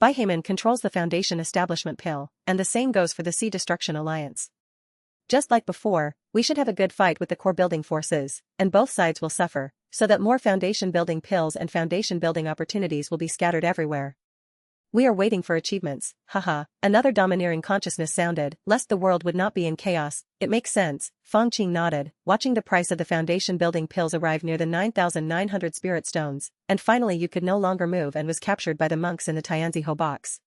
Baihaman controls the Foundation Establishment Pill, and the same goes for the Sea Destruction Alliance. Just like before, we should have a good fight with the core building forces, and both sides will suffer, so that more foundation building pills and foundation building opportunities will be scattered everywhere. We are waiting for achievements, haha, another domineering consciousness sounded, lest the world would not be in chaos. It makes sense, Fang Qing nodded, watching the price of the foundation building pills arrive near the 9,900 spirit stones, and finally you could no longer move and was captured by the monks in the Tianziho box.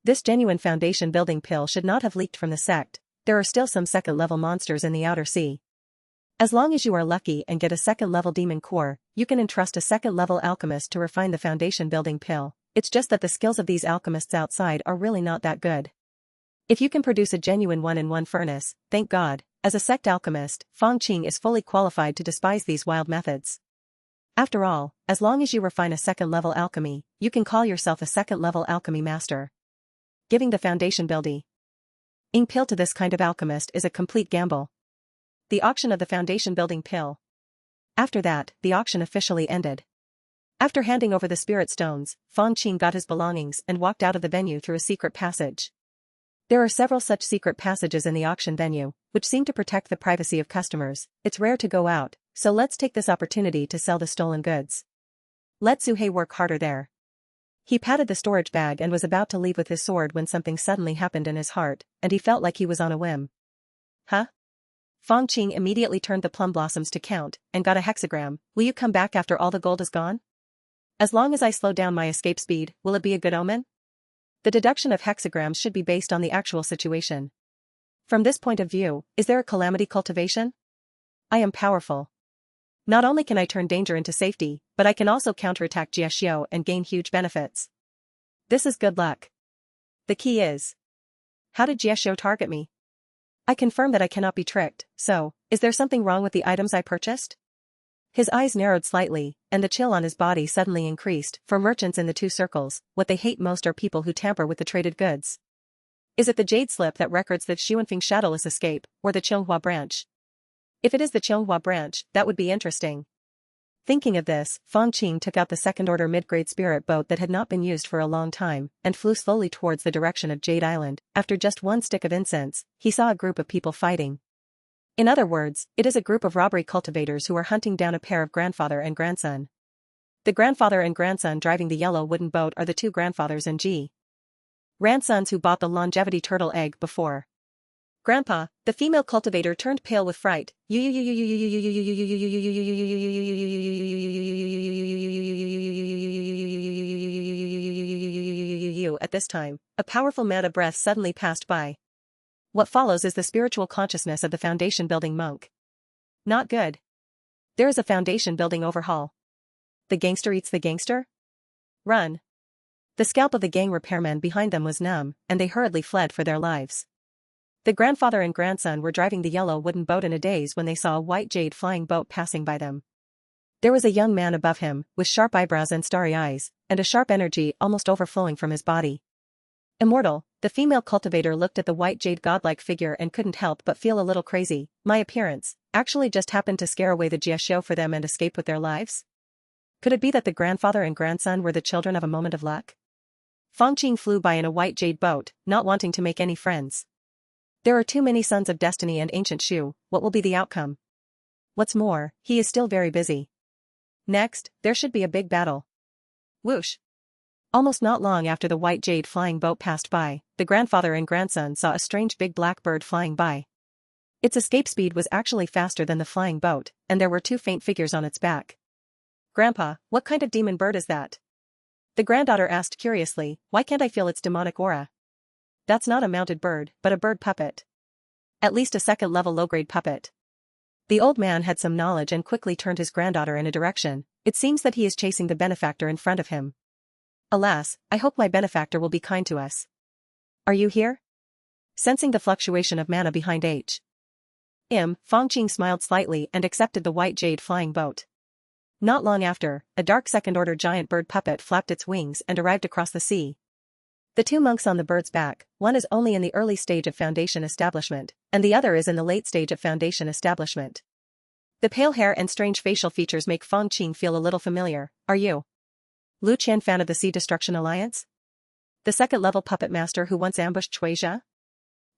This genuine foundation building pill should not have leaked from the sect. There are still some second-level monsters in the outer sea. As long as you are lucky and get a second-level demon core, you can entrust a second-level alchemist to refine the foundation building pill. It's just that the skills of these alchemists outside are really not that good. If you can produce a genuine one-in-one furnace, thank God, as a sect alchemist, Fang Qing is fully qualified to despise these wild methods. After all, as long as you refine a second-level alchemy, you can call yourself a second-level alchemy master. Giving the foundation building pill to this kind of alchemist is a complete gamble. The auction of the foundation building pill. After that, the auction officially ended. After handing over the spirit stones, Fang Qing got his belongings and walked out of the venue through a secret passage. There are several such secret passages in the auction venue, which seem to protect the privacy of customers. It's rare to go out, so let's take this opportunity to sell the stolen goods. Let Zuhei work harder there. He patted the storage bag and was about to leave with his sword when something suddenly happened in his heart, and he felt like he was on a whim. Huh? Fang Qing immediately turned the plum blossoms to count, and got a hexagram. Will you come back after all the gold is gone? As long as I slow down my escape speed, will it be a good omen? The deduction of hexagrams should be based on the actual situation. From this point of view, is there a calamity cultivation? I am powerful. Not only can I turn danger into safety, but I can also counterattack Jiaxiu and gain huge benefits. This is good luck. The key is, how did Jiaxiu target me? I confirm that I cannot be tricked, so, is there something wrong with the items I purchased? His eyes narrowed slightly, and the chill on his body suddenly increased. For merchants in the two circles, what they hate most are people who tamper with the traded goods. Is it the jade slip that records the Xuanfeng shadowless escape, or the Qionghua branch? If it is the Qionghua branch, that would be interesting. Thinking of this, Fang Qing took out the second-order mid-grade spirit boat that had not been used for a long time, and flew slowly towards the direction of Jade Island. After just one stick of incense, he saw a group of people fighting. In other words, it is a group of robbery cultivators who are hunting down a pair of grandfather and grandson. The grandfather and grandson driving the yellow wooden boat are the two grandfathers and grandsons who bought the longevity turtle egg before. Grandpa, the female cultivator turned pale with fright. At this time, a powerful mana breath suddenly passed by. What follows is the spiritual consciousness of the foundation building monk. Not good. There is a foundation building overhaul. The gangster eats the gangster? Run. The scalp of the gang repairman behind them was numb, and they hurriedly fled for their lives. The grandfather and grandson were driving the yellow wooden boat in a daze when they saw a white jade flying boat passing by them. There was a young man above him, with sharp eyebrows and starry eyes, and a sharp energy almost overflowing from his body. Immortal, the female cultivator looked at the white jade godlike figure and couldn't help but feel a little crazy. My appearance actually just happened to scare away the Jiaxiu for them and escape with their lives? Could it be that the grandfather and grandson were the children of a moment of luck? Fang Qing flew by in a white jade boat, not wanting to make any friends. There are too many sons of destiny and ancient Shu. What will be the outcome? What's more, he is still very busy. Next, there should be a big battle. Whoosh. Almost not long after the white jade flying boat passed by, the grandfather and grandson saw a strange big black bird flying by. Its escape speed was actually faster than the flying boat, and there were two faint figures on its back. Grandpa, what kind of demon bird is that? The granddaughter asked curiously. Why can't I feel its demonic aura? That's not a mounted bird, but a bird puppet. At least a second-level low-grade puppet. The old man had some knowledge and quickly turned his granddaughter in a direction. It seems that he is chasing the benefactor in front of him. Alas, I hope my benefactor will be kind to us. Are you here? Sensing the fluctuation of mana behind Fang Qing smiled slightly and accepted the white jade flying boat. Not long after, a dark second-order giant bird puppet flapped its wings and arrived across the sea. The two monks on the bird's back, one is only in the early stage of foundation establishment, and the other is in the late stage of foundation establishment. The pale hair and strange facial features make Fang Qing feel a little familiar. Are you Lu Qian fan of the Sea Destruction Alliance? The second-level puppet master who once ambushed Chuizha?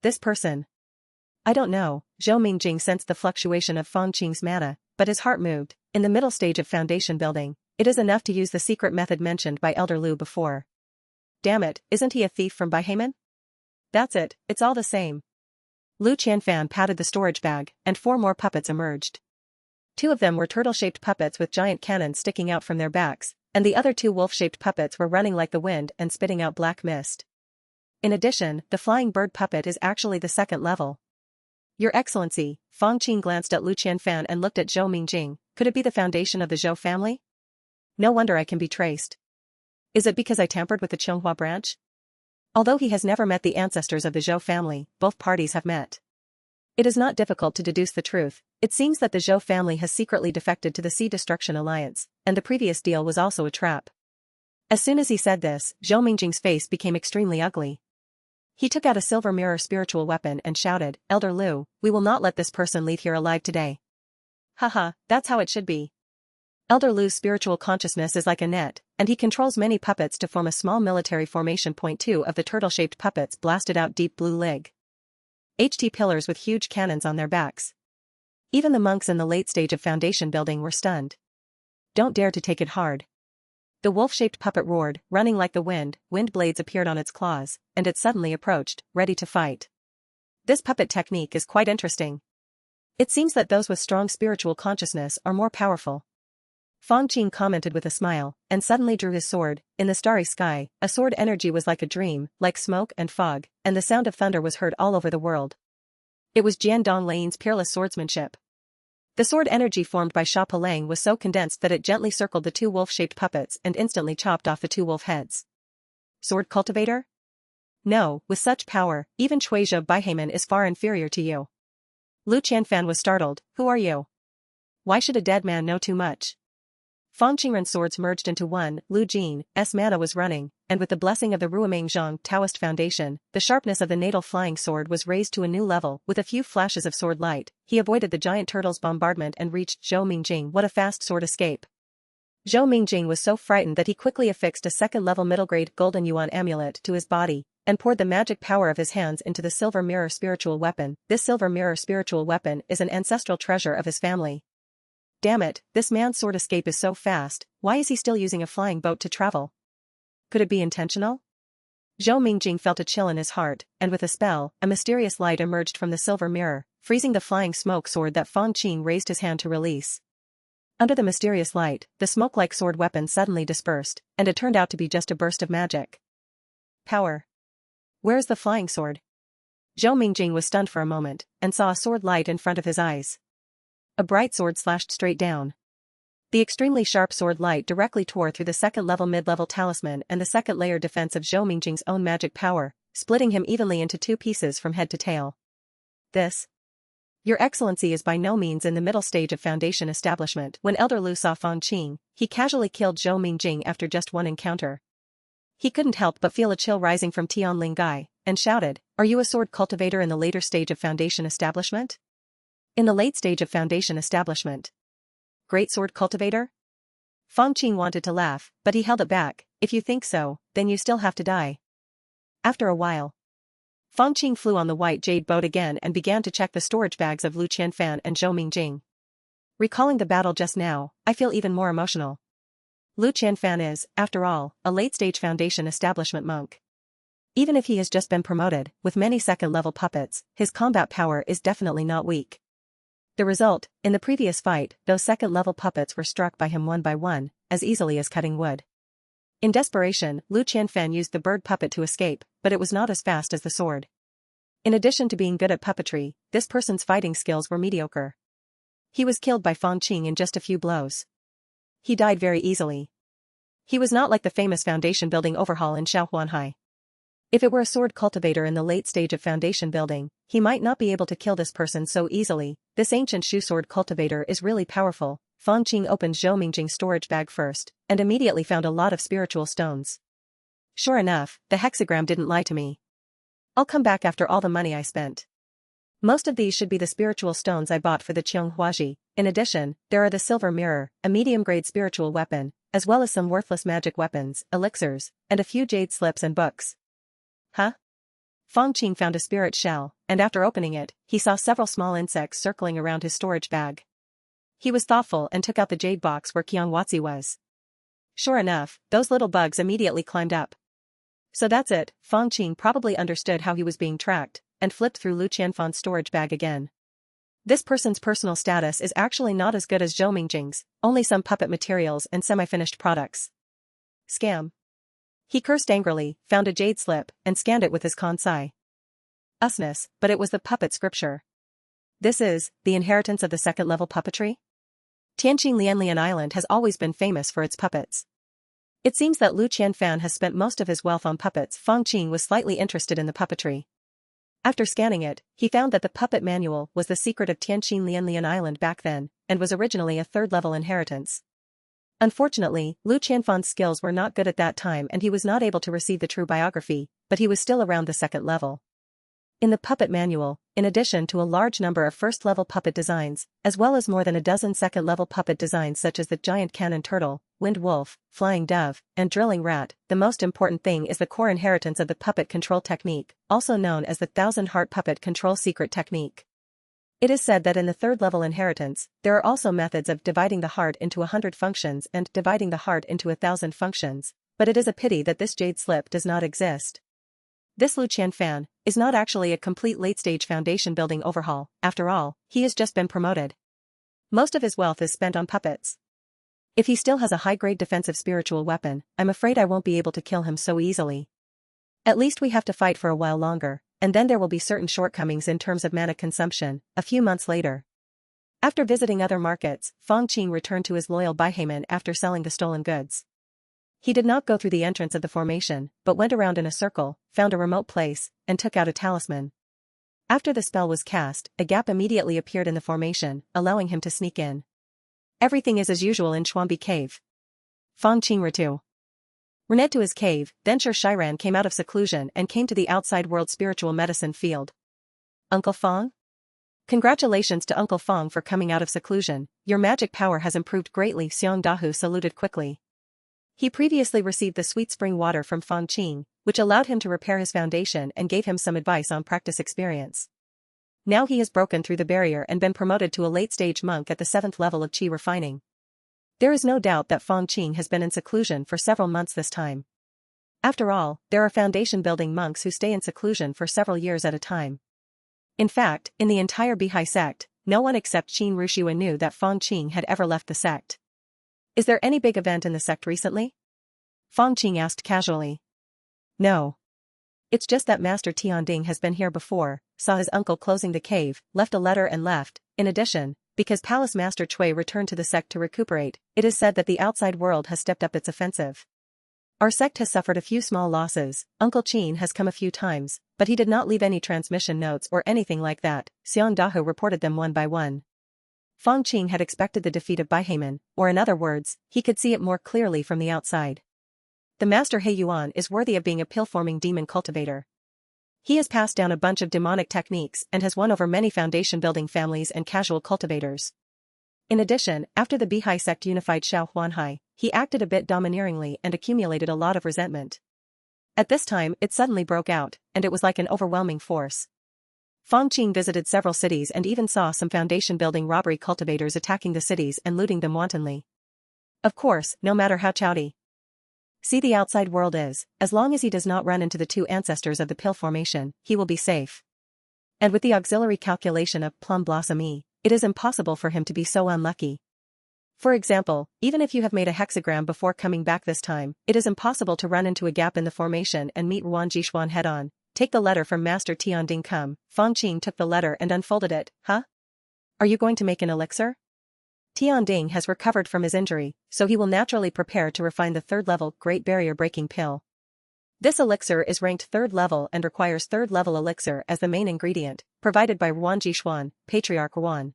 This person. I don't know. Zhou Mingjing sensed the fluctuation of Fang Qing's mana, but his heart moved. In the middle stage of foundation building, it is enough to use the secret method mentioned by Elder Lu before. Damn it, isn't he a thief from Baiheman? That's it, it's all the same. Lu Qianfan patted the storage bag, and 4 more puppets emerged. 2 of them were turtle-shaped puppets with giant cannons sticking out from their backs, and the other 2 wolf-shaped puppets were running like the wind and spitting out black mist. In addition, the flying bird puppet is actually the second level. Your Excellency, Fang Qing glanced at Lu Qianfan and looked at Zhou Mingjing. Could it be the foundation of the Zhou family? No wonder I can be traced. Is it because I tampered with the Qionghua branch? Although he has never met the ancestors of the Zhou family, both parties have met. It is not difficult to deduce the truth. It seems that the Zhou family has secretly defected to the Sea Destruction Alliance, and the previous deal was also a trap. As soon as he said this, Zhou Mingjing's face became extremely ugly. He took out a silver mirror spiritual weapon and shouted, Elder Lu, we will not let this person leave here alive today. Haha, that's how it should be. Elder Lu's spiritual consciousness is like a net, and he controls many puppets to form a small military formation. 2 of the turtle-shaped puppets blasted out deep blue lig. HT pillars with huge cannons on their backs. Even the monks in the late stage of foundation building were stunned. Don't dare to take it hard. The wolf-shaped puppet roared, running like the wind. Wind blades appeared on its claws, and it suddenly approached, ready to fight. This puppet technique is quite interesting. It seems that those with strong spiritual consciousness are more powerful. Fang Qing commented with a smile, and suddenly drew his sword. In the starry sky, a sword energy was like a dream, like smoke and fog, and the sound of thunder was heard all over the world. It was Jian Donglane's peerless swordsmanship. The sword energy formed by Sha Palang was so condensed that it gently circled the 2 wolf-shaped puppets and instantly chopped off the 2 wolf heads. Sword cultivator? No, with such power, even Chuizha Baiheman is far inferior to you. Lu Qianfan was startled. Who are you? Why should a dead man know too much? Fang Qingren's swords merged into one. Lu Jin's mana was running, and with the blessing of the Ruomangzhong Taoist Foundation, the sharpness of the natal flying sword was raised to a new level. With a few flashes of sword light, he avoided the giant turtle's bombardment and reached Zhou Mingjing. What a fast sword escape! Zhou Mingjing was so frightened that he quickly affixed a second-level middle-grade golden yuan amulet to his body, and poured the magic power of his hands into the silver mirror spiritual weapon. This silver mirror spiritual weapon is an ancestral treasure of his family. Damn it, this man's sword escape is so fast. Why is he still using a flying boat to travel? Could it be intentional? Zhou Mingjing felt a chill in his heart, and with a spell, a mysterious light emerged from the silver mirror, freezing the flying smoke sword that Fang Qing raised his hand to release. Under the mysterious light, the smoke-like sword weapon suddenly dispersed, and it turned out to be just a burst of magic. Power. Where is the flying sword? Zhou Mingjing was stunned for a moment, and saw a sword light in front of his eyes. A bright sword slashed straight down. The extremely sharp sword light directly tore through the second-level mid-level talisman and the second-layer defense of Zhou Mingjing's own magic power, splitting him evenly into 2 pieces from head to tail. This. Your Excellency is by no means in the middle stage of foundation establishment. When Elder Lu saw Fang Qing, he casually killed Zhou Mingjing after just one encounter. He couldn't help but feel a chill rising from Tianlingai, and shouted, Are you a sword cultivator in the later stage of foundation establishment? In the late stage of foundation establishment. Great sword cultivator? Fang Qing wanted to laugh, but he held it back. If you think so, then you still have to die. After a while, Fang Qing flew on the white jade boat again and began to check the storage bags of Lu Qianfan and Zhou Mingjing. Recalling the battle just now, I feel even more emotional. Lu Qianfan is, after all, a late-stage foundation establishment monk. Even if he has just been promoted, with many second-level puppets, his combat power is definitely not weak. The result, in the previous fight, those second-level puppets were struck by him one by one, as easily as cutting wood. In desperation, Lu Qianfan used the bird puppet to escape, but it was not as fast as the sword. In addition to being good at puppetry, this person's fighting skills were mediocre. He was killed by Fang Qing in just a few blows. He died very easily. He was not like the famous foundation building overhaul in Shaohuanhai. If it were a sword cultivator in the late stage of foundation building, he might not be able to kill this person so easily. This ancient shoe sword cultivator is really powerful. Fang Qing opened Zhou Mingjing's storage bag first, and immediately found a lot of spiritual stones. Sure enough, the hexagram didn't lie to me. I'll come back after all the money I spent. Most of these should be the spiritual stones I bought for the Huaji. In addition, there are the silver mirror, a medium-grade spiritual weapon, as well as some worthless magic weapons, elixirs, and a few jade slips and books. Huh? Fang Qing found a spirit shell, and after opening it, he saw several small insects circling around his storage bag. He was thoughtful and took out the jade box where Qianghuazi was. Sure enough, those little bugs immediately climbed up. So that's it, Fang Qing probably understood how he was being tracked, and flipped through Lu Qianfan's storage bag again. This person's personal status is actually not as good as Zhou Mingjing's, only some puppet materials and semi-finished products. Scam. He cursed angrily, found a jade slip, and scanned it with his consai. Usness, but it was the puppet scripture. This is the inheritance of the second-level puppetry? Tianqing Lianlian Island has always been famous for its puppets. It seems that Lu Qianfan has spent most of his wealth on puppets. Fang Qing was slightly interested in the puppetry. After scanning it, he found that the puppet manual was the secret of Tianqing Lianlian Island back then, and was originally a third-level inheritance. Unfortunately, Lu Qianfan's skills were not good at that time and he was not able to receive the true biography, but he was still around the second level. In the puppet manual, in addition to a large number of first-level puppet designs, as well as more than a dozen second-level puppet designs such as the giant cannon turtle, wind wolf, flying dove, and drilling rat, the most important thing is the core inheritance of the puppet control technique, also known as the thousand-heart puppet control secret technique. It is said that in the third-level inheritance, there are also methods of dividing the heart into 100 functions and dividing the heart into 1,000 functions, but it is a pity that this jade slip does not exist. This Lu Qianfan is not actually a complete late-stage foundation-building overhaul. After all, he has just been promoted. Most of his wealth is spent on puppets. If he still has a high-grade defensive spiritual weapon, I'm afraid I won't be able to kill him so easily. At least we have to fight for a while longer, and then there will be certain shortcomings in terms of mana consumption. A few months later, after visiting other markets, Fang Qing returned to his loyal Baiheman after selling the stolen goods. He did not go through the entrance of the formation, but went around in a circle, found a remote place, and took out a talisman. After the spell was cast, a gap immediately appeared in the formation, allowing him to sneak in. Everything is as usual in Xuanbi Cave. Fang Qing returned to his cave, then Sher Shiran came out of seclusion and came to the outside world spiritual medicine field. Uncle Fang? Congratulations to Uncle Fang for coming out of seclusion, your magic power has improved greatly. Xiong Dahu saluted quickly. He previously received the sweet spring water from Fang Qing, which allowed him to repair his foundation and gave him some advice on practice experience. Now he has broken through the barrier and been promoted to a late-stage monk at the 7th level of Qi refining. There is no doubt that Fang Qing has been in seclusion for several months this time. After all, there are foundation-building monks who stay in seclusion for several years at a time. In fact, in the entire Bihai sect, no one except Qin Rushua knew that Fang Qing had ever left the sect. Is there any big event in the sect recently? Fang Qing asked casually. No. It's just that Master Tianding has been here before, saw his uncle closing the cave, left a letter and left. In addition, because Palace Master Cui returned to the sect to recuperate, it is said that the outside world has stepped up its offensive. Our sect has suffered a few small losses. Uncle Qin has come a few times, but he did not leave any transmission notes or anything like that. Xiong Dahu reported them one by one. Fang Qing had expected the defeat of Baiheman, or in other words, he could see it more clearly from the outside. The Master He Yuan is worthy of being a pill-forming demon cultivator. He has passed down a bunch of demonic techniques and has won over many foundation-building families and casual cultivators. In addition, after the Bihai sect unified Xiao Huanhai, he acted a bit domineeringly and accumulated a lot of resentment. At this time, it suddenly broke out, and it was like an overwhelming force. Fang Qing visited several cities and even saw some foundation-building robbery cultivators attacking the cities and looting them wantonly. Of course, no matter how chowdy see the outside world is, as long as he does not run into the two ancestors of the pill formation, he will be safe. And with the auxiliary calculation of Plum Blossom E, it is impossible for him to be so unlucky. For example, even if you have made a hexagram before coming back this time, it is impossible to run into a gap in the formation and meet Ruan Jishuan head-on. Take the letter from Master Tianding come. Fang Qing took the letter and unfolded it. Huh? Are you going to make an elixir? Tianding has recovered from his injury, so he will naturally prepare to refine the third-level Great Barrier Breaking Pill. This elixir is ranked third level and requires third-level elixir as the main ingredient, provided by Ruan Jishuan, Patriarch Ruan.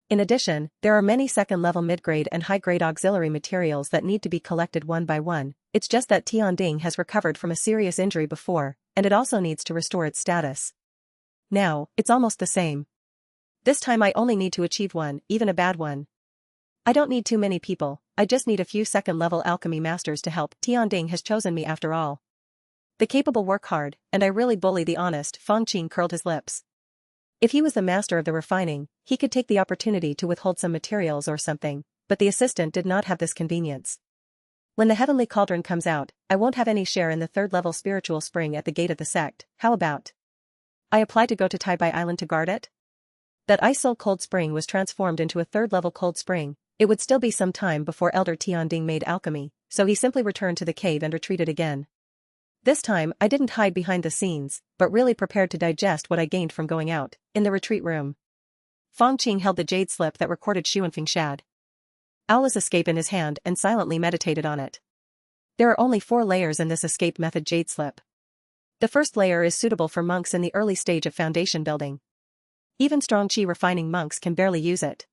In addition, there are many second-level mid-grade and high-grade auxiliary materials that need to be collected one by one. It's just that Tianding has recovered from a serious injury before, and it also needs to restore its status. Now, it's almost the same. This time I only need to achieve one, even a bad one. I don't need too many people, I just need a few second-level alchemy masters to help. Tianding has chosen me after all. The capable work hard, and I really bully the honest. Fang Qing curled his lips. If he was the master of the refining, he could take the opportunity to withhold some materials or something, but the assistant did not have this convenience. When the heavenly cauldron comes out, I won't have any share in the third-level spiritual spring at the gate of the sect. How about I apply to go to Taibai Island to guard it? That ice-soul cold spring was transformed into a third-level cold spring. It would still be some time before Elder Tianding made alchemy, so he simply returned to the cave and retreated again. This time, I didn't hide behind the scenes, but really prepared to digest what I gained from going out. In the retreat room, Fang Qing held the jade slip that recorded Xuanfeng Shad Owl's escape in his hand and silently meditated on it. There are only 4 layers in this escape method jade slip. The first layer is suitable for monks in the early stage of foundation building. Even strong chi refining monks can barely use it.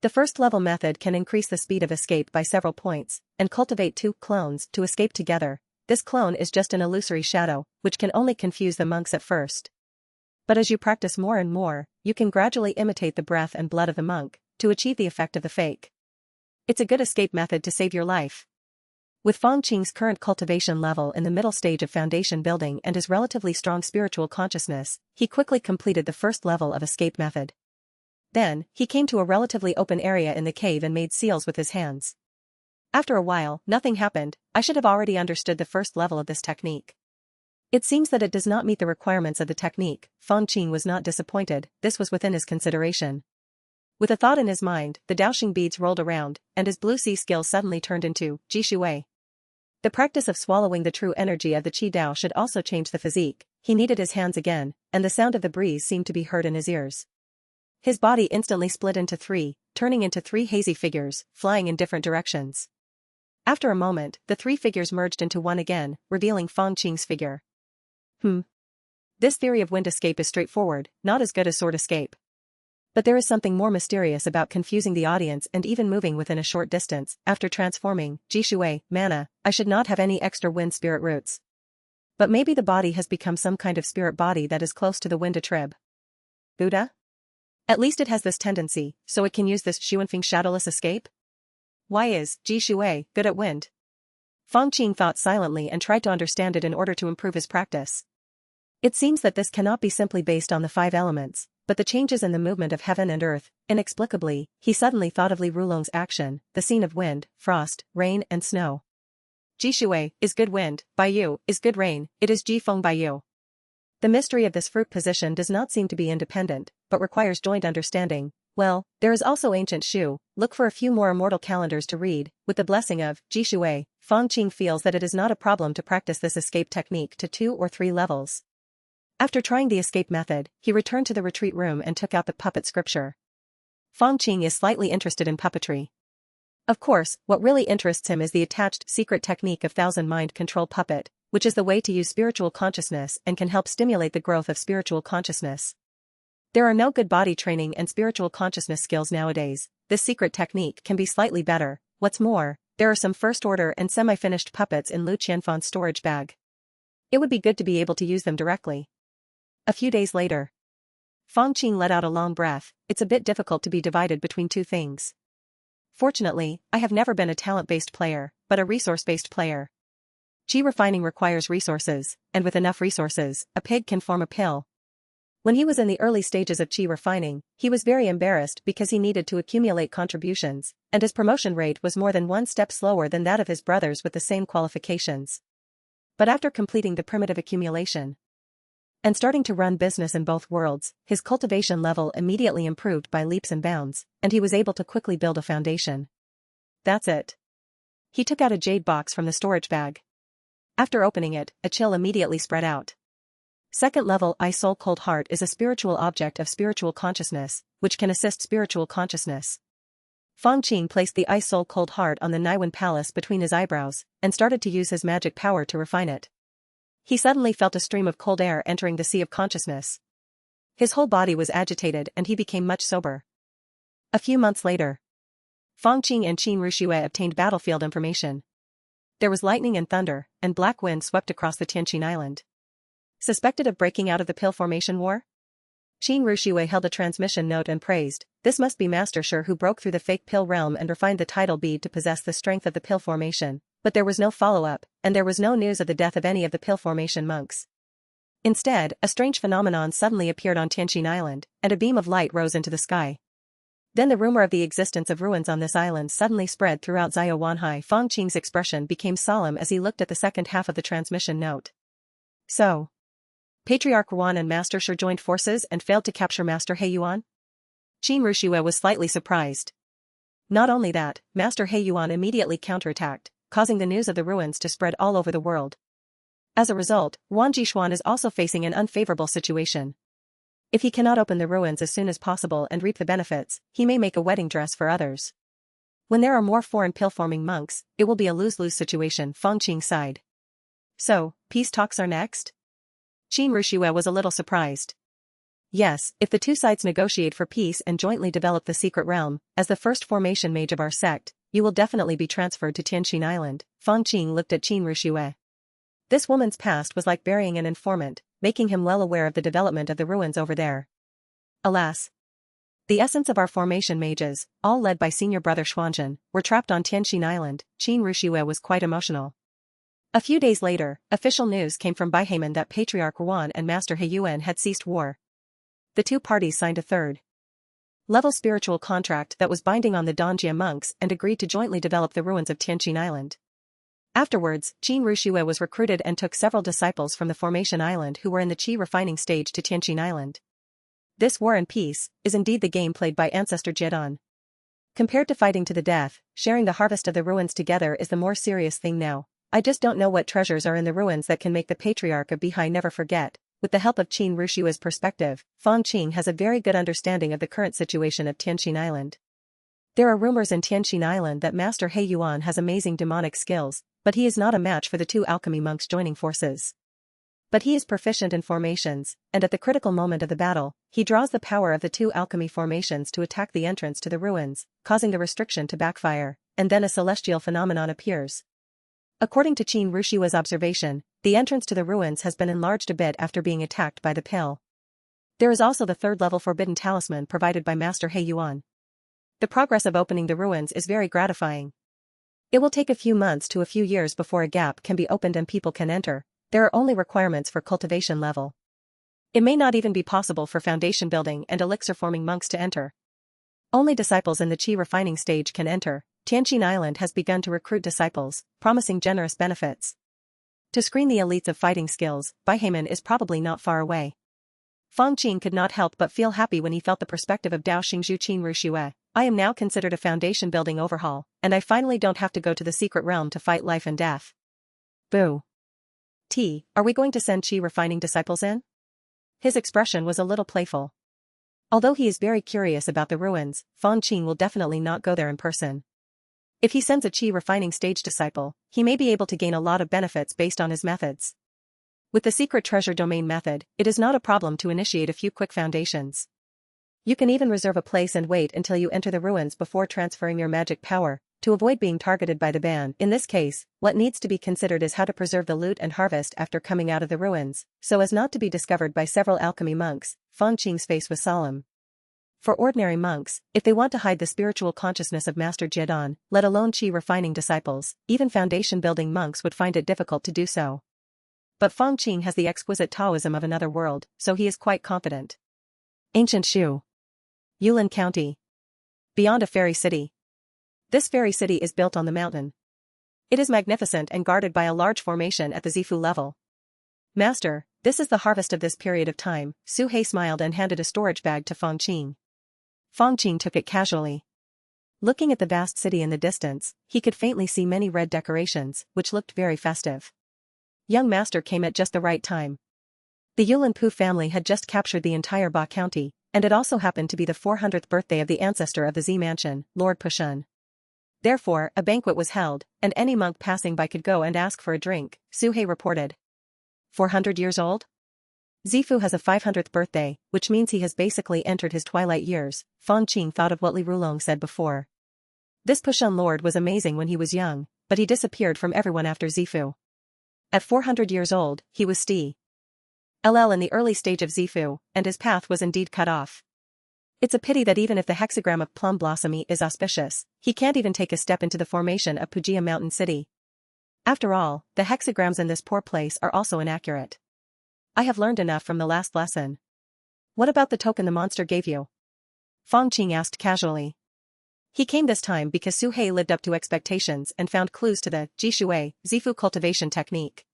The first level method can increase the speed of escape by several points, and cultivate 2 clones to escape together. This clone is just an illusory shadow, which can only confuse the monks at first. But as you practice more and more, you can gradually imitate the breath and blood of the monk, to achieve the effect of the fake. It's a good escape method to save your life. With Fang Qing's current cultivation level in the middle stage of foundation building and his relatively strong spiritual consciousness, he quickly completed the first level of escape method. Then, he came to a relatively open area in the cave and made seals with his hands. After a while, nothing happened. I should have already understood the first level of this technique. It seems that it does not meet the requirements of the technique. Fang Qing was not disappointed, this was within his consideration. With a thought in his mind, the Daosheng beads rolled around, and his blue sea skill suddenly turned into Jishuei. The practice of swallowing the true energy of the Qi Dao should also change the physique. He needed his hands again, and the sound of the breeze seemed to be heard in his ears. His body instantly split into 3, turning into 3 hazy figures, flying in different directions. After a moment, the 3 figures merged into one again, revealing Fang Qing's figure. This theory of wind escape is straightforward, not as good as sword escape. But there is something more mysterious about confusing the audience and even moving within a short distance. After transforming, Jishuei, mana, I should not have any extra wind spirit roots. But maybe the body has become some kind of spirit body that is close to the wind trib. Buddha? At least it has this tendency, so it can use this Xuanfeng shadowless escape? Why is Jishuei good at wind? Fang Qing thought silently and tried to understand it in order to improve his practice. It seems that this cannot be simply based on the 5 elements, but the changes in the movement of heaven and earth. Inexplicably, he suddenly thought of Li Rulong's action, the scene of wind, frost, rain and snow. Jishuei is good wind, Baiyu is good rain, it is Jifeng Baiyu. The mystery of this fruit position does not seem to be independent, but requires joint understanding. Well, there is also ancient Shu. Look for a few more immortal calendars to read. With the blessing of Jishuei, Fang Qing feels that it is not a problem to practice this escape technique to 2 or 3 levels. After trying the escape method, he returned to the retreat room and took out the puppet scripture. Fang Qing is slightly interested in puppetry. Of course, what really interests him is the attached secret technique of thousand mind control puppet, which is the way to use spiritual consciousness and can help stimulate the growth of spiritual consciousness. There are no good body training and spiritual consciousness skills nowadays. This secret technique can be slightly better. What's more, there are some first-order and semi-finished puppets in Lu Qianfan's storage bag. It would be good to be able to use them directly. A few days later, Fang Qing let out a long breath. It's a bit difficult to be divided between 2 things. Fortunately, I have never been a talent-based player, but a resource-based player. Qi refining requires resources, and with enough resources, a pig can form a pill. When he was in the early stages of Qi refining, he was very embarrassed because he needed to accumulate contributions, and his promotion rate was more than 1 step slower than that of his brothers with the same qualifications. But after completing the primitive accumulation and starting to run business in both worlds, his cultivation level immediately improved by leaps and bounds, and he was able to quickly build a foundation. That's it. He took out a jade box from the storage bag. After opening it, a chill immediately spread out. Second level Ice Soul Cold Heart is a spiritual object of spiritual consciousness, which can assist spiritual consciousness. Fang Qing placed the Ice Soul Cold Heart on the Naiwen Palace between his eyebrows, and started to use his magic power to refine it. He suddenly felt a stream of cold air entering the sea of consciousness. His whole body was agitated and he became much sober. A few months later, Fang Qing and Qin Ruxue obtained battlefield information. There was lightning and thunder, and black wind swept across the Tianqin Island. Suspected of breaking out of the Pill Formation War? Qin Rushiwei held a transmission note and praised, "This must be Master Shi who broke through the fake pill realm and refined the tidal bead to possess the strength of the pill formation." But there was no follow-up, and there was no news of the death of any of the pill formation monks. Instead, a strange phenomenon suddenly appeared on Tianqin Island, and a beam of light rose into the sky. Then the rumor of the existence of ruins on this island suddenly spread throughout Zhao Wanhai. Fang Qing's expression became solemn as he looked at the second half of the transmission note. So, Patriarch Yuan and Master Shi joined forces and failed to capture Master He Yuan? Qin Rushiwei was slightly surprised. Not only that, Master He Yuan immediately counterattacked, causing the news of the ruins to spread all over the world. As a result, Wang Jishuan is also facing an unfavorable situation. If he cannot open the ruins as soon as possible and reap the benefits, he may make a wedding dress for others. When there are more foreign pill-forming monks, it will be a lose-lose situation. Fang Qing sighed. So, peace talks are next? Qin Rushiwei was a little surprised. Yes, if the two sides negotiate for peace and jointly develop the secret realm, as the first formation mage of our sect, you will definitely be transferred to Tianqin Island. Fang Qing looked at Qin Rushiwei. This woman's past was like burying an informant, making him well aware of the development of the ruins over there. Alas. The essence of our formation mages, all led by senior brother Xuanzhen, were trapped on Tianqin Island. Qin Rushiwei was quite emotional. A few days later, official news came from Baihamen that Patriarch Yuan and Master He Yuan had ceased war. The two parties signed a third-level spiritual contract that was binding on the Dongjia monks and agreed to jointly develop the ruins of Tianqin Island. Afterwards, Qin Rushiwei was recruited and took several disciples from the Formation Island who were in the Qi refining stage to Tianqin Island. This war and peace is indeed the game played by Ancestor Jiedan. Compared to fighting to the death, sharing the harvest of the ruins together is the more serious thing now. I just don't know what treasures are in the ruins that can make the Patriarch of Bihai never forget. With the help of Qin Rushiwei's perspective, Fang Qing has a very good understanding of the current situation of Tianqin Island. There are rumors in Tianqin Island that Master He Yuan has amazing demonic skills, but he is not a match for the two alchemy monks joining forces. But he is proficient in formations, and at the critical moment of the battle, he draws the power of the two alchemy formations to attack the entrance to the ruins, causing the restriction to backfire, and then a celestial phenomenon appears. According to Qin Rushiwei's observation, the entrance to the ruins has been enlarged a bit after being attacked by the pill. There is also the third-level forbidden talisman provided by Master He Yuan. The progress of opening the ruins is very gratifying. It will take a few months to a few years before a gap can be opened and people can enter. There are only requirements for cultivation level. It may not even be possible for foundation building and elixir-forming monks to enter. Only disciples in the Qi refining stage can enter. Tianqin Island has begun to recruit disciples, promising generous benefits. To screen the elites of fighting skills, Baihamen is probably not far away. Fang Qing could not help but feel happy when he felt the perspective of Daoshengzhu. Qin Rushiwei. I am now considered a foundation building overhaul, and I finally don't have to go to the secret realm to fight life and death. Boo. Are we going to send Qi refining disciples in? His expression was a little playful. Although he is very curious about the ruins, Fang Qing will definitely not go there in person. If he sends a Qi refining stage disciple, he may be able to gain a lot of benefits based on his methods. With the secret treasure domain method, it is not a problem to initiate a few quick foundations. You can even reserve a place and wait until you enter the ruins before transferring your magic power, to avoid being targeted by the ban. In this case, what needs to be considered is how to preserve the loot and harvest after coming out of the ruins, so as not to be discovered by several alchemy monks. Fang Qing's face was solemn. For ordinary monks, if they want to hide the spiritual consciousness of Master Jiedan, let alone Qi refining disciples, even foundation-building monks would find it difficult to do so. But Fang Qing has the exquisite Taoism of another world, so he is quite confident. Ancient Shu. Yulin County. Beyond a fairy city. This fairy city is built on the mountain. It is magnificent and guarded by a large formation at the Zifu level. Master, this is the harvest of this period of time. Su He smiled and handed a storage bag to Fang Qing. Fang Qing took it casually. Looking at the vast city in the distance, he could faintly see many red decorations, which looked very festive. Young Master came at just the right time. The Yulin Pu family had just captured the entire Ba County, and it also happened to be the 400th birthday of the ancestor of the Z Mansion, Lord Pushun. Therefore, a banquet was held, and any monk passing by could go and ask for a drink, Su He reported. 400 years old? Zifu has a 500th birthday, which means he has basically entered his twilight years. Fang Qing thought of what Li Rulong said before. This Pushun lord was amazing when he was young, but he disappeared from everyone after Zifu. At 400 years old, he was Sti. in the early stage of Zifu, and his path was indeed cut off. It's a pity that even if the hexagram of Plum Blossomy is auspicious, he can't even take a step into the formation of Pujia Mountain City. After all, the hexagrams in this poor place are also inaccurate. I have learned enough from the last lesson. What about the token the monster gave you? Fang Qing asked casually. He came this time because Su He lived up to expectations and found clues to the Jishui, Zifu cultivation technique.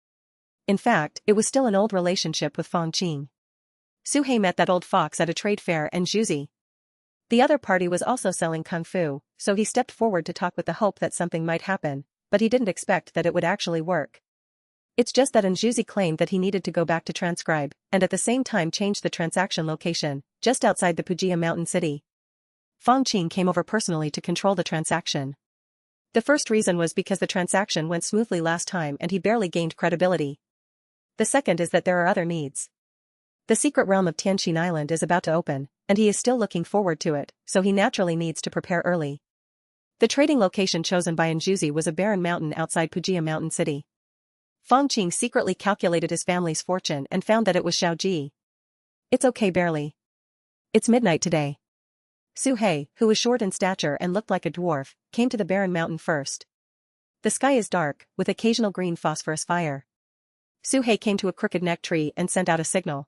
In fact, it was still an old relationship with Fang Qing. Su He met that old fox at a trade fair in Zhuzi. The other party was also selling kung fu, so he stepped forward to talk with the hope that something might happen, but he didn't expect that it would actually work. It's just that Zhuzi claimed that he needed to go back to transcribe, and at the same time change the transaction location, just outside the Pujia Mountain City. Fang Qing came over personally to control the transaction. The first reason was because the transaction went smoothly last time and he barely gained credibility. The second is that there are other needs. The secret realm of Tianqin Island is about to open, and he is still looking forward to it, so he naturally needs to prepare early. The trading location chosen by Zhuzi was a barren mountain outside Pujia Mountain City. Fang Qing secretly calculated his family's fortune and found that it was Shaoji. It's okay barely. It's midnight today. Su He, who was short in stature and looked like a dwarf, came to the barren mountain first. The sky is dark, with occasional green phosphorus fire. Su He came to a crooked neck tree and sent out a signal.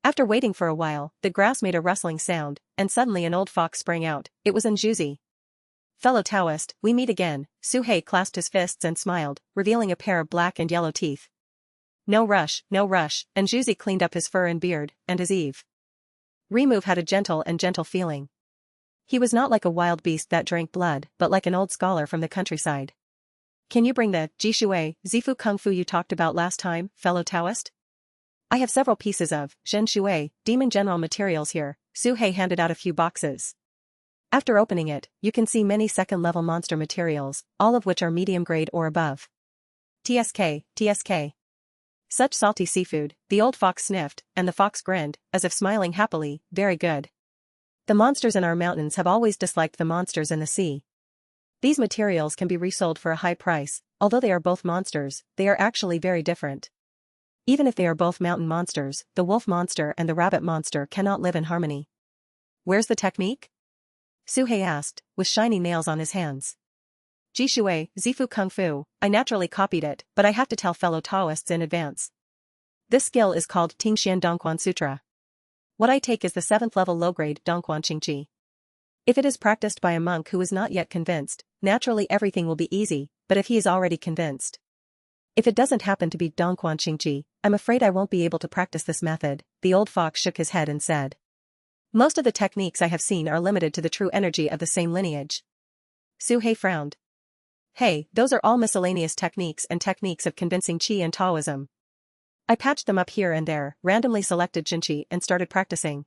After waiting for a while, the grass made a rustling sound, and suddenly an old fox sprang out. It was Zhuzi. Fellow Taoist, we meet again. Su He clasped his fists and smiled, revealing a pair of black and yellow teeth. No rush, no rush, Zhuzi cleaned up his fur and beard, and his remove had a gentle feeling. He was not like a wild beast that drank blood, but like an old scholar from the countryside. Can you bring the Jishui, Zifu Kung Fu you talked about last time, fellow Taoist? I have several pieces of Zhen Shui, demon general materials here. Su He handed out a few boxes. After opening it, you can see many second-level monster materials, all of which are medium grade or above. TSK, TSK. Such salty seafood, the old fox sniffed, and the fox grinned, as if smiling happily. Very good. The monsters in our mountains have always disliked the monsters in the sea. These materials can be resold for a high price. Although they are both monsters, they are actually very different. Even if they are both mountain monsters, the wolf monster and the rabbit monster cannot live in harmony. Where's the technique? Su He asked, with shiny nails on his hands. Jishui, Zifu Kung Fu, I naturally copied it, but I have to tell fellow Taoists in advance. This skill is called Tingxian Dongquan Sutra. What I take is the 7th level low-grade Dongquan Qingqi. If it is practiced by a monk who is not yet convinced, naturally everything will be easy, but if he is already convinced. If it doesn't happen to be Dongquan Qingqi, I'm afraid I won't be able to practice this method. The old fox shook his head and said. Most of the techniques I have seen are limited to the true energy of the same lineage. Su He frowned. Hey, those are all miscellaneous techniques and techniques of convincing Qi and Taoism. I patched them up here and there, randomly selected Jinqi and started practicing.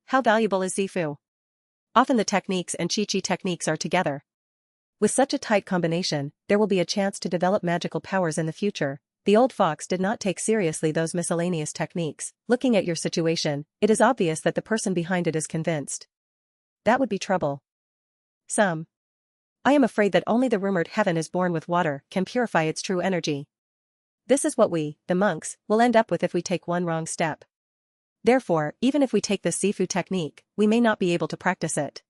How valuable is Zifu? Often the techniques and Qi techniques are together. With such a tight combination, there will be a chance to develop magical powers in the future. The old fox did not take seriously those miscellaneous techniques. Looking at your situation, it is obvious that the person behind it is convinced. That would be trouble. I am afraid that only the rumored heaven is born with water can purify its true energy. This is what we, the monks, will end up with if we take one wrong step. Therefore, even if we take this Zifu technique, we may not be able to practice it.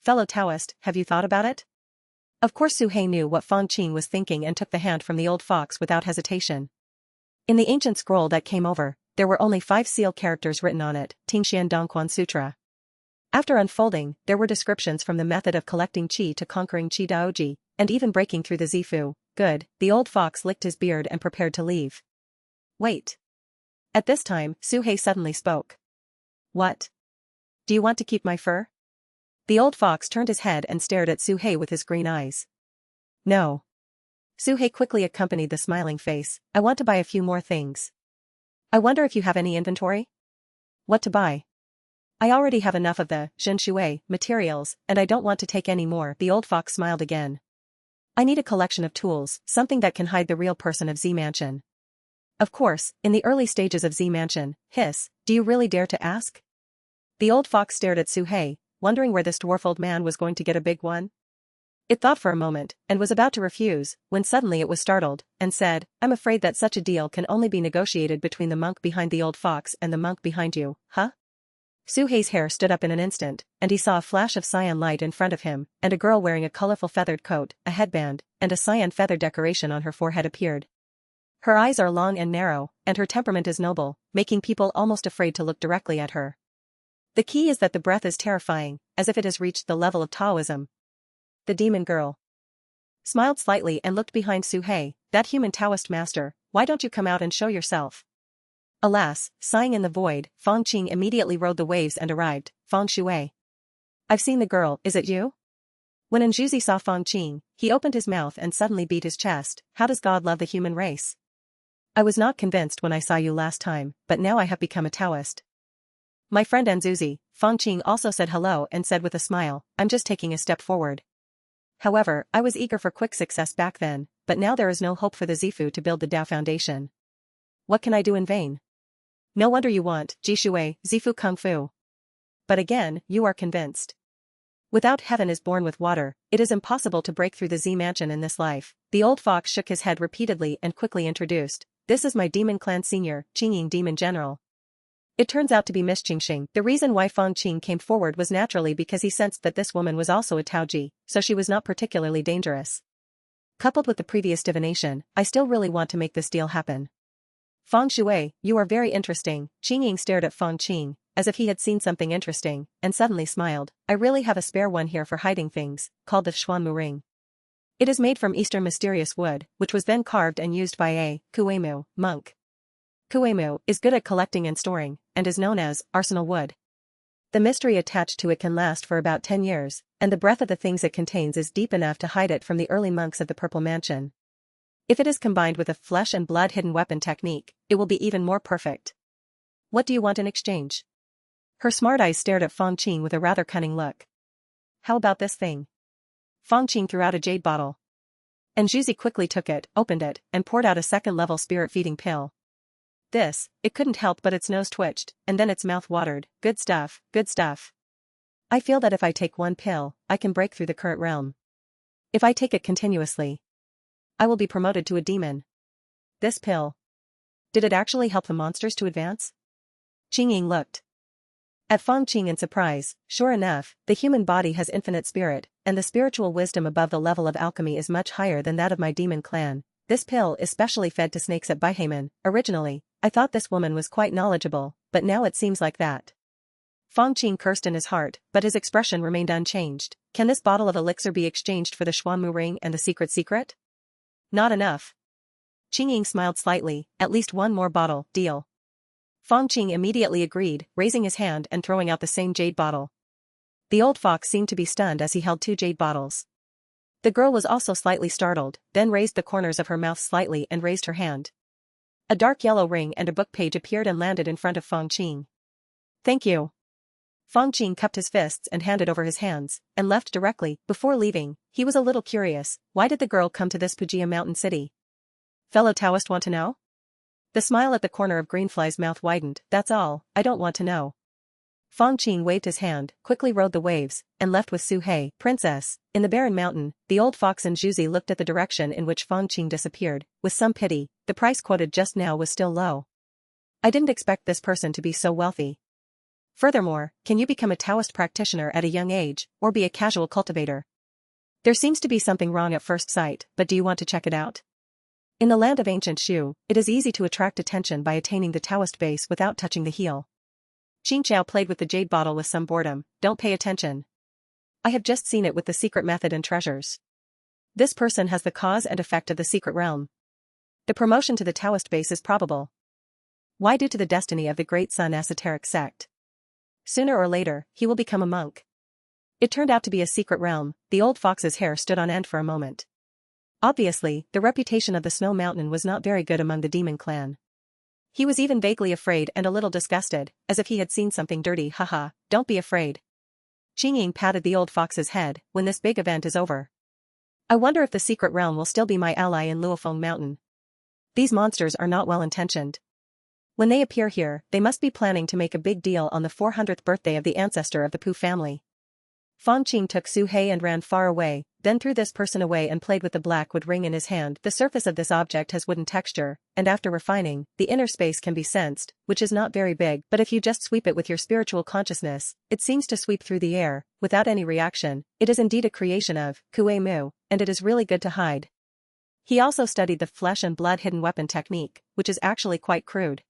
Fellow Taoist, have you thought about it? Of course Su He knew what Fang Qing was thinking and took the hand from the old fox without hesitation. In the ancient scroll that came over, there were only 5 seal characters written on it, Tingxian Dongquan Sutra. After unfolding, there were descriptions from the method of collecting qi to conquering qi daoji, and even breaking through the Zifu. Good, the old fox licked his beard and prepared to leave. Wait. At this time, Su He suddenly spoke. What? Do you want to keep my fur? The old fox turned his head and stared at Su He with his green eyes. No. Su He quickly accompanied the smiling face. I want to buy a few more things. I wonder if you have any inventory? What to buy? I already have enough of the Zhen Shui materials, and I don't want to take any more. The old fox smiled again. I need a collection of tools, something that can hide the real person of Z Mansion. Of course, in the early stages of Z Mansion, do you really dare to ask? The old fox stared at Su He, wondering where this dwarf old man was going to get a big one. It thought for a moment, and was about to refuse, when suddenly it was startled, and said, "I'm afraid that such a deal can only be negotiated between the monk behind the old fox and the monk behind you, huh?" Su Hei's hair stood up in an instant, and he saw a flash of cyan light in front of him, and a girl wearing a colorful feathered coat, a headband, and a cyan feather decoration on her forehead appeared. Her eyes are long and narrow, and her temperament is noble, making people almost afraid to look directly at her. The key is that the breath is terrifying, as if it has reached the level of Taoism. The demon girl smiled slightly and looked behind Su Hei. "That human Taoist master, why don't you come out and show yourself?" Alas, sighing in the void, Fang Qing immediately rode the waves and arrived. "Fang Shui. I've seen the girl, is it you?" When Enjuzi saw Fang Qing, he opened his mouth and suddenly beat his chest. "How does God love the human race? I was not convinced when I saw you last time, but now I have become a Taoist." "My friend Enzuzi," Fang Qing also said hello and said with a smile, "I'm just taking a step forward. However, I was eager for quick success back then, but now there is no hope for the Zifu to build the Dao foundation. What can I do in vain? No wonder you want Jishui, Zifu Kung Fu. But again, you are convinced. Without heaven is born with water, it is impossible to break through the Z mansion in this life." The old fox shook his head repeatedly and quickly introduced, "This is my demon clan senior, Qingying demon general." It turns out to be Miss Qingxing. The reason why Fang Qing came forward was naturally because he sensed that this woman was also a Taoji, so she was not particularly dangerous. Coupled with the previous divination, I still really want to make this deal happen. "Fang Shui, you are very interesting." Qingying stared at Fang Qing, as if he had seen something interesting, and suddenly smiled. "I really have a spare one here for hiding things, called the Xuanmu ring. It is made from Eastern mysterious wood, which was then carved and used by a Kuemu monk. Kuemu is good at collecting and storing, and is known as arsenal wood. The mystery attached to it can last for about 10 years, and the breath of the things it contains is deep enough to hide it from the early monks of the Purple Mansion. If it is combined with a flesh and blood hidden weapon technique, it will be even more perfect. What do you want in exchange?" Her smart eyes stared at Fang Qing with a rather cunning look. "How about this thing?" Fang Qing threw out a jade bottle. Enjuzi quickly took it, opened it, and poured out a second-level spirit-feeding pill. It couldn't help but its nose twitched, and then its mouth watered. "Good stuff, good stuff. I feel that if I take one pill, I can break through the current realm. If I take it continuously, I will be promoted to a demon. This pill. Did it actually help the monsters to advance?" Qingying looked at Fang Qing in surprise. Sure enough, the human body has infinite spirit, and the spiritual wisdom above the level of alchemy is much higher than that of my demon clan. This pill is specially fed to snakes at Baihaman. Originally, I thought this woman was quite knowledgeable, but now it seems like that. Fang Qing cursed in his heart, but his expression remained unchanged. "Can this bottle of elixir be exchanged for the Xuanmu ring and the secret? Not enough." Qingying smiled slightly. "At least one more bottle, deal." Fang Qing immediately agreed, raising his hand and throwing out the same jade bottle. The old fox seemed to be stunned as he held 2 jade bottles. The girl was also slightly startled, then raised the corners of her mouth slightly and raised her hand. A dark yellow ring and a book page appeared and landed in front of Fang Qing. "Thank you." Fang Qing cupped his fists and handed over his hands, and left directly. Before leaving, he was a little curious. Why did the girl come to this Pujia mountain city? Fellow Taoist want to know? The smile at the corner of Greenfly's mouth widened. "That's all, I don't want to know." Fang Qing waved his hand, quickly rode the waves, and left with Su Hei. "Princess." In the barren mountain, the old fox and Juzi looked at the direction in which Fang Qing disappeared, with some pity. The price quoted just now was still low. I didn't expect this person to be so wealthy. Furthermore, can you become a Taoist practitioner at a young age, or be a casual cultivator? There seems to be something wrong at first sight, but do you want to check it out? In the land of ancient Shu, it is easy to attract attention by attaining the Taoist base without touching the heel. Qin Chao played with the jade bottle with some boredom. "Don't pay attention. I have just seen it with the secret method and treasures. This person has the cause and effect of the secret realm. The promotion to the Taoist base is probable. Why, due to the destiny of the Great Sun esoteric sect. Sooner or later, he will become a monk." It turned out to be a secret realm. The old fox's hair stood on end for a moment. Obviously, the reputation of the Snow Mountain was not very good among the demon clan. He was even vaguely afraid and a little disgusted, as if he had seen something dirty. "Haha, don't be afraid." Qingying patted the old fox's head. "When this big event is over, I wonder if the secret realm will still be my ally in Luofeng Mountain. These monsters are not well intentioned. When they appear here, they must be planning to make a big deal on the 400th birthday of the ancestor of the Pu family." Fang Qing took Su He and ran far away, then threw this person away and played with the black wood ring in his hand. The surface of this object has wooden texture, and after refining, the inner space can be sensed, which is not very big, but if you just sweep it with your spiritual consciousness, it seems to sweep through the air, without any reaction. It is indeed a creation of Kue Mu, and it is really good to hide. He also studied the flesh and blood hidden weapon technique, which is actually quite crude.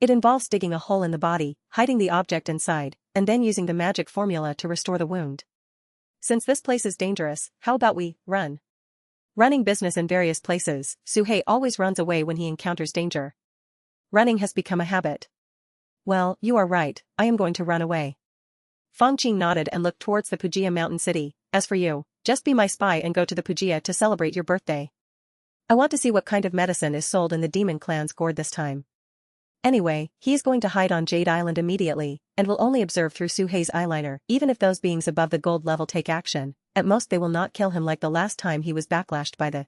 It involves digging a hole in the body, hiding the object inside, and then using the magic formula to restore the wound. Since this place is dangerous, how about we run? Running business in various places, Su He always runs away when he encounters danger. Running has become a habit. Well, you are right, I am going to run away. Fang Qing nodded and looked towards the Pujia mountain city. As for you, just be my spy and go to the Pujia to celebrate your birthday. I want to see what kind of medicine is sold in the demon clan's gourd this time. Anyway, he is going to hide on Jade Island immediately, and will only observe through Su He's eyeliner. Even if those beings above the gold level take action, at most they will not kill him like the last time he was backlashed by the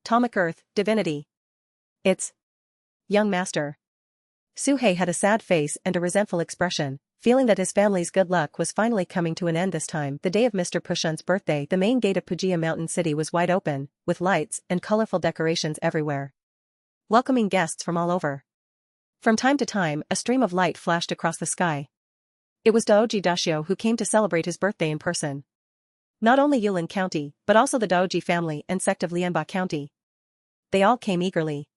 Atomic Earth, Divinity. It's young master. Su He had a sad face and a resentful expression, feeling that his family's good luck was finally coming to an end this time. The day of Mr. Pushun's birthday, the main gate of Pujia Mountain City was wide open, with lights and colorful decorations everywhere, welcoming guests from all over. From time to time, a stream of light flashed across the sky. It was Daoshengzhu who came to celebrate his birthday in person. Not only Yulin County, but also the Daoji family and sect of Lianba County. They all came eagerly.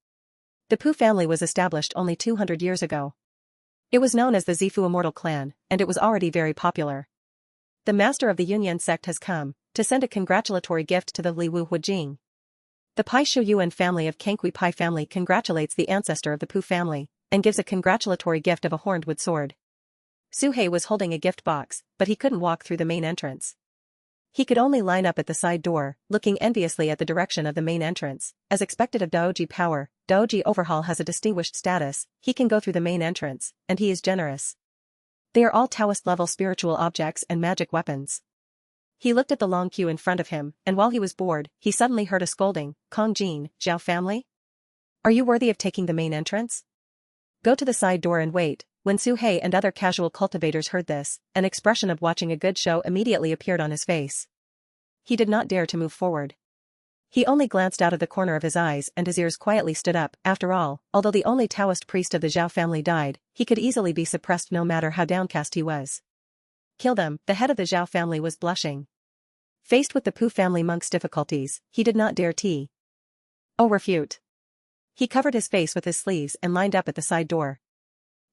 The Pu family was established only 200 years ago. It was known as the Zifu Immortal clan, and it was already very popular. The master of the Yunyan sect has come to send a congratulatory gift to the Liwu Huijing. The Pai Shu Yuan family of Kanghui Pai family congratulates the ancestor of the Pu family, and gives a congratulatory gift of a horned wood sword. Su He was holding a gift box, but he couldn't walk through the main entrance. He could only line up at the side door, looking enviously at the direction of the main entrance. As expected of Daoji power, Daoji Overhaul has a distinguished status. He can go through the main entrance, and he is generous. They are all Taoist-level spiritual objects and magic weapons. He looked at the long queue in front of him, and while he was bored, he suddenly heard a scolding. Kong Jin, Zhao family? Are you worthy of taking the main entrance? Go to the side door and wait. When Su He and other casual cultivators heard this, an expression of watching a good show immediately appeared on his face. He did not dare to move forward. He only glanced out of the corner of his eyes and his ears quietly stood up. After all, although the only Taoist priest of the Zhao family died, he could easily be suppressed no matter how downcast he was. Kill them. The head of the Zhao family was blushing. Faced with the Pu family monk's difficulties, he did not dare refute. He covered his face with his sleeves and lined up at the side door.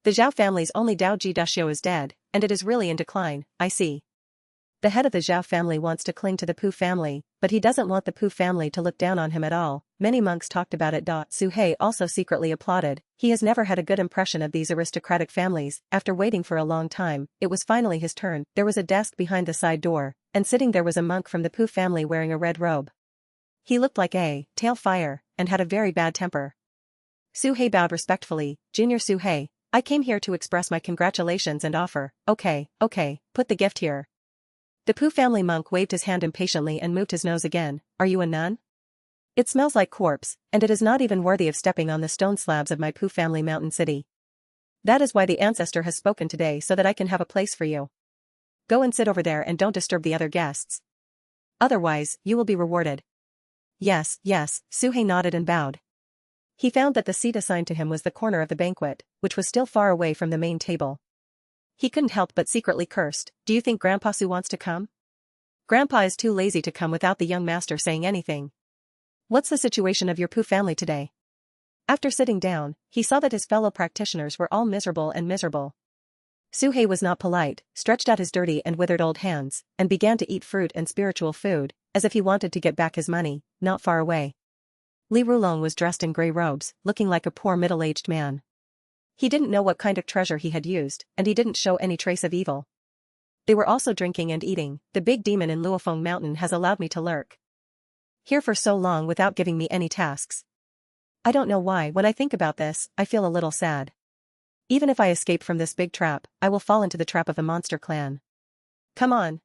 The Zhao family's only Daoji Dashio is dead, and it is really in decline, I see. The head of the Zhao family wants to cling to the Pu family, but he doesn't want the Pu family to look down on him at all. Many monks talked about it. Su He also secretly applauded. He has never had a good impression of these aristocratic families. After waiting for a long time, it was finally his turn. There was a desk behind the side door, and sitting there was a monk from the Pu family wearing a red robe. He looked like a tail fire, and had a very bad temper. Su He bowed respectfully. Junior Su He, I came here to express my congratulations and offer. Okay, put the gift here. The Pu family monk waved his hand impatiently and moved his nose again. Are you a nun? It smells like corpse, and it is not even worthy of stepping on the stone slabs of my Pu family mountain city. That is why the ancestor has spoken today, so that I can have a place for you. Go and sit over there and don't disturb the other guests. Otherwise, you will be rewarded. Yes, Su He nodded and bowed. He found that the seat assigned to him was the corner of the banquet, which was still far away from the main table. He couldn't help but secretly cursed. Do you think Grandpa Su wants to come? Grandpa is too lazy to come without the young master saying anything. What's the situation of your Pu family today? After sitting down, he saw that his fellow practitioners were all miserable. Su He was not polite, stretched out his dirty and withered old hands, and began to eat fruit and spiritual food, as if he wanted to get back his money. Not far away, Li Rulong was dressed in grey robes, looking like a poor middle-aged man. He didn't know what kind of treasure he had used, and he didn't show any trace of evil. They were also drinking and eating. The big demon in Luofeng Mountain has allowed me to lurk here for so long without giving me any tasks. I don't know why. When I think about this, I feel a little sad. Even if I escape from this big trap, I will fall into the trap of the monster clan. Come on.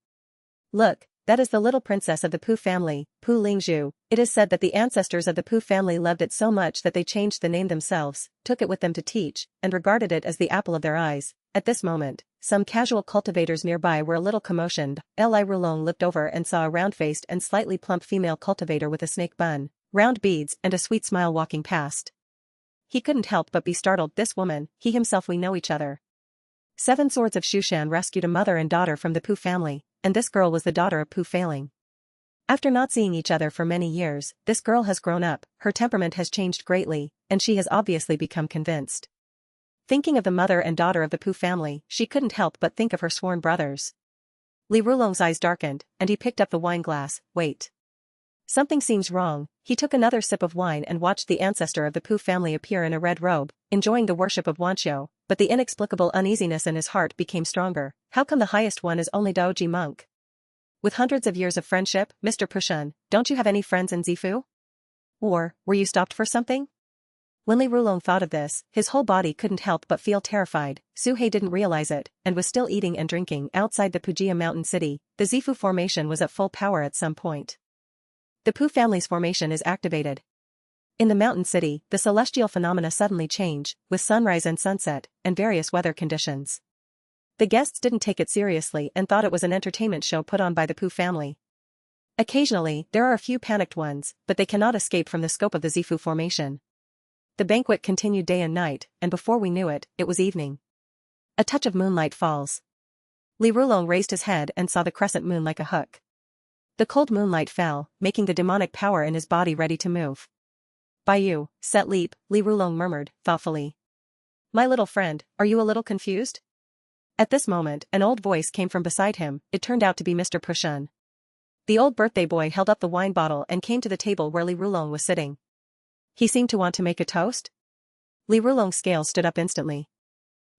Look, That is the little princess of the Pu family, Pu Lingzhu. It is said that the ancestors of the Pu family loved it so much that they changed the name themselves, took it with them to teach, and regarded it as the apple of their eyes. At this moment, some casual cultivators nearby were a little commotioned. Li Rulong looked over and saw a round-faced and slightly plump female cultivator with a snake bun, round beads and a sweet smile walking past. He couldn't help but be startled. This woman, he himself, we know each other. 7 Swords of Shushan rescued a mother and daughter from the Pu family, and this girl was the daughter of Pu Failing. After not seeing each other for many years, this girl has grown up, her temperament has changed greatly, and she has obviously become convinced. Thinking of the mother and daughter of the Pu family, she couldn't help but think of her sworn brothers. Li Rulong's eyes darkened, and he picked up the wine glass. Wait. Something seems wrong. He took another sip of wine and watched the ancestor of the Pu family appear in a red robe, enjoying the worship of Wanqiu, but the inexplicable uneasiness in his heart became stronger. How come the highest one is only Daoji monk? With hundreds of years of friendship, Mr. Pushun, don't you have any friends in Zifu? Or, were you stopped for something? When Li Rulong thought of this, his whole body couldn't help but feel terrified. Su He didn't realize it, and was still eating and drinking outside the Pujia mountain city. The Zifu formation was at full power at some point. The Pu family's formation is activated. In the mountain city, the celestial phenomena suddenly change, with sunrise and sunset, and various weather conditions. The guests didn't take it seriously and thought it was an entertainment show put on by the Pu family. Occasionally, there are a few panicked ones, but they cannot escape from the scope of the Zifu formation. The banquet continued day and night, and before we knew it, it was evening. A touch of moonlight falls. Li Rulong raised his head and saw the crescent moon like a hook. The cold moonlight fell, making the demonic power in his body ready to move. By you, set leap, Li Rulong murmured, thoughtfully. My little friend, are you a little confused? At this moment, an old voice came from beside him. It turned out to be Mr. Pushun. The old birthday boy held up the wine bottle and came to the table where Li Rulong was sitting. He seemed to want to make a toast. Li Rulong's scales stood up instantly.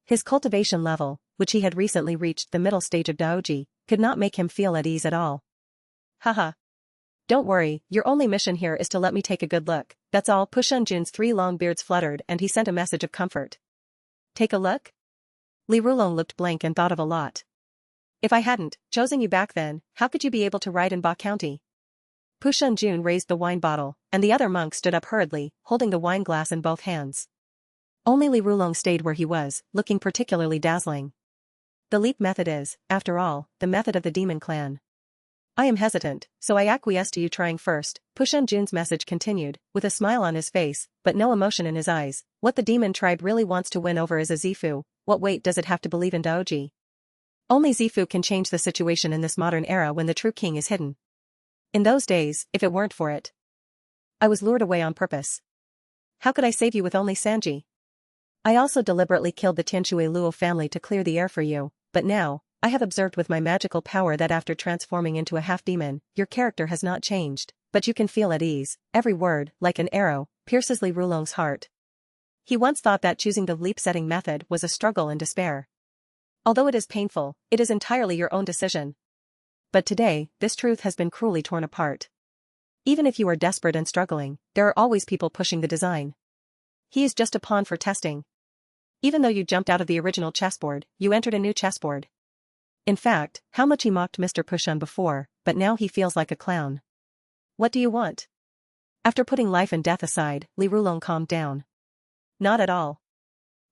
His cultivation level, which he had recently reached the middle stage of Daoji, could not make him feel at ease at all. Haha. Don't worry, your only mission here is to let me take a good look, that's all. Pushun Jun's 3 long beards fluttered and he sent a message of comfort. Take a look? Li Rulong looked blank and thought of a lot. If I hadn't chosen you back then, how could you be able to ride in Ba County? Pushun Jun raised the wine bottle, and the other monk stood up hurriedly, holding the wine glass in both hands. Only Li Rulong stayed where he was, looking particularly dazzling. The leap method is, after all, the method of the demon clan. I am hesitant, so I acquiesce to you trying first. Pushun Jun's message continued, with a smile on his face, but no emotion in his eyes. What the demon tribe really wants to win over is a Zifu. What weight does it have to believe in Daoji? Only Zifu can change the situation in this modern era when the true king is hidden. In those days, if it weren't for it, I was lured away on purpose. How could I save you with only Sanji? I also deliberately killed the Tianshui Luo family to clear the air for you, but now, I have observed with my magical power that after transforming into a half-demon, your character has not changed, but you can feel at ease. Every word, like an arrow, pierces Li Rulong's heart. He once thought that choosing the leap-setting method was a struggle and despair. Although it is painful, it is entirely your own decision. But today, this truth has been cruelly torn apart. Even if you are desperate and struggling, there are always people pushing the design. He is just a pawn for testing. Even though you jumped out of the original chessboard, you entered a new chessboard. In fact, how much he mocked Mr. Pushun before, but now he feels like a clown. What do you want? After putting life and death aside, Li Rulong calmed down. Not at all.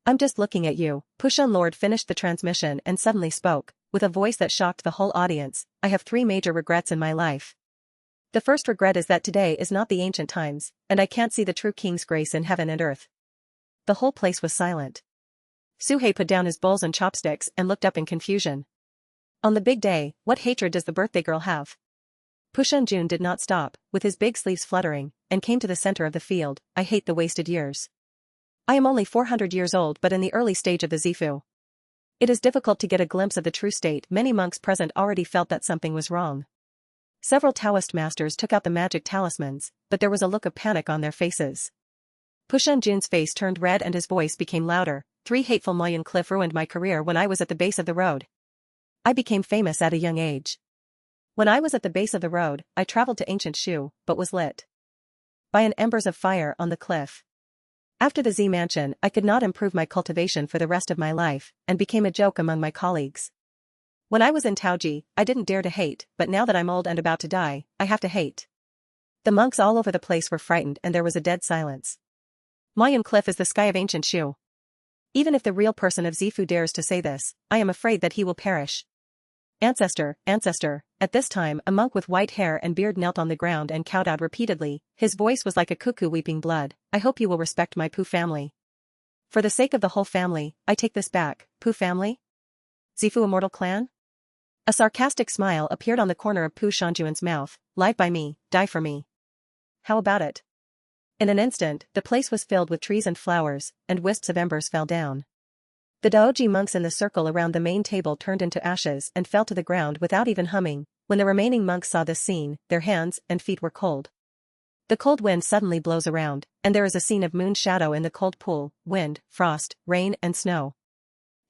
I'm just looking at you. Pushun Lord finished the transmission and suddenly spoke, with a voice that shocked the whole audience. I have 3 major regrets in my life. The first regret is that today is not the ancient times, and I can't see the true king's grace in heaven and earth. The whole place was silent. Suhei put down his bowls and chopsticks and looked up in confusion. On the big day, what hatred does the birthday girl have? Pushun Jun did not stop, with his big sleeves fluttering, and came to the center of the field. I hate the wasted years. I am only 400 years old but in the early stage of the Zifu. It is difficult to get a glimpse of the true state. Many monks present already felt that something was wrong. Several Taoist masters took out the magic talismans, but there was a look of panic on their faces. Pushun Jun's face turned red and his voice became louder. 3 hateful Moyen Cliff ruined my career when I was at the base of the road. I became famous at a young age. When I was at the base of the road, I traveled to ancient Shu, but was lit by an embers of fire on the cliff. After the Z Mansion, I could not improve my cultivation for the rest of my life, and became a joke among my colleagues. When I was in Taoji, I didn't dare to hate, but now that I'm old and about to die, I have to hate. The monks all over the place were frightened and there was a dead silence. Moyun Cliff is the sky of ancient Shu. Even if the real person of Zifu dares to say this, I am afraid that he will perish. Ancestor, ancestor. At this time a monk with white hair and beard knelt on the ground and kowtowed repeatedly. His voice was like a cuckoo weeping blood. I hope you will respect my Pu family. For the sake of the whole family, I take this back. Pu family? Zifu Immortal clan? A sarcastic smile appeared on the corner of Pu Shanjuan's mouth. Live by me, die for me. How about it? In an instant, the place was filled with trees and flowers, and wisps of embers fell down. The Daoji monks in the circle around the main table turned into ashes and fell to the ground without even humming. When the remaining monks saw this scene, their hands and feet were cold. The cold wind suddenly blows around, and there is a scene of moon shadow in the cold pool, wind, frost, rain and snow.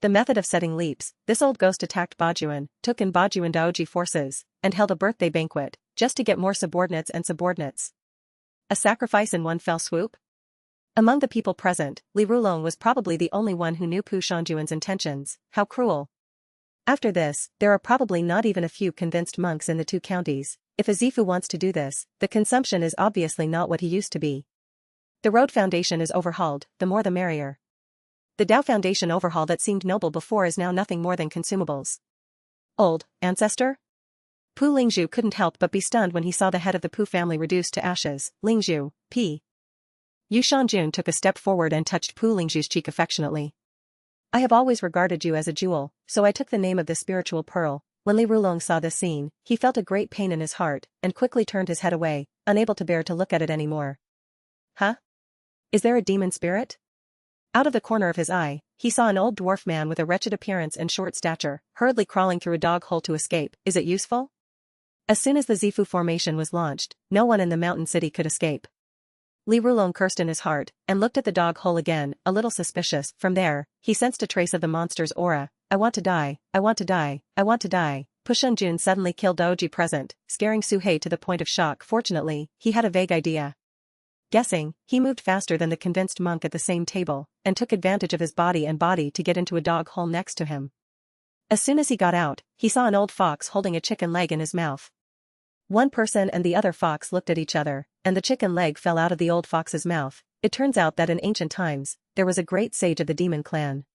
The method of setting leaps. This old ghost attacked Bajuan, took in Bajuan Daoji forces, and held a birthday banquet, just to get more subordinates and subordinates. A sacrifice in one fell swoop? Among the people present, Li Rulong was probably the only one who knew Pu Shanjuan's intentions. How cruel. After this, there are probably not even a few convinced monks in the two counties. If a Zifu wants to do this, the consumption is obviously not what he used to be. The road foundation is overhauled, the more the merrier. The Dao Foundation overhaul that seemed noble before is now nothing more than consumables. Old ancestor? Pu Lingzhu couldn't help but be stunned when he saw the head of the Pu family reduced to ashes. Lingzhu, P. Yu Shanjun took a step forward and touched Pu Lingzhu's cheek affectionately. I have always regarded you as a jewel, so I took the name of the spiritual pearl. When Li Rulong saw this scene, he felt a great pain in his heart, and quickly turned his head away, unable to bear to look at it anymore. Huh? Is there a demon spirit? Out of the corner of his eye, he saw an old dwarf man with a wretched appearance and short stature, hurriedly crawling through a dog hole to escape. Is it useful? As soon as the Zifu formation was launched, no one in the mountain city could escape. Li Rulong cursed in his heart, and looked at the dog hole again, a little suspicious. From there, he sensed a trace of the monster's aura. I want to die, I want to die, I want to die. Pu Shanjun suddenly killed Daoji present, scaring Su Hei to the point of shock. Fortunately, he had a vague idea. Guessing, he moved faster than the convinced monk at the same table, and took advantage of his body to get into a dog hole next to him. As soon as he got out, he saw an old fox holding a chicken leg in his mouth. One person and the other fox looked at each other, and the chicken leg fell out of the old fox's mouth. It turns out that in ancient times, there was a great sage of the demon clan.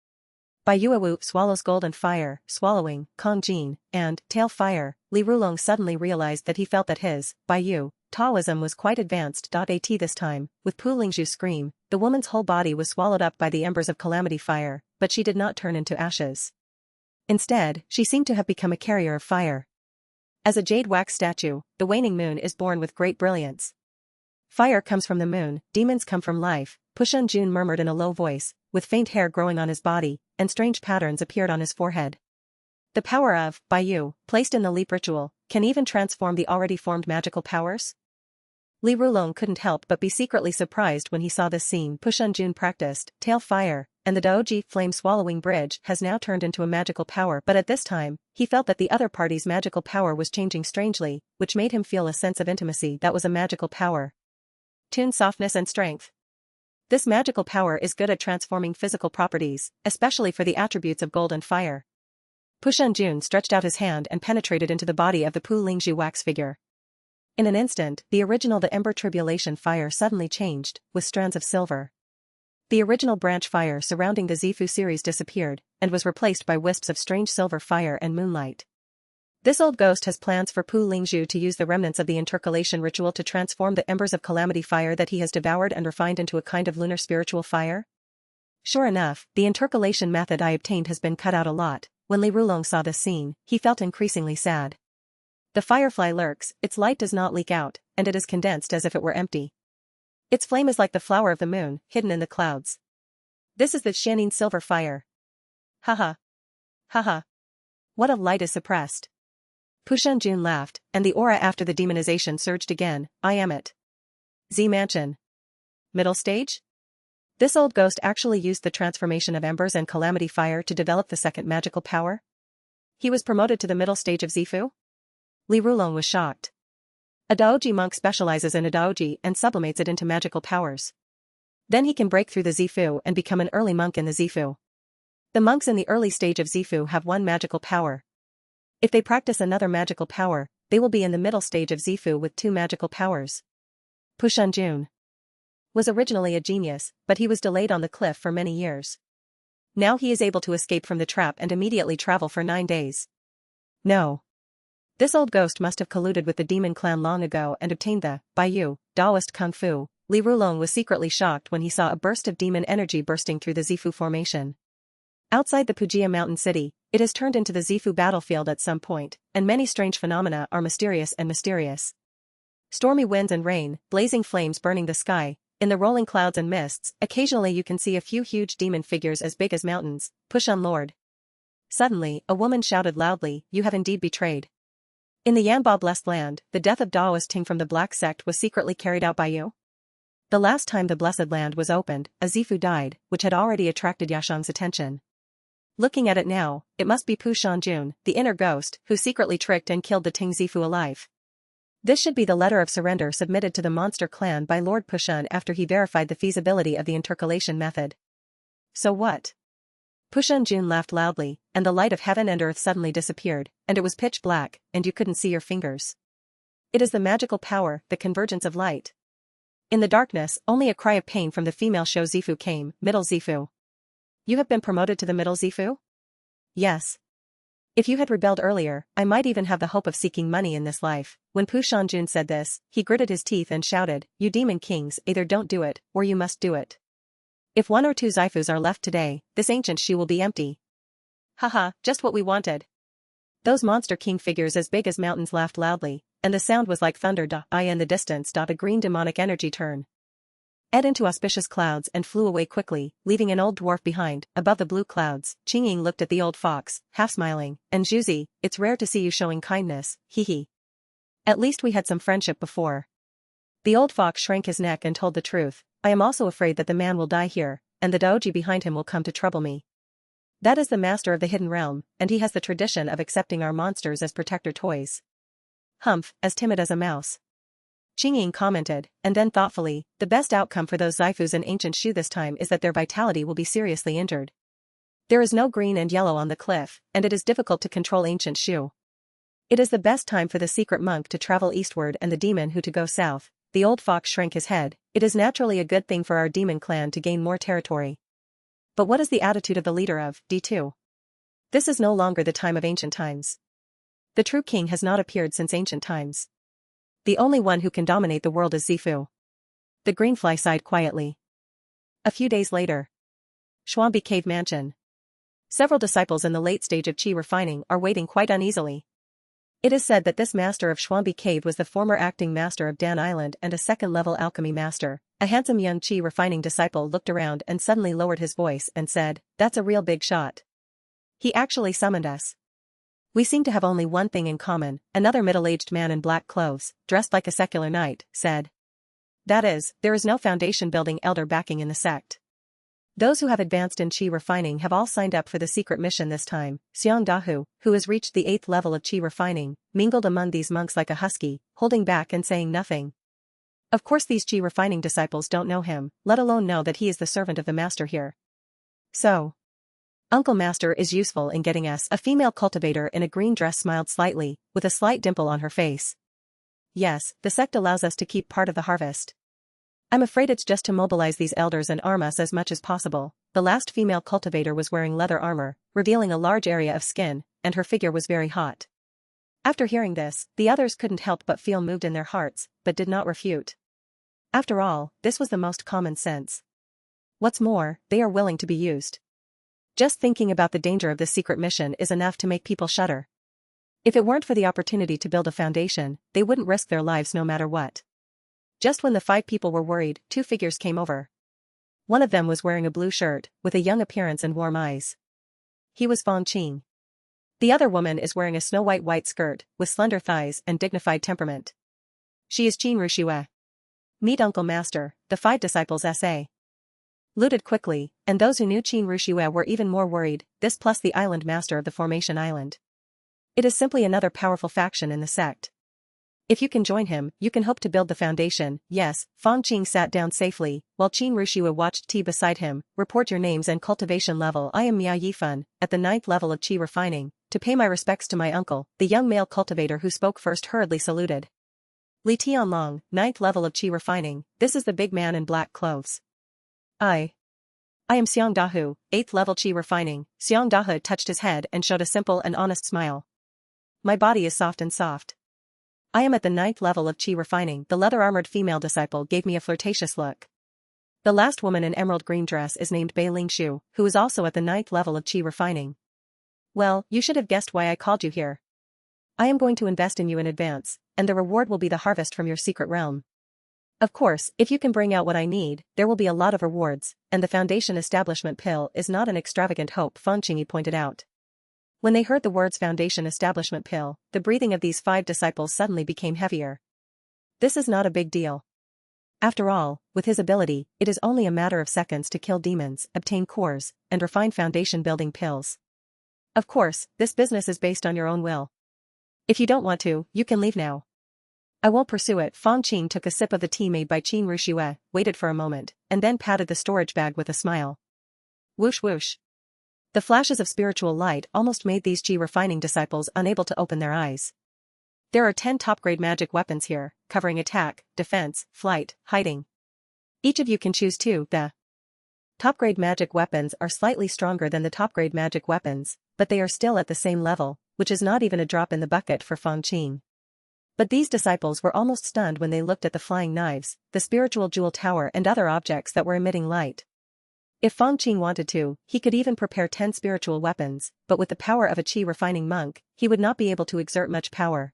Bai Yuewu swallows gold and fire, swallowing, Kong Jin, and tail fire. Li Rulong suddenly realized that he felt that his, Bai Yu, Taoism was quite advanced. At this time, with Pu Lingzhu's scream, the woman's whole body was swallowed up by the embers of calamity fire, but she did not turn into ashes. Instead, she seemed to have become a carrier of fire. As a jade wax statue, the waning moon is born with great brilliance. Fire comes from the moon, demons come from life, Pu Shanjun murmured in a low voice, with faint hair growing on his body, and strange patterns appeared on his forehead. The power of Bai Yu, placed in the leap ritual, can even transform the already formed magical powers? Li Rulong couldn't help but be secretly surprised when he saw this scene. Pu Shanjun practiced tail fire, and the Daoji flame-swallowing bridge has now turned into a magical power. But at this time, he felt that the other party's magical power was changing strangely, which made him feel a sense of intimacy that was a magical power. Tune softness and strength. This magical power is good at transforming physical properties, especially for the attributes of gold and fire. Pu Shanjun stretched out his hand and penetrated into the body of the Pu Lingzhu wax figure. In an instant, the Ember Tribulation fire suddenly changed, with strands of silver. The original branch fire surrounding the Zifu series disappeared, and was replaced by wisps of strange silver fire and moonlight. This old ghost has plans for Pu Lingzhu to use the remnants of the intercalation ritual to transform the embers of calamity fire that he has devoured and refined into a kind of lunar spiritual fire? Sure enough, the intercalation method I obtained has been cut out a lot. When Li Rulong saw this scene, he felt increasingly sad. The firefly lurks, its light does not leak out, and it is condensed as if it were empty. Its flame is like the flower of the moon, hidden in the clouds. This is the Xianin silver fire. Haha. Haha. What a light is suppressed. Pu Shanjun laughed, and the aura after the demonization surged again. I am it. Z Mansion. Middle stage? This old ghost actually used the transformation of embers and calamity fire to develop the second magical power? He was promoted to the middle stage of Zifu? Li Rulong was shocked. A Daoji monk specializes in a Daoji and sublimates it into magical powers. Then he can break through the Zifu and become an early monk in the Zifu. The monks in the early stage of Zifu have one magical power. If they practice another magical power, they will be in the middle stage of Zifu with 2 magical powers. Pushunjun was originally a genius, but he was delayed on the cliff for many years. Now he is able to escape from the trap and immediately travel for 9 days. No. This old ghost must have colluded with the demon clan long ago and obtained the Baiyu, Daoist Kung Fu. Li Rulong was secretly shocked when he saw a burst of demon energy bursting through the Zifu formation. Outside the Pujia mountain city, it has turned into the Zifu battlefield at some point, and many strange phenomena are mysterious. Stormy winds and rain, blazing flames burning the sky. In the rolling clouds and mists, occasionally you can see a few huge demon figures as big as mountains. Push on, Lord. Suddenly, a woman shouted loudly, "You have indeed betrayed." In the Yanba blessed land, the death of Daoist Ting from the Black Sect was secretly carried out by you? The last time the blessed land was opened, a Zifu died, which had already attracted Yashang's attention. Looking at it now, it must be Pu Shanjun, the inner ghost, who secretly tricked and killed the Ting Zifu alive. This should be the letter of surrender submitted to the monster clan by Lord Pushun after he verified the feasibility of the intercalation method. So what? Pushun Jun laughed loudly, and the light of heaven and earth suddenly disappeared, and it was pitch black, and you couldn't see your fingers. It is the magical power, the convergence of light. In the darkness, only a cry of pain from the female Shou Zifu came, middle Zifu. You have been promoted to the middle Zifu? Yes. If you had rebelled earlier, I might even have the hope of seeking money in this life. When Pu Shanjun said this, he gritted his teeth and shouted, "You demon kings, either don't do it, or you must do it. If 1 or 2 Zifus are left today, this ancient shoe will be empty." Haha, just what we wanted. Those monster king figures as big as mountains laughed loudly, and the sound was like thunder. I in the distance. A green demonic energy turn ed into auspicious clouds and flew away quickly, leaving an old dwarf behind. Above the blue clouds, Qing looked at the old fox, half smiling, and Zhuzi, it's rare to see you showing kindness, hee. At least we had some friendship before. The old fox shrank his neck and told the truth, I am also afraid that the man will die here, and the doji behind him will come to trouble me. That is the master of the hidden realm, and he has the tradition of accepting our monsters as protector toys. Humph, as timid as a mouse. Qing commented, and then thoughtfully, the best outcome for those Zifus in ancient Shu this time is that their vitality will be seriously injured. There is no green and yellow on the cliff, and it is difficult to control ancient Shu. It is the best time for the secret monk to travel eastward and the demon who to go south. The old fox shrank his head. It is naturally a good thing for our demon clan to gain more territory. But what is the attitude of the leader of D2? This is no longer the time of ancient times. The true king has not appeared since ancient times. The only one who can dominate the world is Zifu. The greenfly sighed quietly. A few days later. Xuanbi Cave Mansion. Several disciples in the late stage of qi refining are waiting quite uneasily. It is said that this master of Xuanbi Cave was the former acting master of Dan Island and a second-level alchemy master. A handsome young qi refining disciple looked around and suddenly lowered his voice and said, "That's a real big shot. He actually summoned us. We seem to have only one thing in common," another middle-aged man in black clothes, dressed like a secular knight, said. That is, there is no foundation building elder backing in the sect. Those who have advanced in qi refining have all signed up for the secret mission this time. Xiang Dahu, who has reached the 8th level of qi refining, mingled among these monks like a husky, holding back and saying nothing. Of course these qi refining disciples don't know him, let alone know that he is the servant of the master here. So, Uncle Master is useful in getting us. A female cultivator in a green dress smiled slightly, with a slight dimple on her face. Yes, the sect allows us to keep part of the harvest. I'm afraid it's just to mobilize these elders and arm us as much as possible. The last female cultivator was wearing leather armor, revealing a large area of skin, and her figure was very hot. After hearing this, the others couldn't help but feel moved in their hearts, but did not refute. After all, this was the most common sense. What's more, they are willing to be used. Just thinking about the danger of this secret mission is enough to make people shudder. If it weren't for the opportunity to build a foundation, they wouldn't risk their lives no matter what. Just when the 5 people were worried, 2 figures came over. One of them was wearing a blue shirt, with a young appearance and warm eyes. He was Fang Qing. The other woman is wearing a snow-white white skirt, with slender thighs and dignified temperament. She is Qin Rushue. Meet Uncle Master, the 5 disciples S.A. looted quickly, and those who knew Qin Rushue were even more worried, this plus the island master of the Formation Island. It is simply another powerful faction in the sect. If you can join him, you can hope to build the foundation. Yes, Fang Qing sat down safely, while Qin Rushue watched tea beside him. Report your names and cultivation level. I am Mia Yifun, at the 9th level of qi refining. to pay my respects to my uncle, the young male cultivator who spoke first hurriedly saluted. Li Tianlong, 9th level of Qi refining, this is the big man in black clothes. I am Xiang Dahu, 8th level Qi refining. Xiang Dahu touched his head and showed a simple and honest smile. My body is soft and soft. I am at the 9th level of Qi refining. The leather-armored female disciple gave me a flirtatious look. The last woman in emerald green dress is named Bei Lingshu, who is also at the 9th level of Qi refining. Well, you should have guessed why I called you here. I am going to invest in you in advance, and the reward will be the harvest from your secret realm. Of course, if you can bring out what I need, there will be a lot of rewards, and the foundation establishment pill is not an extravagant hope, Fang Qing pointed out. When they heard the words foundation establishment pill, the breathing of these 5 disciples suddenly became heavier. This is not a big deal. After all, with his ability, it is only a matter of seconds to kill demons, obtain cores, and refine foundation building pills. Of course, this business is based on your own will. If you don't want to, you can leave now. I won't pursue it. Fang Qing took a sip of the tea made by Qin Rushue, waited for a moment, and then patted the storage bag with a smile. Whoosh whoosh. The flashes of spiritual light almost made these Qi refining disciples unable to open their eyes. There are 10 top-grade magic weapons here, covering attack, defense, flight, hiding. Each of you can choose 2. The top-grade magic weapons are slightly stronger than the top-grade magic weapons, but they are still at the same level, which is not even a drop in the bucket for Fang Qing. But these disciples were almost stunned when they looked at the flying knives, the spiritual jewel tower and other objects that were emitting light. If Fang Qing wanted to, he could even prepare 10 spiritual weapons, but with the power of a Qi refining monk, he would not be able to exert much power.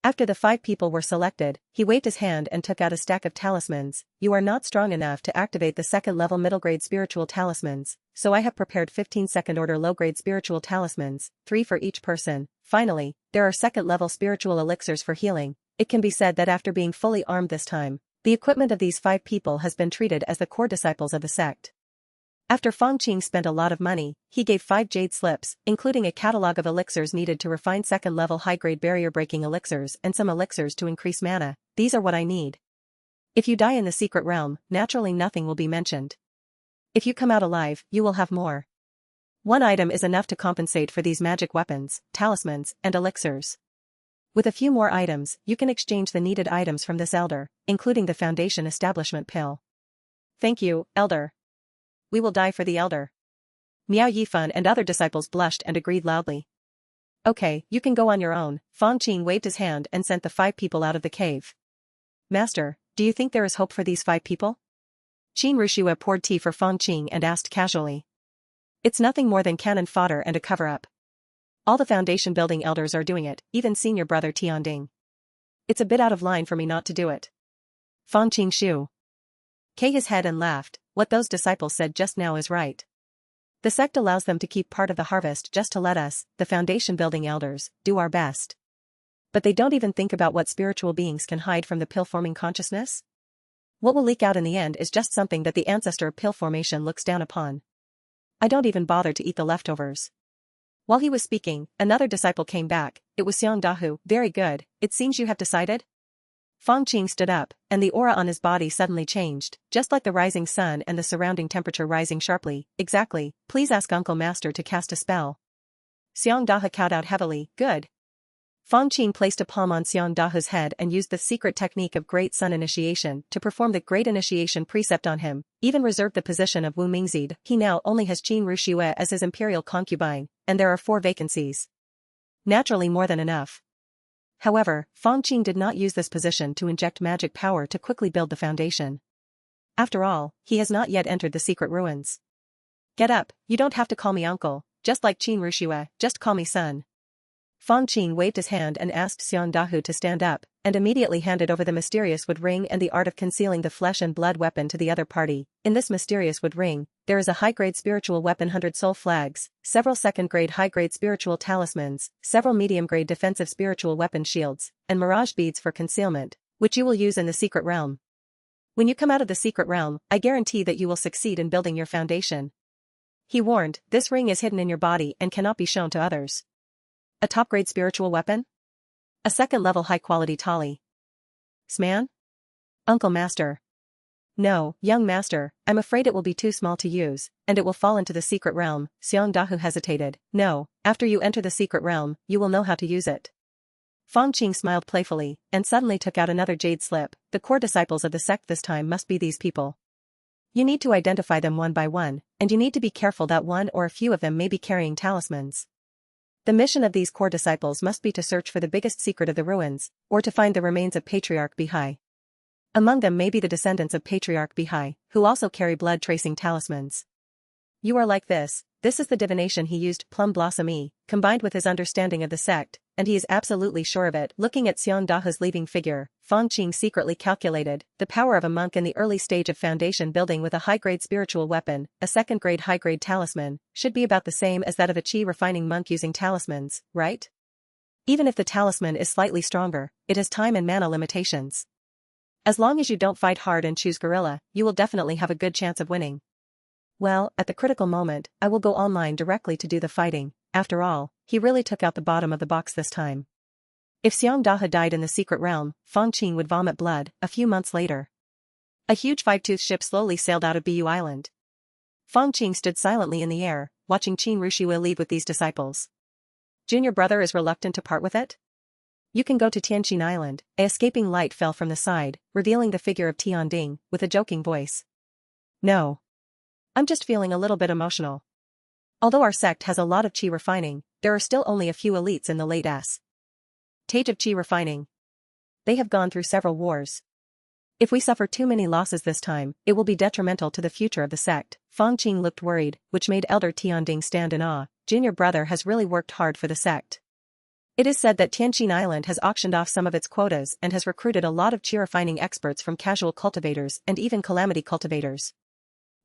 After the 5 people were selected, he waved his hand and took out a stack of talismans. You are not strong enough to activate the 2nd level middle-grade spiritual talismans, so I have prepared 15 2nd-order low-grade spiritual talismans, 3 for each person. Finally, there are 2nd level spiritual elixirs for healing. It can be said that after being fully armed this time, the equipment of these 5 people has been treated as the core disciples of the sect. After Fang Qing spent a lot of money, he gave 5 jade slips, including a catalog of elixirs needed to refine 2nd level high-grade barrier-breaking elixirs and some elixirs to increase mana. These are what I need. If you die in the secret realm, naturally nothing will be mentioned. If you come out alive, you will have more. 1 item is enough to compensate for these magic weapons, talismans, and elixirs. With a few more items, you can exchange the needed items from this elder, including the foundation establishment pill. Thank you, elder. We will die for the elder. Miao Yifan and other disciples blushed and agreed loudly. Okay, you can go on your own. Fang Qing waved his hand and sent the 5 people out of the cave. Master, do you think there is hope for these 5 people? Qin Rushue poured tea for Fang Qing and asked casually. It's nothing more than cannon fodder and a cover-up. All the foundation building elders are doing it, even senior brother Tianding. It's a bit out of line for me not to do it. Fang Qing shook his head and laughed. What those disciples said just now is right. The sect allows them to keep part of the harvest just to let us, the foundation building elders, do our best. But they don't even think about what spiritual beings can hide from the pill-forming consciousness? What will leak out in the end is just something that the ancestor of pill formation looks down upon. I don't even bother to eat the leftovers. While he was speaking, another disciple came back. It was Xiang Dahu. Very good, it seems you have decided? Fang Qing stood up, and the aura on his body suddenly changed, just like the rising sun and the surrounding temperature rising sharply. Exactly, please ask Uncle Master to cast a spell. Xiang Dahu cowed out heavily. Good. Fang Qing placed a palm on Xiang Dahu's head and used the secret technique of Great Sun Initiation to perform the Great Initiation precept on him, even reserved the position of Wu Mingzid. He now only has Qin Rushue as his imperial concubine, and there are 4 vacancies. Naturally more than enough. However, Fang Qing did not use this position to inject magic power to quickly build the foundation. After all, he has not yet entered the secret ruins. Get up, you don't have to call me uncle, just like Qin Rushue, just call me son. Fang Qing waved his hand and asked Xiang Dahu to stand up, and immediately handed over the mysterious wood ring and the art of concealing the flesh and blood weapon to the other party. In this mysterious wood ring, there is a high-grade spiritual weapon, 100 soul flags, several second-grade high-grade spiritual talismans, several medium-grade defensive spiritual weapon shields, and mirage beads for concealment, which you will use in the secret realm. When you come out of the secret realm, I guarantee that you will succeed in building your foundation. He warned, this ring is hidden in your body and cannot be shown to others. A top-grade spiritual weapon? A second-level high-quality tali. Sman? Uncle Master. No, young master, I'm afraid it will be too small to use, and it will fall into the secret realm. Xiongdahu hesitated. No, after you enter the secret realm, you will know how to use it. Fang Qing smiled playfully, and suddenly took out another jade slip. The core disciples of the sect this time must be these people. You need to identify them one by one, and you need to be careful that one or a few of them may be carrying talismans. The mission of these core disciples must be to search for the biggest secret of the ruins, or to find the remains of Patriarch Bihai. Among them may be the descendants of Patriarch Bihai, who also carry blood-tracing talismans. You are like this. This is the divination he used, Plum Blossom E, combined with his understanding of the sect, and he is absolutely sure of it. Looking at Xiongdahu's leaving figure, Fang Qing secretly calculated the power of a monk in the early stage of foundation building with a high-grade spiritual weapon, a second-grade high-grade talisman, should be about the same as that of a chi refining monk using talismans, right? Even if the talisman is slightly stronger, it has time and mana limitations. As long as you don't fight hard and choose guerrilla, you will definitely have a good chance of winning. Well, at the critical moment, I will go online directly to do the fighting. After all, he really took out the bottom of the box this time. If Xiongdahu died in the secret realm, Fang Qing would vomit blood. A few months later, a huge five-toothed ship slowly sailed out of Bu Island. Fang Qing stood silently in the air, watching Qin Rushue leave with these disciples. Junior brother is reluctant to part with it? You can go to Tianqin Island. A escaping light fell from the side, revealing the figure of Tianding, with a joking voice. No. I'm just feeling a little bit emotional. Although our sect has a lot of chi refining, there are still only a few elites in the late stage of chi refining. They have gone through several wars. If we suffer too many losses this time, it will be detrimental to the future of the sect. Fang Qing looked worried, which made Elder Tianding stand in awe. Junior brother has really worked hard for the sect. It is said that Tianqin Island has auctioned off some of its quotas and has recruited a lot of chi refining experts from casual cultivators and even calamity cultivators.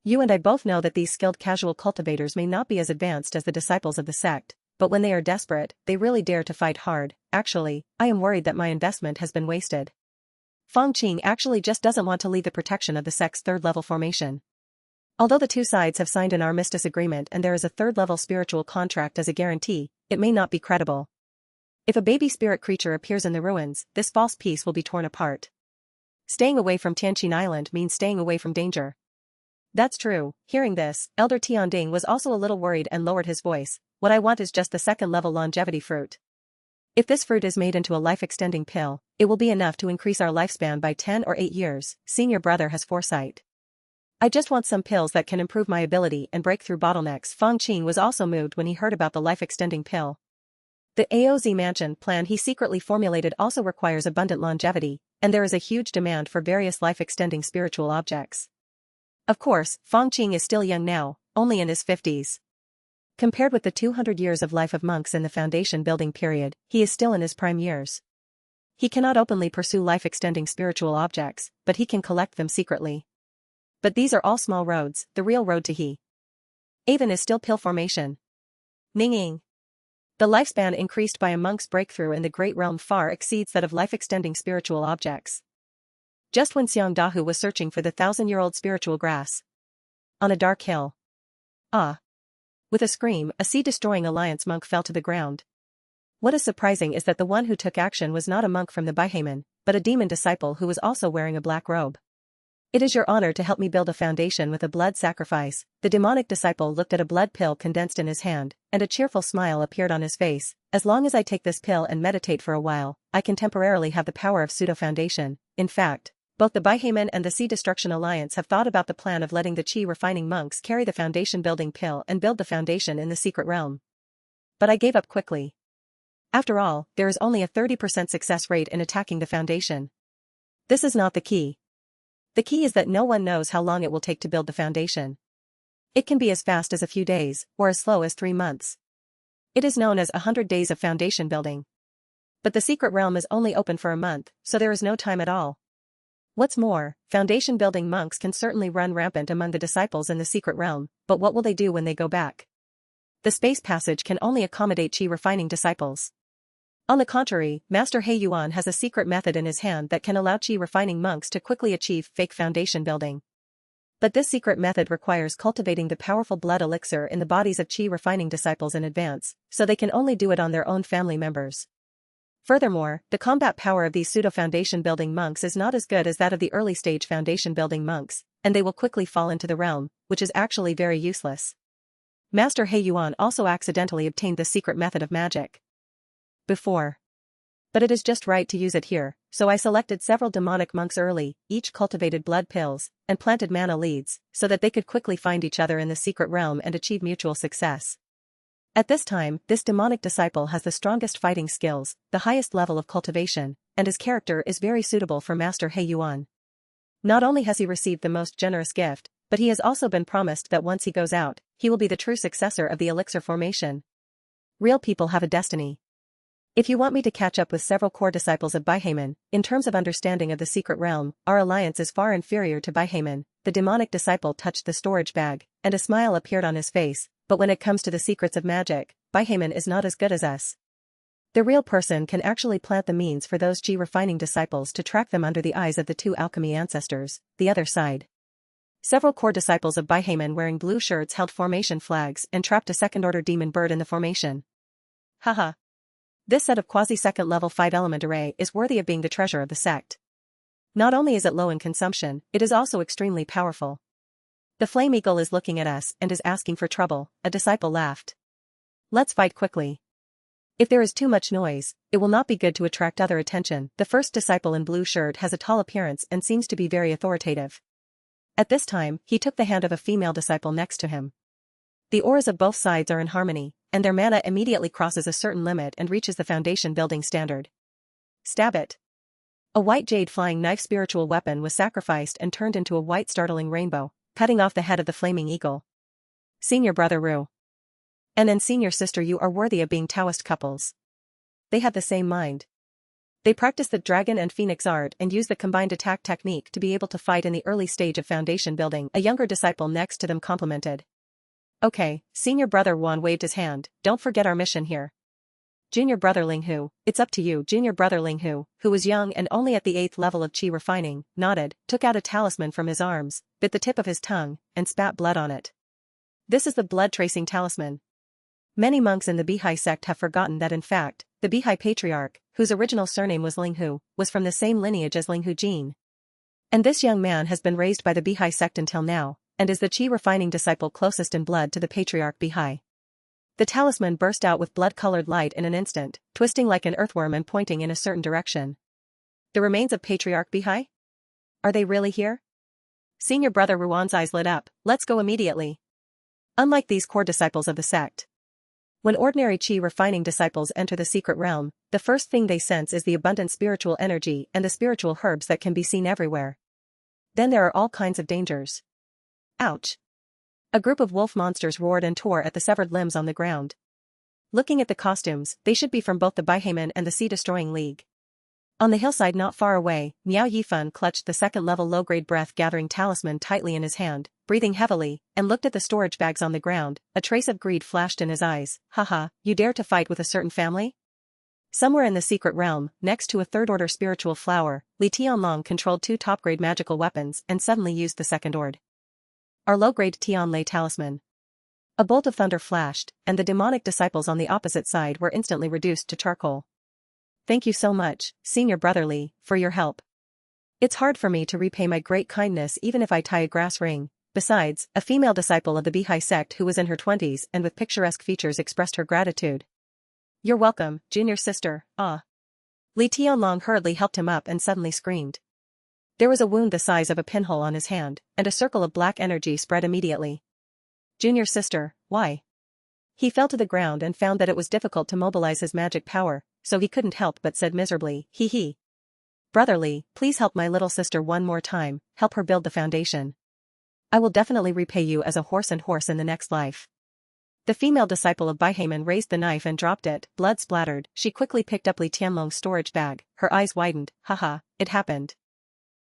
You and I both know that these skilled casual cultivators may not be as advanced as the disciples of the sect, but when they are desperate, they really dare to fight hard. Actually, I am worried that my investment has been wasted. Fang Qing actually just doesn't want to leave the protection of the sect's third-level formation. Although the two sides have signed an armistice agreement and there is a third-level spiritual contract as a guarantee, it may not be credible. If a baby spirit creature appears in the ruins, this false peace will be torn apart. Staying away from Tianqin Island means staying away from danger. That's true. Hearing this, Elder Tianding was also a little worried and lowered his voice. What I want is just the second-level longevity fruit. If this fruit is made into a life-extending pill, it will be enough to increase our lifespan by 10 or 8 years. Senior brother has foresight. I just want some pills that can improve my ability and break through bottlenecks. Fang Qing was also moved when he heard about the life-extending pill. The AOZ mansion plan he secretly formulated also requires abundant longevity, and there is a huge demand for various life-extending spiritual objects. Of course, Fang Qing is still young now, only in his 50s. Compared with the 200 years of life of monks in the foundation building period, he is still in his prime years. He cannot openly pursue life-extending spiritual objects, but he can collect them secretly. But these are all small roads. The real road to he Avon is still pill formation. Ninging. The lifespan increased by a monk's breakthrough in the Great Realm far exceeds that of life-extending spiritual objects. Just when Xiongdahu was searching for the 1,000-year-old spiritual grass. On a dark hill. Ah! With a scream, a sea-destroying alliance monk fell to the ground. What is surprising is that the one who took action was not a monk from the Baihaman, but a demon disciple who was also wearing a black robe. It is your honor to help me build a foundation with a blood sacrifice. The demonic disciple looked at a blood pill condensed in his hand, and a cheerful smile appeared on his face. As long as I take this pill and meditate for a while, I can temporarily have the power of pseudo-foundation. In fact, both the Baihaman and the Sea Destruction Alliance have thought about the plan of letting the chi-refining monks carry the foundation-building pill and build the foundation in the secret realm. But I gave up quickly. After all, there is only a 30% success rate in attacking the foundation. This is not the key. The key is that no one knows how long it will take to build the foundation. It can be as fast as a few days, or as slow as 3 months. It is known as 100 days of foundation building. But the secret realm is only open for a month, so there is no time at all. What's more, foundation-building monks can certainly run rampant among the disciples in the secret realm, but what will they do when they go back? The space passage can only accommodate chi-refining disciples. On the contrary, Master He Yuan has a secret method in his hand that can allow chi-refining monks to quickly achieve fake foundation building. But this secret method requires cultivating the powerful blood elixir in the bodies of chi-refining disciples in advance, so they can only do it on their own family members. Furthermore, the combat power of these pseudo-foundation building monks is not as good as that of the early-stage foundation building monks, and they will quickly fall into the realm, which is actually very useless. Master He Yuan also accidentally obtained the secret method of magic before. But it is just right to use it here, so I selected several demonic monks early, each cultivated blood pills, and planted mana leads, so that they could quickly find each other in the secret realm and achieve mutual success. At this time, this demonic disciple has the strongest fighting skills, the highest level of cultivation, and his character is very suitable for Master He Yuan. Not only has he received the most generous gift, but he has also been promised that once he goes out, he will be the true successor of the elixir formation. Real people have a destiny. If you want me to catch up with several core disciples of Baihaman, in terms of understanding of the secret realm, our alliance is far inferior to Baihaman. The demonic disciple touched the storage bag, and a smile appeared on his face, but when it comes to the secrets of magic, Baihaman is not as good as us. The real person can actually plant the means for those G-refining disciples to track them under the eyes of the two alchemy ancestors, the other side. Several core disciples of Baihaman wearing blue shirts held formation flags and trapped a second-order demon bird in the formation. Haha. This set of quasi-second level 5-element array is worthy of being the treasure of the sect. Not only is it low in consumption, it is also extremely powerful. The flame eagle is looking at us and is asking for trouble, a disciple laughed. Let's fight quickly. If there is too much noise, it will not be good to attract other attention. The first disciple in blue shirt has a tall appearance and seems to be very authoritative. At this time, he took the hand of a female disciple next to him. The auras of both sides are in harmony, and their mana immediately crosses a certain limit and reaches the foundation building standard. Stab it. A white jade flying knife spiritual weapon was sacrificed and turned into a white startling rainbow, cutting off the head of the flaming eagle. Senior brother Ru. And senior sister, you are worthy of being Taoist couples. They have the same mind. They practice the dragon and phoenix art and use the combined attack technique to be able to fight in the early stage of foundation building. A younger disciple next to them complimented. Okay, senior brother Juan waved his hand, don't forget our mission here. Junior brother Ling Hu, it's up to you. Junior brother Ling Hu, who was young and only at the 8th level of Qi refining, nodded, took out a talisman from his arms, bit the tip of his tongue, and spat blood on it. This is the blood tracing talisman. Many monks in the Bihai sect have forgotten that in fact, the Bihai patriarch, whose original surname was Ling Hu, was from the same lineage as Ling Hu Jin. And this young man has been raised by the Bihai sect until now, and is the Qi refining disciple closest in blood to the patriarch Bihai. The talisman burst out with blood-colored light in an instant, twisting like an earthworm and pointing in a certain direction. The remains of patriarch Bihai? Are they really here? Senior brother Ruan's eyes lit up, let's go immediately. Unlike these core disciples of the sect, when ordinary Qi refining disciples enter the secret realm, the first thing they sense is the abundant spiritual energy and the spiritual herbs that can be seen everywhere. Then there are all kinds of dangers. Ouch. A group of wolf monsters roared and tore at the severed limbs on the ground. Looking at the costumes, they should be from both the Baihaman and the Sea-Destroying League. On the hillside not far away, Miao Yifan clutched the second-level low-grade breath-gathering talisman tightly in his hand, breathing heavily, and looked at the storage bags on the ground. A trace of greed flashed in his eyes. Haha, you dare to fight with a certain family? Somewhere in the secret realm, next to a third-order spiritual flower, Li Tianlong controlled 2 top-grade magical weapons and suddenly used the second ord. Our low-grade Tianlei talisman. A bolt of thunder flashed, and the demonic disciples on the opposite side were instantly reduced to charcoal. Thank you so much, Senior Brother Li, for your help. It's hard for me to repay my great kindness even if I tie a grass ring. Besides, a female disciple of the Bihai sect who was in her 20s and with picturesque features expressed her gratitude. You're welcome, junior sister, ah. Li Tianlong hurriedly helped him up and suddenly screamed. There was a wound the size of a pinhole on his hand, and a circle of black energy spread immediately. Junior sister, why? He fell to the ground and found that it was difficult to mobilize his magic power, so he couldn't help but said miserably, hee hee. Brother Li, please help my little sister one more time, help her build the foundation. I will definitely repay you as a horse and horse in the next life. The female disciple of Baihaman raised the knife and dropped it, blood splattered. She quickly picked up Li Tianlong's storage bag, her eyes widened, haha, it happened.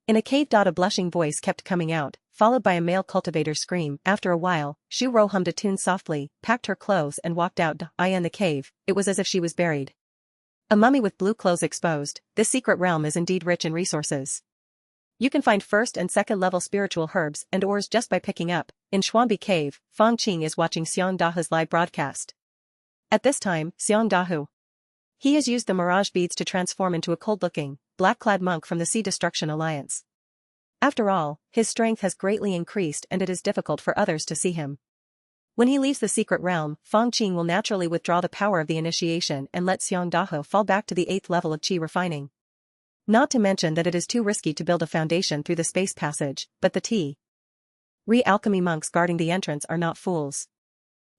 In a cave. A blushing voice kept coming out, followed by a male cultivator's scream. After a while, Shu Ro hummed a tune softly, packed her clothes and walked out. In the cave, it was as if she was buried. A mummy with blue clothes exposed. This secret realm is indeed rich in resources. You can find first and second level spiritual herbs and ores just by picking up. In Xuanbi Cave, Fang Qing is watching Xiang Dahu's live broadcast. At this time, Xiang Dahu. He has used the mirage beads to transform into a cold-looking, black-clad monk from the Sea Destruction Alliance. After all, his strength has greatly increased and it is difficult for others to see him. When he leaves the secret realm, Fang Qing will naturally withdraw the power of the initiation and let Xiongdahe fall back to the 8th level of qi refining. Not to mention that it is too risky to build a foundation through the space passage, but the Re-alchemy monks guarding the entrance are not fools.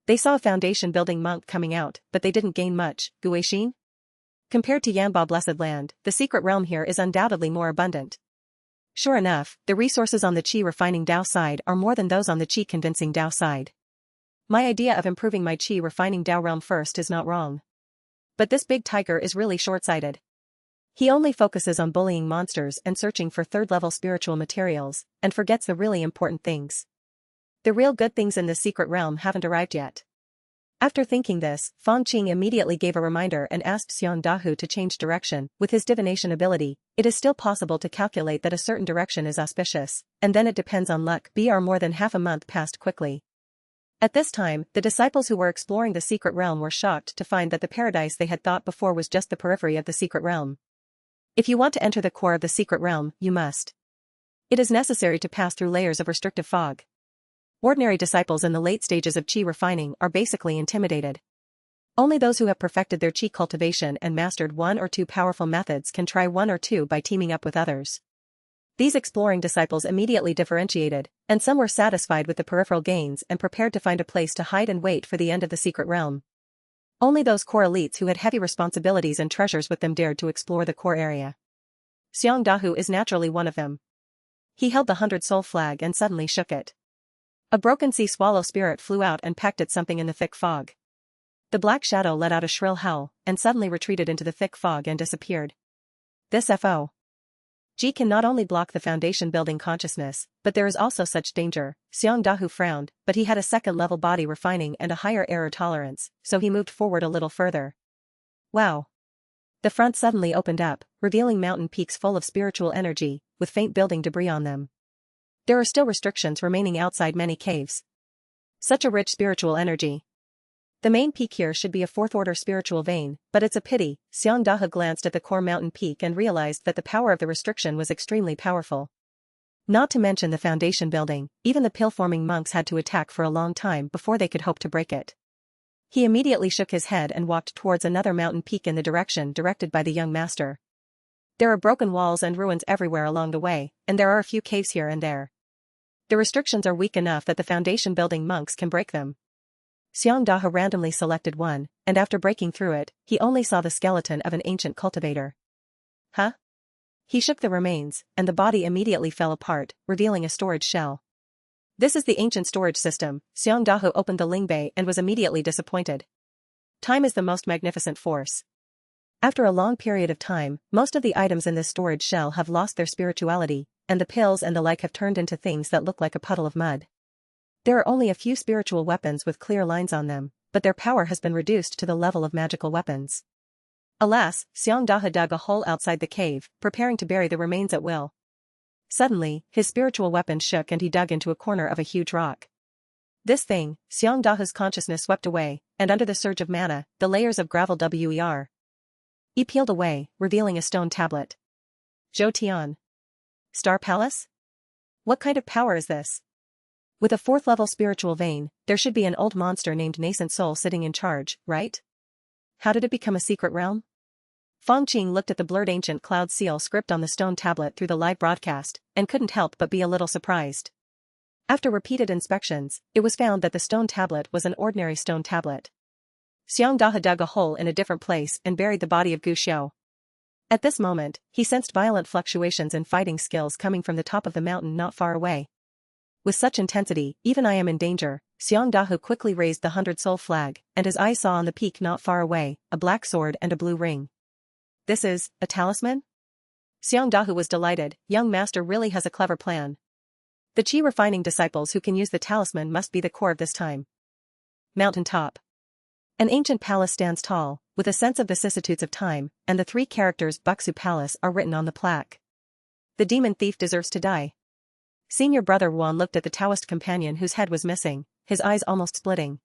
They saw a foundation-building monk coming out, but they didn't gain much, Guixin? Compared to Yanba Blessed Land, the secret realm here is undoubtedly more abundant. Sure enough, the resources on the qi refining Dao side are more than those on the qi convincing Dao side. My idea of improving my qi refining Dao realm first is not wrong. But this big tiger is really short-sighted. He only focuses on bullying monsters and searching for third-level spiritual materials, and forgets the really important things. The real good things in this secret realm haven't arrived yet. After thinking this, Fang Qing immediately gave a reminder and asked Xiongdahe to change direction. With his divination ability, it is still possible to calculate that a certain direction is auspicious, and then it depends on luck. More than half a month passed quickly. At this time, the disciples who were exploring the secret realm were shocked to find that the paradise they had thought before was just the periphery of the secret realm. If you want to enter the core of the secret realm, you must. It is necessary to pass through layers of restrictive fog. Ordinary disciples in the late stages of qi refining are basically intimidated. Only those who have perfected their qi cultivation and mastered one or two powerful methods can try one or two by teaming up with others. These exploring disciples immediately differentiated, and some were satisfied with the peripheral gains and prepared to find a place to hide and wait for the end of the secret realm. Only those core elites who had heavy responsibilities and treasures with them dared to explore the core area. Xiongdahe is naturally one of them. He held the 100-soul flag and suddenly shook it. A broken sea swallow spirit flew out and pecked at something in the thick fog. The black shadow let out a shrill howl and suddenly retreated into the thick fog and disappeared. This G can not only block the foundation-building consciousness, but there is also such danger. Xiongdahe frowned, but he had a second-level body refining and a higher error tolerance, so he moved forward a little further. Wow! The front suddenly opened up, revealing mountain peaks full of spiritual energy, with faint building debris on them. There are still restrictions remaining outside many caves. Such a rich spiritual energy. The main peak here should be a fourth-order spiritual vein, but it's a pity. Xiongdahe glanced at the core mountain peak and realized that the power of the restriction was extremely powerful. Not to mention the foundation building, even the pill-forming monks had to attack for a long time before they could hope to break it. He immediately shook his head and walked towards another mountain peak in the direction directed by the young master. There are broken walls and ruins everywhere along the way, and there are a few caves here and there. The restrictions are weak enough that the foundation-building monks can break them. Xiongdahe randomly selected one, and after breaking through it, he only saw the skeleton of an ancient cultivator. Huh? He shook the remains, and the body immediately fell apart, revealing a storage shell. This is the ancient storage system. Xiongdahe opened the lingbei and was immediately disappointed. Time is the most magnificent force. After a long period of time, most of the items in this storage shell have lost their spirituality, and the pills and the like have turned into things that look like a puddle of mud. There are only a few spiritual weapons with clear lines on them, but their power has been reduced to the level of magical weapons. Alas, Xiongdahe dug a hole outside the cave, preparing to bury the remains at will. Suddenly, his spiritual weapon shook and he dug into a corner of a huge rock. This thing, Xiongdahe's consciousness swept away, and under the surge of mana, the layers of gravel he peeled away, revealing a stone tablet. Zhou Tian. Star Palace? What kind of power is this? With a fourth-level spiritual vein, there should be an old monster named Nascent Soul sitting in charge, right? How did it become a secret realm? Fang Qing looked at the blurred ancient cloud seal script on the stone tablet through the live broadcast, and couldn't help but be a little surprised. After repeated inspections, it was found that the stone tablet was an ordinary stone tablet. Xiongdahe dug a hole in a different place and buried the body of Gu Xiao. At this moment, he sensed violent fluctuations in fighting skills coming from the top of the mountain not far away. With such intensity, even I am in danger. Xiongdahe quickly raised the 100-soul flag, and his eyes saw on the peak not far away, a black sword and a blue ring. This is a talisman? Xiongdahe was delighted. Young master really has a clever plan. The qi-refining disciples who can use the talisman must be the core of this time. Mountain top. An ancient palace stands tall, with a sense of vicissitudes of time, and the 3 characters Buxu Palace are written on the plaque. The demon thief deserves to die. Senior brother Wan looked at the Taoist companion whose head was missing, his eyes almost splitting.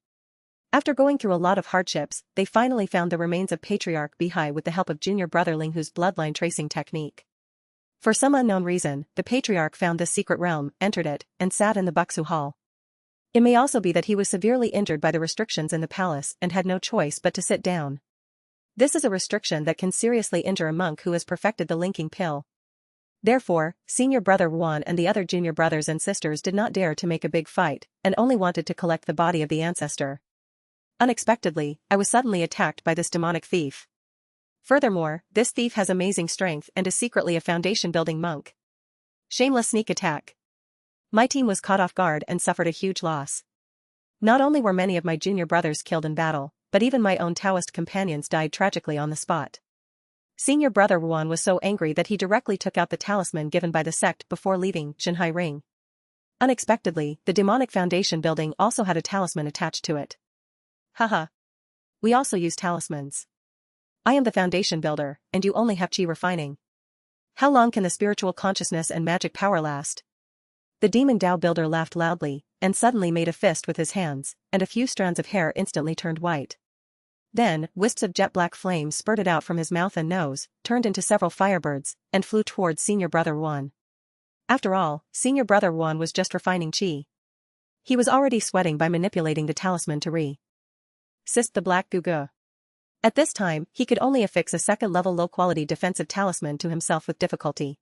After going through a lot of hardships, they finally found the remains of Patriarch Bihai with the help of junior brother Linghu's bloodline tracing technique. For some unknown reason, the Patriarch found this secret realm, entered it, and sat in the Buksu Hall. It may also be that he was severely injured by the restrictions in the palace and had no choice but to sit down. This is a restriction that can seriously injure a monk who has perfected the linking pill. Therefore, senior brother Yuan and the other junior brothers and sisters did not dare to make a big fight, and only wanted to collect the body of the ancestor. Unexpectedly, I was suddenly attacked by this demonic thief. Furthermore, this thief has amazing strength and is secretly a foundation-building monk. Shameless sneak attack. My team was caught off guard and suffered a huge loss. Not only were many of my junior brothers killed in battle, but even my own Taoist companions died tragically on the spot. Senior brother Yuan was so angry that he directly took out the talisman given by the sect before leaving Shanhai Ring. Unexpectedly, the demonic foundation building also had a talisman attached to it. Haha. We also use talismans. I am the foundation builder, and you only have chi refining. How long can the spiritual consciousness and magic power last? The demon Dao builder laughed loudly, and suddenly made a fist with his hands, and a few strands of hair instantly turned white. Then, wisps of jet black flames spurted out from his mouth and nose, turned into several firebirds, and flew towards senior brother Yuan. After all, senior brother Yuan was just refining chi. He was already sweating by manipulating the talisman to resist the black goo. At this time, he could only affix a second-level low-quality defensive talisman to himself with difficulty.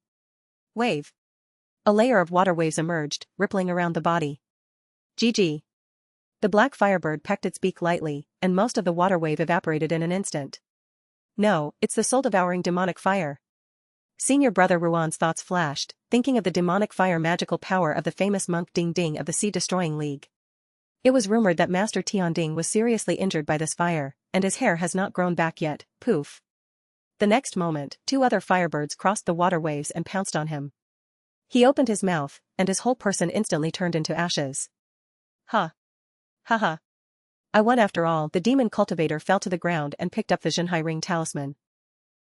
Wave. A layer of water waves emerged, rippling around the body. GG. The black firebird pecked its beak lightly, and most of the water wave evaporated in an instant. No, it's the soul-devouring demonic fire. Senior brother Yuan's thoughts flashed, thinking of the demonic fire magical power of the famous monk Ding Ding of the Sea-Destroying League. It was rumored that Master Tian Ding was seriously injured by this fire, and his hair has not grown back yet. Poof. The next moment, two other firebirds crossed the water waves and pounced on him. He opened his mouth, and his whole person instantly turned into ashes. Ha. Ha ha. I won after all. The demon cultivator fell to the ground and picked up the Shanhai Ring talisman.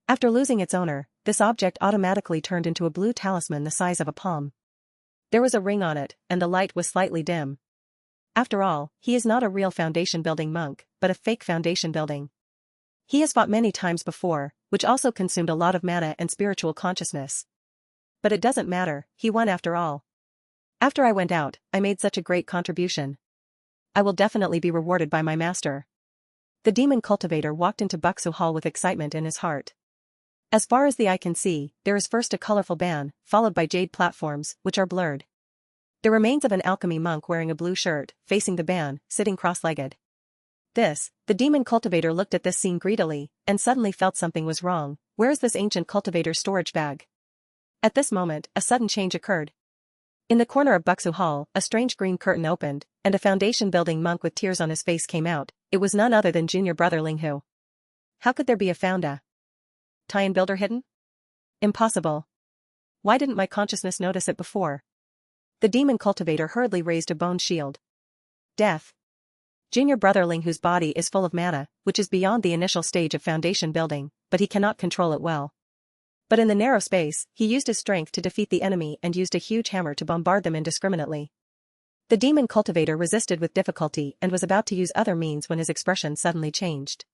After losing its owner, this object automatically turned into a blue talisman the size of a palm. There was a ring on it, and the light was slightly dim. After all, he is not a real foundation-building monk, but a fake foundation-building. He has fought many times before, which also consumed a lot of mana and spiritual consciousness. But it doesn't matter, he won after all. After I went out, I made such a great contribution. I will definitely be rewarded by my master. The demon cultivator walked into Buksu Hall with excitement in his heart. As far as the eye can see, there is first a colorful ban, followed by jade platforms, which are blurred. The remains of an alchemy monk wearing a blue shirt, facing the ban, sitting cross-legged. The demon cultivator looked at this scene greedily, and suddenly felt something was wrong. Where is this ancient cultivator's storage bag? At this moment, a sudden change occurred. In the corner of Buksu Hall, a strange green curtain opened, and a foundation-building monk with tears on his face came out. It was none other than junior brother Linghu. How could there be a Tian builder hidden? Impossible. Why didn't my consciousness notice it before? The demon cultivator hurriedly raised a bone shield. Death. Junior brother Linghu's body is full of mana, which is beyond the initial stage of foundation building, but he cannot control it well. But in the narrow space, he used his strength to defeat the enemy and used a huge hammer to bombard them indiscriminately. The demon cultivator resisted with difficulty and was about to use other means when his expression suddenly changed.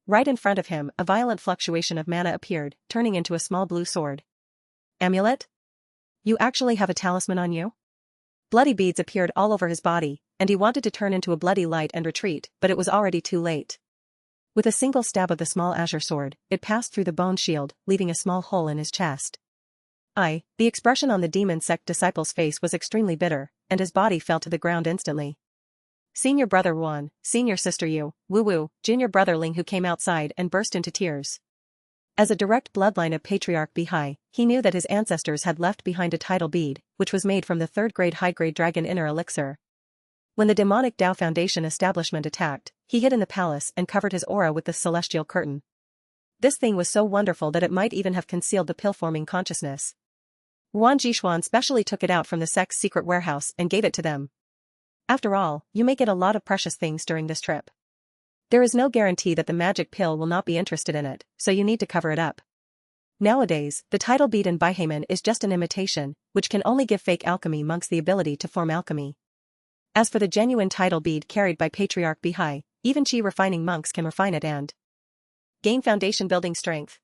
Right in front of him, a violent fluctuation of mana appeared, turning into a small blue sword. Amulet? You actually have a talisman on you? Bloody beads appeared all over his body, and he wanted to turn into a bloody light and retreat, but it was already too late. With a single stab of the small azure sword, it passed through the bone shield, leaving a small hole in his chest. The expression on the demon sect disciple's face was extremely bitter, and his body fell to the ground instantly. Senior brother Yuan, senior sister Yu, Wu, junior brother Linghu came outside and burst into tears. As a direct bloodline of Patriarch Bihai, he knew that his ancestors had left behind a tidal bead, which was made from the third-grade high-grade dragon inner elixir. When the demonic Dao Foundation establishment attacked, he hid in the palace and covered his aura with the celestial curtain. This thing was so wonderful that it might even have concealed the pill-forming consciousness. Yuan Jishuan specially took it out from the sect's secret warehouse and gave it to them. After all, you may get a lot of precious things during this trip. There is no guarantee that the magic pill will not be interested in it, so you need to cover it up. Nowadays, the tidal bead in Baihaman is just an imitation, which can only give fake alchemy monks the ability to form alchemy. As for the genuine tidal bead carried by Patriarch Bihai, even Qi refining monks can refine it and gain foundation building strength.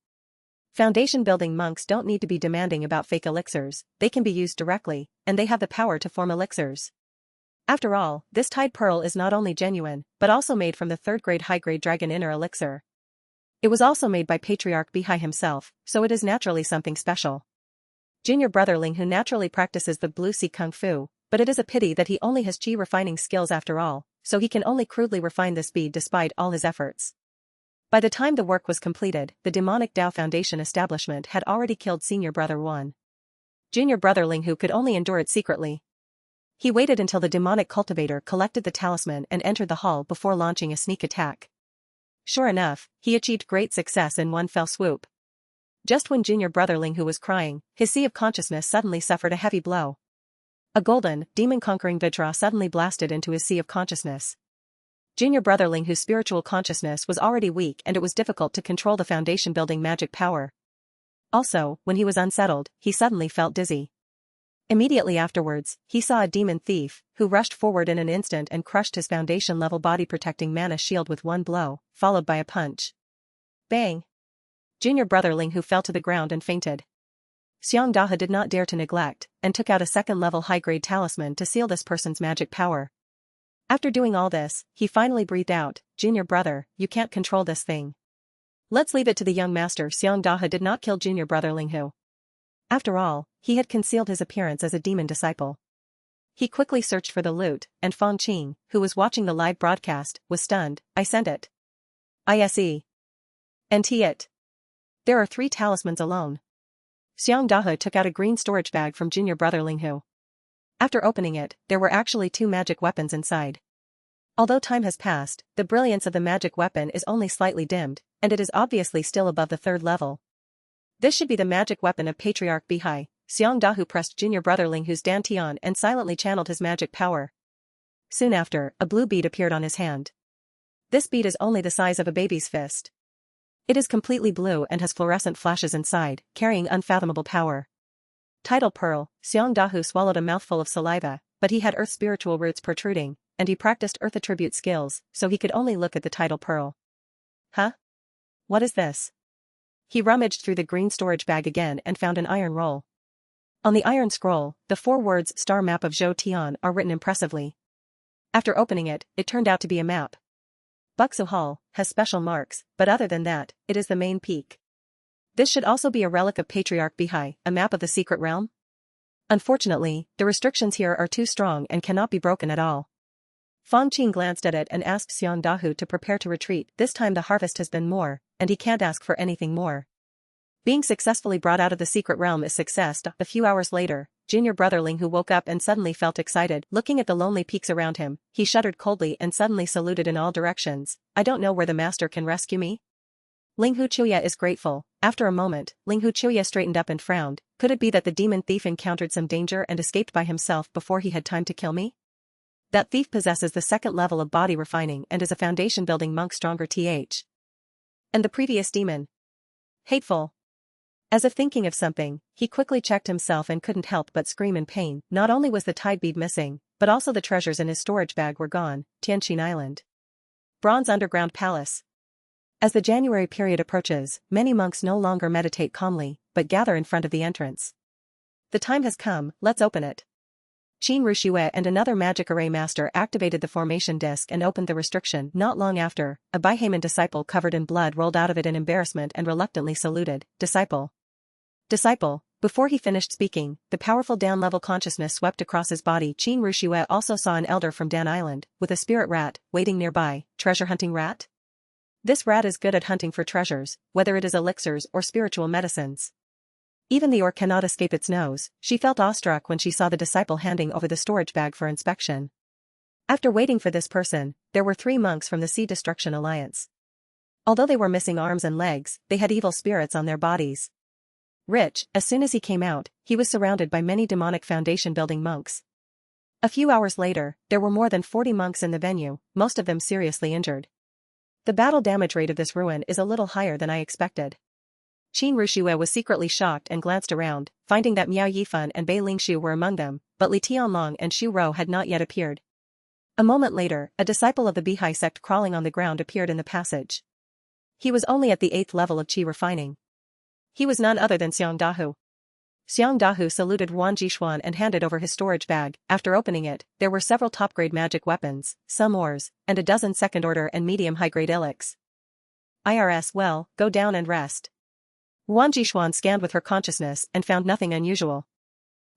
Foundation building monks don't need to be demanding about fake elixirs, they can be used directly, and they have the power to form elixirs. After all, this Tide Pearl is not only genuine, but also made from the 3rd grade high-grade dragon inner elixir. It was also made by Patriarch Bihai himself, so it is naturally something special. Junior brother Linghu naturally practices the Blue Sea Kung Fu, but it is a pity that he only has Qi refining skills after all, so he can only crudely refine this bead despite all his efforts. By the time the work was completed, the demonic Dao Foundation establishment had already killed senior brother 1. Junior brother Linghu could only endure it secretly. He waited until the demonic cultivator collected the talisman and entered the hall before launching a sneak attack. Sure enough, he achieved great success in one fell swoop. Just when junior brother Linghu was crying, his sea of consciousness suddenly suffered a heavy blow. A golden, demon-conquering Vajra suddenly blasted into his sea of consciousness. Junior brother Linghu's spiritual consciousness was already weak and it was difficult to control the foundation-building magic power. Also, when he was unsettled, he suddenly felt dizzy. Immediately afterwards, he saw a demon thief, who rushed forward in an instant and crushed his foundation-level body-protecting mana shield with one blow, followed by a punch. Bang! Junior brother Linghu fell to the ground and fainted. Xiang Daha did not dare to neglect, and took out a 2nd-level high-grade talisman to seal this person's magic power. After doing all this, he finally breathed out, "Junior brother, you can't control this thing. Let's leave it to the young master." Xiang Daha did not kill junior brother Linghu. After all, he had concealed his appearance as a demon disciple. He quickly searched for the loot, and Fang Qing, who was watching the live broadcast, was stunned. "I sent it. ISE. NT it. There are 3 talismans alone." Xiang Daha took out a green storage bag from junior brother Linghu. After opening it, there were actually 2 magic weapons inside. Although time has passed, the brilliance of the magic weapon is only slightly dimmed, and it is obviously still above the 3rd level. This should be the magic weapon of Patriarch Bihai. Xiang Dahu pressed junior brother Linghu's dantian and silently channeled his magic power. Soon after, a blue bead appeared on his hand. This bead is only the size of a baby's fist. It is completely blue and has fluorescent flashes inside, carrying unfathomable power. Tidal Pearl. Xiang Dahu swallowed a mouthful of saliva, but he had earth spiritual roots protruding, and he practiced earth attribute skills, so he could only look at the Tidal Pearl. Huh? What is this? He rummaged through the green storage bag again and found an iron roll. On the iron scroll, the 4 words "Star Map of Zhou Tian" are written impressively. After opening it, it turned out to be a map. Buxu Hall has special marks, but other than that, it is the main peak. This should also be a relic of Patriarch Bihai, a map of the secret realm. Unfortunately, the restrictions here are too strong and cannot be broken at all. Fang Qing glanced at it and asked Xiang Dahu to prepare to retreat. This time the harvest has been more, and he can't ask for anything more. Being successfully brought out of the secret realm is success. A few hours later, junior brother Linghu woke up and suddenly felt excited. Looking at the lonely peaks around him, he shuddered coldly and suddenly saluted in all directions. "I don't know where the master can rescue me." Linghu Chuya is grateful. After a moment, Linghu Chuya straightened up and frowned. Could it be that the demon thief encountered some danger and escaped by himself before he had time to kill me? That thief possesses the 2nd level of body refining and is a foundation-building monk stronger th. And the previous demon. Hateful. As if thinking of something, he quickly checked himself and couldn't help but scream in pain. Not only was the tide bead missing, but also the treasures in his storage bag were gone. Tianqin Island. Bronze Underground Palace. As the January period approaches, many monks no longer meditate calmly, but gather in front of the entrance. The time has come, let's open it. Qin Rushue and another magic array master activated the formation disc and opened the restriction. Not long after, a Baihaman disciple covered in blood rolled out of it in embarrassment and reluctantly saluted. Disciple. Disciple. Before he finished speaking, the powerful down-level consciousness swept across his body. Qin Rushue also saw an elder from Dan Island, with a spirit rat, waiting nearby. Treasure-hunting rat? This rat is good at hunting for treasures, whether it is elixirs or spiritual medicines. Even the orc cannot escape its nose. She felt awestruck when she saw the disciple handing over the storage bag for inspection. After waiting for this person, there were 3 monks from the Sea Destruction Alliance. Although they were missing arms and legs, they had evil spirits on their bodies. Rich, as soon as he came out, he was surrounded by many demonic foundation-building monks. A few hours later, there were more than 40 monks in the venue, most of them seriously injured. The battle damage rate of this ruin is a little higher than I expected. Qin Rushue was secretly shocked and glanced around, finding that Miao Yifan and Bei Lingshu were among them, but Li Tianlong and Xu Rou had not yet appeared. A moment later, a disciple of the Bihai sect crawling on the ground appeared in the passage. He was only at the 8th level of qi refining. He was none other than Xiang Dahu. Xiang Dahu saluted Ruan Jishuan and handed over his storage bag. After opening it, there were several top-grade magic weapons, some ores, and a dozen second-order and medium-high-grade elixirs. IRS, well, go down and rest. Ruan Jishuan scanned with her consciousness and found nothing unusual.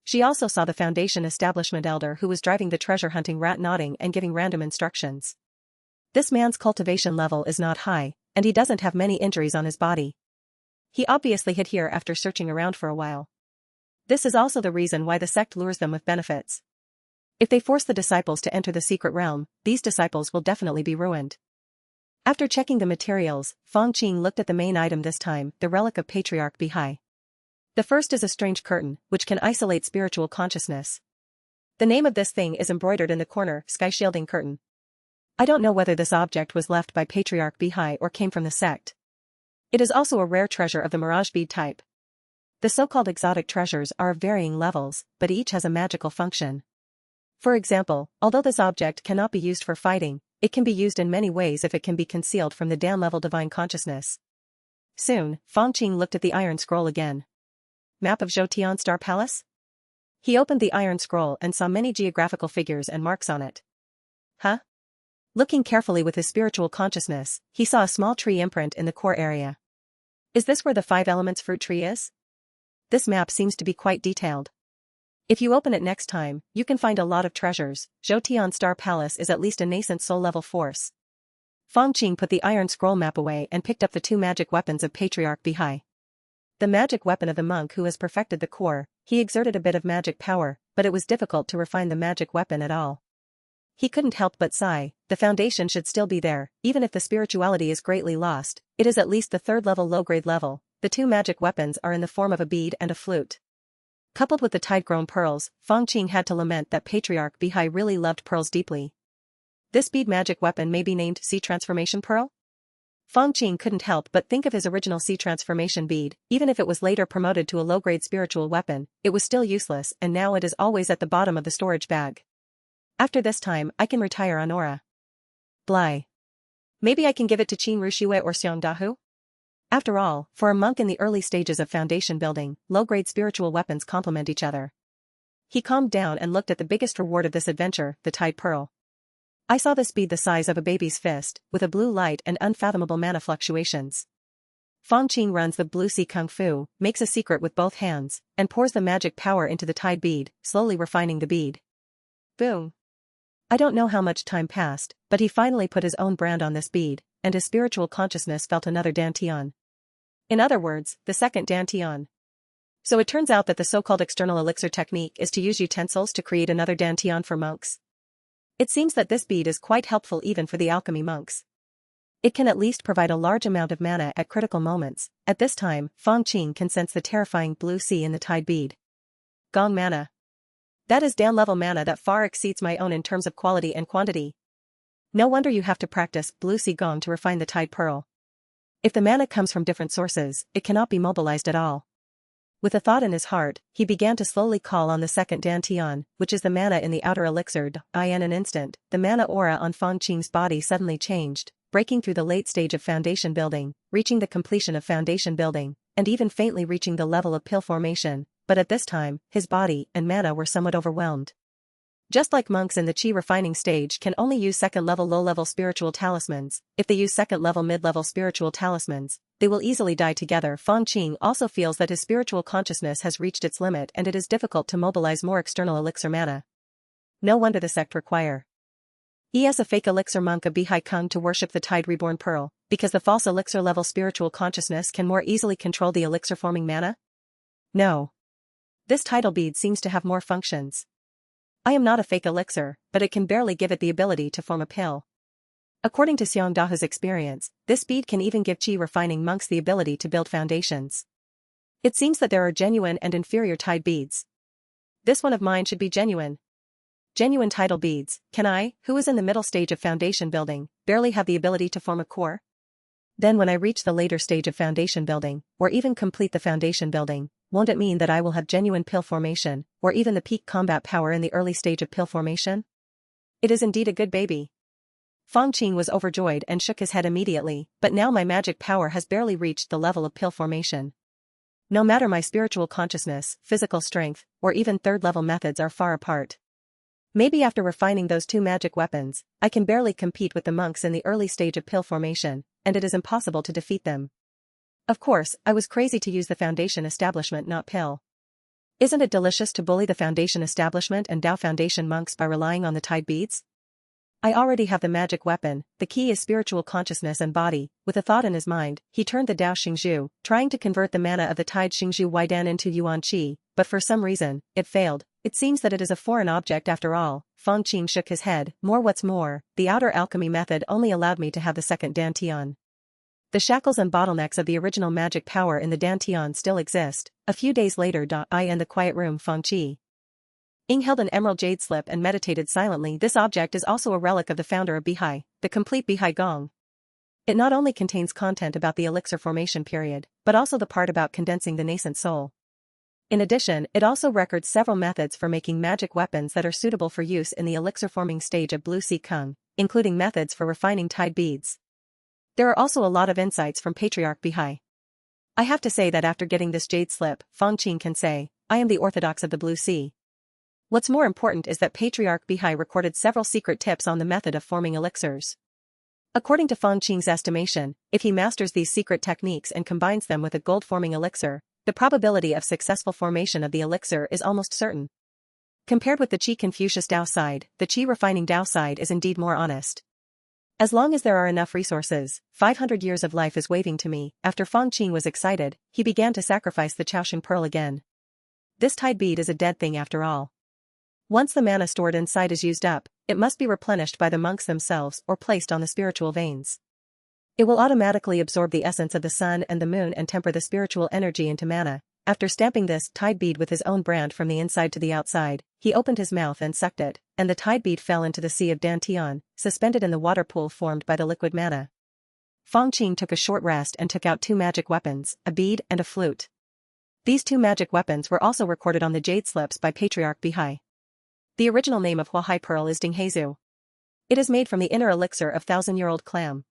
She also saw the Foundation establishment elder who was driving the treasure-hunting rat nodding and giving random instructions. This man's cultivation level is not high, and he doesn't have many injuries on his body. He obviously hid here after searching around for a while. This is also the reason why the sect lures them with benefits. If they force the disciples to enter the secret realm, these disciples will definitely be ruined. After checking the materials, Fang Qing looked at the main item this time, the relic of Patriarch Bihai. The first is a strange curtain, which can isolate spiritual consciousness. The name of this thing is embroidered in the corner, Sky Shielding Curtain. I don't know whether this object was left by Patriarch Bihai or came from the sect. It is also a rare treasure of the mirage bead type. The so-called exotic treasures are of varying levels, but each has a magical function. For example, although this object cannot be used for fighting, it can be used in many ways if it can be concealed from the Dan-level divine consciousness. Soon, Fang Qing looked at the iron scroll again. Map of Zhoutian Star Palace? He opened the iron scroll and saw many geographical figures and marks on it. Huh? Looking carefully with his spiritual consciousness, he saw a small tree imprint in the core area. Is this where the 5 elements fruit tree is? This map seems to be quite detailed. If you open it next time, you can find a lot of treasures. Zhoutian Star Palace is at least a nascent soul-level force. Fang Qing put the iron scroll map away and picked up the 2 magic weapons of Patriarch Bihai. The magic weapon of the monk who has perfected the core, he exerted a bit of magic power, but it was difficult to refine the magic weapon at all. He couldn't help but sigh, the foundation should still be there, even if the spirituality is greatly lost, it is at least the 3rd level low-grade level. The 2 magic weapons are in the form of a bead and a flute. Coupled with the tide-grown pearls, Fang Qing had to lament that Patriarch Bihai really loved pearls deeply. This bead magic weapon may be named Sea Transformation Pearl? Fang Qing couldn't help but think of his original Sea Transformation bead, even if it was later promoted to a low-grade spiritual weapon, it was still useless and now it is always at the bottom of the storage bag. After this time, I can retire on aura. Bly. Maybe I can give it to Qin Rushiwe or Xiang Dahu? After all, for a monk in the early stages of foundation building, low-grade spiritual weapons complement each other. He calmed down and looked at the biggest reward of this adventure, the Tide Pearl. I saw this bead the size of a baby's fist, with a blue light and unfathomable mana fluctuations. Fang Qing runs the blue sea kung fu, makes a secret with both hands, and pours the magic power into the tide bead, slowly refining the bead. Boom. I don't know how much time passed, but he finally put his own brand on this bead, and his spiritual consciousness felt another dantian. In other words, the second dantian. So it turns out that the so-called external elixir technique is to use utensils to create another dantian for monks. It seems that this bead is quite helpful even for the alchemy monks. It can at least provide a large amount of mana at critical moments. At this time, Fang Qing can sense the terrifying blue sea in the tide bead. Gong mana. That is Dan-level mana that far exceeds my own in terms of quality and quantity. No wonder you have to practice blue sea gong to refine the tide pearl. If the mana comes from different sources, it cannot be mobilized at all. With a thought in his heart, he began to slowly call on the second dantian, which is the mana in the outer elixir. In an instant, the mana aura on Fang Qing's body suddenly changed, breaking through the late stage of foundation building, reaching the completion of foundation building, and even faintly reaching the level of pill formation, but at this time, his body and mana were somewhat overwhelmed. Just like monks in the chi refining stage can only use second-level low-level spiritual talismans, if they use second-level mid-level spiritual talismans, they will easily die together. Fang Qing also feels that his spiritual consciousness has reached its limit and it is difficult to mobilize more external elixir mana. No wonder the sect require a fake elixir monk of Bihai Kung to worship the Tide Reborn Pearl, because the false elixir-level spiritual consciousness can more easily control the elixir-forming mana? No. This tidal bead seems to have more functions. I am not a fake elixir, but it can barely give it the ability to form a pill. According to Xiang Dahu's experience, this bead can even give chi refining monks the ability to build foundations. It seems that there are genuine and inferior tide beads. This one of mine should be genuine. Genuine tidal beads, can I, who is in the middle stage of foundation building, barely have the ability to form a core? Then when I reach the later stage of foundation building, or even complete the foundation building, won't it mean that I will have genuine pill formation, or even the peak combat power in the early stage of pill formation? It is indeed a good baby. Fang Qing was overjoyed and shook his head immediately, but now my magic power has barely reached the level of pill formation. No matter my spiritual consciousness, physical strength, or even third-level methods are far apart. Maybe after refining those two magic weapons, I can barely compete with the monks in the early stage of pill formation, and it is impossible to defeat them. Of course, I was crazy to use the Foundation establishment, not pill. Isn't it delicious to bully the Foundation establishment and Dao Foundation monks by relying on the tide beads? I already have the magic weapon, the key is spiritual consciousness and body. With a thought in his mind, he turned the Daoshengzhu, trying to convert the mana of the tide Shengzhu Waidan into Yuan Qi, but for some reason, it failed. It seems that it is a foreign object after all. Fang Qing shook his head. What's more, the outer alchemy method only allowed me to have the second Dantian. The shackles and bottlenecks of the original magic power in the Dantian still exist. A few days later, I in the quiet room Fang Qing held an emerald jade slip and meditated silently. This object is also a relic of the founder of Bihai, the complete Bihai Gong. It not only contains content about the elixir formation period, but also the part about condensing the nascent soul. In addition, it also records several methods for making magic weapons that are suitable for use in the elixir forming stage of Blue Sea Kung, including methods for refining tide beads. There are also a lot of insights from Patriarch Bihai. I have to say that after getting this jade slip, Fang Qing can say, I am the orthodox of the Blue Sea. What's more important is that Patriarch Bihai recorded several secret tips on the method of forming elixirs. According to Fang Qing's estimation, if he masters these secret techniques and combines them with a gold-forming elixir, the probability of successful formation of the elixir is almost certain. Compared with the Qi Confucius Dao side, the Qi refining Dao side is indeed more honest. As long as there are enough resources, 500 years of life is waving to me. After Fang Qing was excited, he began to sacrifice the Chaosheng pearl again. This tide bead is a dead thing after all. Once the mana stored inside is used up, it must be replenished by the monks themselves or placed on the spiritual veins. It will automatically absorb the essence of the sun and the moon and temper the spiritual energy into mana. After stamping this tide bead with his own brand from the inside to the outside, he opened his mouth and sucked it, and the tide bead fell into the sea of Dantian, suspended in the water pool formed by the liquid mana. Fang Qing took a short rest and took out two magic weapons, a bead and a flute. These two magic weapons were also recorded on the jade slips by Patriarch Bihai. The original name of Huahai Pearl is Dinghezu. It is made from the inner elixir of thousand-year-old clam.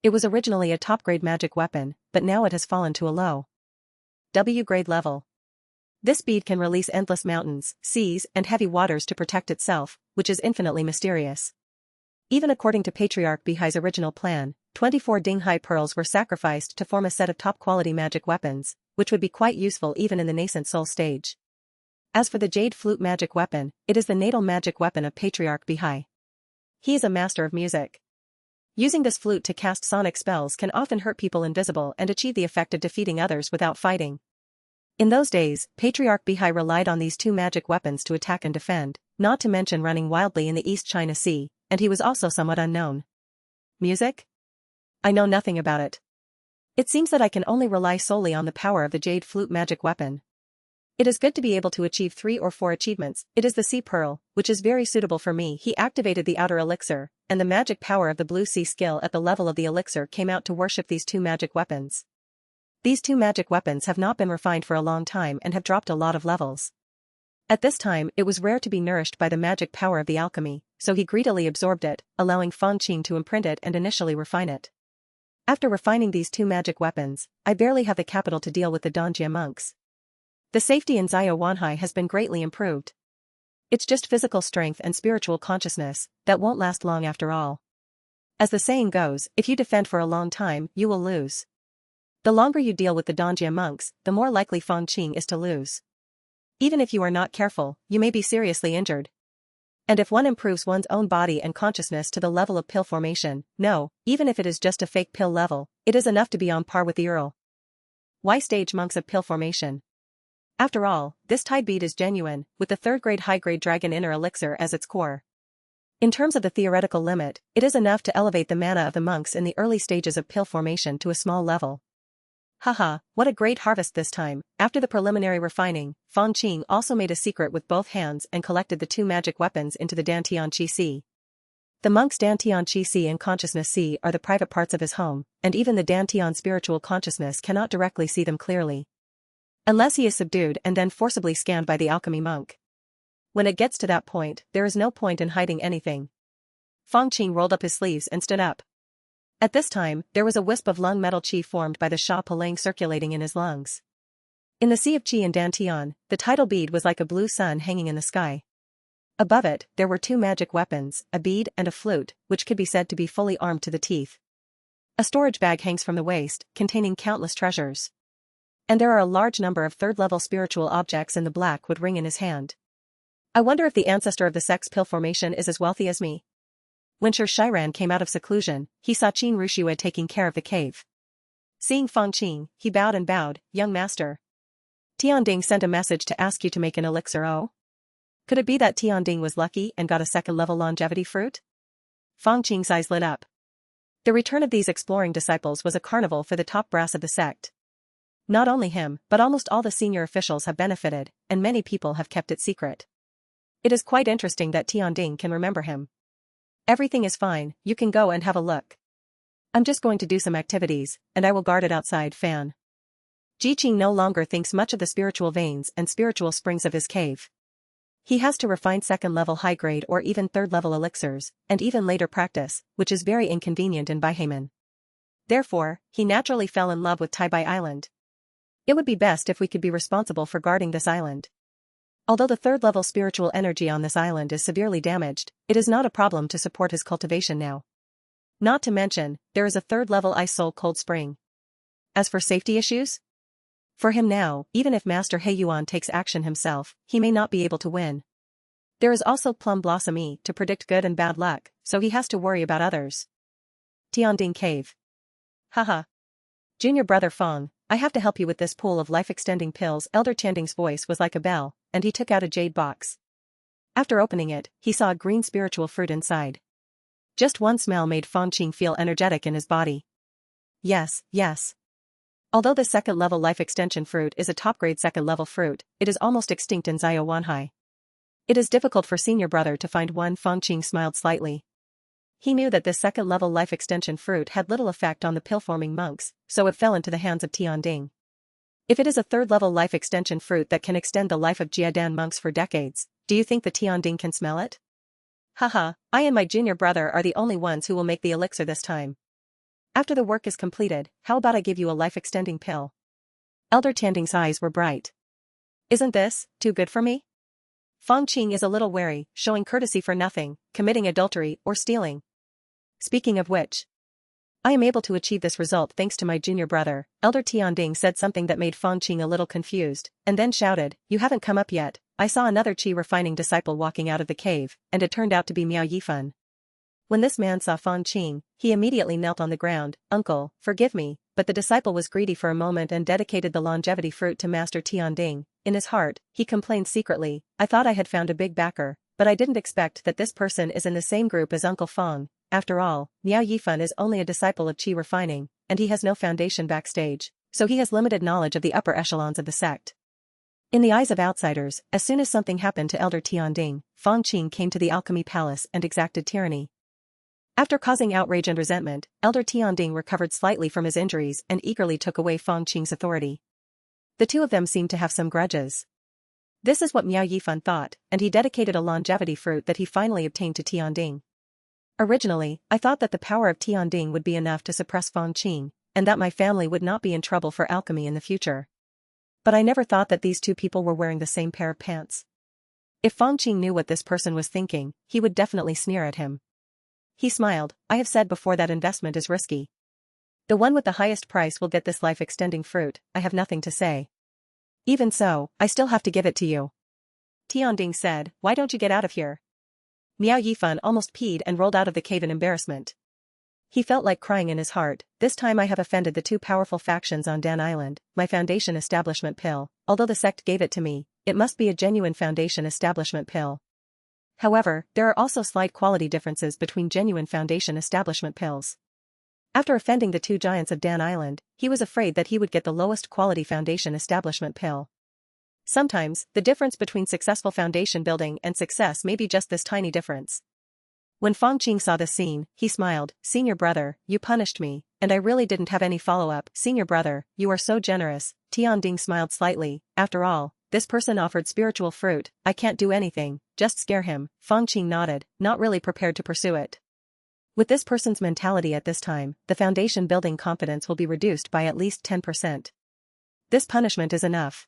It was originally a top-grade magic weapon, but now it has fallen to a low W-grade level. This bead can release endless mountains, seas, and heavy waters to protect itself, which is infinitely mysterious. Even according to Patriarch Bihai's original plan, 24 Dinghai pearls were sacrificed to form a set of top-quality magic weapons, which would be quite useful even in the nascent soul stage. As for the jade flute magic weapon, it is the natal magic weapon of Patriarch Bihai. He is a master of music. Using this flute to cast sonic spells can often hurt people invisible and achieve the effect of defeating others without fighting. In those days, Patriarch Bihai relied on these two magic weapons to attack and defend, not to mention running wildly in the East China Sea, and he was also somewhat unknown. Music? I know nothing about it. It seems that I can only rely solely on the power of the jade flute magic weapon. It is good to be able to achieve 3 or 4 achievements. It is the sea pearl, which is very suitable for me. He activated the outer elixir, and the magic power of the blue sea skill at the level of the elixir came out to worship these two magic weapons. These two magic weapons have not been refined for a long time and have dropped a lot of levels. At this time, it was rare to be nourished by the magic power of the alchemy, so he greedily absorbed it, allowing Fang Qing to imprint it and initially refine it. After refining these two magic weapons, I barely have the capital to deal with the Dongjia monks. The safety in Zio Wanhai has been greatly improved. It's just physical strength and spiritual consciousness that won't last long after all. As the saying goes, if you defend for a long time, you will lose. The longer you deal with the Dongjia monks, the more likely Fang Qing is to lose. Even if you are not careful, you may be seriously injured. And if one improves one's own body and consciousness to the level of pill formation, no, even if it is just a fake pill level, it is enough to be on par with the Earl. Why stage monks of pill formation? After all, this tide bead is genuine, with the 3rd-grade high-grade dragon inner elixir as its core. In terms of the theoretical limit, it is enough to elevate the mana of the monks in the early stages of pill formation to a small level. Haha, what a great harvest this time. After the preliminary refining, Fang Qing also made a secret with both hands and collected the two magic weapons into the Dantian Qi Sea. The monk's Dantian Qi Sea and Consciousness Sea are the private parts of his home, and even the Dantian spiritual consciousness cannot directly see them clearly. Unless he is subdued and then forcibly scanned by the alchemy monk. When it gets to that point, there is no point in hiding anything. Fang Qing rolled up his sleeves and stood up. At this time, there was a wisp of lung metal qi formed by the Sha Palang circulating in his lungs. In the sea of qi in Dantian, the tidal bead was like a blue sun hanging in the sky. Above it, there were two magic weapons, a bead and a flute, which could be said to be fully armed to the teeth. A storage bag hangs from the waist, containing countless treasures. And there are a large number of third-level spiritual objects in the black wood ring in his hand. I wonder if the ancestor of the sex pill formation is as wealthy as me. When Sher Shiran came out of seclusion, he saw Qin Rushue taking care of the cave. Seeing Fang Qing, he bowed and bowed, "Young master. Tianding sent a message to ask you to make an elixir. Oh? Could it be that Tianding was lucky and got a second-level longevity fruit?" Fang Qing's eyes lit up. The return of these exploring disciples was a carnival for the top brass of the sect. Not only him, but almost all the senior officials have benefited, and many people have kept it secret. It is quite interesting that Tianding can remember him. "Everything is fine, you can go and have a look. I'm just going to do some activities, and I will guard it outside." Fan Ji Qing no longer thinks much of the spiritual veins and spiritual springs of his cave. He has to refine second-level high-grade or even third-level elixirs, and even later practice, which is very inconvenient in Baihaman. Therefore, he naturally fell in love with Taibai Island. It would be best if we could be responsible for guarding this island. Although the third-level spiritual energy on this island is severely damaged, it is not a problem to support his cultivation now. Not to mention, there is a third-level ice soul cold spring. As for safety issues? For him now, even if Master He Yuan takes action himself, he may not be able to win. There is also Plum Blossom E to predict good and bad luck, so he has to worry about others. Tianding Cave. Haha. Junior brother Fang, I have to help you with this pool of life-extending pills. Elder Tianding's voice was like a bell, and he took out a jade box. After opening it, he saw a green spiritual fruit inside. Just one smell made Fang Qing feel energetic in his body. Yes, yes. Although the second-level life extension fruit is a top-grade second-level fruit, it is almost extinct in Zio Wanhai. It is difficult for senior brother to find one. Fang Qing smiled slightly. He knew that this second-level life extension fruit had little effect on the pill-forming monks, so it fell into the hands of Tianding. If it is a third-level life extension fruit that can extend the life of Jiadan monks for decades, do you think the Tianding can smell it? Haha, I and my junior brother are the only ones who will make the elixir this time. After the work is completed, how about I give you a life-extending pill? Elder Tianding's eyes were bright. Isn't this too good for me? Fang Qing is a little wary, showing courtesy for nothing, committing adultery or stealing. Speaking of which, I am able to achieve this result thanks to my junior brother. Elder Tianding said something that made Fang Qing a little confused, and then shouted, "You haven't come up yet. I saw another qi refining disciple walking out of the cave, and it turned out to be Miao Yifan." When this man saw Fang Qing, he immediately knelt on the ground. "Uncle, forgive me," but the disciple was greedy for a moment and dedicated the longevity fruit to Master Tianding. In his heart, he complained secretly, "I thought I had found a big backer, but I didn't expect that this person is in the same group as Uncle Fang. After all, Miao Yifan is only a disciple of qi refining, and he has no foundation backstage, so he has limited knowledge of the upper echelons of the sect." In the eyes of outsiders, as soon as something happened to Elder Tianding, Fang Qing came to the alchemy palace and exacted tyranny. After causing outrage and resentment, Elder Tianding recovered slightly from his injuries and eagerly took away Fang Qing's authority. The two of them seemed to have some grudges. This is what Miao Yifan thought, and he dedicated a longevity fruit that he finally obtained to Tianding. Originally, I thought that the power of Tianding would be enough to suppress Fang Qing, and that my family would not be in trouble for alchemy in the future. But I never thought that these two people were wearing the same pair of pants. If Fang Qing knew what this person was thinking, he would definitely sneer at him. He smiled. "I have said before that investment is risky. The one with the highest price will get this life-extending fruit. I have nothing to say. Even so, I still have to give it to you." Tianding said, "Why don't you get out of here?" Miao Yifan almost peed and rolled out of the cave in embarrassment. He felt like crying in his heart. "This time I have offended the two powerful factions on Dan Island. My foundation establishment pill, although the sect gave it to me, it must be a genuine foundation establishment pill. However, there are also slight quality differences between genuine foundation establishment pills. After offending the two giants of Dan Island, he was afraid that he would get the lowest quality foundation establishment pill. Sometimes, the difference between successful foundation building and success may be just this tiny difference." When Fang Qing saw this scene, he smiled. "Senior brother, you punished me, and I really didn't have any follow-up." "Senior brother, you are so generous." Tianding smiled slightly. "After all, this person offered spiritual fruit, I can't do anything, just scare him. Fang Qing nodded, not really prepared to pursue it. With this person's mentality at this time, the foundation building confidence will be reduced by at least 10%. This punishment is enough.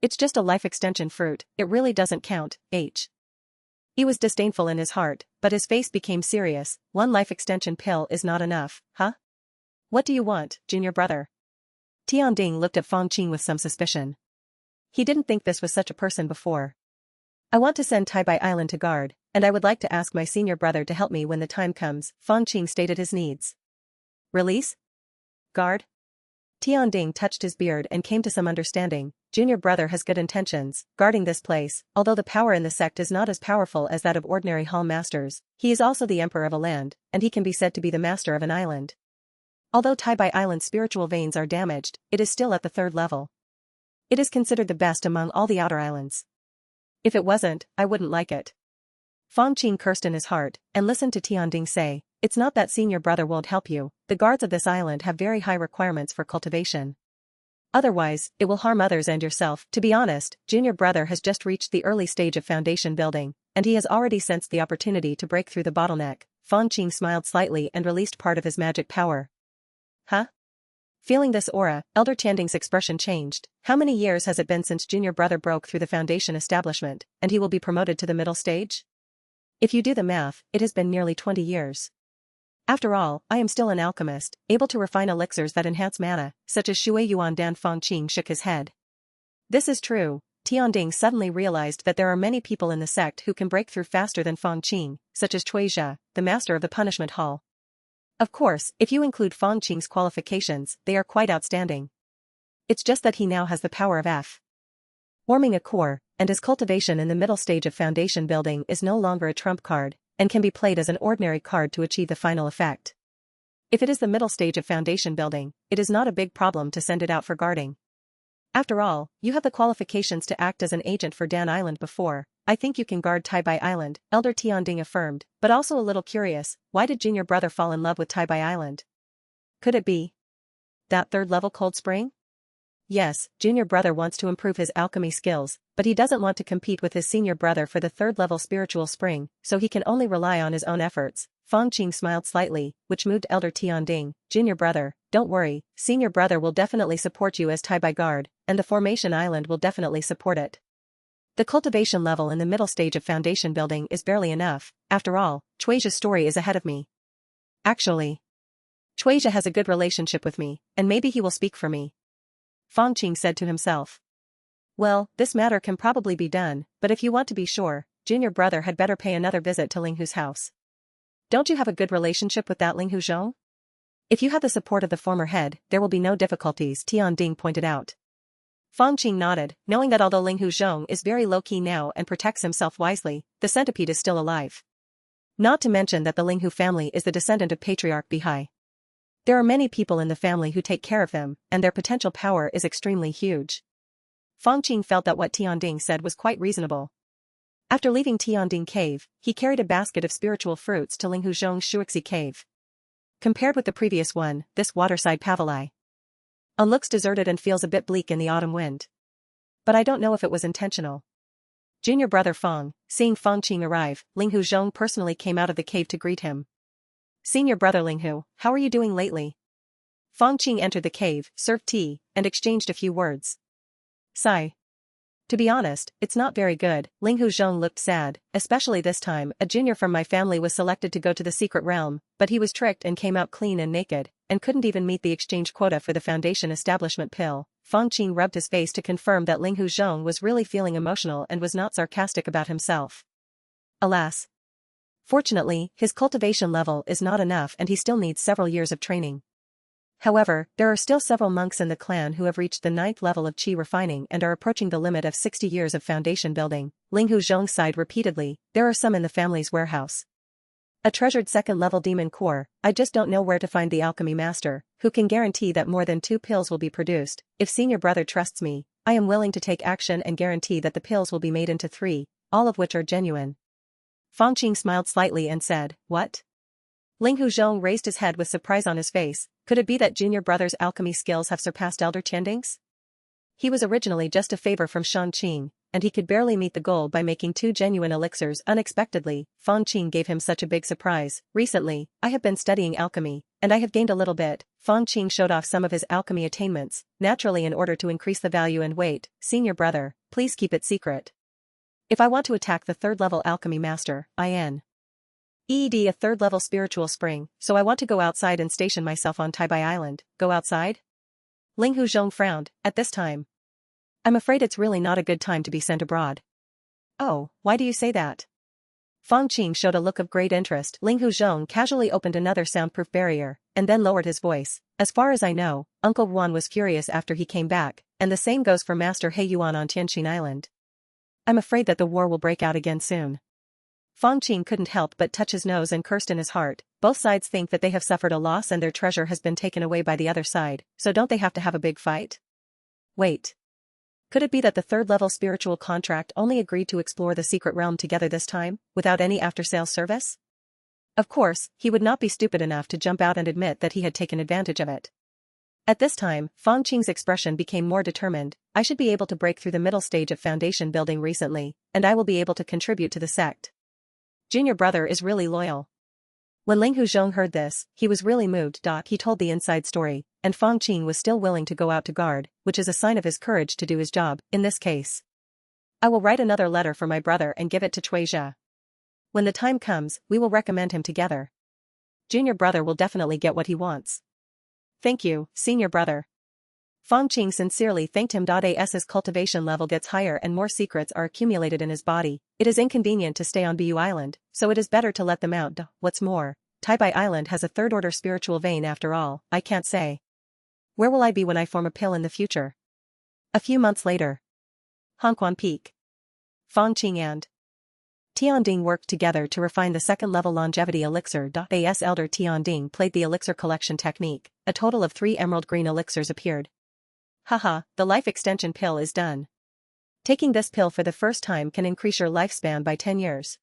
It's just a life extension fruit, it really doesn't count. He was disdainful in his heart, but his face became serious. One life extension pill is not enough, huh? What do you want, junior brother? Tianding looked at Fang Qing with some suspicion. He didn't think this was such a person before. I want to send Taibai Island to guard, and I would like to ask my senior brother to help me when the time comes. Fang Qing stated his needs. Release? Guard? Tianding touched his beard and came to some understanding. Junior brother has good intentions, guarding this place, although the power in the sect is not as powerful as that of ordinary hall masters. He is also the emperor of a land, and he can be said to be the master of an island. Although Taibai Island's spiritual veins are damaged, it is still at the 3rd level. It is considered the best among all the outer islands. If it wasn't, I wouldn't like it. Fang Qing cursed in his heart, and listened to Tianding say, it's not that senior brother won't help you, the guards of this island have very high requirements for cultivation. Otherwise, it will harm others and yourself. To be honest, junior brother has just reached the early stage of foundation building, and he has already sensed the opportunity to break through the bottleneck. Fang Qing smiled slightly and released part of his magic power. Huh? Feeling this aura, Elder Tianding's expression changed. How many years has it been since junior brother broke through the foundation establishment, and he will be promoted to the middle stage? If you do the math, it has been nearly 20 years. After all, I am still an alchemist, able to refine elixirs that enhance mana, such as Shui Yuan Dan. Fang Qing shook his head. This is true. Tianding suddenly realized that there are many people in the sect who can break through faster than Fang Qing, such as Chuizha, the master of the punishment hall. Of course, if you include Fang Qing's qualifications, they are quite outstanding. It's just that he now has the power of F. Forming a core, and his cultivation in the middle stage of foundation building is no longer a trump card, and can be played as an ordinary card to achieve the final effect. If it is the middle stage of foundation building, it is not a big problem to send it out for guarding. After all, you have the qualifications to act as an agent for Dan Island before. I think you can guard Taibai Island, Elder Tianding affirmed, but also a little curious, why did junior brother fall in love with Taibai Island? Could it be that 3rd level cold spring? Yes, junior brother wants to improve his alchemy skills, but he doesn't want to compete with his senior brother for the 3rd level spiritual spring, so he can only rely on his own efforts. Fang Qing smiled slightly, which moved Elder Tianding. Junior brother, don't worry, senior brother will definitely support you as Taibai guard, and the formation island will definitely support it. The cultivation level in the middle stage of foundation building is barely enough. After all, Chuizha's story is ahead of me. Actually, Chuizha has a good relationship with me, and maybe he will speak for me. Fang Qing said to himself. Well, this matter can probably be done, but if you want to be sure, junior brother had better pay another visit to Linghu's house. Don't you have a good relationship with that Linghu Zhong? If you have the support of the former head, there will be no difficulties, Tianding pointed out. Fang Qing nodded, knowing that although Linghu Zhong is very low-key now and protects himself wisely, the centipede is still alive. Not to mention that the Linghu family is the descendant of Patriarch Bihai. There are many people in the family who take care of them, and their potential power is extremely huge. Fang Qing felt that what Tianding said was quite reasonable. After leaving Tianding Cave, he carried a basket of spiritual fruits to Linghu Zhong's Shuixi Cave. Compared with the previous one, this waterside pavilion looks deserted and feels a bit bleak in the autumn wind. But I don't know if it was intentional. Junior brother Fang, seeing Fang Qing arrive, Linghu Zhong personally came out of the cave to greet him. Senior brother Linghu, how are you doing lately? Fang Qing entered the cave, served tea, and exchanged a few words. Sigh. To be honest, it's not very good. Linghu Zhong looked sad, especially this time. A junior from my family was selected to go to the secret realm, but he was tricked and came out clean and naked, and couldn't even meet the exchange quota for the foundation establishment pill. Fang Qing rubbed his face to confirm that Linghu Zhong was really feeling emotional and was not sarcastic about himself. Alas. Fortunately, his cultivation level is not enough and he still needs several years of training. However, there are still several monks in the clan who have reached the 9th level of qi refining and are approaching the limit of 60 years of foundation building. Linghu Zhong sighed repeatedly. There are some in the family's warehouse. A treasured 2nd level demon core. I just don't know where to find the alchemy master, who can guarantee that more than 2 pills will be produced. If senior brother trusts me, I am willing to take action and guarantee that the pills will be made into 3, all of which are genuine. Fang Qing smiled slightly and said, What? Linghu Zhong raised his head with surprise on his face. Could it be that junior brother's alchemy skills have surpassed Elder Tianding's? He was originally just a favor from Fang Qing, and he could barely meet the goal by making 2 genuine elixirs unexpectedly. Fang Qing gave him such a big surprise. Recently, I have been studying alchemy, and I have gained a little bit. Fang Qing showed off some of his alchemy attainments, naturally in order to increase the value and weight. Senior brother, please keep it secret. If I want to attack the 3rd level alchemy master, a 3rd level spiritual spring, so I want to go outside and station myself on Taibai Island. Go outside? Ling Huzhong frowned. At this time, I'm afraid it's really not a good time to be sent abroad. Oh, why do you say that? Fang Qing showed a look of great interest. Ling Huzhong casually opened another soundproof barrier, and then lowered his voice. As far as I know, Uncle Yuan was furious after he came back, and the same goes for Master He Yuan on Tianqin Island. I'm afraid that the war will break out again soon. Fang Qing couldn't help but touch his nose and cursed in his heart. Both sides think that they have suffered a loss and their treasure has been taken away by the other side, so don't they have to have a big fight? Wait. Could it be that the 3rd level spiritual contract only agreed to explore the secret realm together this time, without any after-sales service? Of course, he would not be stupid enough to jump out and admit that he had taken advantage of it. At this time, Fang Qing's expression became more determined. I should be able to break through the middle stage of foundation building recently, and I will be able to contribute to the sect. Junior brother is really loyal. When Ling Huzhong heard this, he was really moved. He told the inside story, and Fang Qing was still willing to go out to guard, which is a sign of his courage to do his job. In this case, I will write another letter for my brother and give it to Chuizhe. When the time comes, we will recommend him together. Junior brother will definitely get what he wants. Thank you, senior brother. Fang Qing sincerely thanked him. As his cultivation level gets higher and more secrets are accumulated in his body, it is inconvenient to stay on Bu Island, so it is better to let them out. What's more, Taibai Island has a 3rd order spiritual vein after all. I can't say. Where will I be when I form a pill in the future? A few months later. Hongquan Peak. Fang Qing and Tianding worked together to refine the 2nd level longevity elixir. As Elder Tianding played the elixir collection technique, a total of 3 emerald green elixirs appeared. Haha, the life extension pill is done. Taking this pill for the first time can increase your lifespan by 10 years.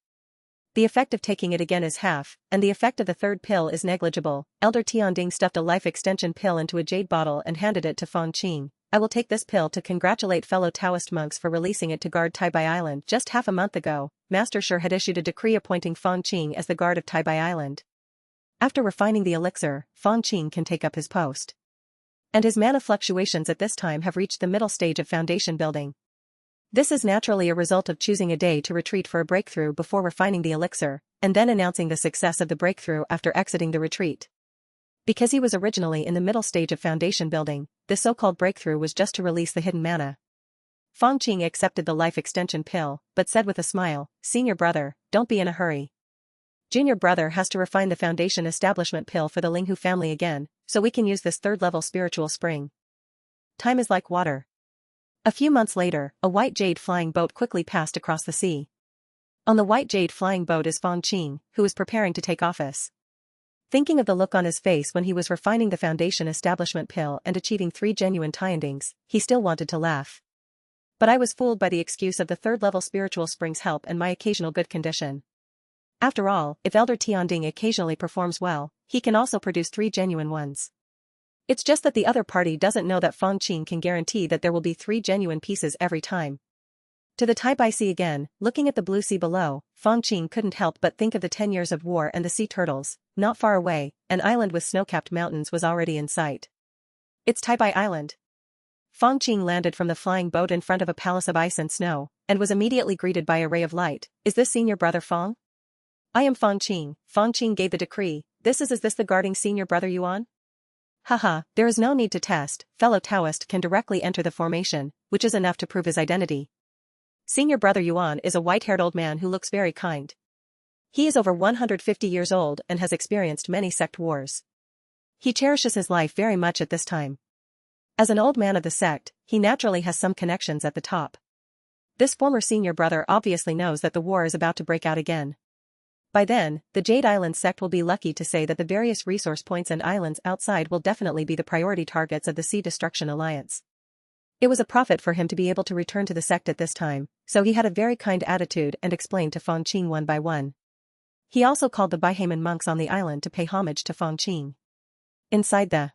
The effect of taking it again is half, and the effect of the 3rd pill is negligible. Elder Tianding stuffed a life extension pill into a jade bottle and handed it to Fang Qing. I will take this pill to congratulate fellow Taoist monks for releasing it to guard Taibai Island. Just half a month ago, Master Shi had issued a decree appointing Fang Qing as the guard of Taibai Island. After refining the elixir, Fang Qing can take up his post. And his mana fluctuations at this time have reached the middle stage of foundation building. This is naturally a result of choosing a day to retreat for a breakthrough before refining the elixir, and then announcing the success of the breakthrough after exiting the retreat. Because he was originally in the middle stage of foundation building, this so-called breakthrough was just to release the hidden mana. Fang Qing accepted the life extension pill, but said with a smile, "Senior brother, don't be in a hurry. Junior brother has to refine the foundation establishment pill for the Linghu family again, so we can use this 3rd level spiritual spring. Time is like water." A few months later, a white jade flying boat quickly passed across the sea. On the white jade flying boat is Fang Qing, who is preparing to take office. Thinking of the look on his face when he was refining the foundation establishment pill and achieving 3 genuine Tiandings, he still wanted to laugh. But I was fooled by the excuse of the 3rd level spiritual spring's help and my occasional good condition. After all, if Elder Tianding occasionally performs well, he can also produce 3 genuine ones. It's just that the other party doesn't know that Fang Qing can guarantee that there will be 3 genuine pieces every time. To the Taibai Sea again, looking at the blue sea below, Fang Qing couldn't help but think of the 10 years of war and the sea turtles. Not far away, an island with snow-capped mountains was already in sight. It's Taibai Island. Fang Qing landed from the flying boat in front of a palace of ice and snow, and was immediately greeted by a ray of light. Is this senior brother Fang? I am Fang Qing. Fang Qing gave the decree. Is this the guarding senior brother Yuan? Haha, there is no need to test. Fellow Taoist can directly enter the formation, which is enough to prove his identity. Senior brother Yuan is a white-haired old man who looks very kind. He is over 150 years old and has experienced many sect wars. He cherishes his life very much at this time. As an old man of the sect, he naturally has some connections at the top. This former senior brother obviously knows that the war is about to break out again. By then, the Jade Island sect will be lucky to say that the various resource points and islands outside will definitely be the priority targets of the Sea Destruction Alliance. It was a profit for him to be able to return to the sect at this time, so he had a very kind attitude and explained to Fang Qing one by one. He also called the Baihaman monks on the island to pay homage to Fang Qing. Inside the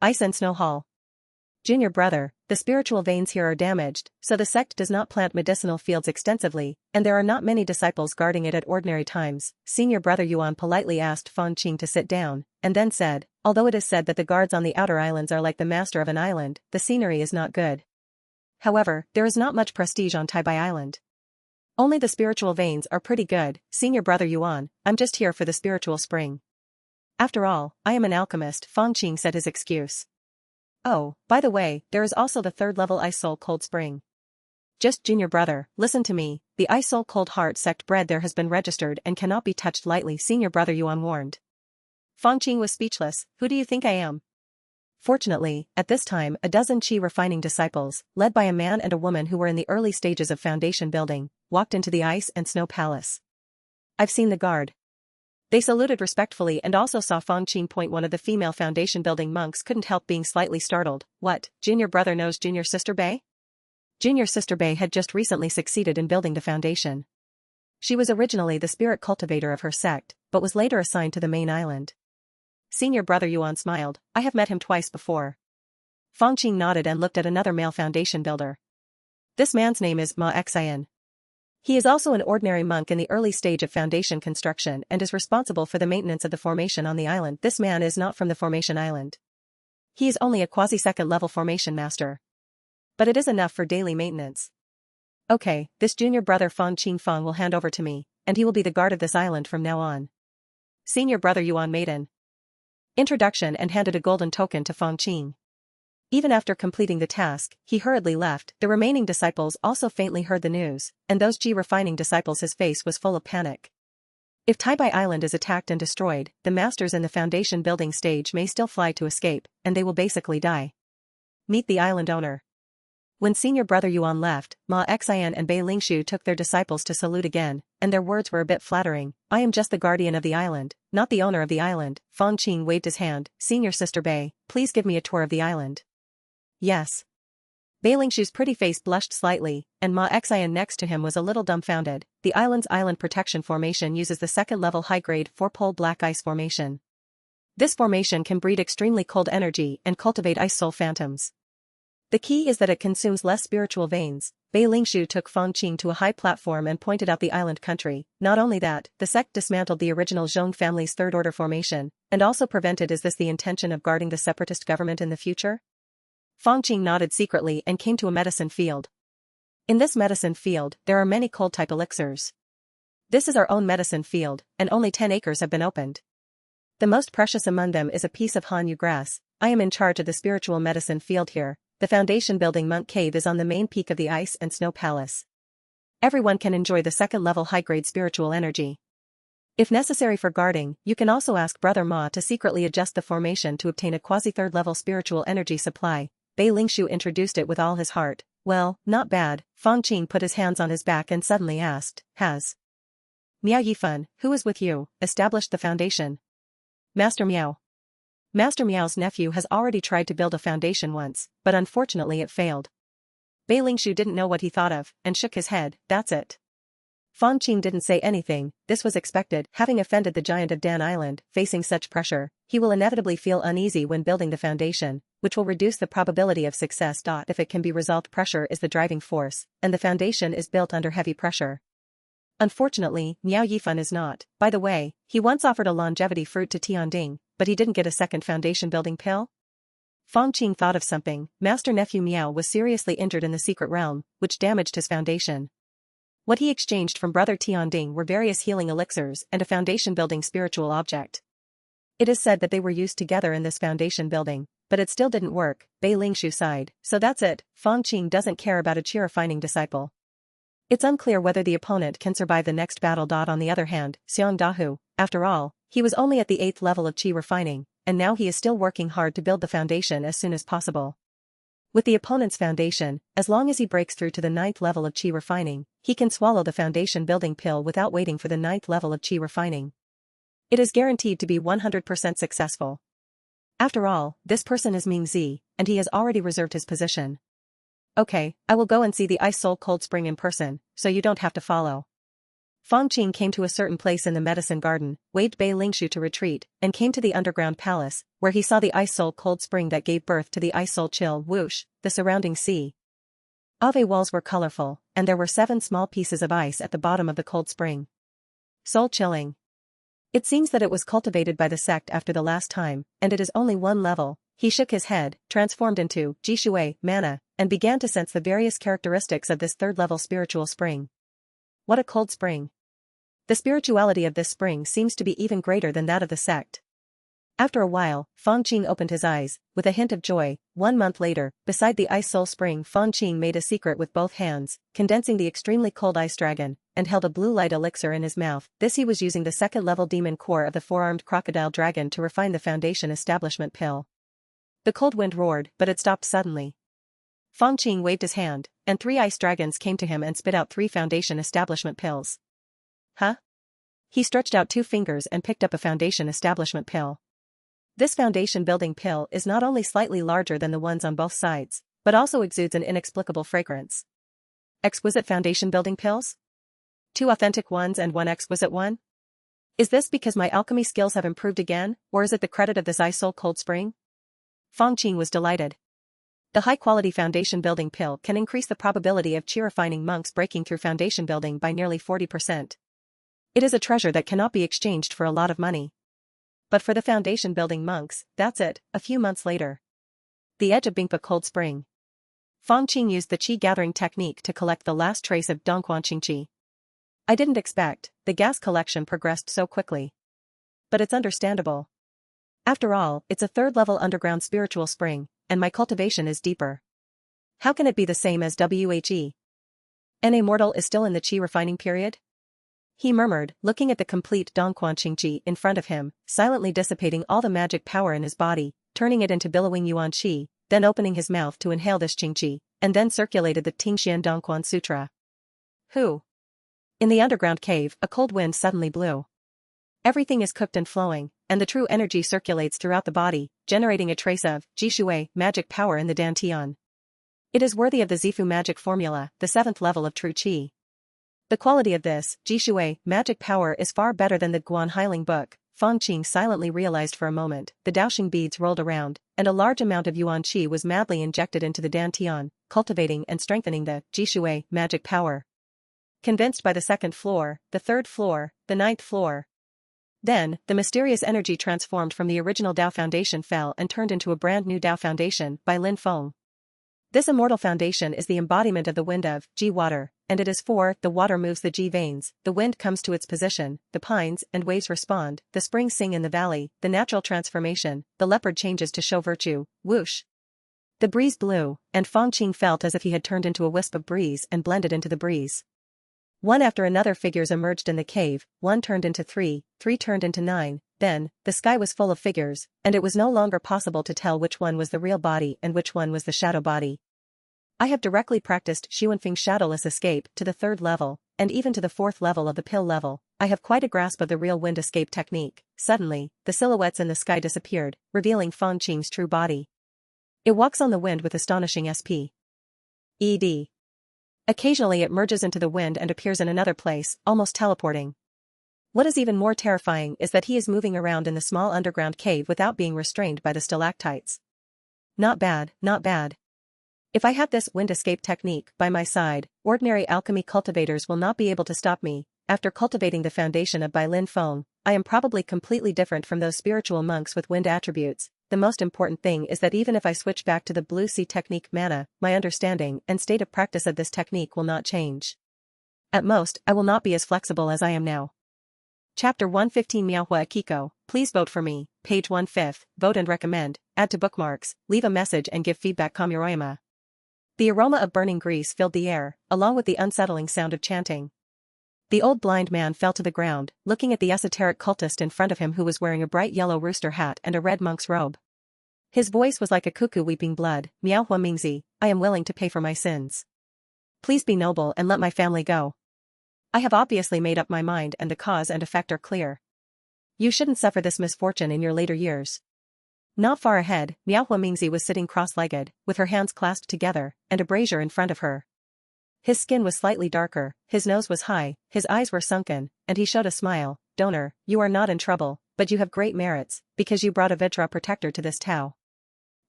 ice and snow hall, Junior brother, the spiritual veins here are damaged, so the sect does not plant medicinal fields extensively, and there are not many disciples guarding it at ordinary times. Senior brother Yuan politely asked Fang Qing to sit down, and then said, although it is said that the guards on the outer islands are like the master of an island, the scenery is not good. However, there is not much prestige on Taibai Island. Only the spiritual veins are pretty good. Senior brother Yuan, I'm just here for the spiritual spring. After all, I am an alchemist, Fang Qing said his excuse. Oh, by the way, there is also the third level Ice Soul Cold Spring. Just junior brother, listen to me, the Ice Soul Cold Heart sect bred there has been registered and cannot be touched lightly, senior brother Yuan warned. Fang Qing was speechless. Who do you think I am? Fortunately, at this time a dozen qi refining disciples, led by a man and a woman who were in the early stages of foundation building, walked into the ice and snow palace. I've seen the guard. They saluted respectfully and also saw Fang Qing point. One of the female foundation building monks couldn't help being slightly startled. What, junior brother knows junior sister Bei? Junior sister Bei had just recently succeeded in building the foundation. She was originally the spirit cultivator of her sect, but was later assigned to the main island. Senior brother Yuan smiled. I have met him twice before. Fang Qing nodded and looked at another male foundation builder. This man's name is Ma Xian. He is also an ordinary monk in the early stage of foundation construction and is responsible for the maintenance of the formation on the island. This man is not from the formation island. He is only a quasi-second level formation master. But it is enough for daily maintenance. Okay, this junior brother Fang Qing will hand over to me, and he will be the guard of this island from now on. Senior brother Yuan Maiden. Introduction and handed a golden token to Fang Qing. Even after completing the task, he hurriedly left. The remaining disciples also faintly heard the news, and those qi refining disciples his face was full of panic. If Taibai Island is attacked and destroyed, the masters in the foundation building stage may still fly to escape, and they will basically die. Meet the island owner. When senior brother Yuan left, Ma Xian and Bei Lingshu took their disciples to salute again, and their words were a bit flattering. I am just the guardian of the island, not the owner of the island. Fang Qing waved his hand. Senior sister Bei, please give me a tour of the island. Yes. Bei Lingshu's pretty face blushed slightly, and Ma Xian next to him was a little dumbfounded. The island's island protection formation uses the second-level high-grade 4-pole black ice formation. This formation can breed extremely cold energy and cultivate ice soul phantoms. The key is that it consumes less spiritual veins. Bei Lingshu took Fang Qing to a high platform and pointed out the island country. Not only that, the sect dismantled the original Zhong family's third-order formation, and also prevented. Is this the intention of guarding the separatist government in the future? Fang Qing nodded secretly and came to a medicine field. In this medicine field, there are many cold-type elixirs. This is our own medicine field, and only 10 acres have been opened. The most precious among them is a piece of Hanyu grass. I am in charge of the spiritual medicine field here. The foundation building monk cave is on the main peak of the ice and snow palace. Everyone can enjoy the second-level high-grade spiritual energy. If necessary for guarding, you can also ask Brother Ma to secretly adjust the formation to obtain a quasi-third-level spiritual energy supply. Bei Lingshu introduced it with all his heart. Well, not bad. Fang Qing put his hands on his back and suddenly asked, Has Miao Yifan, who is with you, established the foundation? Master Miao. Master Miao's nephew has already tried to build a foundation once, but unfortunately it failed. Bei Lingshu didn't know what he thought of, and shook his head. That's it. Fang Qing didn't say anything. This was expected. Having offended the giant of Dan Island, facing such pressure, he will inevitably feel uneasy when building the foundation, which will reduce the probability of success. If it can be resolved, pressure is the driving force, and the foundation is built under heavy pressure. Unfortunately, Miao Yifan is not. By the way, he once offered a longevity fruit to Tianding, but he didn't get a second foundation building pill? Fang Qing thought of something. Master nephew Miao was seriously injured in the secret realm, which damaged his foundation. What he exchanged from brother Tianding were various healing elixirs and a foundation building spiritual object. It is said that they were used together in this foundation building, but it still didn't work. Bei Lingshu sighed. So that's it. Fang Qing doesn't care about a qi refining disciple. It's unclear whether the opponent can survive the next battle. On the other hand, Xiang Dahu, after all, he was only at the 8th level of qi refining, and now he is still working hard to build the foundation as soon as possible. With the opponent's foundation, as long as he breaks through to the 9th level of qi refining, he can swallow the foundation building pill without waiting for the 9th level of qi refining. It is guaranteed to be 100% successful. After all, this person is Ming Zi, and he has already reserved his position. Okay, I will go and see the Ice Soul Cold Spring in person, so you don't have to follow. Fang Qing came to a certain place in the medicine garden, waved Bei Lingshu to retreat, and came to the underground palace, where he saw the ice soul cold spring that gave birth to the ice soul chill whoosh, the surrounding sea. Ave walls were colorful, and there were 7 small pieces of ice at the bottom of the cold spring. Soul chilling. It seems that it was cultivated by the sect after the last time, and it is only 1 level. He shook his head, transformed into Jishui mana, and began to sense the various characteristics of this 3rd-level spiritual spring. What a cold spring. The spirituality of this spring seems to be even greater than that of the sect. After a while, Fang Qing opened his eyes, with a hint of joy. 1 month later, beside the ice soul spring, Fang Qing made a secret with both hands, condensing the extremely cold ice dragon, and held a blue light elixir in his mouth. This he was using the 2nd-level demon core of the 4-armed crocodile dragon to refine the foundation establishment pill. The cold wind roared, but it stopped suddenly. Fang Qing waved his hand, and 3 ice dragons came to him and spit out 3 foundation establishment pills. Huh? He stretched out 2 fingers and picked up a foundation establishment pill. This foundation building pill is not only slightly larger than the ones on both sides, but also exudes an inexplicable fragrance. Exquisite foundation building pills? 2 authentic ones and 1 exquisite one? Is this because my alchemy skills have improved again, or is it the credit of this ice soul cold spring? Fang Qing was delighted. The high-quality foundation building pill can increase the probability of chi refining monks breaking through foundation building by nearly 40%. It is a treasure that cannot be exchanged for a lot of money. But for the foundation building monks, that's it. A few months later. The edge of Bingpa Cold Spring. Fang Qing used the qi gathering technique to collect the last trace of Dongquan Qi. I didn't expect the gas collection progressed so quickly. But it's understandable. After all, it's a 3rd-level underground spiritual spring, and my cultivation is deeper. How can it be the same as WHE? An immortal is still in the qi refining period? He murmured, looking at the complete Dongquan Qi in front of him, silently dissipating all the magic power in his body, turning it into billowing yuan qi, then opening his mouth to inhale this qi, and then circulated the Tingxian Dongquan Sutra. Who? In the underground cave, a cold wind suddenly blew. Everything is cooked and flowing, and the true energy circulates throughout the body, generating a trace of Jishui magic power in the Dantian. It is worthy of the Zifu magic formula, the 7th level of true qi. The quality of this Jishui magic power is far better than the Guan Heiling book. Fang Qing silently realized for a moment. The Daosheng beads rolled around, and a large amount of yuan qi was madly injected into the Dantian, cultivating and strengthening the Jishui magic power. Convinced by the 2nd floor, the 3rd floor, the 9th floor. Then, the mysterious energy transformed from the original Dao Foundation fell and turned into a brand new Dao Foundation by Lin Feng. This immortal foundation is the embodiment of the wind of Ji water, and it is for the water moves the Ji veins, the wind comes to its position, the pines and waves respond, the springs sing in the valley, the natural transformation, the leopard changes to show virtue, whoosh. The breeze blew, and Fang Qing felt as if he had turned into a wisp of breeze and blended into the breeze. One after another figures emerged in the cave, 1 turned into 3, 3 turned into 9, then, the sky was full of figures, and it was no longer possible to tell which one was the real body and which one was the shadow body. I have directly practiced Xuanfeng's shadowless escape to the 3rd level, and even to the 4th level of the pill level. I have quite a grasp of the real wind escape technique. Suddenly, the silhouettes in the sky disappeared, revealing Fang Qing's true body. It walks on the wind with astonishing speed. Occasionally it merges into the wind and appears in another place, almost teleporting. What is even more terrifying is that he is moving around in the small underground cave without being restrained by the stalactites. Not bad, not bad. If I have this wind escape technique by my side, ordinary alchemy cultivators will not be able to stop me. After cultivating the foundation of Bai Lin Feng, I am probably completely different from those spiritual monks with wind attributes. The most important thing is that even if I switch back to the blue sea technique mana, my understanding and state of practice of this technique will not change. At most, I will not be as flexible as I am now. Chapter 115 Miaohua Akiko, please vote for me, page 1/5, vote and recommend, add to bookmarks, leave a message and give feedback. Kamurayama. The aroma of burning grease filled the air, along with the unsettling sound of chanting. The old blind man fell to the ground, looking at the esoteric cultist in front of him who was wearing a bright yellow rooster hat and a red monk's robe. His voice was like a cuckoo weeping blood. Miaohua Mingzi, I am willing to pay for my sins. Please be noble and let my family go. I have obviously made up my mind and the cause and effect are clear. You shouldn't suffer this misfortune in your later years. Not far ahead, Miaohua Mingzi was sitting cross-legged, with her hands clasped together, and a brazier in front of her. His skin was slightly darker, his nose was high, his eyes were sunken, and he showed a smile. Donor, you are not in trouble, but you have great merits, because you brought a Vajra protector to this Tao.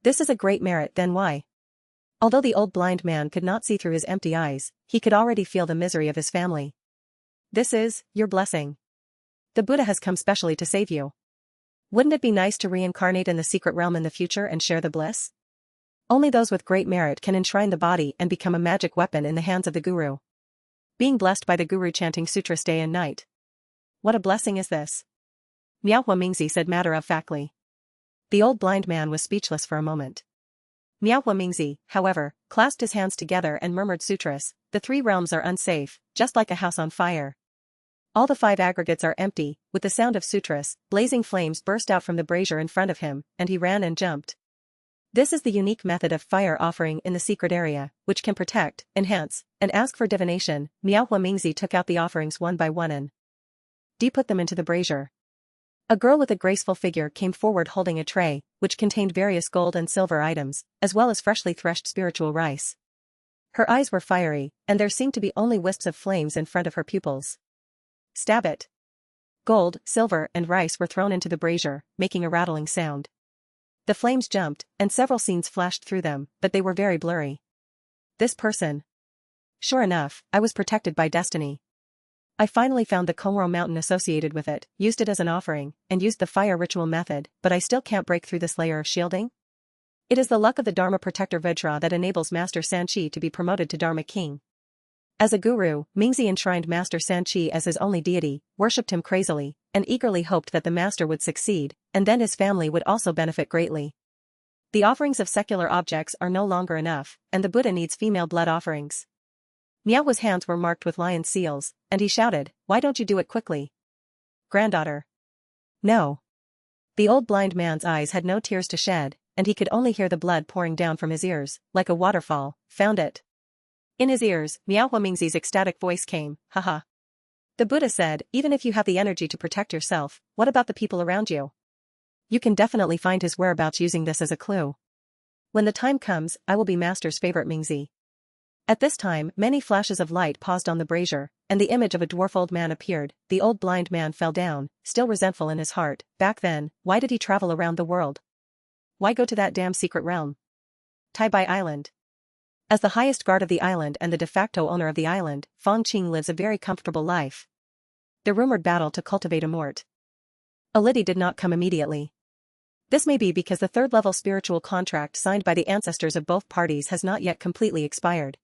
This is a great merit, then why? Although the old blind man could not see through his empty eyes, he could already feel the misery of his family. This is your blessing. The Buddha has come specially to save you. Wouldn't it be nice to reincarnate in the secret realm in the future and share the bliss? Only those with great merit can enshrine the body and become a magic weapon in the hands of the Guru. Being blessed by the Guru chanting sutras day and night. What a blessing is this? Miao Huamingzi said matter-of-factly. The old blind man was speechless for a moment. Miao Huamingzi, however, clasped his hands together and murmured sutras, the 3 realms are unsafe, just like a house on fire. All the 5 aggregates are empty. With the sound of sutras, blazing flames burst out from the brazier in front of him, and he ran and jumped. This is the unique method of fire offering in the secret area, which can protect, enhance, and ask for divination. Miao Huamingzi took out the offerings one by one and put them into the brazier. A girl with a graceful figure came forward holding a tray, which contained various gold and silver items, as well as freshly threshed spiritual rice. Her eyes were fiery, and there seemed to be only wisps of flames in front of her pupils. Stab it. Gold, silver, and rice were thrown into the brazier, making a rattling sound. The flames jumped, and several scenes flashed through them, but they were very blurry. This person. Sure enough, I was protected by destiny. I finally found the Komoro mountain associated with it, used it as an offering, and used the fire ritual method, but I still can't break through this layer of shielding? It is the luck of the Dharma Protector Vajra that enables Master Sanchi to be promoted to Dharma King. As a guru, Mingzi enshrined Master Sanchi as his only deity, worshipped him crazily, and eagerly hoped that the master would succeed, and then his family would also benefit greatly. The offerings of secular objects are no longer enough, and the Buddha needs female blood offerings. Miao's hands were marked with lion seals, and he shouted, "Why don't you do it quickly? Granddaughter." No. The old blind man's eyes had no tears to shed, and he could only hear the blood pouring down from his ears, like a waterfall. Found it. In his ears, Miao Huamingzi's ecstatic voice came, haha. The Buddha said, even if you have the energy to protect yourself, what about the people around you? You can definitely find his whereabouts using this as a clue. When the time comes, I will be Master's favorite Mingzi. At this time, many flashes of light paused on the brazier, and the image of a dwarf old man appeared. The old blind man fell down, still resentful in his heart. Back then, why did he travel around the world? Why go to that damn secret realm? Taibai Island. As the highest guard of the island and the de facto owner of the island, Fang Qing lives a very comfortable life. The rumored battle to cultivate immortality did not come immediately. This may be because the third-level spiritual contract signed by the ancestors of both parties has not yet completely expired.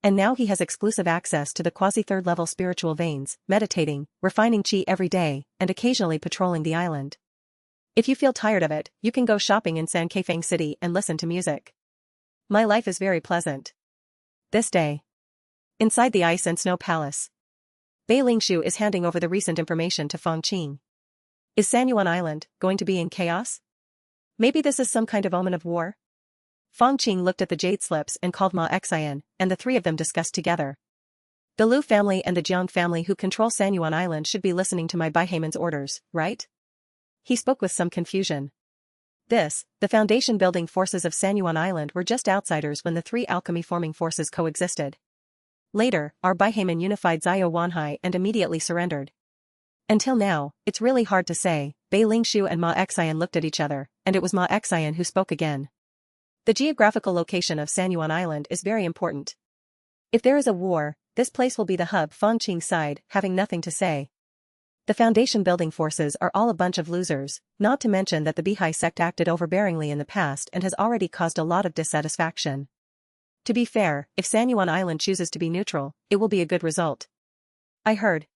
And now he has exclusive access to the quasi-third-level spiritual veins, meditating, refining qi every day, and occasionally patrolling the island. If you feel tired of it, you can go shopping in Sankefang City and listen to music. My life is very pleasant. This day. Inside the Ice and Snow Palace. Bei Lingshu is handing over the recent information to Fang Qing. Is Sanyuan Island going to be in chaos? Maybe this is some kind of omen of war? Fang Qing looked at the jade slips and called Ma Xian, and the 3 of them discussed together. The Liu family and the Jiang family who control Sanyuan Island should be listening to my Baihaman's orders, right? He spoke with some confusion. The foundation building forces of Sanyuan Island were just outsiders when the 3 alchemy forming forces coexisted. Later, our Baihaman unified Zio Wanhai and immediately surrendered. Until now, it's really hard to say. Bei Lingshu and Ma Xian looked at each other, and it was Ma Xian who spoke again. The geographical location of Sanyuan Island is very important. If there is a war, this place will be the hub. Fang Qing sighed, having nothing to say. The foundation building forces are all a bunch of losers, not to mention that the Bihai sect acted overbearingly in the past and has already caused a lot of dissatisfaction. To be fair, if Sanyuan Island chooses to be neutral, it will be a good result. I heard.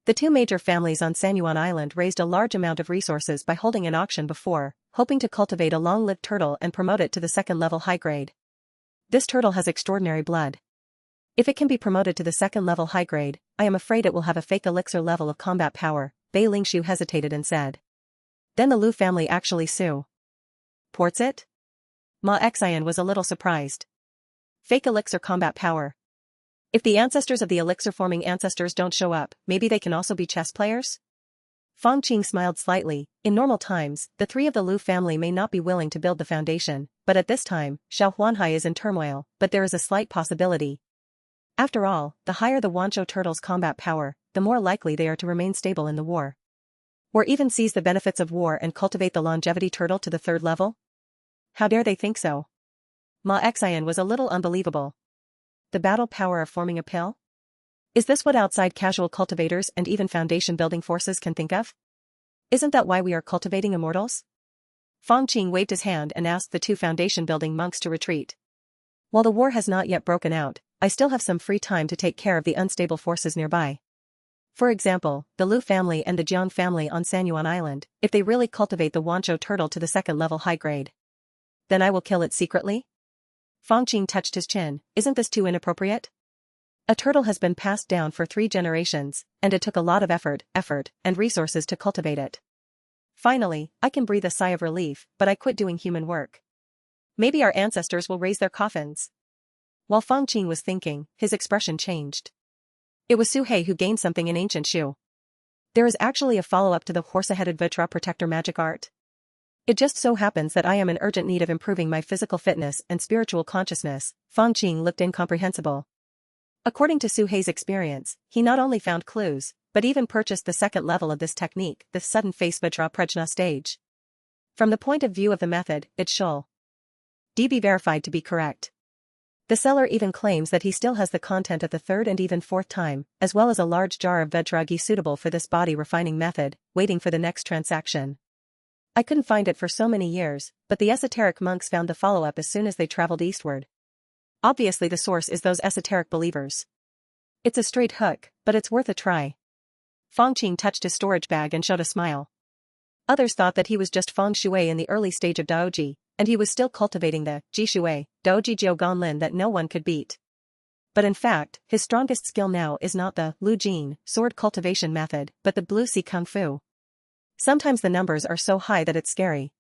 The 2 major families on Sanyuan Island raised a large amount of resources by holding an auction before, hoping to cultivate a long-lived turtle and promote it to the 2nd-level high grade. This turtle has extraordinary blood. If it can be promoted to the 2nd-level high grade, I am afraid it will have a fake elixir level of combat power. Bei Lingshu hesitated and said. Then the Liu family actually supports it? Ma Xian was a little surprised. Fake elixir combat power. If the ancestors of the elixir-forming ancestors don't show up, maybe they can also be chess players? Fang Qing smiled slightly. In normal times, the 3 of the Liu family may not be willing to build the foundation, but at this time, Xiao Huanhai is in turmoil, but there is a slight possibility. After all, the higher the Wanzhou turtle's combat power, the more likely they are to remain stable in the war. Or even seize the benefits of war and cultivate the longevity turtle to the 3rd level? How dare they think so? Ma Xian was a little unbelievable. The battle power of forming a pill? Is this what outside casual cultivators and even foundation building forces can think of? Isn't that why we are cultivating immortals? Fang Qing waved his hand and asked the 2 foundation building monks to retreat. While the war has not yet broken out, I still have some free time to take care of the unstable forces nearby. For example, the Lu family and the Jiang family on Sanyuan Island, if they really cultivate the Wanzhou turtle to the 2nd level high grade. Then I will kill it secretly? Fang Qing touched his chin. Isn't this too inappropriate? A turtle has been passed down for 3 generations, and it took a lot of effort, and resources to cultivate it. Finally, I can breathe a sigh of relief, but I quit doing human work. Maybe our ancestors will raise their coffins. While Fang Qing was thinking, his expression changed. It was Su He who gained something in ancient Shu. There is actually a follow-up to the horse-headed Vitra protector magic art. It just so happens that I am in urgent need of improving my physical fitness and spiritual consciousness. Fang Qing looked incomprehensible. According to Su He's experience, he not only found clues, but even purchased the 2nd level of this technique, the sudden face Vitra prajna stage. From the point of view of the method, it shall be verified to be correct. The seller even claims that he still has the content of the 3rd and even 4th time, as well as a large jar of Vajra ghee suitable for this body refining method, waiting for the next transaction. I couldn't find it for so many years, but the esoteric monks found the follow-up as soon as they traveled eastward. Obviously the source is those esoteric believers. It's a straight hook, but it's worth a try. Fang Qing touched his storage bag and showed a smile. Others thought that he was just Feng Shui in the early stage of Daoji, and he was still cultivating the Ji Shui, Daoji Jiu Ganlin that no one could beat. But in fact, his strongest skill now is not the Lu Jin sword cultivation method, but the Blue Sea Kung Fu. Sometimes the numbers are so high that it's scary.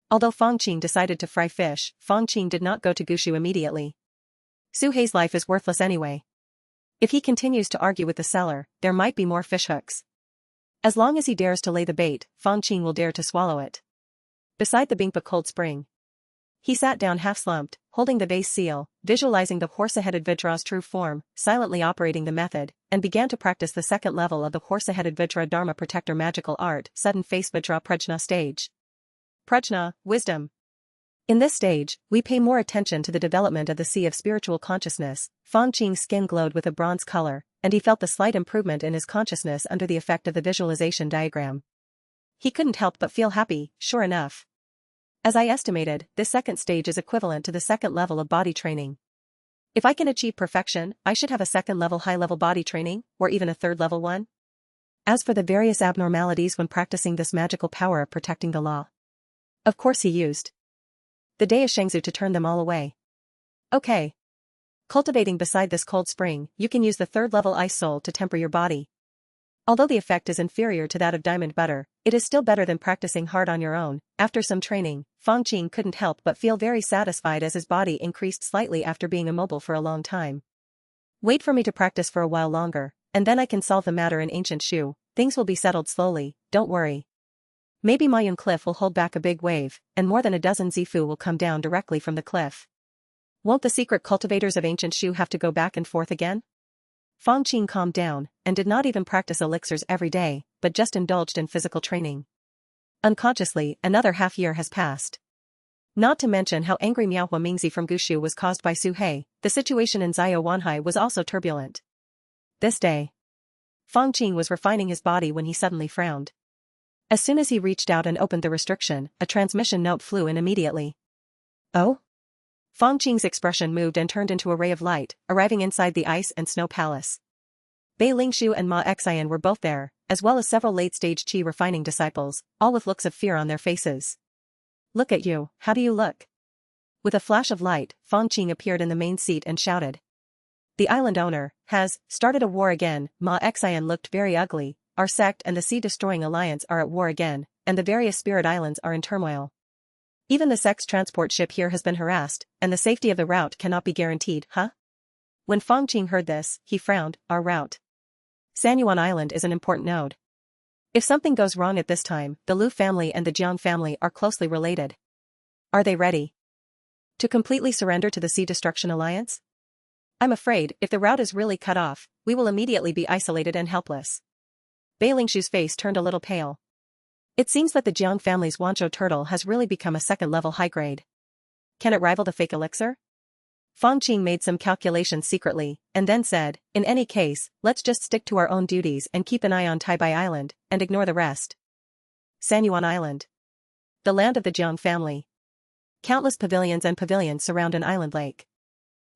Although Fang Qing decided to fry fish, Fang Qing did not go to Gushu immediately. Su He's life is worthless anyway. If he continues to argue with the seller, there might be more fishhooks. As long as he dares to lay the bait, Fang Qing will dare to swallow it. Beside the Bingpa cold spring, he sat down half-slumped, holding the base seal, visualizing the horse-headed Vidra's true form, silently operating the method, and began to practice the 2nd level of the horse-headed Vidra Dharma protector magical art, sudden face Vidra Prajna stage. Prajna, wisdom. In this stage, we pay more attention to the development of the sea of spiritual consciousness. Fang Qing's skin glowed with a bronze color, and he felt the slight improvement in his consciousness under the effect of the visualization diagram. He couldn't help but feel happy, sure enough. As I estimated, this 2nd stage is equivalent to the 2nd level of body training. If I can achieve perfection, I should have a 2nd level high-level body training, or even a 3rd level one. As for the various abnormalities when practicing this magical power of protecting the law, of course he used the Daoshengzhu to turn them all away. Okay. Cultivating beside this cold spring, you can use the 3rd level ice soul to temper your body. Although the effect is inferior to that of diamond butter, it is still better than practicing hard on your own. After some training, Fang Qing couldn't help but feel very satisfied as his body increased slightly after being immobile for a long time. Wait for me to practice for a while longer, and then I can solve the matter in ancient Shu. Things will be settled slowly, don't worry. Maybe Mayun Cliff will hold back a big wave, and more than a dozen Zifu will come down directly from the cliff. Won't the secret cultivators of ancient Shu have to go back and forth again? Fang Qing calmed down, and did not even practice elixirs every day, but just indulged in physical training. Unconsciously, another half-year has passed. Not to mention how angry Miaohua Mingzi from Gushu was caused by Su He, the situation in Zhao Wanhai was also turbulent. This day, Fang Qing was refining his body when he suddenly frowned. As soon as he reached out and opened the restriction, a transmission note flew in immediately. Oh? Fang Qing's expression moved and turned into a ray of light, arriving inside the ice and snow palace. Bei Lingshu and Ma Xian were both there, as well as several late-stage qi refining disciples, all with looks of fear on their faces. Look at you, how do you look? With a flash of light, Fang Qing appeared in the main seat and shouted. The island owner has started a war again. Ma Xian looked very ugly. Our sect and the sea-destroying alliance are at war again, and the various spirit islands are in turmoil. Even the sect's transport ship here has been harassed, and the safety of the route cannot be guaranteed, huh? When Fang Qing heard this, he frowned. Our route. Sanyuan Island is an important node. If something goes wrong at this time, the Lu family and the Jiang family are closely related. Are they ready to completely surrender to the Sea Destruction Alliance? I'm afraid, if the route is really cut off, we will immediately be isolated and helpless. Beilingxu's face turned a little pale. It seems that the Jiang family's Wanzhou turtle has really become a second-level high-grade. Can it rival the fake elixir? Fang Qing made some calculations secretly, and then said, in any case, let's just stick to our own duties and keep an eye on Taibai Island, and ignore the rest. Sanyuan Island. The land of the Jiang family. Countless pavilions and pavilions surround an island lake.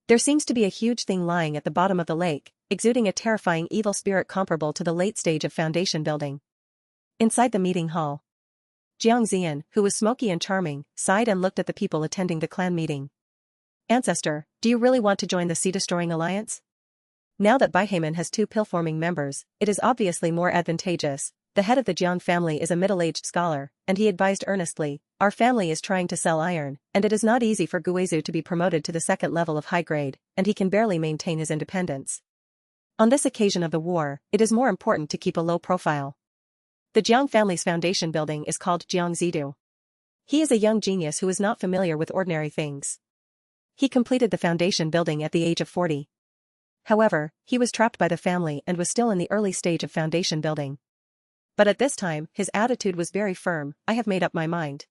There seems to be a huge thing lying at the bottom of the lake, exuding a terrifying evil spirit comparable to the late stage of foundation building. Inside the meeting hall, Jiang Ziyan, who was smoky and charming, sighed and looked at the people attending the clan meeting. Ancestor, do you really want to join the Sea-Destroying Alliance? Now that Baiheman has 2 pill-forming members, it is obviously more advantageous. The head of the Jiang family is a middle-aged scholar, and he advised earnestly, our family is trying to sell iron, and it is not easy for Guizhou to be promoted to the second level of high grade, and he can barely maintain his independence. On this occasion of the war, it is more important to keep a low profile. The Jiang family's foundation building is called Jiangzidu. He is a young genius who is not familiar with ordinary things. He completed the foundation building at the age of 40. However, he was trapped by the family and was still in the early stage of foundation building. But at this time, his attitude was very firm. I have made up my mind.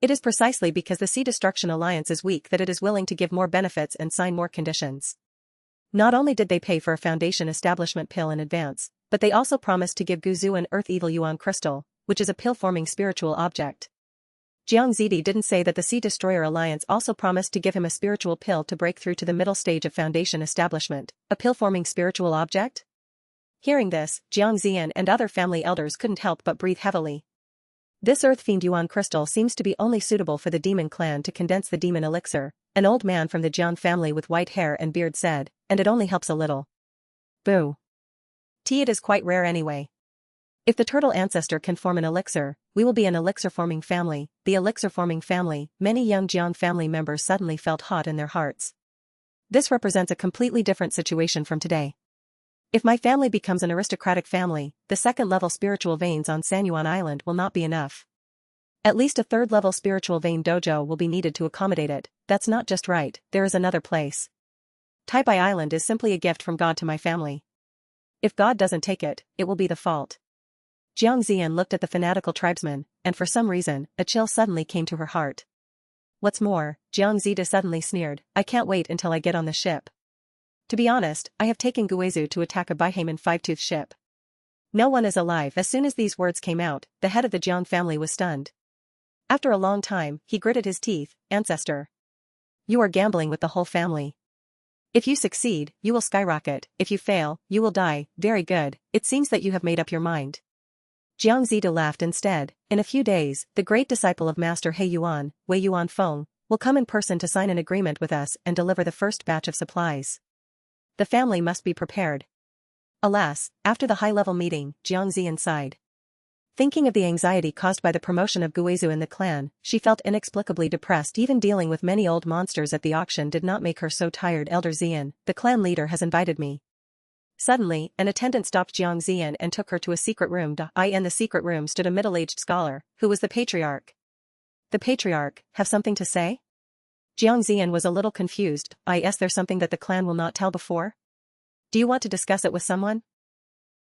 It is precisely because the Sea Destruction Alliance is weak that it is willing to give more benefits and sign more conditions. Not only did they pay for a foundation establishment pill in advance, but they also promised to give Guizhou an Earth Evil Yuan crystal, which is a pill-forming spiritual object. Jiang Zidi didn't say that the Sea Destroyer Alliance also promised to give him a spiritual pill to break through to the middle stage of foundation establishment, a pill-forming spiritual object? Hearing this, Jiang Ziyan and other family elders couldn't help but breathe heavily. This Earth Fiend Yuan crystal seems to be only suitable for the demon clan to condense the demon elixir, an old man from the Jiang family with white hair and beard said, and it only helps a little. Boo. It is quite rare anyway. If the turtle ancestor can form an elixir, we will be an elixir-forming family. The elixir-forming family, many young Jiang family members suddenly felt hot in their hearts. This represents a completely different situation from today. If my family becomes an aristocratic family, the second-level spiritual veins on Sanyuan Island will not be enough. At least a third-level spiritual vein dojo will be needed to accommodate it. That's not just right, there is another place. Taibai Island is simply a gift from God to my family. If God doesn't take it, it will be the fault. Jiang Ziyan looked at the fanatical tribesman, and for some reason, a chill suddenly came to her heart. What's more, Jiang Zida suddenly sneered, I can't wait until I get on the ship. To be honest, I have taken Guizhou to attack a Baiheman five-tooth ship. No one is alive. As soon as these words came out, the head of the Jiang family was stunned. After a long time, he gritted his teeth, Ancestor. You are gambling with the whole family. If you succeed, you will skyrocket. If you fail, you will die. Very good, it seems that you have made up your mind. Jiang Zida laughed instead. In a few days, the great disciple of Master He Yuan, Wei Yuan Feng, will come in person to sign an agreement with us and deliver the first batch of supplies. The family must be prepared. Alas, after the high-level meeting, Jiang Ziyan sighed. Thinking of the anxiety caused by the promotion of Guizhou in the clan, she felt inexplicably depressed. Even dealing with many old monsters at the auction did not make her so tired. Elder Ziyan, the clan leader has invited me. Suddenly, an attendant stopped Jiang Ziyan and took her to a secret room. In the secret room stood a middle-aged scholar, who was the patriarch. The patriarch, have something to say? Jiang Ziyan was a little confused. Is there something that the clan will not tell before? Do you want to discuss it with someone?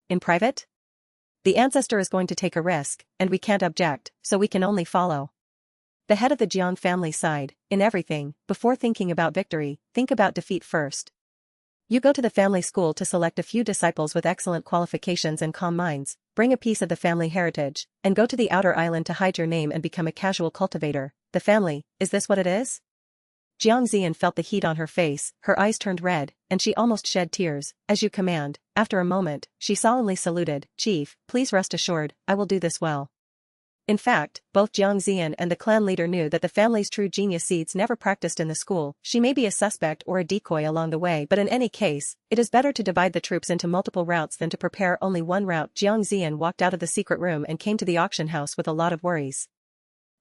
In private? The ancestor is going to take a risk, and we can't object, so we can only follow. The head of the Jiang family sighed. In everything, before thinking about victory, think about defeat first. You go to the family school to select a few disciples with excellent qualifications and calm minds, bring a piece of the family heritage, and go to the outer island to hide your name and become a casual cultivator. The family, is this what it is? Jiang Ziyan felt the heat on her face, her eyes turned red, and she almost shed tears. As you command. After a moment, she solemnly saluted. Chief, please rest assured, I will do this well. In fact, both Jiang Ziyan and the clan leader knew that the family's true genius seeds never practiced in the school. She may be a suspect or a decoy along the way, but in any case, it is better to divide the troops into multiple routes than to prepare only one route. Jiang Ziyan walked out of the secret room and came to the auction house with a lot of worries.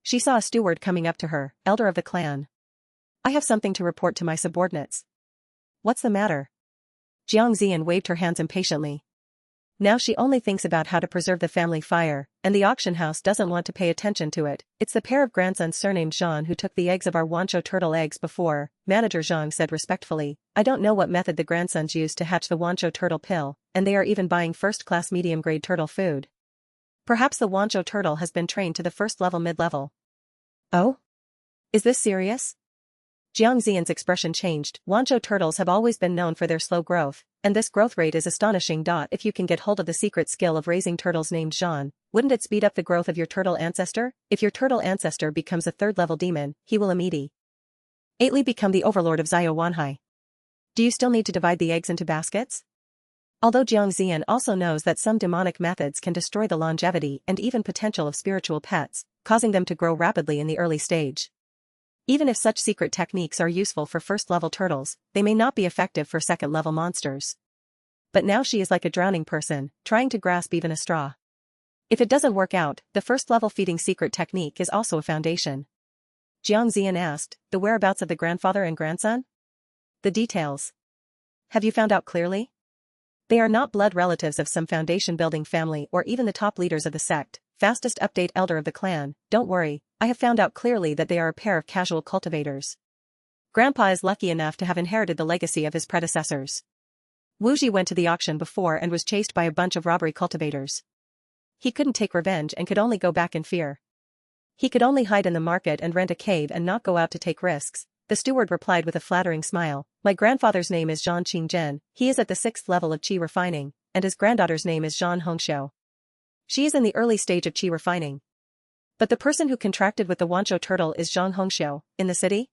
She saw a steward coming up to her, elder of the clan. I have something to report to my subordinates. What's the matter? Jiang Ziyan waved her hands impatiently. Now she only thinks about how to preserve the family fire, and the auction house doesn't want to pay attention to it. It's the pair of grandsons surnamed Zhang who took the eggs of our Wancho turtle eggs before, Manager Zhang said respectfully. I don't know what method the grandsons used to hatch the Wancho turtle pill, and they are even buying first-class medium-grade turtle food. Perhaps the Wancho turtle has been trained to the first level mid-level. Oh? Is this serious? Jiang Ziyan's expression changed. Wancho turtles have always been known for their slow growth, and this growth rate is astonishing. If you can get hold of the secret skill of raising turtles named Zhan, wouldn't it speed up the growth of your turtle ancestor? If your turtle ancestor becomes a third-level demon, he will immediately become the overlord of Zhao Wanhai. Do you still need to divide the eggs into baskets? Although Jiang Ziyan also knows that some demonic methods can destroy the longevity and even potential of spiritual pets, causing them to grow rapidly in the early stage. Even if such secret techniques are useful for first-level turtles, they may not be effective for second-level monsters. But now she is like a drowning person, trying to grasp even a straw. If it doesn't work out, the first-level feeding secret technique is also a foundation. Jiang Ziyan asked, the whereabouts of the grandfather and grandson? The details. Have you found out clearly? They are not blood relatives of some foundation-building family or even the top leaders of the sect. Fastest update elder of the clan, don't worry, I have found out clearly that they are a pair of casual cultivators. Grandpa is lucky enough to have inherited the legacy of his predecessors. Wuji went to the auction before and was chased by a bunch of robbery cultivators. He couldn't take revenge and could only go back in fear. He could only hide in the market and rent a cave and not go out to take risks. The steward replied with a flattering smile. My grandfather's name is Zhan Qingzhen, he is at the 6th level of qi refining, and his granddaughter's name is Zhan Hongxiu. She is in the early stage of qi refining. But the person who contracted with the Wancho turtle is Zhang Hongxiu, in the city?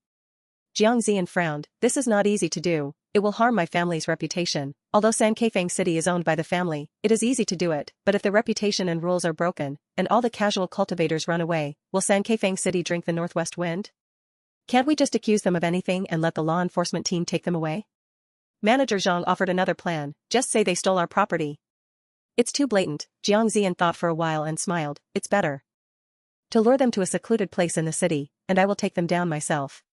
Jiang Ziyan frowned. This is not easy to do, it will harm my family's reputation. Although Sankeifeng City is owned by the family, it is easy to do it, but if the reputation and rules are broken, and all the casual cultivators run away, will Sankeifeng City drink the northwest wind? Can't we just accuse them of anything and let the law enforcement team take them away? Manager Zhang offered another plan, just say they stole our property. It's too blatant, Jiang Ziyan thought for a while and smiled. It's better to lure them to a secluded place in the city, and I will take them down myself.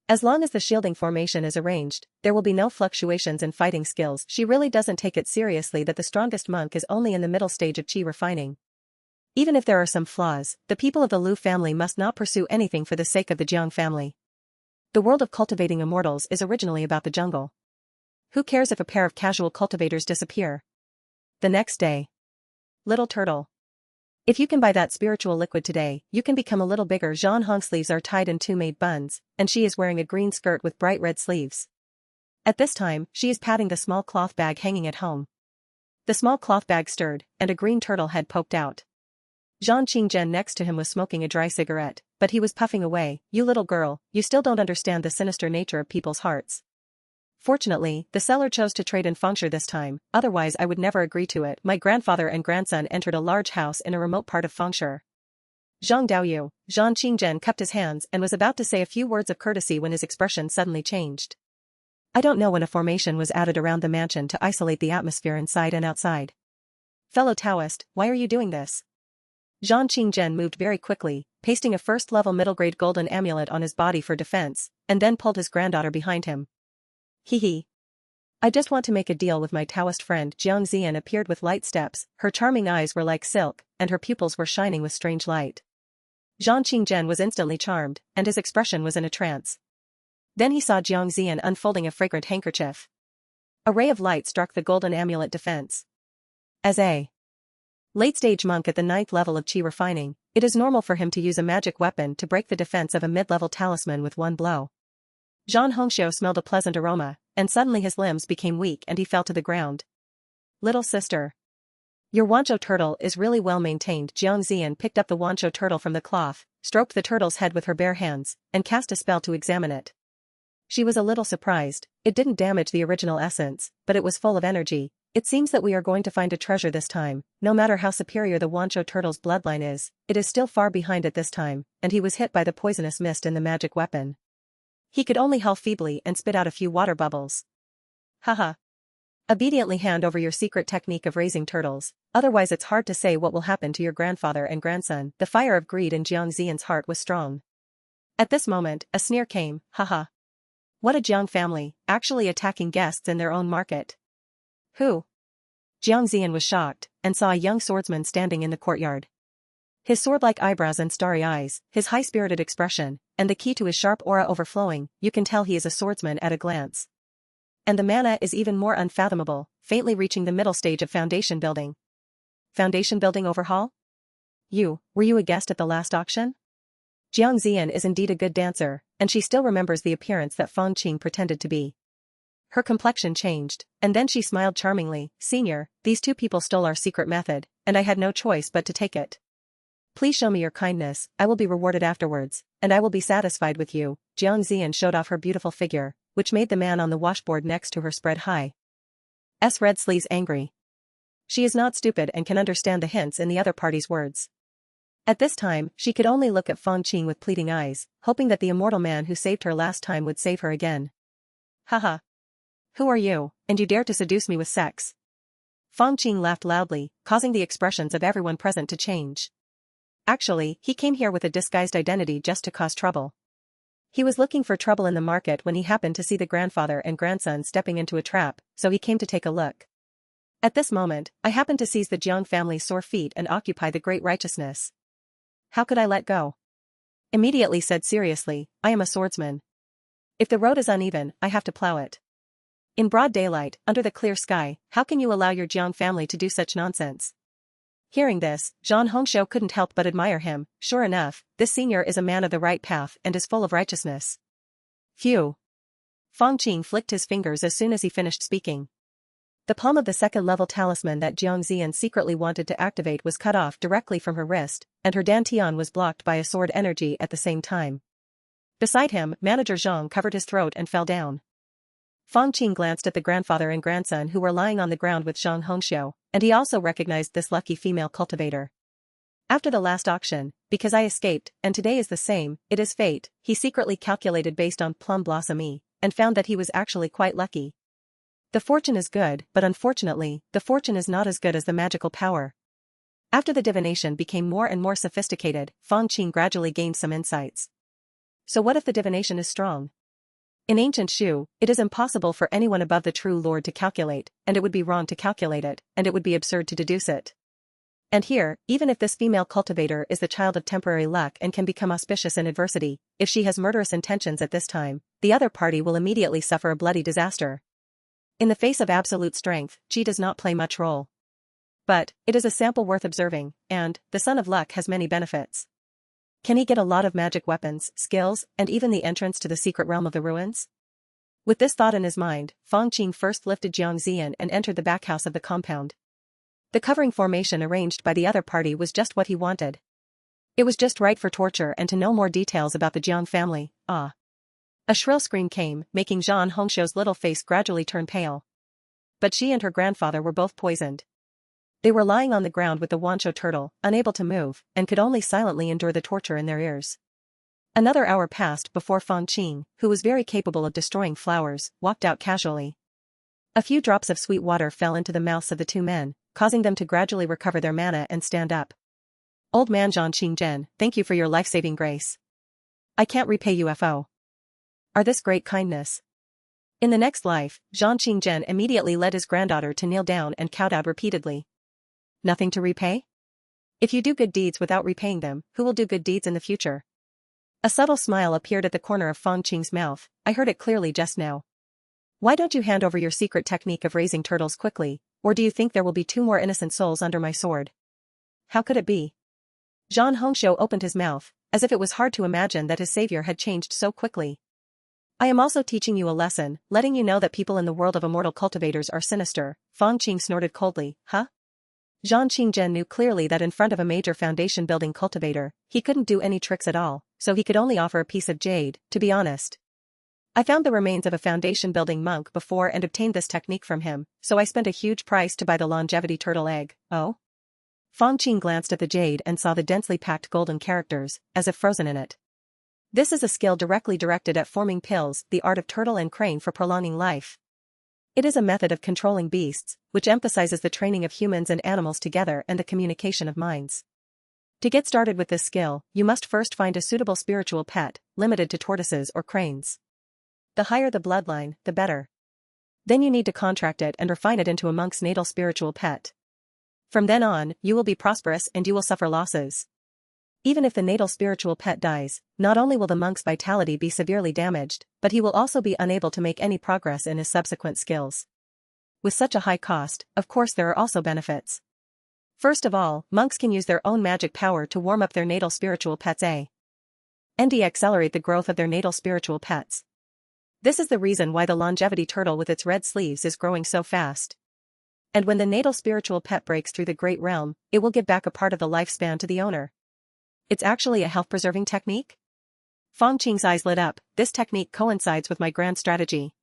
As long as the shielding formation is arranged, there will be no fluctuations in fighting skills. She really doesn't take it seriously that the strongest monk is only in the middle stage of qi refining. Even if there are some flaws, the people of the Liu family must not pursue anything for the sake of the Jiang family. The world of cultivating immortals is originally about the jungle. Who cares if a pair of casual cultivators disappear? The next day. Little turtle. If you can buy that spiritual liquid today, you can become a little bigger. Zhan Hong's sleeves are tied in two made buns, and she is wearing a green skirt with bright red sleeves. At this time, she is patting the small cloth bag hanging at home. The small cloth bag stirred, and a green turtle head poked out. Zhan Qingzhen next to him was smoking a dry cigarette, but he was puffing away. You little girl, you still don't understand the sinister nature of people's hearts. Fortunately, the seller chose to trade in fengshui this time, otherwise I would never agree to it. My grandfather and grandson entered a large house in a remote part of fengshui. Zhang Daoyu, Zhan Qingzhen cupped his hands and was about to say a few words of courtesy when his expression suddenly changed. I don't know when a formation was added around the mansion to isolate the atmosphere inside and outside. Fellow Taoist, why are you doing this? Zhan Qingzhen moved very quickly, pasting a first-level middle-grade golden amulet on his body for defense, and then pulled his granddaughter behind him. Hee. I just want to make a deal with my Taoist friend. Jiang Ziyan appeared with light steps, her charming eyes were like silk, and her pupils were shining with strange light. Zhan Qingzhen was instantly charmed, and his expression was in a trance. Then he saw Jiang Ziyan unfolding a fragrant handkerchief. A ray of light struck the golden amulet defense. As a late-stage monk at the 9th level of qi refining, it is normal for him to use a magic weapon to break the defense of a mid-level talisman with one blow. Zhan Hongxiu smelled a pleasant aroma, and suddenly his limbs became weak and he fell to the ground. Little sister. Your Wancho turtle is really well maintained. Jiang Ziyan picked up the Wancho turtle from the cloth, stroked the turtle's head with her bare hands, and cast a spell to examine it. She was a little surprised. It didn't damage the original essence, but it was full of energy. It seems that we are going to find a treasure this time. No matter how superior the Wancho turtle's bloodline is, it is still far behind at this time, and he was hit by the poisonous mist in the magic weapon. He could only howl feebly and spit out a few water bubbles. Haha. Obediently hand over your secret technique of raising turtles, otherwise it's hard to say what will happen to your grandfather and grandson. The fire of greed in Jiang Ziyan's heart was strong. At this moment, a sneer came. Haha. What a Jiang family, actually attacking guests in their own market. Who? Jiang Ziyan was shocked, and saw a young swordsman standing in the courtyard. His sword-like eyebrows and starry eyes, his high-spirited expression, and the key to his sharp aura overflowing, you can tell he is a swordsman at a glance. And the mana is even more unfathomable, faintly reaching the middle stage of foundation building. Foundation building overhaul? Were you a guest at the last auction? Jiang Ziyan is indeed a good dancer, and she still remembers the appearance that Fang Qing pretended to be. Her complexion changed, and then she smiled charmingly. Senior, these two people stole our secret method, and I had no choice but to take it. Please show me your kindness, I will be rewarded afterwards, and I will be satisfied with you. Jiang Ziyan showed off her beautiful figure, which made the man on the washboard next to her spread high. Red sleeves angry. She is not stupid and can understand the hints in the other party's words. At this time, she could only look at Fang Qing with pleading eyes, hoping that the immortal man who saved her last time would save her again. Haha. Who are you, and you dare to seduce me with sex? Fang Qing laughed loudly, causing the expressions of everyone present to change. Actually, he came here with a disguised identity just to cause trouble. He was looking for trouble in the market when he happened to see the grandfather and grandson stepping into a trap, so he came to take a look. At this moment, I happened to seize the Jiang family's sore feet and occupy the great righteousness. How could I let go? Immediately said seriously, I am a swordsman. If the road is uneven, I have to plow it. In broad daylight, under the clear sky, how can you allow your Jiang family to do such nonsense? Hearing this, Zhang Hongshou couldn't help but admire him. Sure enough, this senior is a man of the right path and is full of righteousness. Phew. Fang Qing flicked his fingers as soon as he finished speaking. The palm of the second-level talisman that Jiang Ziyan secretly wanted to activate was cut off directly from her wrist, and her dantian was blocked by a sword energy at the same time. Beside him, Manager Zhang covered his throat and fell down. Fang Qing glanced at the grandfather and grandson who were lying on the ground with Zhang Hongshou, and he also recognized this lucky female cultivator. After the last auction, because I escaped, and today is the same, it is fate, he secretly calculated based on Plum Blossom E, and found that he was actually quite lucky. The fortune is good, but unfortunately, the fortune is not as good as the magical power. After the divination became more and more sophisticated, Fang Qing gradually gained some insights. So what if the divination is strong? In ancient Shu, it is impossible for anyone above the true Lord to calculate, and it would be wrong to calculate it, and it would be absurd to deduce it. And here, even if this female cultivator is the child of temporary luck and can become auspicious in adversity, if she has murderous intentions at this time, the other party will immediately suffer a bloody disaster. In the face of absolute strength, Qi does not play much role. But, it is a sample worth observing, and, the son of luck has many benefits. Can he get a lot of magic weapons, skills, and even the entrance to the secret realm of the ruins? With this thought in his mind, Fang Qing first lifted Jiang Ziyan and entered the back house of the compound. The covering formation arranged by the other party was just what he wanted. It was just right for torture and to know more details about the Jiang family. Ah. A shrill scream came, making Zhang Hongshou's little face gradually turn pale. But she and her grandfather were both poisoned. They were lying on the ground with the Wanshou turtle, unable to move, and could only silently endure the torture in their ears. Another hour passed before Fang Qing, who was very capable of destroying flowers, walked out casually. A few drops of sweet water fell into the mouths of the two men, causing them to gradually recover their mana and stand up. Old man Zhang Qingzhen, thank you for your life-saving grace. I can't repay UFO. Are this great kindness? In the next life, Zhang Qingzhen immediately led his granddaughter to kneel down and kowtowed repeatedly. Nothing to repay? If you do good deeds without repaying them, who will do good deeds in the future? A subtle smile appeared at the corner of Fang Qing's mouth, I heard it clearly just now. Why don't you hand over your secret technique of raising turtles quickly, or do you think there will be 2 more innocent souls under my sword? How could it be? Zhang Hongshou opened his mouth, as if it was hard to imagine that his savior had changed so quickly. I am also teaching you a lesson, letting you know that people in the world of immortal cultivators are sinister. Fang Qing snorted coldly, huh? Zhang Qingzhen knew clearly that in front of a major foundation-building cultivator, he couldn't do any tricks at all, so he could only offer a piece of jade, to be honest. I found the remains of a foundation-building monk before and obtained this technique from him, so I spent a huge price to buy the longevity turtle egg. Oh? Fang Qing glanced at the jade and saw the densely packed golden characters, as if frozen in it. This is a skill directly directed at forming pills, the art of turtle and crane for prolonging life. It is a method of controlling beasts, which emphasizes the training of humans and animals together and the communication of minds. To get started with this skill, you must first find a suitable spiritual pet, limited to tortoises or cranes. The higher the bloodline, the better. Then you need to contract it and refine it into a monk's natal spiritual pet. From then on, you will be prosperous and you will suffer losses. Even if the natal spiritual pet dies, not only will the monk's vitality be severely damaged, but he will also be unable to make any progress in his subsequent skills. With such a high cost, of course there are also benefits. First of all, monks can use their own magic power to warm up their natal spiritual pets and accelerate the growth of their natal spiritual pets. This is the reason why the longevity turtle with its red sleeves is growing so fast. And when the natal spiritual pet breaks through the great realm, it will give back a part of the lifespan to the owner. It's actually a health-preserving technique? Fang Qing's eyes lit up. This technique coincides with my grand strategy.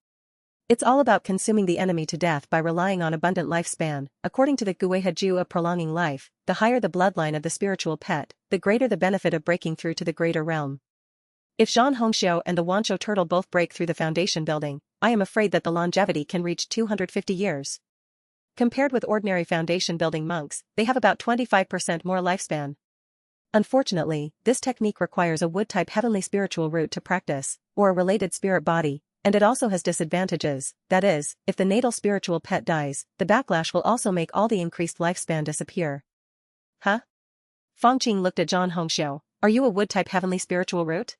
It's all about consuming the enemy to death by relying on abundant lifespan. According to the Guihaju of prolonging life, the higher the bloodline of the spiritual pet, the greater the benefit of breaking through to the greater realm. If Zhanhongxiu and the Wanshou turtle both break through the foundation building, I am afraid that the longevity can reach 250 years. Compared with ordinary foundation building monks, they have about 25% more lifespan. Unfortunately, this technique requires a wood-type heavenly spiritual root to practice, or a related spirit body, and it also has disadvantages. That is, if the natal spiritual pet dies, the backlash will also make all the increased lifespan disappear. Huh? Fang Qing looked at Zhanhongxiu. Are you a wood-type heavenly spiritual root?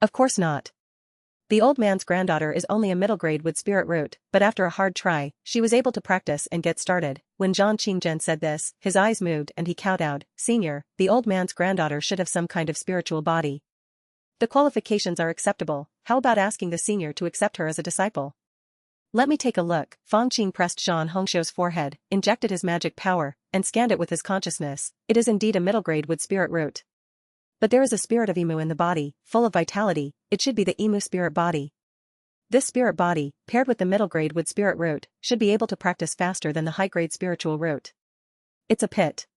Of course not. The old man's granddaughter is only a middle-grade wood spirit root, but after a hard try, she was able to practice and get started. When Zhang Qingzhen said this, his eyes moved and he kowtowed. Senior, the old man's granddaughter should have some kind of spiritual body. The qualifications are acceptable. How about asking the senior to accept her as a disciple? Let me take a look. Fang Qing pressed Zhanhongxiu's forehead, injected his magic power, and scanned it with his consciousness. It is indeed a middle-grade wood spirit root. But there is a spirit of emu in the body, full of vitality. It should be the emu spirit body. This spirit body, paired with the middle-grade wood spirit root, should be able to practice faster than the high-grade spiritual root. It's a pit.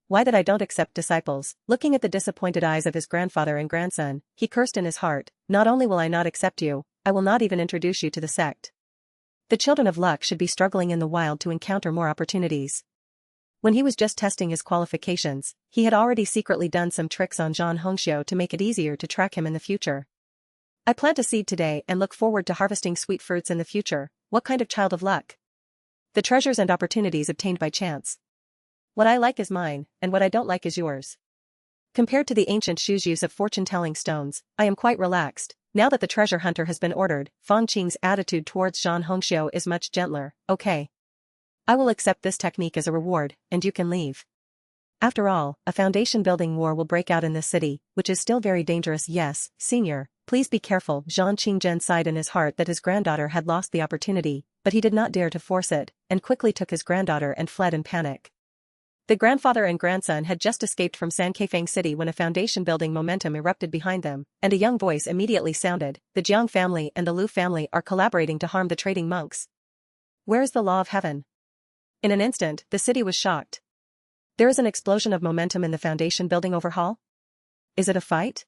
Why that I don't accept disciples? Looking at the disappointed eyes of his grandfather and grandson, he cursed in his heart. Not only will I not accept you, I will not even introduce you to the sect. The children of luck should be struggling in the wild to encounter more opportunities. When he was just testing his qualifications, he had already secretly done some tricks on Zhanhongxiu to make it easier to track him in the future. I plant a seed today and look forward to harvesting sweet fruits in the future. What kind of child of luck? The treasures and opportunities obtained by chance. What I like is mine, and what I don't like is yours. Compared to the ancient Shu's use of fortune-telling stones, I am quite relaxed. Now that the treasure hunter has been ordered, Fang Qing's attitude towards Zhanhongxiu is much gentler. Okay. I will accept this technique as a reward, and you can leave. After all, a foundation-building war will break out in this city, which is still very dangerous. Yes, senior, please be careful. Zhang Qingzhen sighed in his heart that his granddaughter had lost the opportunity, but he did not dare to force it, and quickly took his granddaughter and fled in panic. The grandfather and grandson had just escaped from Sankeifeng City when a foundation-building momentum erupted behind them, and a young voice immediately sounded. The Jiang family and the Lu family are collaborating to harm the trading monks. Where is the law of heaven? In an instant, the city was shocked. There is an explosion of momentum in the foundation building overhaul? Is it a fight?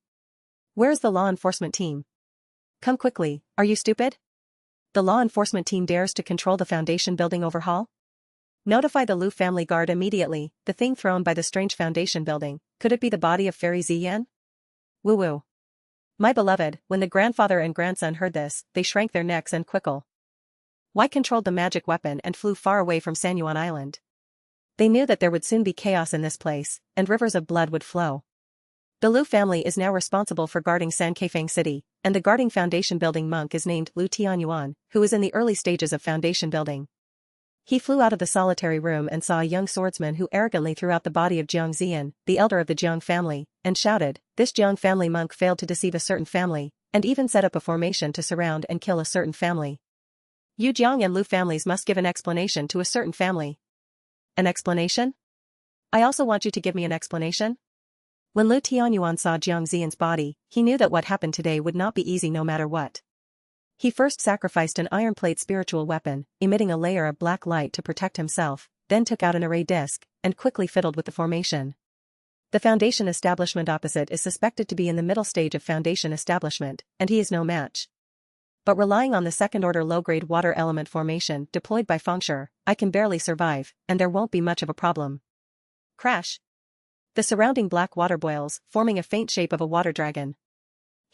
Where is the law enforcement team? Come quickly, are you stupid? The law enforcement team dares to control the foundation building overhaul? Notify the Lu family guard immediately. The thing thrown by the strange foundation building, could it be the body of Fairy Ziyan? Woo-woo. My beloved, when the grandfather and grandson heard this, they shrank their necks and quickle. Why controlled the magic weapon and flew far away from Sanyuan Island? They knew that there would soon be chaos in this place, and rivers of blood would flow. The Lu family is now responsible for guarding Sankeifeng City, and the guarding foundation building monk is named Lu Tianyuan, who is in the early stages of foundation building. He flew out of the solitary room and saw a young swordsman who arrogantly threw out the body of Jiang Ziyan, the elder of the Jiang family, and shouted, "This Jiang family monk failed to deceive a certain family, and even set up a formation to surround and kill a certain family. You Jiang and Lu families must give an explanation to a certain family." An explanation? I also want you to give me an explanation. When Lu Tianyuan saw Jiang Ziyan's body, he knew that what happened today would not be easy no matter what. He first sacrificed an iron plate spiritual weapon, emitting a layer of black light to protect himself, then took out an array disc, and quickly fiddled with the formation. The foundation establishment opposite is suspected to be in the middle stage of foundation establishment, and he is no match. But relying on the second-order low-grade water element formation deployed by Fangshi, I can barely survive, and there won't be much of a problem. Crash! The surrounding black water boils, forming a faint shape of a water dragon.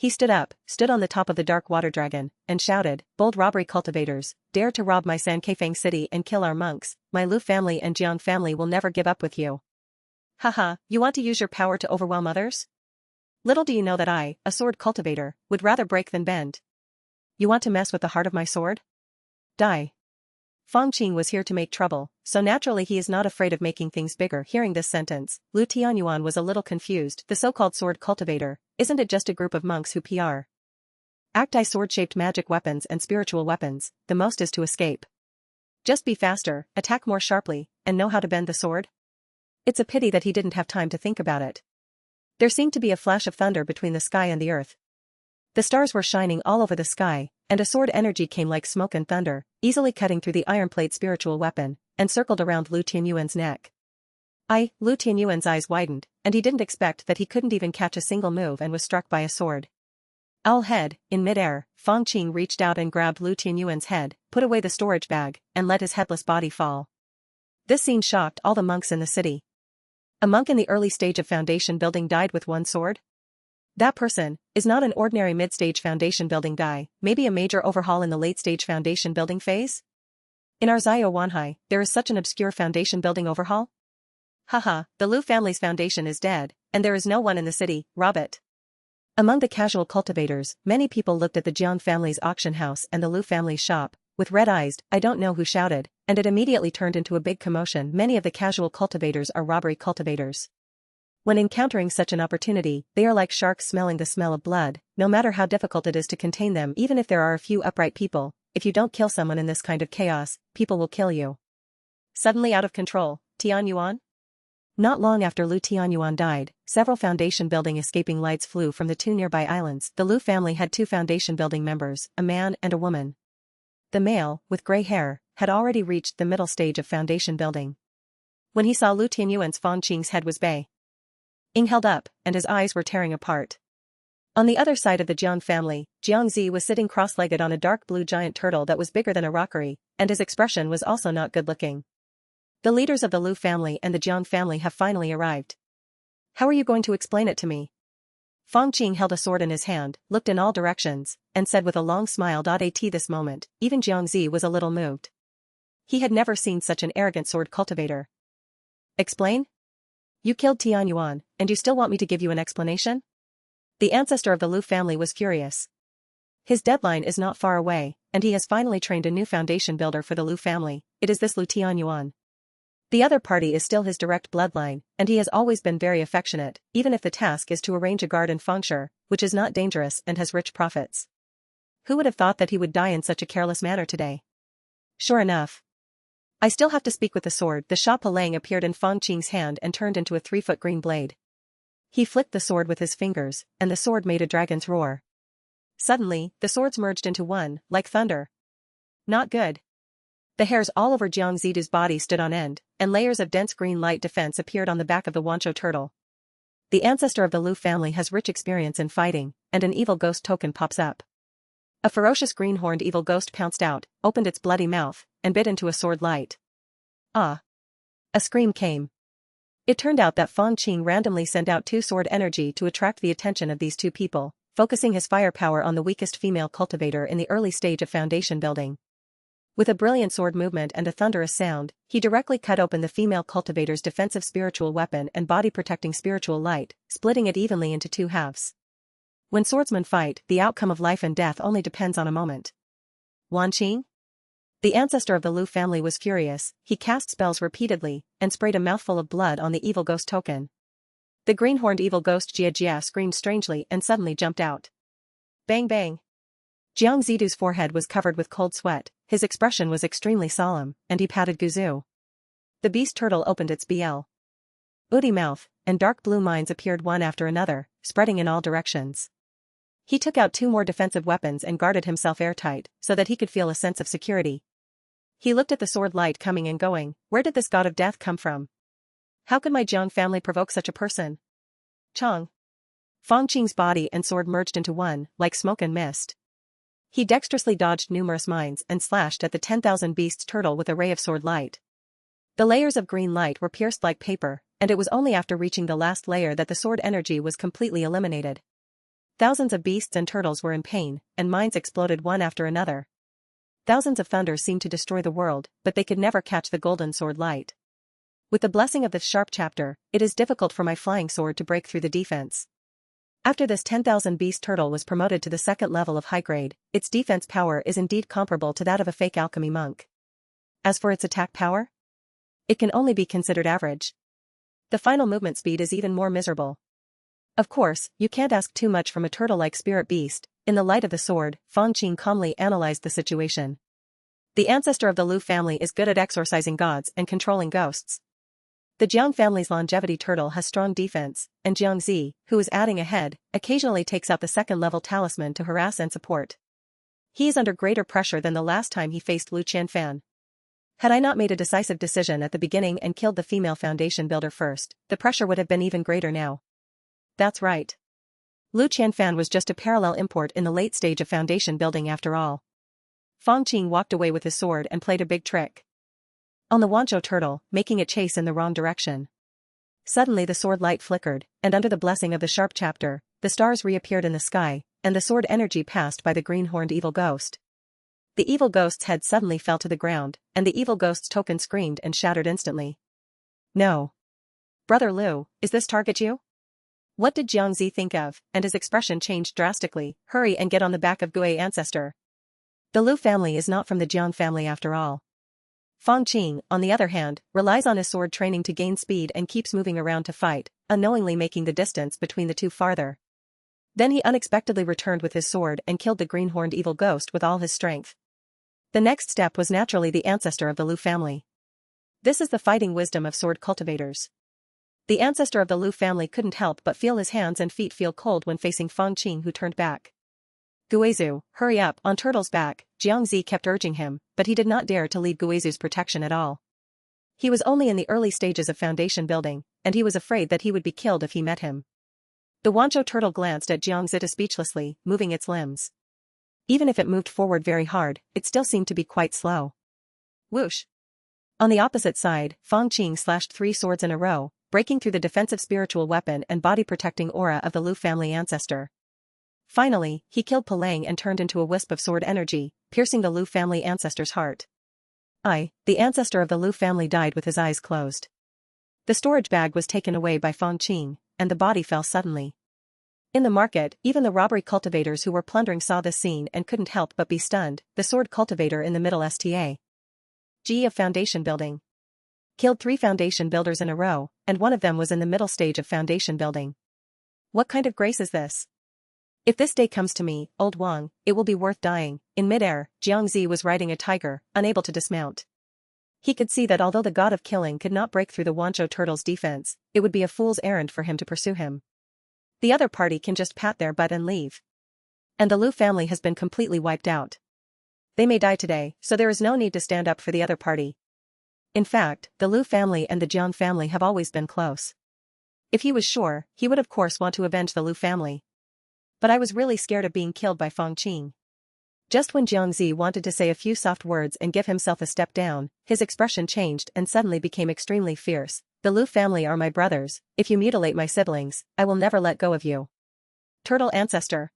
He stood on the top of the dark water dragon, and shouted, "Bold robbery cultivators, dare to rob my Fang city and kill our monks, my Lu family and Jiang family will never give up with you. Haha, you want to use your power to overwhelm others? Little do you know that I, a sword cultivator, would rather break than bend. You want to mess with the heart of my sword? Die." Fang Qing was here to make trouble, so naturally he is not afraid of making things bigger. Hearing this sentence, Lu Tianyuan was a little confused. The so-called sword cultivator, isn't it just a group of monks who act sword-shaped magic weapons and spiritual weapons? The most is to escape. Just be faster, attack more sharply, and know how to bend the sword? It's a pity that he didn't have time to think about it. There seemed to be a flash of thunder between the sky and the earth. The stars were shining all over the sky, and a sword energy came like smoke and thunder, easily cutting through the iron plate spiritual weapon, and circled around Lu Tianyuan's neck. Lu Tianyuan's eyes widened, and he didn't expect that he couldn't even catch a single move and was struck by a sword. Owl head, in midair, Fang Qing reached out and grabbed Lu Tianyuan's head, put away the storage bag, and let his headless body fall. This scene shocked all the monks in the city. A monk in the early stage of foundation building died with one sword? That person is not an ordinary mid-stage foundation building guy, maybe a major overhaul in the late-stage foundation building phase? In our Zio Wanhai, there is such an obscure foundation building overhaul? Haha, the Lu family's foundation is dead, and there is no one in the city, rob it. Among the casual cultivators, many people looked at the Jiang family's auction house and the Lu family's shop, with red eyes. I don't know who shouted, and it immediately turned into a big commotion. Many of the casual cultivators are robbery cultivators. When encountering such an opportunity, they are like sharks smelling the smell of blood, no matter how difficult it is to contain them. Even if there are a few upright people, if you don't kill someone in this kind of chaos, people will kill you. Suddenly out of control, Tianyuan? Not long after Lu Tianyuan died, several foundation building escaping lights flew from the two nearby islands. The Lu family had two foundation building members, a man and a woman. The male, with gray hair, had already reached the middle stage of foundation building. When he saw Lu Tianyuan's, Fang Qing's head was being held up, and his eyes were tearing apart. On the other side of the Jiang family, Jiangzi was sitting cross-legged on a dark blue giant turtle that was bigger than a rockery, and his expression was also not good-looking. The leaders of the Lu family and the Jiang family have finally arrived. How are you going to explain it to me? Fang Qing held a sword in his hand, looked in all directions, and said with a long smile. At this moment, even Jiangzi was a little moved. He had never seen such an arrogant sword cultivator. Explain? You killed Tianyuan, and you still want me to give you an explanation? The ancestor of the Lu family was furious. His deadline is not far away, and he has finally trained a new foundation builder for the Lu family. It is this Lu Tianyuan. The other party is still his direct bloodline, and he has always been very affectionate, even if the task is to arrange a guard in Fangshi, which is not dangerous and has rich profits. Who would have thought that he would die in such a careless manner today? Sure enough. I still have to speak with the sword. The Sha Palang appeared in Fang Qing's hand and turned into a 3-foot green blade. He flicked the sword with his fingers, and the sword made a dragon's roar. Suddenly, the swords merged into one, like thunder. Not good. The hairs all over Jiangzidu's body stood on end, and layers of dense green light defense appeared on the back of the Wancho turtle. The ancestor of the Lu family has rich experience in fighting, and an evil ghost token pops up. A ferocious green-horned evil ghost pounced out, opened its bloody mouth, and bit into a sword light. Ah! A scream came. It turned out that Fang Qing randomly sent out 2 sword energy to attract the attention of these 2 people, focusing his firepower on the weakest female cultivator in the early stage of foundation building. With a brilliant sword movement and a thunderous sound, he directly cut open the female cultivator's defensive spiritual weapon and body-protecting spiritual light, splitting it evenly into 2 halves. When swordsmen fight, the outcome of life and death only depends on a moment. Wan Qing? The ancestor of the Lu family was furious. He cast spells repeatedly, and sprayed a mouthful of blood on the evil ghost token. The green-horned evil ghost Jia Jia screamed strangely and suddenly jumped out. Bang bang! Jiangzidu's forehead was covered with cold sweat, his expression was extremely solemn, and he patted Guzu. The beast turtle opened its Udi mouth, and dark blue mines appeared one after another, spreading in all directions. He took out 2 more defensive weapons and guarded himself airtight, so that he could feel a sense of security. He looked at the sword light coming and going. Where did this god of death come from? How could my Jiang family provoke such a person? Chong. Fang Qing's body and sword merged into one, like smoke and mist. He dexterously dodged numerous mines and slashed at the 10,000 beasts turtle with a ray of sword light. The layers of green light were pierced like paper, and it was only after reaching the last layer that the sword energy was completely eliminated. Thousands of beasts and turtles were in pain, and mines exploded one after another. Thousands of thunders seemed to destroy the world, but they could never catch the golden sword light. With the blessing of this sharp chapter, it is difficult for my flying sword to break through the defense. After this 10,000 beast turtle was promoted to the second level of high grade, its defense power is indeed comparable to that of a fake alchemy monk. As for its attack power, it can only be considered average. The final movement speed is even more miserable. Of course, you can't ask too much from a turtle-like spirit beast. In the light of the sword, Fang Qing calmly analyzed the situation. The ancestor of the Lu family is good at exorcising gods and controlling ghosts. The Jiang family's longevity turtle has strong defense, and Jiangzi, who is adding a head, occasionally takes out the second-level talisman to harass and support. He is under greater pressure than the last time he faced Lu Qianfan. Had I not made a decisive decision at the beginning and killed the female foundation builder first, the pressure would have been even greater now. That's right. Lu Qianfan was just a parallel import in the late stage of foundation building after all. Fang Qing walked away with his sword and played a big trick on the Wanzhou turtle, making it chase in the wrong direction. Suddenly the sword light flickered, and under the blessing of the sharp chapter, the stars reappeared in the sky, and the sword energy passed by the green-horned evil ghost. The evil ghost's head suddenly fell to the ground, and the evil ghost's token screamed and shattered instantly. No. Brother Lu, is this target you? What did Jiangzi think of? And his expression changed drastically. Hurry and get on the back of Gui ancestor. The Lu family is not from the Jiang family after all. Fang Qing, on the other hand, relies on his sword training to gain speed and keeps moving around to fight, unknowingly making the distance between the two farther. Then he unexpectedly returned with his sword and killed the green-horned evil ghost with all his strength. The next step was naturally the ancestor of the Lu family. This is the fighting wisdom of sword cultivators. The ancestor of the Lu family couldn't help but feel his hands and feet feel cold when facing Fang Qing, who turned back. Guizhu, hurry up, on Turtle's back, Jiangzi kept urging him, but he did not dare to leave Guizhu's protection at all. He was only in the early stages of foundation building, and he was afraid that he would be killed if he met him. The Wanzhou turtle glanced at Jiangzi speechlessly, moving its limbs. Even if it moved forward very hard, it still seemed to be quite slow. Whoosh! On the opposite side, Fang Qing slashed 3 swords in a row, breaking through the defensive spiritual weapon and body-protecting aura of the Lu family ancestor. Finally, he killed Palang and turned into a wisp of sword energy, piercing the Lu family ancestor's heart. The ancestor of the Lu family died with his eyes closed. The storage bag was taken away by Fang Qing, and the body fell suddenly. In the market, even the robbery cultivators who were plundering saw this scene and couldn't help but be stunned. The sword cultivator in the middle sta. G of foundation building. Killed 3 foundation builders in a row, and one of them was in the middle stage of foundation building. What kind of grace is this? If this day comes to me, old Wang, it will be worth dying. In midair, Jiangzi was riding a tiger, unable to dismount. He could see that although the god of killing could not break through the Wanzhou turtle's defense, it would be a fool's errand for him to pursue him. The other party can just pat their butt and leave. And the Lu family has been completely wiped out. They may die today, so there is no need to stand up for the other party. In fact, the Lu family and the Jiang family have always been close. If he was sure, he would of course want to avenge the Lu family. But I was really scared of being killed by Fang Qing. Just when Jiangzi wanted to say a few soft words and give himself a step down, his expression changed and suddenly became extremely fierce. The Lu family are my brothers. If you mutilate my siblings, I will never let go of you. Turtle ancestor.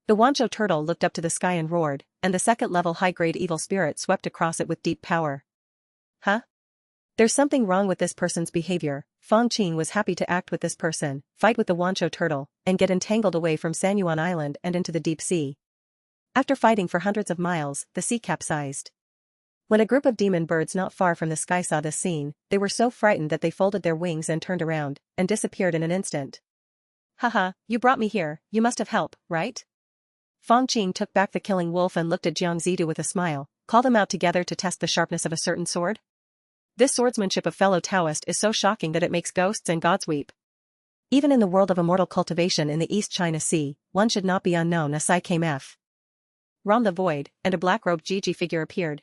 The Wanzhou turtle looked up to the sky and roared, and the second-level high-grade evil spirit swept across it with deep power. Huh? There's something wrong with this person's behavior. Fang Qing was happy to act with this person, fight with the Wanzhou turtle, and get entangled away from Sanyuan Island and into the deep sea. After fighting for hundreds of miles, the sea capsized. When a group of demon birds not far from the sky saw this scene, they were so frightened that they folded their wings and turned around, and disappeared in an instant. Haha, you brought me here, you must have help, right? Fang Qing took back the killing wolf and looked at Jiangzi with a smile. Call them out together to test the sharpness of a certain sword? This swordsmanship of fellow Taoist is so shocking that it makes ghosts and gods weep. Even in the world of immortal cultivation in the East China Sea, one should not be unknown. Asai came F. Rom the void, and a black-robed Gigi figure appeared.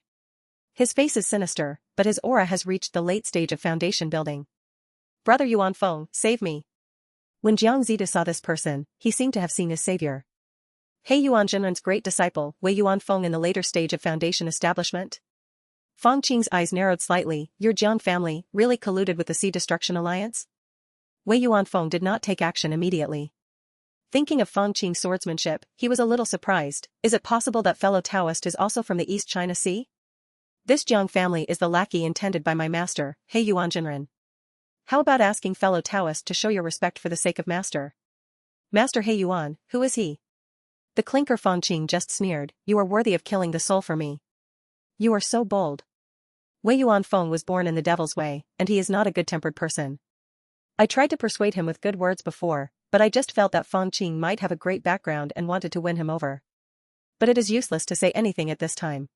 His face is sinister, but his aura has reached the late stage of foundation building. Brother Yuan Feng, save me. When Jiangzi saw this person, he seemed to have seen his savior. Hey Yuan Jinren's great disciple, Wei Yuan Feng in the later stage of foundation establishment? Fang Qing's eyes narrowed slightly. Your Jiang family really colluded with the Sea Destruction Alliance? Wei Yuan Feng did not take action immediately. Thinking of Fang Qing's swordsmanship, he was a little surprised. Is it possible that fellow Taoist is also from the East China Sea? This Jiang family is the lackey intended by my master, He Yuan Jinren. How about asking fellow Taoist to show your respect for the sake of master? Master He Yuan, who is he? The clinker Fang Qing just sneered, you are worthy of killing the soul for me. You are so bold. Wei Yuan Feng was born in the devil's way, and he is not a good-tempered person. I tried to persuade him with good words before, but I just felt that Fang Qing might have a great background and wanted to win him over. But it is useless to say anything at this time.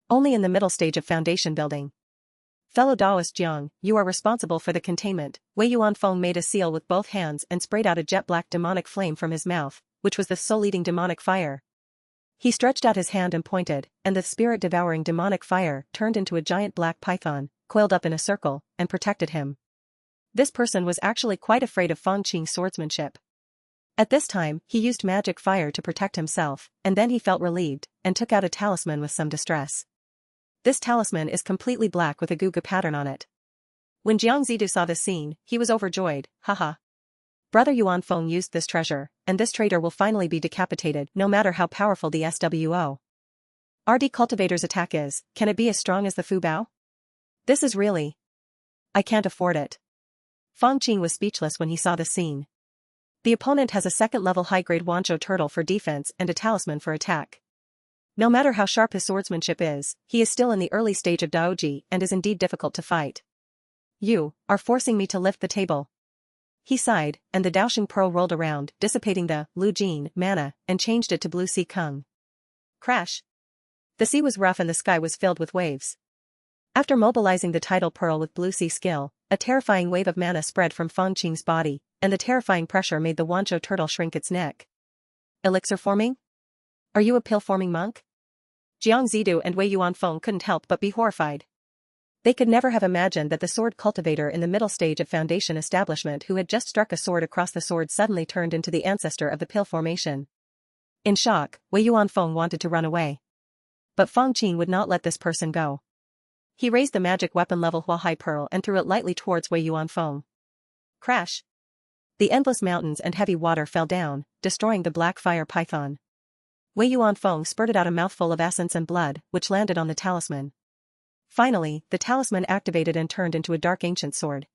Only in the middle stage of foundation building. Fellow Daoist Jiang, you are responsible for the containment. Wei Yuan Feng made a seal with both hands and sprayed out a jet-black demonic flame from his mouth, which was the soul-eating demonic fire. He stretched out his hand and pointed, and the spirit-devouring demonic fire turned into a giant black python, coiled up in a circle, and protected him. This person was actually quite afraid of Fang Qing's swordsmanship. At this time, he used magic fire to protect himself, and then he felt relieved, and took out a talisman with some distress. This talisman is completely black with a guga pattern on it. When Jiangzidu saw this scene, he was overjoyed, haha. Brother Yuan Feng used this treasure, and this traitor will finally be decapitated no matter how powerful the SWO. RD Cultivator's attack is, can it be as strong as the Fu Bao? This is really... I can't afford it. Fang Qing was speechless when he saw this scene. The opponent has a second-level high-grade Wanzhou turtle for defense and a talisman for attack. No matter how sharp his swordsmanship is, he is still in the early stage of Daoji and is indeed difficult to fight. You are forcing me to lift the table. He sighed, and the Daosheng pearl rolled around, dissipating the Lu Jin mana, and changed it to Blue Sea Kung. Crash! The sea was rough and the sky was filled with waves. After mobilizing the tidal pearl with Blue Sea skill, a terrifying wave of mana spread from Fang Qing's body, and the terrifying pressure made the Wanzhou turtle shrink its neck. Elixir forming? Are you a pill-forming monk? Jiangzidu and Wei Yuan Feng couldn't help but be horrified. They could never have imagined that the sword cultivator in the middle stage of foundation establishment who had just struck a sword across the sword suddenly turned into the ancestor of the pill formation. In shock, Wei Yuan Feng wanted to run away. But Fang Qing would not let this person go. He raised the magic weapon level Huahai Pearl and threw it lightly towards Wei Yuan Feng. Crash! The endless mountains and heavy water fell down, destroying the black fire python. Wei Yuan Feng spurted out a mouthful of essence and blood, which landed on the talisman. Finally, the talisman activated and turned into a dark ancient sword.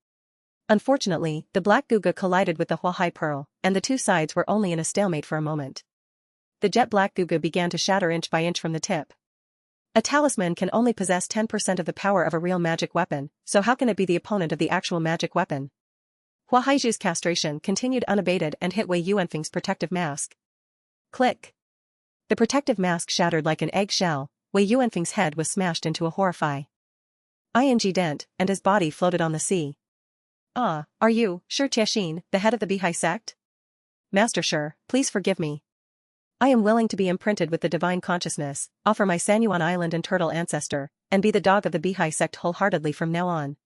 Unfortunately, the black guga collided with the Huahai Pearl, and the two sides were only in a stalemate for a moment. The jet-black guga began to shatter inch by inch from the tip. A talisman can only possess 10% of the power of a real magic weapon, so how can it be the opponent of the actual magic weapon? Huahaizhu's castration continued unabated and hit Wei Yuanfeng's protective mask. Click! The protective mask shattered like an egg shell. Wei Yuanfeng's head was smashed into a horrifying dent, and his body floated on the sea. Ah, are you, Shi Tiexin, the head of the Bihai sect? Master Shi, please forgive me. I am willing to be imprinted with the divine consciousness, offer my Sanyuan Island and turtle ancestor, and be the dog of the Bihai sect wholeheartedly from now on.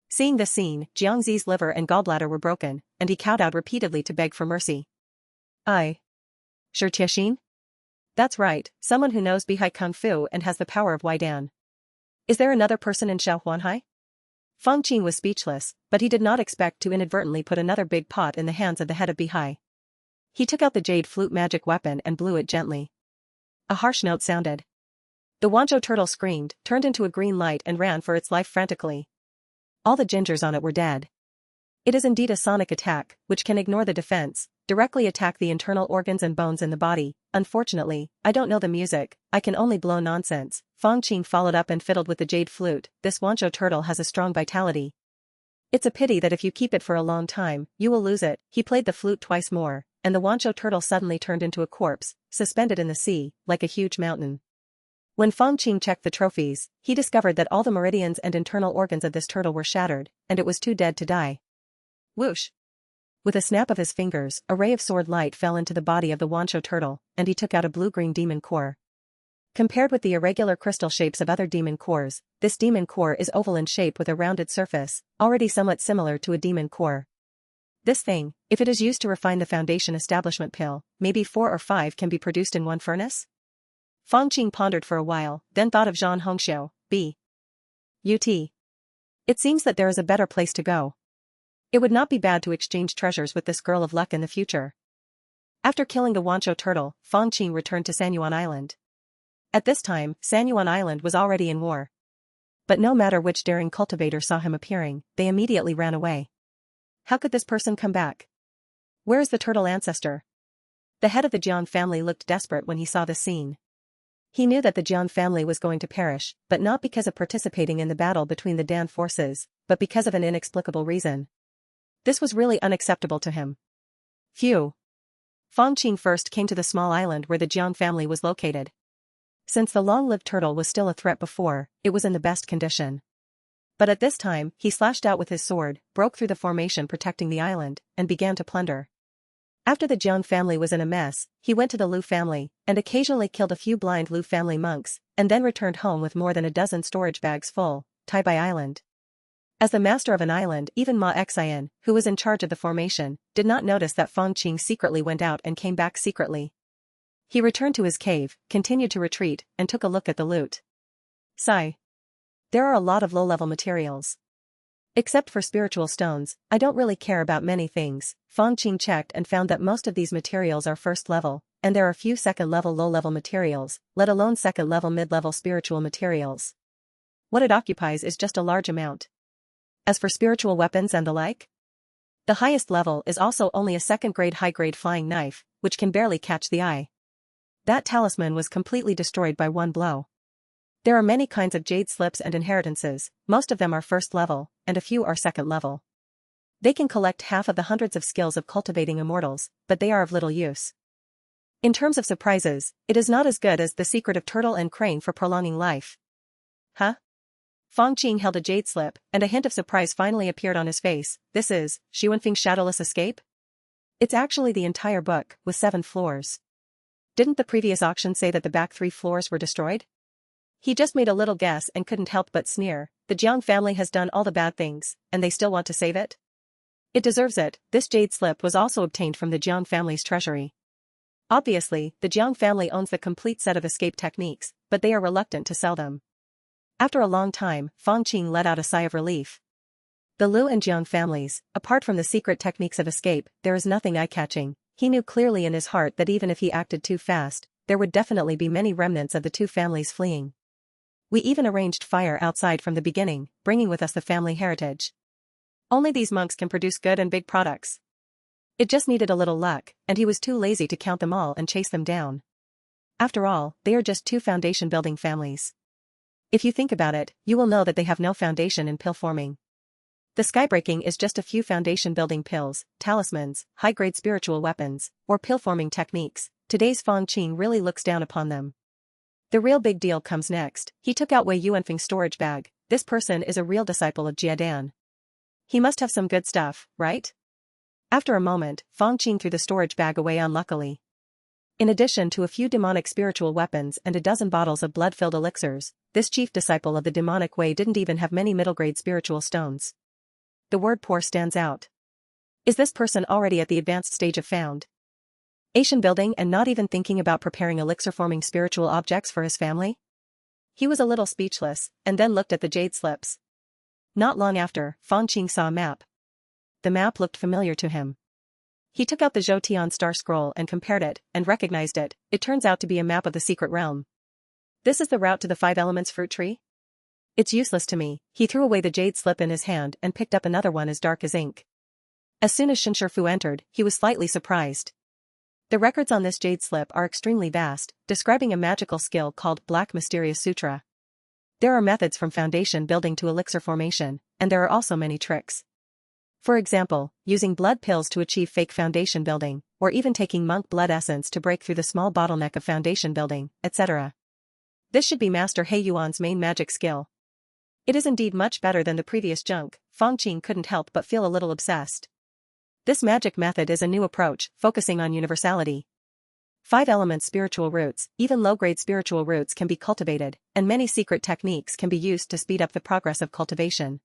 Seeing this scene, Jiangzi's liver and gallbladder were broken, and he kowtowed repeatedly to beg for mercy. Shi Tiexin? That's right, someone who knows Bihai Kung Fu and has the power of Waidan. Is there another person in Xiaohuanhai? Fang Qing was speechless, but he did not expect to inadvertently put another big pot in the hands of the head of Bihai. He took out the jade flute magic weapon and blew it gently. A harsh note sounded. The Wanzhou turtle screamed, turned into a green light and ran for its life frantically. All the gingers on it were dead. It is indeed a sonic attack, which can ignore the defense, directly attack the internal organs and bones in the body. Unfortunately, I don't know the music, I can only blow nonsense. Fang Qing followed up and fiddled with the jade flute. This Wanzhou turtle has a strong vitality. It's a pity that if you keep it for a long time, you will lose it. He played the flute twice more, and the Wanzhou turtle suddenly turned into a corpse, suspended in the sea, like a huge mountain. When Fang Qing checked the trophies, he discovered that all the meridians and internal organs of this turtle were shattered, and it was too dead to die. Whoosh! With a snap of his fingers, a ray of sword light fell into the body of the Wanzhou turtle, and he took out a blue-green demon core. Compared with the irregular crystal shapes of other demon cores, this demon core is oval in shape with a rounded surface, already somewhat similar to a demon core. This thing, if it is used to refine the foundation establishment pill, maybe 4 or 5 can be produced in one furnace? Fang Qing pondered for a while, then thought of Zhan Hongxiu, B.U.T. It seems that there is a better place to go. It would not be bad to exchange treasures with this girl of luck in the future. After killing the Wancho turtle, Fang Qing returned to Sanyuan Island. At this time, Sanyuan Island was already in war. But no matter which daring cultivator saw him appearing, they immediately ran away. How could this person come back? Where is the turtle ancestor? The head of the Jiang family looked desperate when he saw this scene. He knew that the Jiang family was going to perish, but not because of participating in the battle between the Dan forces, but because of an inexplicable reason. This was really unacceptable to him. Phew. Fang Qing first came to the small island where the Jiang family was located. Since the long-lived turtle was still a threat before, it was in the best condition. But at this time, he slashed out with his sword, broke through the formation protecting the island, and began to plunder. After the Jiang family was in a mess, he went to the Liu family, and occasionally killed a few blind Liu family monks, and then returned home with more than a dozen storage bags full, Taibai Island. As the master of an island, even Ma Xian, who was in charge of the formation, did not notice that Fang Qing secretly went out and came back secretly. He returned to his cave, continued to retreat, and took a look at the loot. Sigh. There are a lot of low-level materials. Except for spiritual stones, I don't really care about many things. Fang Qing checked and found that most of these materials are first level, and there are few second-level low-level materials, let alone second-level mid-level spiritual materials. What it occupies is just a large amount. As for spiritual weapons and the like, the highest level is also only a second-grade high-grade flying knife, which can barely catch the eye. That talisman was completely destroyed by one blow. There are many kinds of jade slips and inheritances, most of them are first level, and a few are second level. They can collect half of the hundreds of skills of cultivating immortals, but they are of little use. In terms of surprises, it is not as good as the secret of turtle and crane for prolonging life. Huh? Fang Qing held a jade slip, and a hint of surprise finally appeared on his face. This is Xuanfeng's Shadowless Escape? It's actually the entire book, with 7 floors. Didn't the previous auction say that the back 3 floors were destroyed? He just made a little guess and couldn't help but sneer. The Jiang family has done all the bad things, and they still want to save it? It deserves it. This jade slip was also obtained from the Jiang family's treasury. Obviously, the Jiang family owns the complete set of escape techniques, but they are reluctant to sell them. After a long time, Fang Qing let out a sigh of relief. The Liu and Jiang families, apart from the secret techniques of escape, there is nothing eye-catching. He knew clearly in his heart that even if he acted too fast, there would definitely be many remnants of the 2 families fleeing. We even arranged fire outside from the beginning, bringing with us the family heritage. Only these monks can produce good and big products. It just needed a little luck, and he was too lazy to count them all and chase them down. After all, they are just 2 foundation-building families. If you think about it, you will know that they have no foundation in pill forming. The skybreaking is just a few foundation-building pills, talismans, high-grade spiritual weapons, or pill-forming techniques. Today's Fang Qing really looks down upon them. The real big deal comes next. He took out Wei Yuanfeng's storage bag. This person is a real disciple of Jiadan. He must have some good stuff, right? After a moment, Fang Qing threw the storage bag away unluckily. In addition to a few demonic spiritual weapons and a dozen bottles of blood-filled elixirs, this chief disciple of the demonic way didn't even have many middle-grade spiritual stones. The word poor stands out. Is this person already at the advanced stage of found? Asian building and not even thinking about preparing elixir-forming spiritual objects for his family? He was a little speechless, and then looked at the jade slips. Not long after, Fang Qing saw a map. The map looked familiar to him. He took out the Zhou star scroll and compared it, and recognized it. It turns out to be a map of the secret realm. This is the route to the 5 elements fruit tree? It's useless to me. He threw away the jade slip in his hand and picked up another one as dark as ink. As soon as Shinshifu entered, he was slightly surprised. The records on this jade slip are extremely vast, describing a magical skill called Black Mysterious Sutra. There are methods from foundation building to elixir formation, and there are also many tricks. For example, using blood pills to achieve fake foundation building, or even taking monk blood essence to break through the small bottleneck of foundation building, etc. This should be Master He Yuan's main magic skill. It is indeed much better than the previous junk. Fang Qing couldn't help but feel a little obsessed. This magic method is a new approach, focusing on universality. 5 elements spiritual roots, even low-grade spiritual roots can be cultivated, and many secret techniques can be used to speed up the progress of cultivation.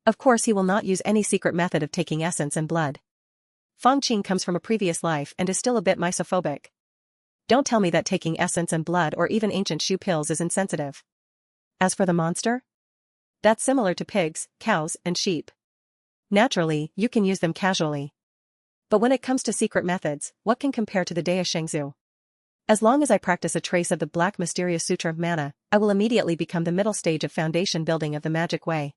Of course he will not use any secret method of taking essence and blood. Fang Qing comes from a previous life and is still a bit misophobic. Don't tell me that taking essence and blood or even ancient shoe pills is insensitive. As for the monster? That's similar to pigs, cows, and sheep. Naturally, you can use them casually. But when it comes to secret methods, what can compare to the Daoshengzhu? As long as I practice a trace of the Black Mysterious Sutra of Mana, I will immediately become the middle stage of foundation building of the magic way.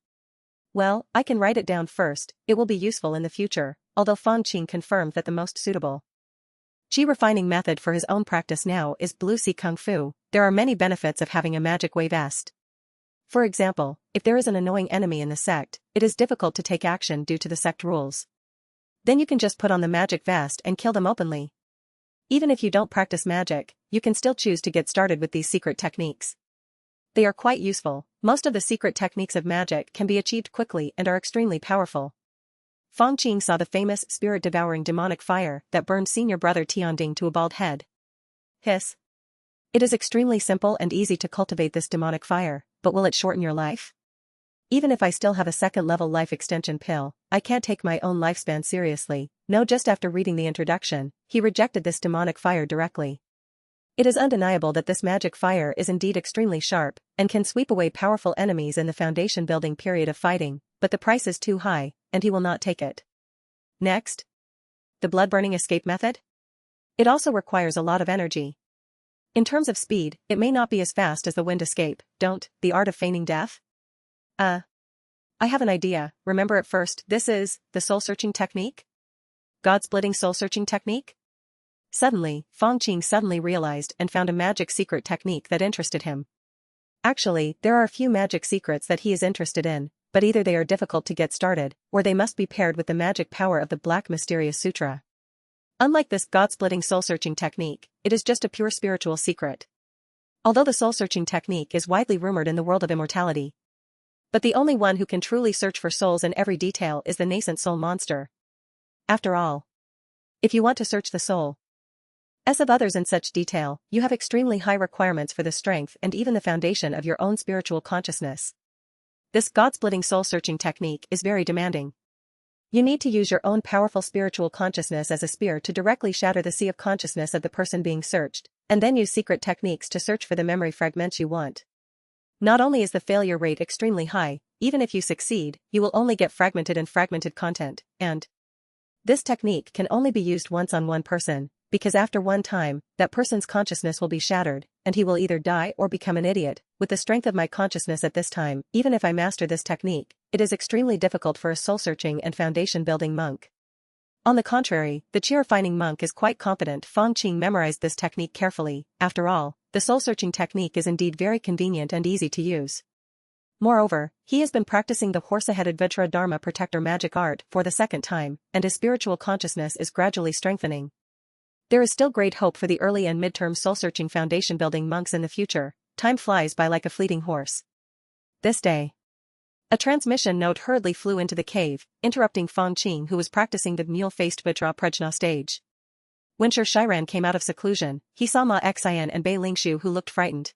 Well, I can write it down first, it will be useful in the future, although Fang Qing confirmed that the most suitable Qi refining method for his own practice now is Blue Sea Kung Fu. There are many benefits of having a magic way vest. For example, if there is an annoying enemy in the sect, it is difficult to take action due to the sect rules. Then you can just put on the magic vest and kill them openly. Even if you don't practice magic, you can still choose to get started with these secret techniques. They are quite useful. Most of the secret techniques of magic can be achieved quickly and are extremely powerful. Fang Qing saw the famous spirit-devouring demonic fire that burned senior brother Tianding to a bald head. Hiss. It is extremely simple and easy to cultivate this demonic fire, but will it shorten your life? Even if I still have a second-level life extension pill, I can't take my own lifespan seriously. No, just after reading the introduction, he rejected this demonic fire directly. It is undeniable that this magic fire is indeed extremely sharp, and can sweep away powerful enemies in the foundation building period of fighting, but the price is too high, and he will not take it. Next. The blood-burning escape method? It also requires a lot of energy. In terms of speed, it may not be as fast as the wind escape. The art of feigning death? I have an idea. Remember at first, this is the soul-searching technique? God-splitting soul-searching technique? Suddenly, Fang Qing suddenly realized and found a magic secret technique that interested him. Actually, there are a few magic secrets that he is interested in, but either they are difficult to get started, or they must be paired with the magic power of the Black Mysterious Sutra. Unlike this God-splitting soul-searching technique, it is just a pure spiritual secret. Although the soul-searching technique is widely rumored in the world of immortality, but the only one who can truly search for souls in every detail is the nascent soul monster. After all, if you want to search the soul of others in such detail, you have extremely high requirements for the strength and even the foundation of your own spiritual consciousness. This God-splitting soul-searching technique is very demanding. You need to use your own powerful spiritual consciousness as a spear to directly shatter the sea of consciousness of the person being searched, and then use secret techniques to search for the memory fragments you want. Not only is the failure rate extremely high, even if you succeed, you will only get fragmented content, and this technique can only be used once on one person, because after one time, that person's consciousness will be shattered, and he will either die or become an idiot. With the strength of my consciousness at this time, even if I master this technique, it is extremely difficult for a soul-searching and foundation-building monk. On the contrary, the Qi-refining monk is quite confident. Fang Qing memorized this technique carefully. After all, the soul-searching technique is indeed very convenient and easy to use. Moreover, he has been practicing the horse-headed Vajra Dharma protector magic art for the second time, and his spiritual consciousness is gradually strengthening. There is still great hope for the early and mid-term soul-searching foundation-building monks in the future. Time flies by like a fleeting horse. This day, a transmission note hurriedly flew into the cave, interrupting Fang Qing, who was practicing the mule-faced Vajra Prajna stage. When Sher Shiran came out of seclusion, he saw Ma Xian and Bei Lingshu, who looked frightened.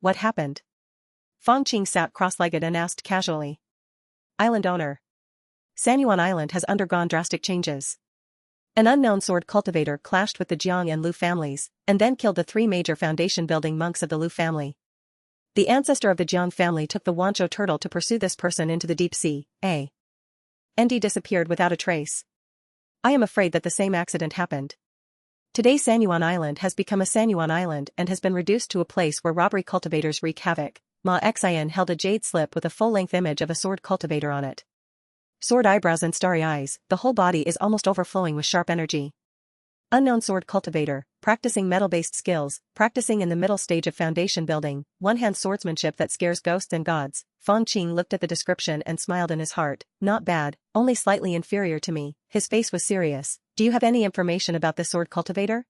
What happened? Fang Qing sat cross-legged and asked casually. Island owner. Sanyuan Island has undergone drastic changes. An unknown sword cultivator clashed with the Jiang and Lu families, and then killed the three major foundation-building monks of the Lu family. The ancestor of the Jiang family took the Wanzhou turtle to pursue this person into the deep sea, and he disappeared without a trace. I am afraid that the same accident happened. Today Sanyuan Island has become a Sanyuan Island and has been reduced to a place where robbery cultivators wreak havoc. Ma Xian held a jade slip with a full-length image of a sword cultivator on it. Sword eyebrows and starry eyes, the whole body is almost overflowing with sharp energy. Unknown sword cultivator, practicing metal-based skills, practicing in the middle stage of foundation building, one-hand swordsmanship that scares ghosts and gods. Fang Qing looked at the description and smiled in his heart. Not bad, only slightly inferior to me. His face was serious. Do you have any information about this sword cultivator?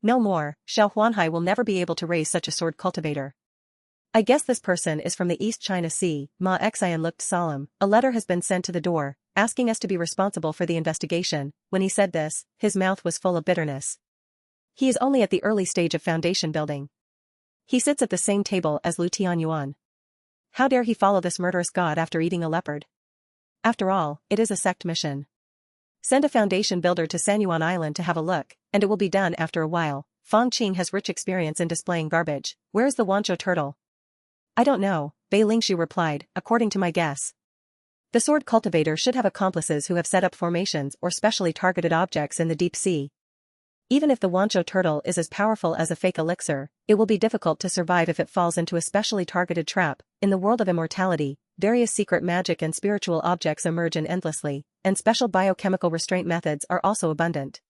No more. Xiao Huanhai will never be able to raise such a sword cultivator. I guess this person is from the East China Sea. Ma Xian looked solemn. A letter has been sent to the door, asking us to be responsible for the investigation. When he said this, his mouth was full of bitterness. He is only at the early stage of foundation building. He sits at the same table as Lu Tianyuan. How dare he follow this murderous god after eating a leopard? After all, it is a sect mission. Send a foundation builder to Sanyuan Island to have a look, and it will be done after a while. Fang Qing has rich experience in displaying garbage. Where is the Wanzhou turtle? I don't know, Bei Lingshu replied, according to my guess. The sword cultivator should have accomplices who have set up formations or specially targeted objects in the deep sea. Even if the Wancho turtle is as powerful as a fake elixir, it will be difficult to survive if it falls into a specially targeted trap. In the world of immortality, various secret magic and spiritual objects emerge endlessly, and special biochemical restraint methods are also abundant.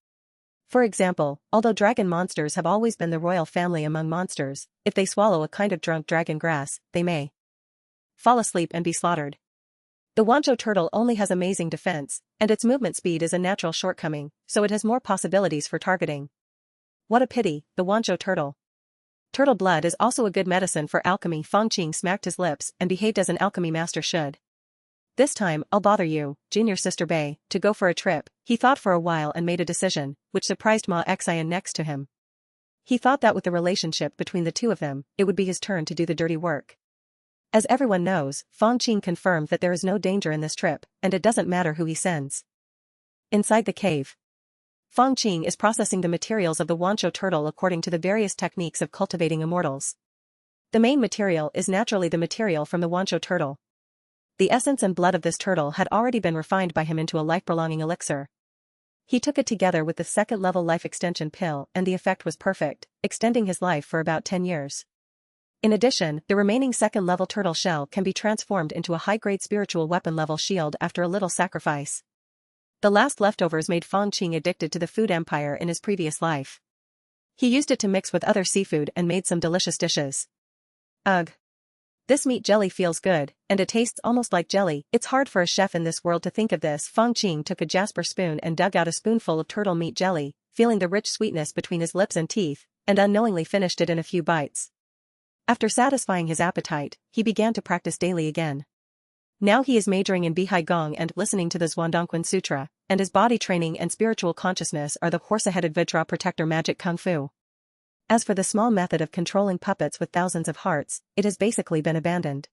For example, although dragon monsters have always been the royal family among monsters, if they swallow a kind of drunk dragon grass, they may fall asleep and be slaughtered. The Wancho turtle only has amazing defense, and its movement speed is a natural shortcoming, so it has more possibilities for targeting. What a pity, the Wancho turtle. Turtle blood is also a good medicine for alchemy. Fang Qing smacked his lips and behaved as an alchemy master should. This time, I'll bother you, Junior Sister Bay, to go for a trip. He thought for a while and made a decision, which surprised Ma Xian next to him. He thought that with the relationship between the two of them, it would be his turn to do the dirty work. As everyone knows, Fang Qing confirmed that there is no danger in this trip, and it doesn't matter who he sends. Inside the cave, Fang Qing is processing the materials of the Wancho turtle according to the various techniques of cultivating immortals. The main material is naturally the material from the Wancho turtle. The essence and blood of this turtle had already been refined by him into a life-prolonging elixir. He took it together with the second-level life extension pill and the effect was perfect, extending his life for about 10 years. In addition, the remaining second-level turtle shell can be transformed into a high-grade spiritual weapon-level shield after a little sacrifice. The last leftovers made Fang Qing addicted to the food empire in his previous life. He used it to mix with other seafood and made some delicious dishes. Ugh. This meat jelly feels good, and it tastes almost like jelly. It's hard for a chef in this world to think of this. Fang Qing took a jasper spoon and dug out a spoonful of turtle meat jelly, feeling the rich sweetness between his lips and teeth, and unknowingly finished it in a few bites. After satisfying his appetite, he began to practice daily again. Now he is majoring in Bihai Gong and listening to the Zhuangdongquan Sutra, and his body training and spiritual consciousness are the horse-headed Vajra protector magic kung fu. As for the small method of controlling puppets with thousands of hearts, it has basically been abandoned.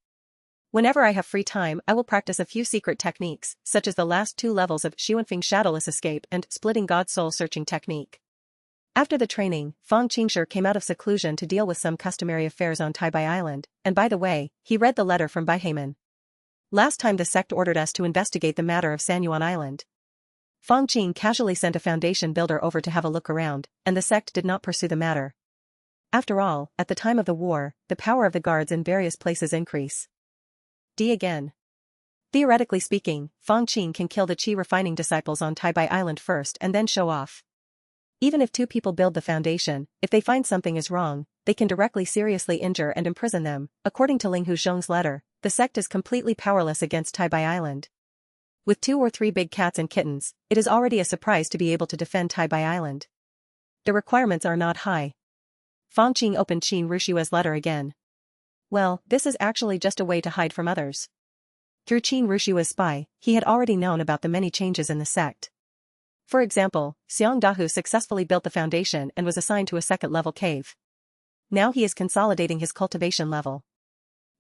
Whenever I have free time, I will practice a few secret techniques, such as the last 2 levels of Xuanfeng Shadowless Escape and Splitting God's Soul Searching Technique. After the training, Fang Qingshi came out of seclusion to deal with some customary affairs on Taibai Island, and by the way, he read the letter from Baihaman. Last time the sect ordered us to investigate the matter of Sanyuan Island. Fang Qing casually sent a foundation builder over to have a look around, and the sect did not pursue the matter. After all, at the time of the war, the power of the guards in various places increase. Again. Theoretically speaking, Fang Qing can kill the Qi refining disciples on Taibai Island first and then show off. Even if 2 people build the foundation, if they find something is wrong, they can directly seriously injure and imprison them. According to Ling Huzhong's letter, the sect is completely powerless against Taibai Island. With 2 or 3 big cats and kittens, it is already a surprise to be able to defend Taibai Island. The requirements are not high. Fang Qing opened Qin Rushua's letter again. Well, this is actually just a way to hide from others. Through Qin Rushua's spy, he had already known about the many changes in the sect. For example, Xiang Dahu successfully built the foundation and was assigned to a second-level cave. Now he is consolidating his cultivation level.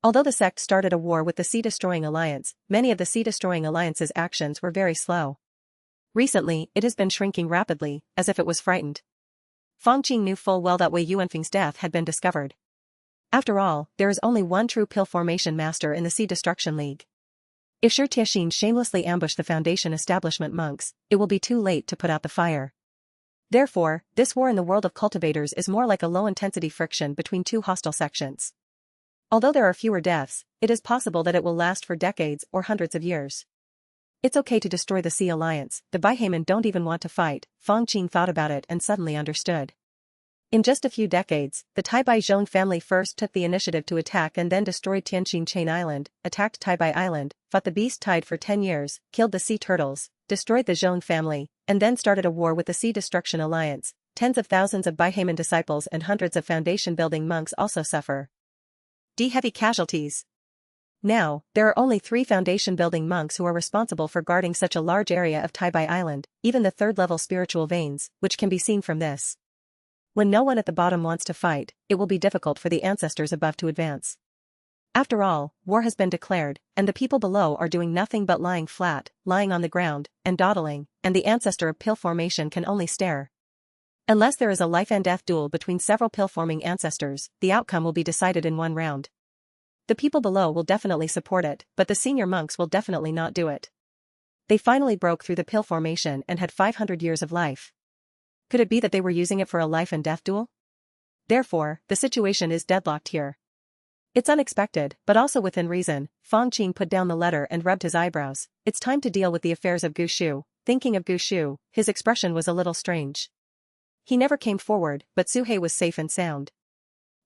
Although the sect started a war with the Sea-Destroying Alliance, many of the Sea-Destroying Alliance's actions were very slow. Recently, it has been shrinking rapidly, as if it was frightened. Fang Qing knew full well that Wei Yuanfeng's death had been discovered. After all, there is only one true pill formation master in the Sea Destruction League. If Shi Tianxin shamelessly ambushed the Foundation establishment monks, it will be too late to put out the fire. Therefore, this war in the world of cultivators is more like a low-intensity friction between 2 hostile sections. Although there are fewer deaths, it is possible that it will last for decades or hundreds of years. It's okay to destroy the Sea Alliance, the Baihaman don't even want to fight. Fang Qing thought about it and suddenly understood. In just a few decades, the Taibai Zhong family first took the initiative to attack and then destroyed Tianqin Chain Island, attacked Taibai Island, fought the Beast Tide for 10 years, killed the sea turtles, destroyed the Zhong family, and then started a war with the Sea Destruction Alliance. Tens of thousands of Baihaman disciples and hundreds of foundation-building monks also suffer heavy casualties. Now, there are only 3 foundation-building monks who are responsible for guarding such a large area of Taibai Island, even the 3rd-level spiritual veins, which can be seen from this. When no one at the bottom wants to fight, it will be difficult for the ancestors above to advance. After all, war has been declared, and the people below are doing nothing but lying flat, lying on the ground, and dawdling, and the ancestor of pill formation can only stare. Unless there is a life-and-death duel between several pill-forming ancestors, the outcome will be decided in 1 round. The people below will definitely support it, but the senior monks will definitely not do it. They finally broke through the pill formation and had 500 years of life. Could it be that they were using it for a life and death duel? Therefore, the situation is deadlocked here. It's unexpected, but also within reason. Fang Qing put down the letter and rubbed his eyebrows. It's time to deal with the affairs of Gushu. Thinking of Gushu, his expression was a little strange. He never came forward, but Suhei was safe and sound.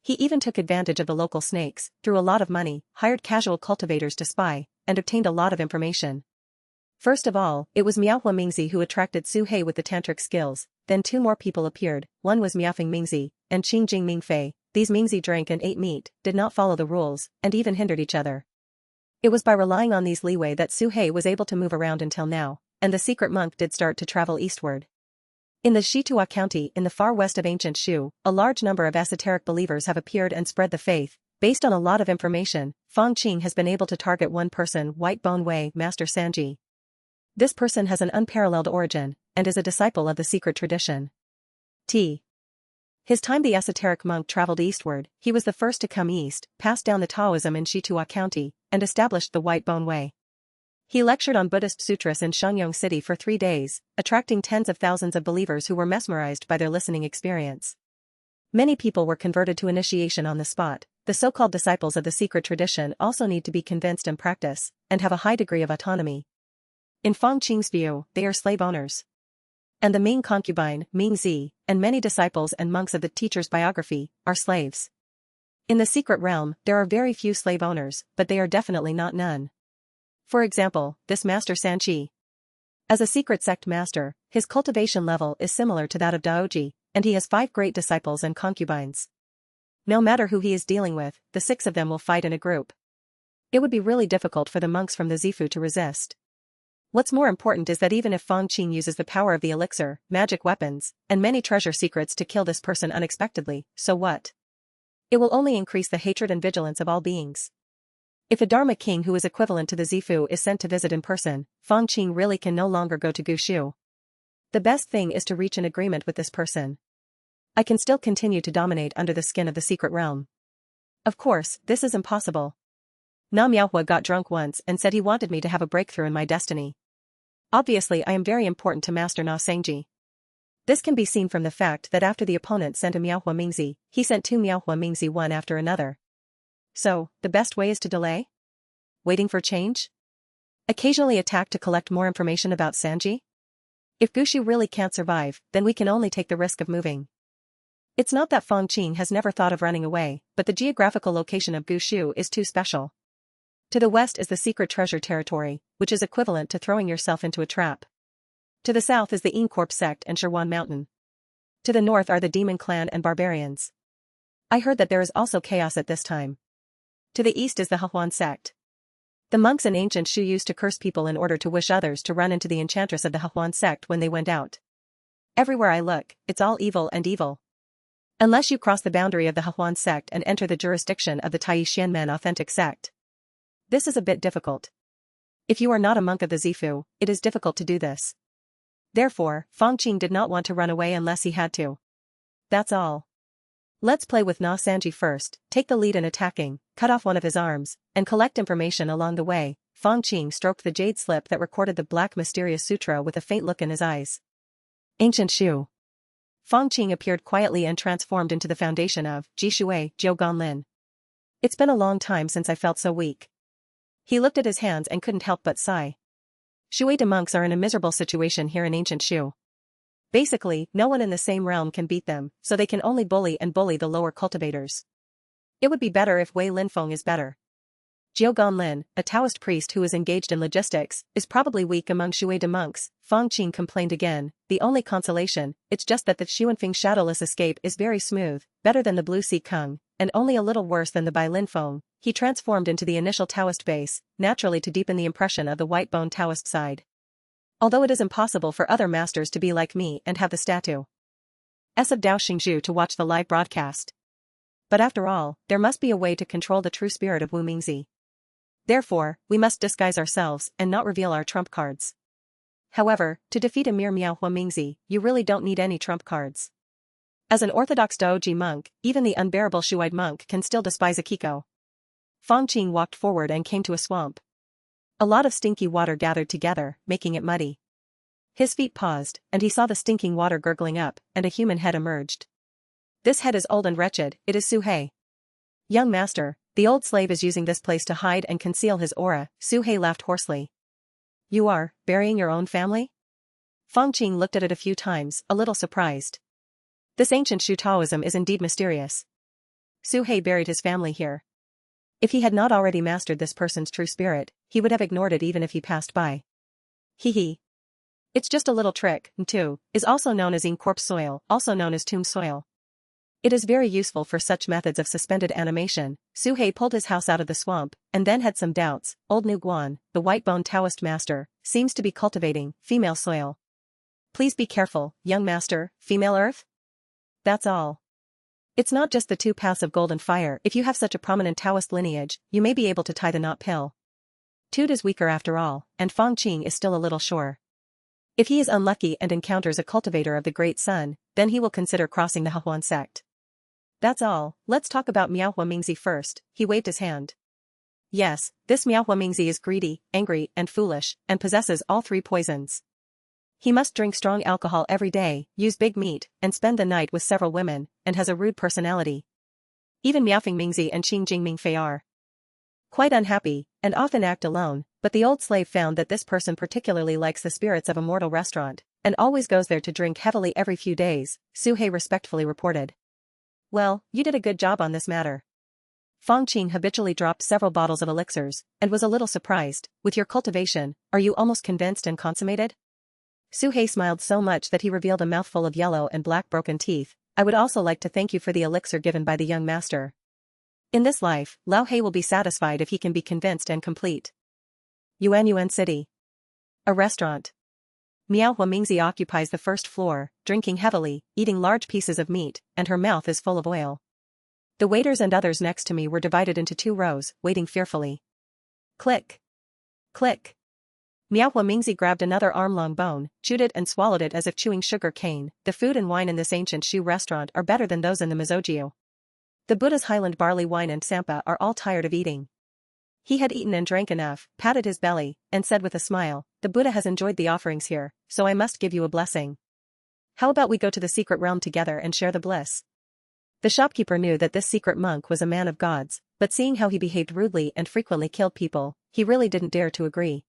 He even took advantage of the local snakes, threw a lot of money, hired casual cultivators to spy, and obtained a lot of information. First of all, it was Miaohua Mingzi who attracted Suhei with the tantric skills. Then two more people appeared. One was Miaofeng Mingzi and Qingjing Mingfei. These Mingzi drank and ate meat, did not follow the rules, and even hindered each other. It was by relying on these leeway that Suhei was able to move around until now, and the secret monk did start to travel eastward. In the Shitua County in the far west of ancient Shu, a large number of esoteric believers have appeared and spread the faith. Based on a lot of information, Fang Qing has been able to target one person, White Bone Wei, Master Sanji. This person has an unparalleled origin, and is a disciple of the secret tradition. His time the esoteric monk traveled eastward, he was the first to come east, passed down the Taoism in Shitua County, and established the White Bone Way. He lectured on Buddhist sutras in Shenyang City for 3 days, attracting tens of thousands of believers who were mesmerized by their listening experience. Many people were converted to initiation on the spot. The so-called disciples of the secret tradition also need to be convinced and practice, and have a high degree of autonomy. In Fang Qing's view, they are slave owners. And the Ming concubine, Ming Zi, and many disciples and monks of the teacher's biography, are slaves. In the secret realm, there are very few slave owners, but they are definitely not none. For example, this Master Sanchi. As a secret sect master, his cultivation level is similar to that of Daoji, and he has 5 great disciples and concubines. No matter who he is dealing with, the 6 of them will fight in a group. It would be really difficult for the monks from the Zifu to resist. What's more important is that even if Fang Qing uses the power of the elixir, magic weapons, and many treasure secrets to kill this person unexpectedly, so what? It will only increase the hatred and vigilance of all beings. If a Dharma king who is equivalent to the Zifu is sent to visit in person, Fang Qing really can no longer go to Gushu. The best thing is to reach an agreement with this person. I can still continue to dominate under the skin of the secret realm. Of course, this is impossible. Na Miaohua got drunk once and said he wanted me to have a breakthrough in my destiny. Obviously I am very important to Master Na Sengji. This can be seen from the fact that after the opponent sent a Miaohua Mingzi, he sent 2 Miaohua Mingzi one after another. So, the best way is to delay? Waiting for change? Occasionally attack to collect more information about Sanji? If Gushu really can't survive, then we can only take the risk of moving. It's not that Fang Qing has never thought of running away, but the geographical location of Gushu is too special. To the west is the secret treasure territory, which is equivalent to throwing yourself into a trap. To the south is the Incorp sect and Shirwan Mountain. To the north are the Demon Clan and Barbarians. I heard that there is also chaos at this time. To the east is the Hehuan sect. The monks in ancient Shu used to curse people in order to wish others to run into the enchantress of the Hehuan sect when they went out. Everywhere I look, it's all evil and evil. Unless you cross the boundary of the Hehuan sect and enter the jurisdiction of the Taixianmen authentic sect. This is a bit difficult. If you are not a monk of the Zifu, it is difficult to do this. Therefore, Fang Qing did not want to run away unless he had to. That's all. Let's play with Na Sanji first, take the lead in attacking, cut off one of his arms, and collect information along the way. Fang Qing stroked the jade slip that recorded the black mysterious sutra with a faint look in his eyes. Ancient Shu. Fang Qing appeared quietly and transformed into the foundation of Jishui, Jiu Ganlin. It's been a long time since I felt so weak. He looked at his hands and couldn't help but sigh. Shueida monks are in a miserable situation here in ancient Shu. Basically, no one in the same realm can beat them, so they can only bully the lower cultivators. It would be better if Wei Linfeng is better. Jiu Ganlin, a Taoist priest who is engaged in logistics, is probably weak among Shueida monks. Fang Qing complained again. The only consolation, it's just that the Xuanfeng shadowless escape is very smooth, better than the Blue Sea Kung, and only a little worse than the Bai Linfeng. He transformed into the initial Taoist base, naturally to deepen the impression of the white bone Taoist side. Although it is impossible for other masters to be like me and have the statue of Daoshengzhu to watch the live broadcast. But after all, there must be a way to control the true spirit of Wu Mingzi. Therefore, we must disguise ourselves and not reveal our trump cards. However, to defeat a mere Miaohua Mingzi, you really don't need any trump cards. As an orthodox Daoji monk, even the unbearable Shuite monk can still despise Akiko. Fang Qing walked forward and came to a swamp. A lot of stinky water gathered together, making it muddy. His feet paused, and he saw the stinking water gurgling up, and a human head emerged. This head is old and wretched, it is Su He. Young master, the old slave is using this place to hide and conceal his aura, Su He laughed hoarsely. You are, burying your own family? Fang Qing looked at it a few times, a little surprised. This ancient Shu Taoism is indeed mysterious. Su He buried his family here. If he had not already mastered this person's true spirit, he would have ignored it even if he passed by. Hee. It's just a little trick, too, is also known as corpse soil, also known as tomb soil. It is very useful for such methods of suspended animation. Su He pulled his house out of the swamp, and then had some doubts. Old Nu Guan, the white-boned Taoist master, seems to be cultivating female soil. Please be careful, young master, female earth? That's all. It's not just the two paths of gold and fire. If you have such a prominent Taoist lineage, you may be able to tie the knot pill. Toot is weaker after all, and Fang Qing is still a little sure. If he is unlucky and encounters a cultivator of the Great Sun, then he will consider crossing the Hehuan sect. That's all, let's talk about Miao Huamingzi first, he waved his hand. Yes, this Miao Huamingzi is greedy, angry, and foolish, and possesses all three poisons. He must drink strong alcohol every day, use big meat, and spend the night with several women, and has a rude personality. Even Miaofeng Mingzi and Qing Jingming Fei are quite unhappy, and often act alone, but the old slave found that this person particularly likes the spirits of Immortal restaurant, and always goes there to drink heavily every few days, Su He respectfully reported. Well, you did a good job on this matter. Fang Qing habitually dropped several bottles of elixirs, and was a little surprised. With your cultivation, are you almost convinced and consummated? Su He smiled so much that he revealed a mouthful of yellow and black broken teeth. I would also like to thank you for the elixir given by the young master. In this life, Lao He will be satisfied if he can be convinced and complete. Yuan City. A restaurant. Miao Huamingzi occupies the first floor, drinking heavily, eating large pieces of meat, and her mouth is full of oil. The waiters and others next to me were divided into two rows, waiting fearfully. Click. Click. Miao Huamingzi grabbed another arm-long bone, chewed it and swallowed it as if chewing sugar cane. The food and wine in this ancient Shu restaurant are better than those in the Mizojiu. The Buddha's Highland barley wine and sampa are all tired of eating. He had eaten and drank enough, patted his belly, and said with a smile, the Buddha has enjoyed the offerings here, so I must give you a blessing. How about we go to the secret realm together and share the bliss? The shopkeeper knew that this secret monk was a man of gods, but seeing how he behaved rudely and frequently killed people, he really didn't dare to agree.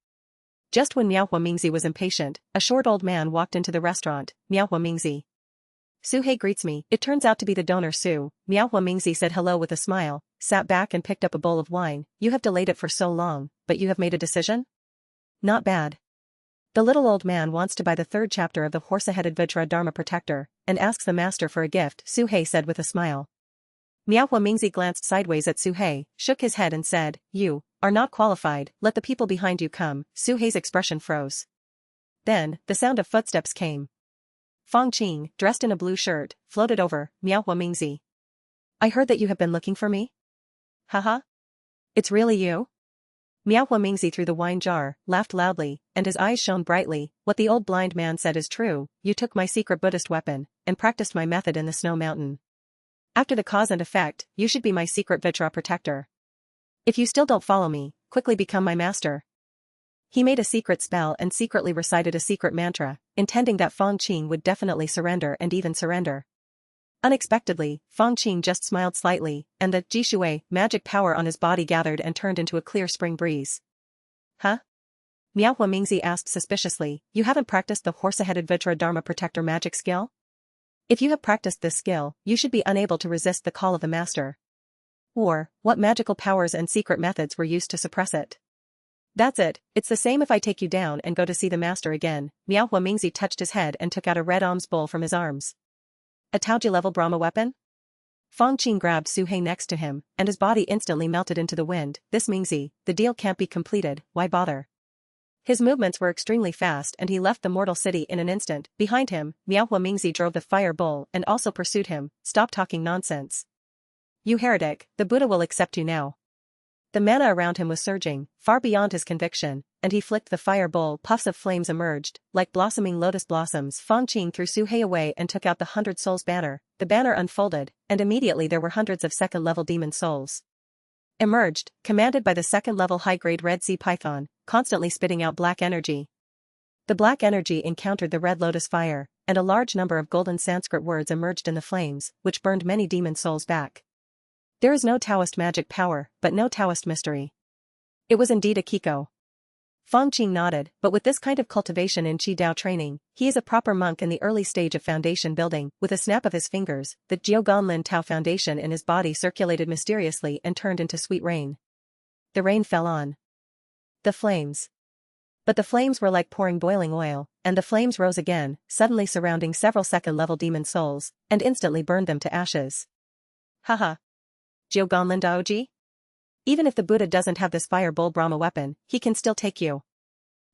Just when Miao Huamingzi was impatient, a short old man walked into the restaurant. Miao Huamingzi. Su He greets me, it turns out to be the donor Su. Miao Huamingzi said hello with a smile, sat back and picked up a bowl of wine. You have delayed it for so long, but you have made a decision? Not bad. The little old man wants to buy the third chapter of the horse-headed Vajra Dharma Protector, and asks the master for a gift, Su He said with a smile. Miao Huamingzi glanced sideways at Su He, shook his head and said, you are not qualified, let the people behind you come. Su He's expression froze. Then, the sound of footsteps came. Fang Qing, dressed in a blue shirt, floated over. Miao Huamingzi. I heard that you have been looking for me? Haha. It's really you? Miao Huamingzi threw the wine jar, laughed loudly, and his eyes shone brightly. What the old blind man said is true, you took my secret Buddhist weapon, and practiced my method in the snow mountain. After the cause and effect, you should be my secret Vajra protector. If you still don't follow me, quickly become my master. He made a secret spell and secretly recited a secret mantra, intending that Fang Qing would definitely surrender and even surrender. Unexpectedly, Fang Qing just smiled slightly, and the Jishui magic power on his body gathered and turned into a clear spring breeze. Huh? Miao Huamingzi asked suspiciously, you haven't practiced the horse-headed Vajra Dharma Protector magic skill? If you have practiced this skill, you should be unable to resist the call of the master. Or, what magical powers and secret methods were used to suppress it? That's it, it's the same if I take you down and go to see the master again. Miao Huamingzi touched his head and took out a red alms bowl from his arms. A Taoji-level Brahma weapon? Fang Qing grabbed Su He next to him, and his body instantly melted into the wind. This Mingzi, the deal can't be completed, why bother? His movements were extremely fast and he left the mortal city in an instant. Behind him, Miao Huamingzi drove the fire bull and also pursued him. Stop talking nonsense. You heretic, the Buddha will accept you now. The mana around him was surging, far beyond his conviction, and he flicked the fire bowl. Puffs of flames emerged, like blossoming lotus blossoms. Fang Qing threw Su He away and took out the 100 Souls banner. The banner unfolded, and immediately there were hundreds of second-level demon souls. emerged, commanded by the second-level high-grade Red Sea Python, constantly spitting out black energy. The black energy encountered the red lotus fire, and a large number of golden Sanskrit words emerged in the flames, which burned many demon souls back. There is no Taoist magic power, but no Taoist mystery. It was indeed a Kiko. Fang Qing nodded, but with this kind of cultivation in Qi Dao training, he is a proper monk in the early stage of foundation building. With a snap of his fingers, the Jiugan Lin Tao foundation in his body circulated mysteriously and turned into sweet rain. The rain fell on the flames. But the flames were like pouring boiling oil, and the flames rose again, suddenly surrounding several second-level demon souls, and instantly burned them to ashes. Haha. Jiugan Lin Daoji? Even if the Buddha doesn't have this fire bull Brahma weapon, he can still take you.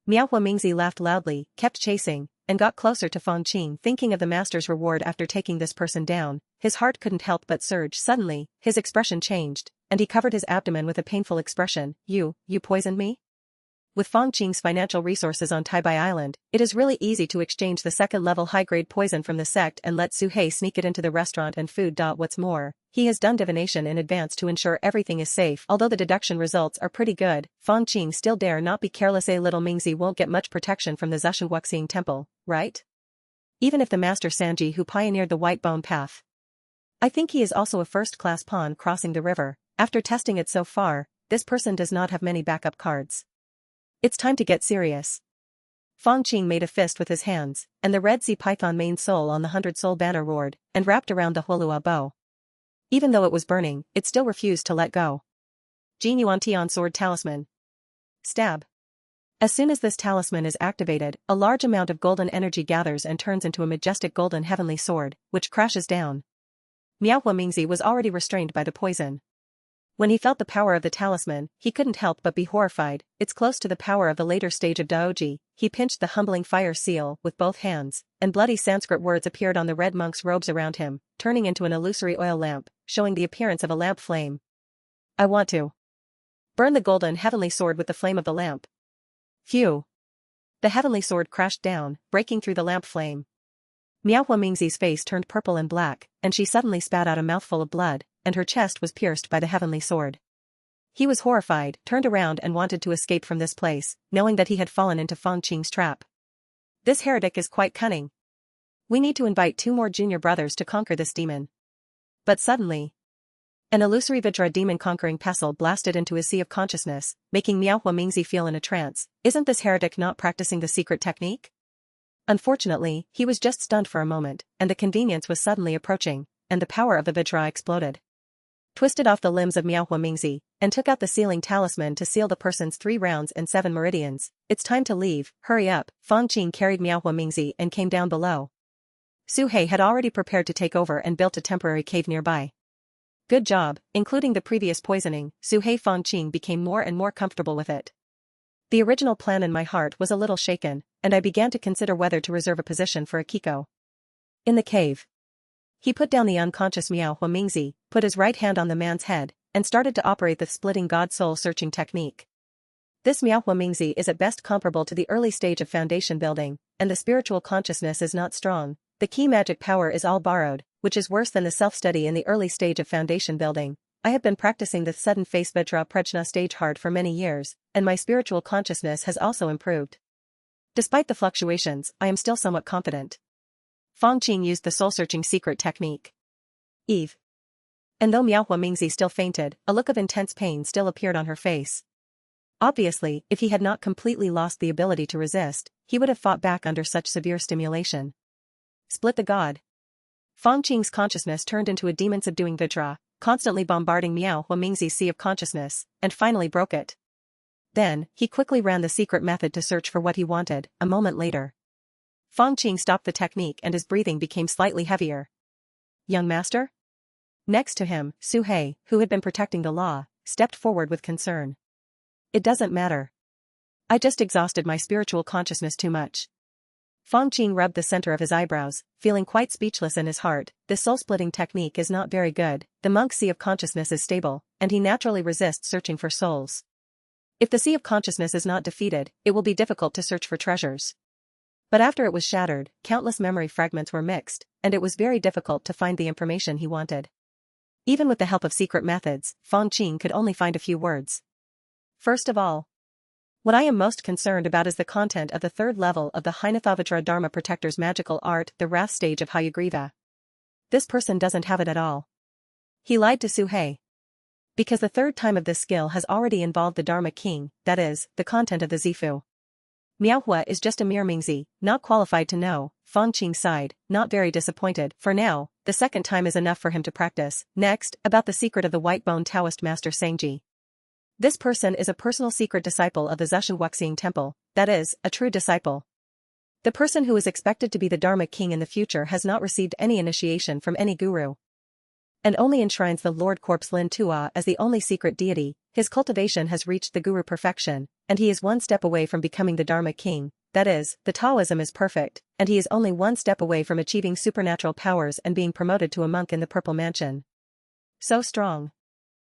Miao Huamingzi laughed loudly, kept chasing, and got closer to Fang Qing. Thinking of the master's reward after taking this person down, his heart couldn't help but surge. Suddenly, his expression changed, and he covered his abdomen with a painful expression. You poisoned me? With Fang Qing's financial resources on Taibai Island, it is really easy to exchange the second-level high-grade poison from the sect and let Su Hei sneak it into the restaurant and food. What's more, he has done divination in advance to ensure everything is safe. Although the deduction results are pretty good, Fang Qing still dare not be careless. A little Mingzi won't get much protection from the Zheshengwuxing temple, right? Even if the master Sanji who pioneered the white bone path. I think he is also a first-class pawn crossing the river. After testing it so far, this person does not have many backup cards. It's time to get serious. Fang Qing made a fist with his hands, and the Red Sea Python main soul on the 100-soul banner roared, and wrapped around the Huolua bow. Even though it was burning, it still refused to let go. Jin Yuan Tian Sword Talisman. Stab. As soon as this talisman is activated, a large amount of golden energy gathers and turns into a majestic golden heavenly sword, which crashes down. Miao Huamingzi was already restrained by the poison. When he felt the power of the talisman, he couldn't help but be horrified. It's close to the power of the later stage of Daoji. He pinched the humbling fire seal with both hands, and bloody Sanskrit words appeared on the red monk's robes around him, turning into an illusory oil lamp, showing the appearance of a lamp flame. I want to burn the golden heavenly sword with the flame of the lamp. Phew. The heavenly sword crashed down, breaking through the lamp flame. Miao Huamingzi's face turned purple and black, and she suddenly spat out a mouthful of blood, and her chest was pierced by the heavenly sword. He was horrified, turned around and wanted to escape from this place, knowing that he had fallen into Fang Qing's trap. This heretic is quite cunning. We need to invite 2 more junior brothers to conquer this demon. But suddenly, an illusory Vajra demon-conquering pestle blasted into his sea of consciousness, making Miao Huamingzi feel in a trance. Isn't this heretic not practicing the secret technique? Unfortunately, he was just stunned for a moment, and the convenience was suddenly approaching, and the power of the Vajra exploded. Twisted off the limbs of Miao Huamingzi, and took out the sealing talisman to seal the person's 3 rounds and 7 meridians. It's time to leave, hurry up. Fang Qing carried Miao Huamingzi and came down below. Su Hei had already prepared to take over and built a temporary cave nearby. Good job. Including the previous poisoning, Su Hei. Fang Qing became more and more comfortable with it. The original plan in my heart was a little shaken, and I began to consider whether to reserve a position for Akiko. In the cave, he put down the unconscious Miao Huamingzi, put his right hand on the man's head, and started to operate the splitting god soul searching technique. This Miao Huamingzi is at best comparable to the early stage of foundation building, and the spiritual consciousness is not strong. The key magic power is all borrowed, which is worse than the self-study in the early stage of foundation building. I have been practicing the sudden face Vajra Prajna stage hard for many years, and my spiritual consciousness has also improved. Despite the fluctuations, I am still somewhat confident. Fang Qing used the soul-searching secret technique. Eve. And though Miao Huamingzi still fainted, a look of intense pain still appeared on her face. Obviously, if he had not completely lost the ability to resist, he would have fought back under such severe stimulation. Split the god. Fang Qing's consciousness turned into a demon-subduing Vajra, constantly bombarding Miao Huamingzi's sea of consciousness, and finally broke it. Then, he quickly ran the secret method to search for what he wanted. A moment later, Fang Qing stopped the technique and his breathing became slightly heavier. Young master? Next to him, Su Hei, who had been protecting the law, stepped forward with concern. It doesn't matter. I just exhausted my spiritual consciousness too much. Fang Qing rubbed the center of his eyebrows, feeling quite speechless in his heart. This soul-splitting technique is not very good. The monk's sea of consciousness is stable, and he naturally resists searching for souls. If the sea of consciousness is not defeated, it will be difficult to search for treasures. But after it was shattered, countless memory fragments were mixed, and it was very difficult to find the information he wanted. Even with the help of secret methods, Fang Qing could only find a few words. First of all, what I am most concerned about is the content of the third level of the Hinathavatra Dharma Protector's magical art, the wrath stage of Hayagriva. This person doesn't have it at all. He lied to Su He. Because the third time of this skill has already involved the Dharma King, that is, the content of the Zifu. Miaohua is just a mere Mingzi, not qualified to know. Fang Qing sighed, not very disappointed. For now, the second time is enough for him to practice. Next, about the secret of the white-bone Taoist master Sangji. This person is a personal secret disciple of the Daoshengzhu temple, that is, a true disciple. The person who is expected to be the Dharma King in the future has not received any initiation from any guru, and only enshrines the Lord Corpse Lin Tua as the only secret deity. His cultivation has reached the guru perfection, and he is one step away from becoming the Dharma King, that is, the Taoism is perfect, and he is only one step away from achieving supernatural powers and being promoted to a monk in the Purple Mansion. So strong.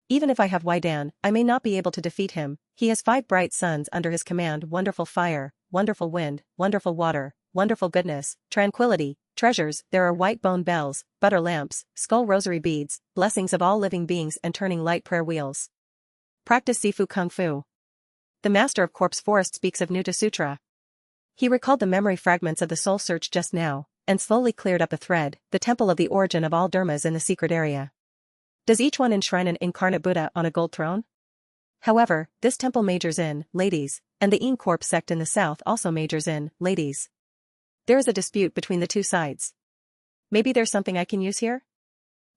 Even if I have Waidan, I may not be able to defeat him. He has 5 bright suns under his command: wonderful fire, wonderful wind, wonderful water, wonderful goodness, tranquility, treasures. There are white bone bells, butter lamps, skull rosary beads, blessings of all living beings, and turning light prayer wheels. Practice Zifu Kung Fu. The master of Corpse Forest speaks of Nuta Sutra. He recalled the memory fragments of the soul search just now, and slowly cleared up a thread, the temple of the origin of all dharmas in the secret area. Does each one enshrine an incarnate Buddha on a gold throne? However, this temple majors in ladies, and the Yin Corpse sect in the south also majors in ladies. There is a dispute between the two sides. Maybe there's something I can use here?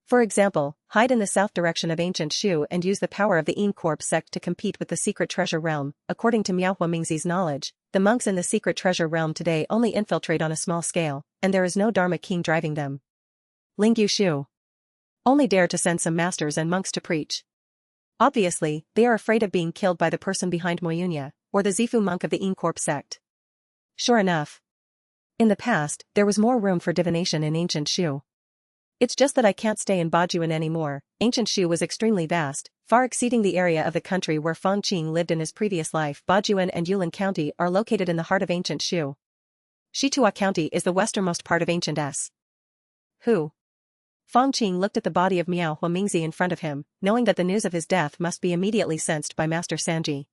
For example, hide in the south direction of ancient Shu and use the power of the Yin Corpse sect to compete with the secret treasure realm. According to Miaohua Mingzi's knowledge, the monks in the secret treasure realm today only infiltrate on a small scale, and there is no Dharma King driving them. Lingyu Shu only dare to send some masters and monks to preach. Obviously, they are afraid of being killed by the person behind Moyunya, or the Zifu monk of the Yin Corpse sect. Sure enough. In the past, there was more room for divination in ancient Shu. It's just that I can't stay in Bajuan anymore. Ancient Shu was extremely vast, far exceeding the area of the country where Fang Qing lived in his previous life. Bajuan and Yulin County are located in the heart of ancient Shu. Shitua County is the westernmost part of ancient S. Who? Fang Qing looked at the body of Miaohua Mingzi in front of him, knowing that the news of his death must be immediately sensed by Master Sanji.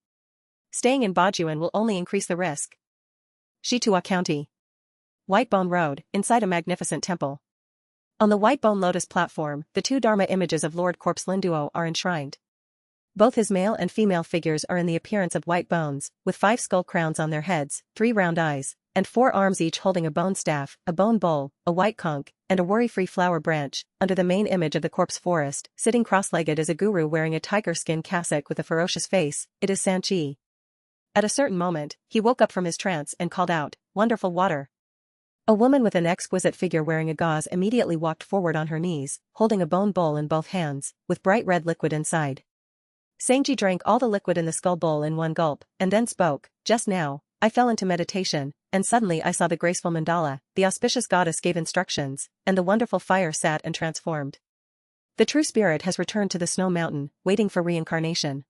Staying in Bajuan will only increase the risk. Shitua County. Whitebone Road, inside a magnificent temple. On the Whitebone Lotus platform, the 2 Dharma images of Lord Corpse Linduo are enshrined. Both his male and female figures are in the appearance of white bones, with 5 skull crowns on their heads, 3 round eyes, and 4 arms, each holding a bone staff, a bone bowl, a white conch, and a worry-free flower branch. Under the main image of the corpse forest, sitting cross-legged is a guru wearing a tiger skin cassock with a ferocious face. It is Sanchi. At a certain moment, he woke up from his trance and called out, "Wonderful water." A woman with an exquisite figure wearing a gauze immediately walked forward on her knees, holding a bone bowl in both hands, with bright red liquid inside. Sanji drank all the liquid in the skull bowl in one gulp, and then spoke. "Just now, I fell into meditation, and suddenly I saw the graceful mandala. The auspicious goddess gave instructions, and the wonderful fire sat and transformed. The true spirit has returned to the snow mountain, waiting for reincarnation.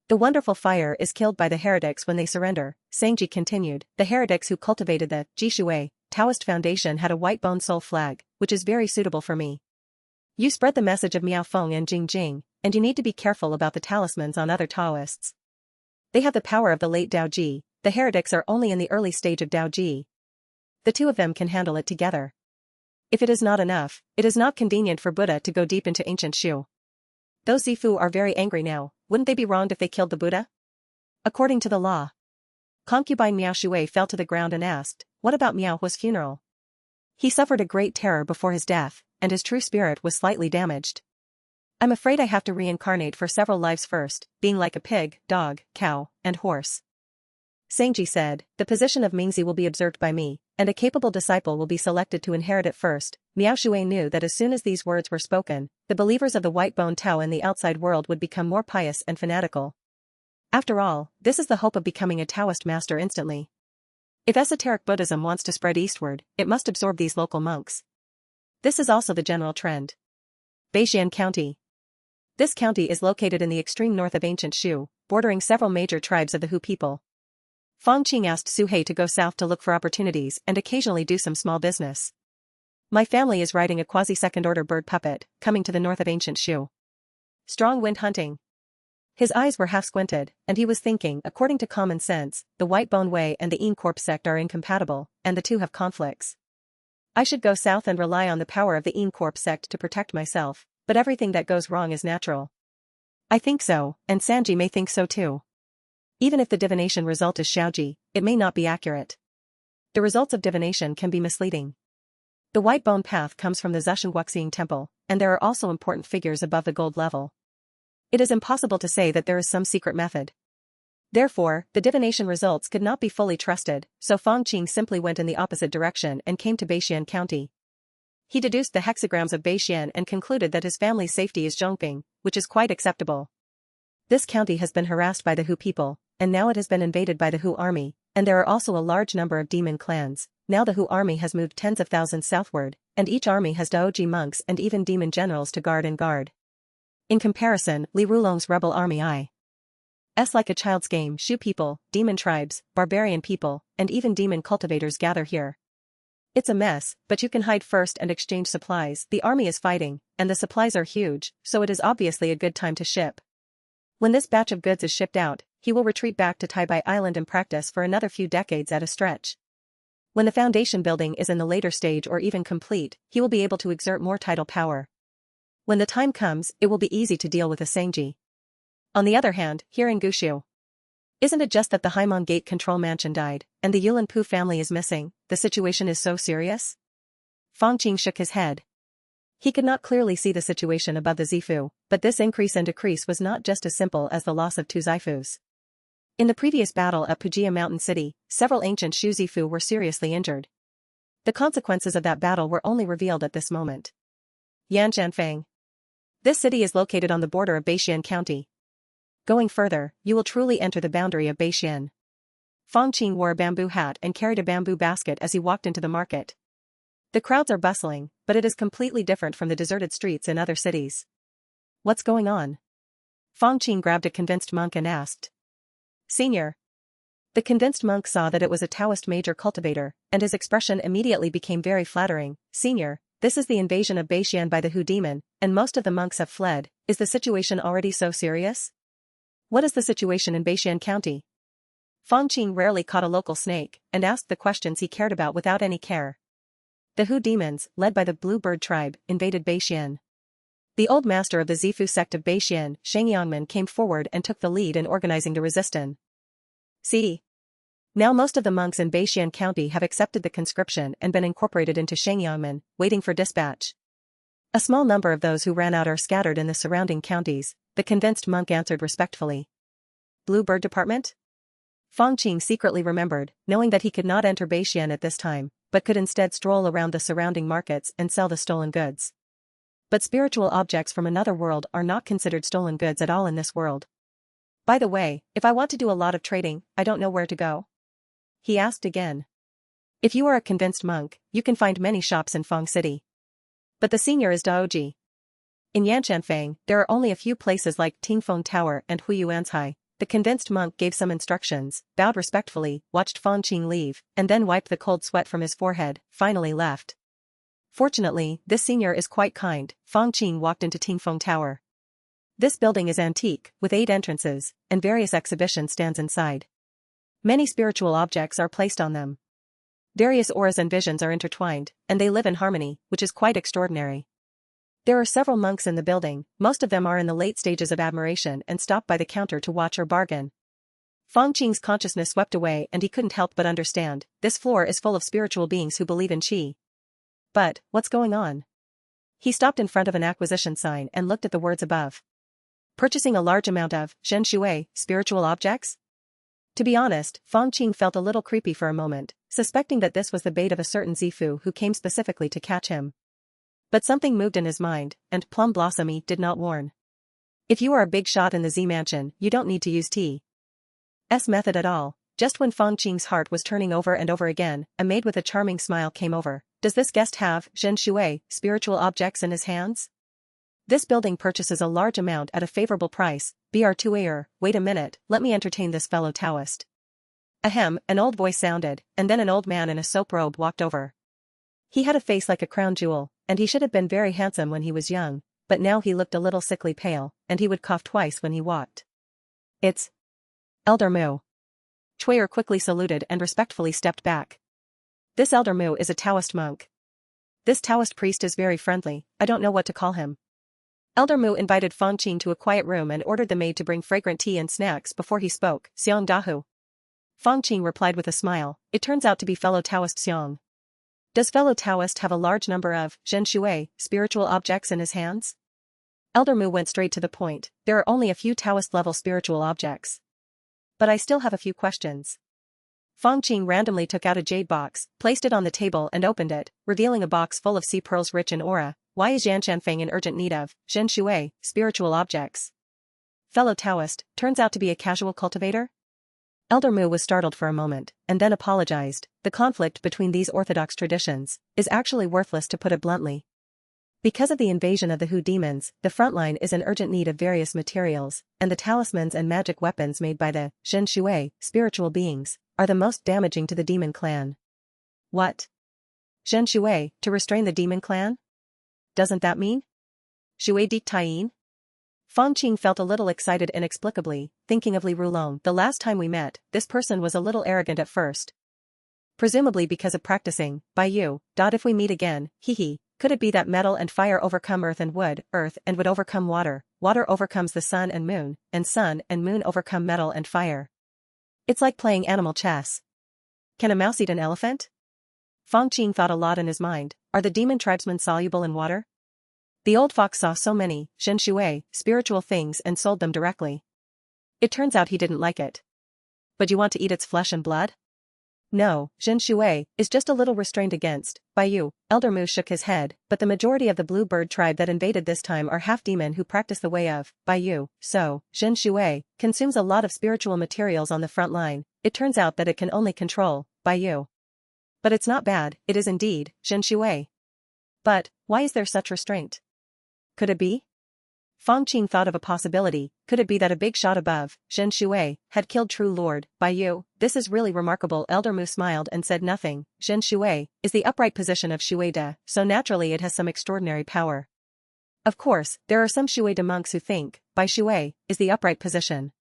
The wonderful fire is killed by the heretics when they surrender." Sangji continued. "The heretics who cultivated the Jishui Taoist Foundation had a white bone soul flag, which is very suitable for me. You spread the message of Miao Feng and Jing Jing, and you need to be careful about the talismans on other Taoists. They have the power of the late Dao Ji. The heretics are only in the early stage of Dao Ji. The 2 of them can handle it together. If it is not enough, it is not convenient for Buddha to go deep into ancient Shu. Those Zifu are very angry now. Wouldn't they be wronged if they killed the Buddha? According to the law." Concubine Miao Shui fell to the ground and asked, "What about Miaohua's funeral?" "He suffered a great terror before his death, and his true spirit was slightly damaged. I'm afraid I have to reincarnate for several lives first, being like a pig, dog, cow, and horse." Sangji said, "The position of Mingzi will be observed by me, and a capable disciple will be selected to inherit it first." Miao Shui knew that as soon as these words were spoken, the believers of the White Bone Tao in the outside world would become more pious and fanatical. After all, this is the hope of becoming a Taoist master instantly. If esoteric Buddhism wants to spread eastward, it must absorb these local monks. This is also the general trend. Beixian County. This county is located in the extreme north of ancient Shu, bordering several major tribes of the Hu people. Fang Qing asked Su He to go south to look for opportunities and occasionally do some small business. My family is riding a quasi-second-order bird puppet, coming to the north of ancient Shu. Strong wind hunting. His eyes were half-squinted, and he was thinking, according to common sense, the White Bone Way and the Incorp sect are incompatible, and the two have conflicts. I should go south and rely on the power of the Incorp sect to protect myself, but everything that goes wrong is natural. I think so, and Sanji may think so too. Even if the divination result is Xiaoji, it may not be accurate. The results of divination can be misleading. The White Bone Path comes from the Daoshengzhu temple, and there are also important figures above the gold level. It is impossible to say that there is some secret method. Therefore, the divination results could not be fully trusted, so Fang Qing simply went in the opposite direction and came to Beixian County. He deduced the hexagrams of Beixian and concluded that his family's safety is Zhongping, which is quite acceptable. This county has been harassed by the Hu people, and now it has been invaded by the Hu army, and there are also a large number of demon clans. Now the Hu army has moved tens of thousands southward, and each army has Daoji monks and even demon generals to guard and guard. In comparison, Li Rulong's rebel army is like a child's game. Shu people, demon tribes, barbarian people, and even demon cultivators gather here. It's a mess, but you can hide first and exchange supplies. The army is fighting, and the supplies are huge, so it is obviously a good time to ship. When this batch of goods is shipped out, he will retreat back to Taibai Island and practice for another few decades at a stretch. When the foundation building is in the later stage or even complete, he will be able to exert more tidal power. When the time comes, it will be easy to deal with a Sangji. On the other hand, here in Gushu, isn't it just that the Haimon Gate control mansion died, and the Yulanpu family is missing? The situation is so serious? Fang Qing shook his head. He could not clearly see the situation above the Zifu, but this increase and decrease was not just as simple as the loss of two Zifus. In the previous battle at Pujia Mountain City, several ancient Shu Zifu were seriously injured. The consequences of that battle were only revealed at this moment. Yanjianfang. This city is located on the border of Beixian County. Going further, you will truly enter the boundary of Beixian. Fang Qing wore a bamboo hat and carried a bamboo basket as he walked into the market. The crowds are bustling, but it is completely different from the deserted streets in other cities. What's going on? Fang Qing grabbed a convinced monk and asked. Senior. The convinced monk saw that it was a Taoist major cultivator, and his expression immediately became very flattering. Senior, this is the invasion of Beixian by the Hu demon, and most of the monks have fled. Is the situation already so serious? What is the situation in Beixian County? Fang Qing rarely caught a local snake, and asked the questions he cared about without any care. The Hu demons, led by the Blue Bird tribe, invaded Beixian. The old master of the Zifu sect of Beixian, Shengyangman, came forward and took the lead in organizing the resistance. See? Now most of the monks in Beixian County have accepted the conscription and been incorporated into Shengyangman, waiting for dispatch. A small number of those who ran out are scattered in the surrounding counties, the convinced monk answered respectfully. Blue Bird Department? Fang Qing secretly remembered, knowing that he could not enter Beixian at this time, but could instead stroll around the surrounding markets and sell the stolen goods. But spiritual objects from another world are not considered stolen goods at all in this world. By the way, if I want to do a lot of trading, I don't know where to go. He asked again. If you are a convinced monk, you can find many shops in Fang City. But the senior is Daoji. In Yanjianfang, there are only a few places like Tingfeng Tower and Huiyuanzhai. The convinced monk gave some instructions, bowed respectfully, watched Fang Qing leave, and then wiped the cold sweat from his forehead, finally left. Fortunately, this senior is quite kind. Fang Qing walked into Tingfeng Tower. This building is antique, with 8 entrances, and various exhibition stands inside. Many spiritual objects are placed on them. Various auras and visions are intertwined, and they live in harmony, which is quite extraordinary. There are several monks in the building, most of them are in the late stages of admiration and stop by the counter to watch or bargain. Fang Qing's consciousness swept away and he couldn't help but understand, this floor is full of spiritual beings who believe in qi. But, what's going on? He stopped in front of an acquisition sign and looked at the words above. Purchasing a large amount of Zhen Shui, spiritual objects? To be honest, Fang Qing felt a little creepy for a moment, suspecting that this was the bait of a certain Zifu who came specifically to catch him. But something moved in his mind, and Plum Blossomy did not warn. If you are a big shot in the Z mansion, you don't need to use T's method at all. Just when Fang Qing's heart was turning over and over again, a maid with a charming smile came over. Does this guest have Zhen Shui, spiritual objects in his hands? This building purchases a large amount at a favorable price. Br2er, wait a minute, let me entertain this fellow Taoist. Ahem, an old voice sounded, and then an old man in a soap robe walked over. He had a face like a crown jewel, and he should have been very handsome when he was young, but now he looked a little sickly pale, and he would cough twice when he walked. It's Elder Mu. Chuyer quickly saluted and respectfully stepped back. This Elder Mu is a Taoist monk. This Taoist priest is very friendly, I don't know what to call him. Elder Mu invited Fang Qing to a quiet room and ordered the maid to bring fragrant tea and snacks before he spoke. Xiong Dahu. Fang Qing replied with a smile, it turns out to be fellow Taoist Xiong. Does fellow Taoist have a large number of Zhen Shui, spiritual objects in his hands? Elder Mu went straight to the point, there are only a few Taoist-level spiritual objects. But I still have a few questions. Fang Qing randomly took out a jade box, placed it on the table and opened it, revealing a box full of sea pearls rich in aura. Why is Yanshanfeng in urgent need of Zhen Shui, spiritual objects? Fellow Taoist, turns out to be a casual cultivator? Elder Mu was startled for a moment, and then apologized. The conflict between these orthodox traditions is actually worthless, to put it bluntly. Because of the invasion of the Hu demons, the front line is in urgent need of various materials, and the talismans and magic weapons made by the Zhen Shui, spiritual beings, are the most damaging to the demon clan. What? Zhen Shui, to restrain the demon clan? Doesn't that mean Shui Di Taiyin? Fang Qing felt a little excited inexplicably, thinking of Li Rulong. The last time we met, this person was a little arrogant at first. Presumably because of practicing, by you. If we meet again, hee. Could it be that metal and fire overcome earth and wood would overcome water, water overcomes the sun and moon overcome metal and fire? It's like playing animal chess. Can a mouse eat an elephant? Fang Qing thought a lot in his mind, are the demon tribesmen soluble in water? The old fox saw so many Zhen Shui, spiritual things and sold them directly. It turns out he didn't like it. But you want to eat its flesh and blood? No, Zhen Shui is just a little restrained against, by you. Elder Mu shook his head, but the majority of the blue bird tribe that invaded this time are half-demon who practice the way of, by you, so, Zhen Shui consumes a lot of spiritual materials on the front line. It turns out that it can only control, by you. But it's not bad, it is indeed, Zhen Shui. But, why is there such restraint? Could it be? Fang Qing thought of a possibility. Could it be that a big shot above, Zhen Shui, had killed True Lord, by you? This is really remarkable. Elder Mu smiled and said nothing. Zhen Shui is the upright position of Shui De, so naturally it has some extraordinary power. Of course, there are some Shui De monks who think, by Shui is the upright position.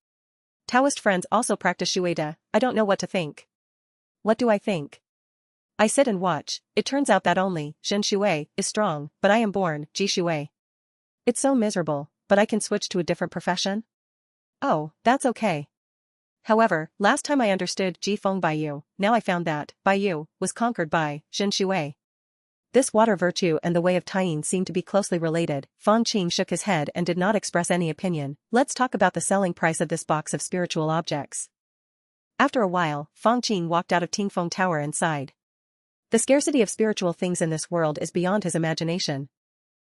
Taoist friends also practice Shui De. I don't know what to think. What do I think? I sit and watch. It turns out that only Zhen Shui is strong, but I am born Ji Shui. It's so miserable, but I can switch to a different profession? Oh, that's okay. However, last time I understood Ji Feng Baiyu, now I found that Baiyu was conquered by Zhen Shui. This water virtue and the way of Taiyin seem to be closely related. Fang Qing shook his head and did not express any opinion. Let's talk about the selling price of this box of spiritual objects. After a while, Fang Qing walked out of Tingfeng Tower and sighed. The scarcity of spiritual things in this world is beyond his imagination.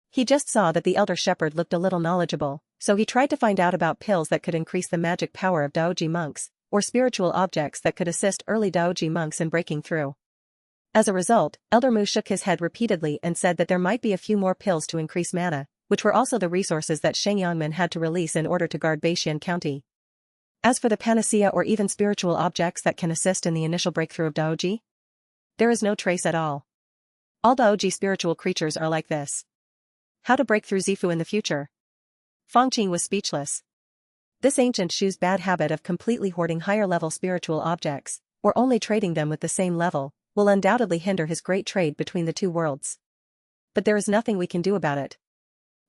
He just saw that the elder shepherd looked a little knowledgeable, so he tried to find out about pills that could increase the magic power of Daoji monks, or spiritual objects that could assist early Daoji monks in breaking through. As a result, Elder Mu shook his head repeatedly and said that there might be a few more pills to increase mana, which were also the resources that Sheng Yangmen had to release in order to guard Beixian County. As for the panacea or even spiritual objects that can assist in the initial breakthrough of Daoji, there is no trace at all. All Daoji spiritual creatures are like this. How to break through Zifu in the future? Fang Qing was speechless. This ancient Shu's bad habit of completely hoarding higher-level spiritual objects, or only trading them with the same level, will undoubtedly hinder his great trade between the two worlds. But there is nothing we can do about it.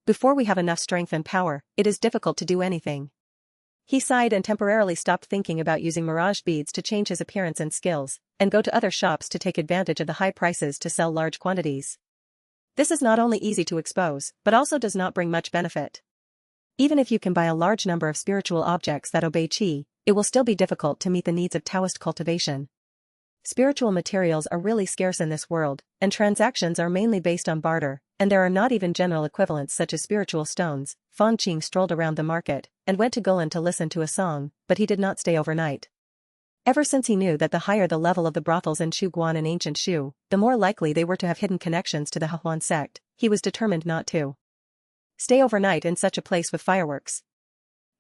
Before we have enough strength and power, it is difficult to do anything. He sighed and temporarily stopped thinking about using mirage beads to change his appearance and skills, and go to other shops to take advantage of the high prices to sell large quantities. This is not only easy to expose, but also does not bring much benefit. Even if you can buy a large number of spiritual objects that obey Qi, it will still be difficult to meet the needs of Taoist cultivation. Spiritual materials are really scarce in this world, and transactions are mainly based on barter, and there are not even general equivalents such as spiritual stones. Fang Qing strolled around the market, and went to Guilin to listen to a song, but he did not stay overnight. Ever since he knew that the higher the level of the brothels in Shuguan and ancient Shu, the more likely they were to have hidden connections to the Hahuan sect, he was determined not to stay overnight in such a place with fireworks.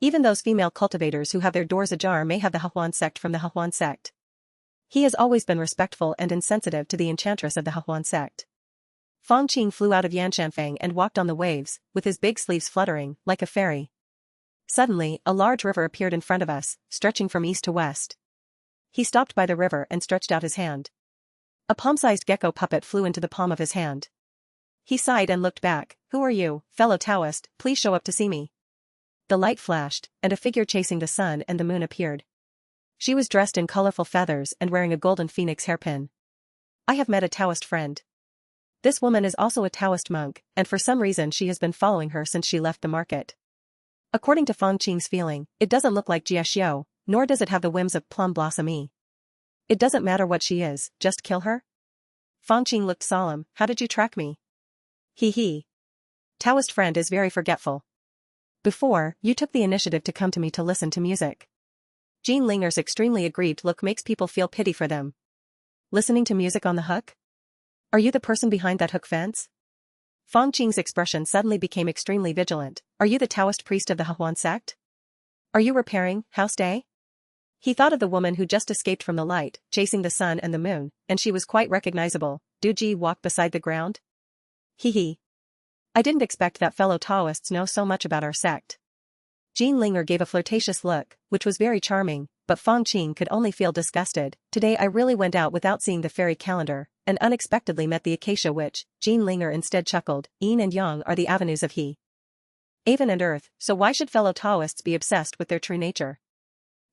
Even those female cultivators who have their doors ajar may have the Hahuan sect from the Hahuan sect. He has always been respectful and insensitive to the enchantress of the Hahuan sect. Fang Qing flew out of Yanshanfang and walked on the waves, with his big sleeves fluttering, like a fairy. Suddenly, a large river appeared in front of us, stretching from east to west. He stopped by the river and stretched out his hand. A palm-sized gecko puppet flew into the palm of his hand. He sighed and looked back. "Who are you, fellow Taoist? Please show up to see me." The light flashed, and a figure chasing the sun and the moon appeared. She was dressed in colorful feathers and wearing a golden phoenix hairpin. "I have met a Taoist friend. This woman is also a Taoist monk, and for some reason she has been following her since she left the market." According to Fang Qing's feeling, it doesn't look like Jia Xiao, nor does it have the whims of Plum Blossom E. "It doesn't matter what she is, just kill her?" Fang Qing looked solemn. "How did you track me?" He. Taoist friend is very forgetful. "Before, you took the initiative to come to me to listen to music." Jean Linger's extremely aggrieved look makes people feel pity for them. "Listening to music on the hook? Are you the person behind that hook fence?" Fang Qing's expression suddenly became extremely vigilant. "Are you the Taoist priest of the Huan sect? Are you repairing House Day?" He thought of the woman who just escaped from the light, chasing the sun and the moon, and she was quite recognizable. "Do Ji walk beside the ground?" He. "I didn't expect that fellow Taoists know so much about our sect." Jean Linger gave a flirtatious look, which was very charming, but Fang Qing could only feel disgusted. "Today I really went out without seeing the fairy calendar, and unexpectedly met the acacia witch." Jean Linger instead chuckled. "Yin and yang are the avenues of he. Heaven and earth, so why should fellow Taoists be obsessed with their true nature?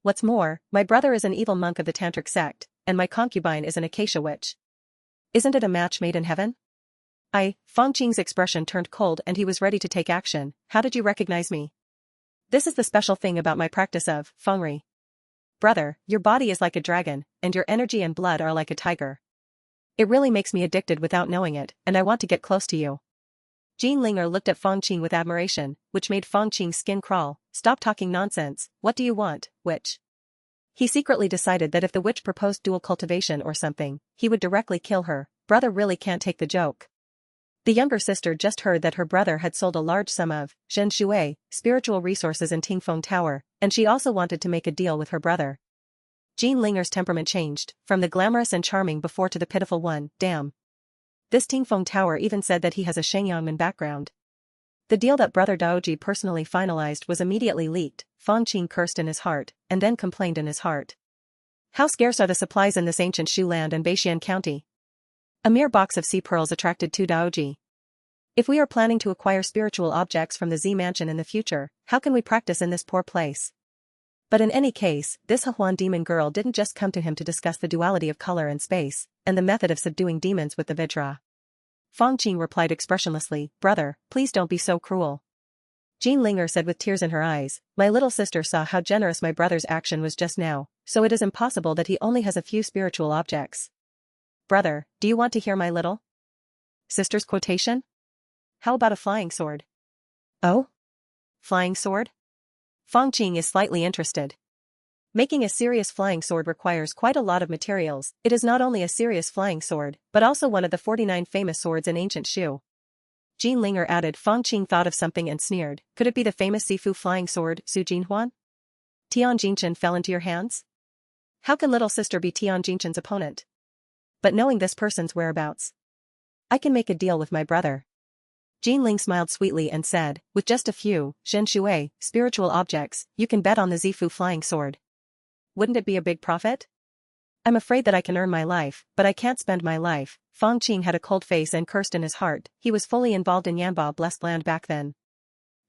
What's more, my brother is an evil monk of the Tantric sect, and my concubine is an acacia witch. Isn't it a match made in heaven?" Fang Qing's expression turned cold and he was ready to take action. "How did you recognize me?" "This is the special thing about my practice of Fengri. Brother, your body is like a dragon, and your energy and blood are like a tiger. It really makes me addicted without knowing it, and I want to get close to you." Jean Linger looked at Fang Qing with admiration, which made Fang Qing's skin crawl. "Stop talking nonsense. What do you want, witch?" He secretly decided that if the witch proposed dual cultivation or something, he would directly kill her. Brother really can't take the joke. The younger sister just heard that her brother had sold a large sum of Zhen Shui spiritual resources in Tingfeng Tower, and she also wanted to make a deal with her brother. Jean Linger's temperament changed, from the glamorous and charming before to the pitiful one. "Damn. This Tingfeng Tower even said that he has a Shengyangman background." The deal that Brother Daoji personally finalized was immediately leaked. Fang Qing cursed in his heart, and then complained in his heart. "How scarce are the supplies in this ancient Shu land and Beixian County? A mere box of sea pearls attracted 2 Daoji. If we are planning to acquire spiritual objects from the Z mansion in the future, how can we practice in this poor place?" But in any case, this Huan demon girl didn't just come to him to discuss the duality of color and space, and the method of subduing demons with the Vajra. Fang Qing replied expressionlessly, "Brother, please don't be so cruel." Jean Linger said with tears in her eyes, "My little sister saw how generous my brother's action was just now, so it is impossible that he only has a few spiritual objects. Brother, do you want to hear my little sister's quotation? How about a flying sword?" "Oh? Flying sword?" Fang Qing is slightly interested. Making a serious flying sword requires quite a lot of materials. It is not only a serious flying sword, but also one of the 49 famous swords in ancient Shu. Jean Linger added. Fang Qing thought of something and sneered. "Could it be the famous Sifu flying sword, Su Jinhuan? Tian Jinchen fell into your hands? How can little sister be Tian Jinchen's opponent? But knowing this person's whereabouts, I can make a deal with my brother." Jean Ling smiled sweetly and said, "With just a few Zhen Shui spiritual objects, you can bet on the Zifu flying sword. Wouldn't it be a big profit? I'm afraid that I can earn my life, but I can't spend my life." Fang Qing had a cold face and cursed in his heart. He was fully involved in Yanba blessed land back then.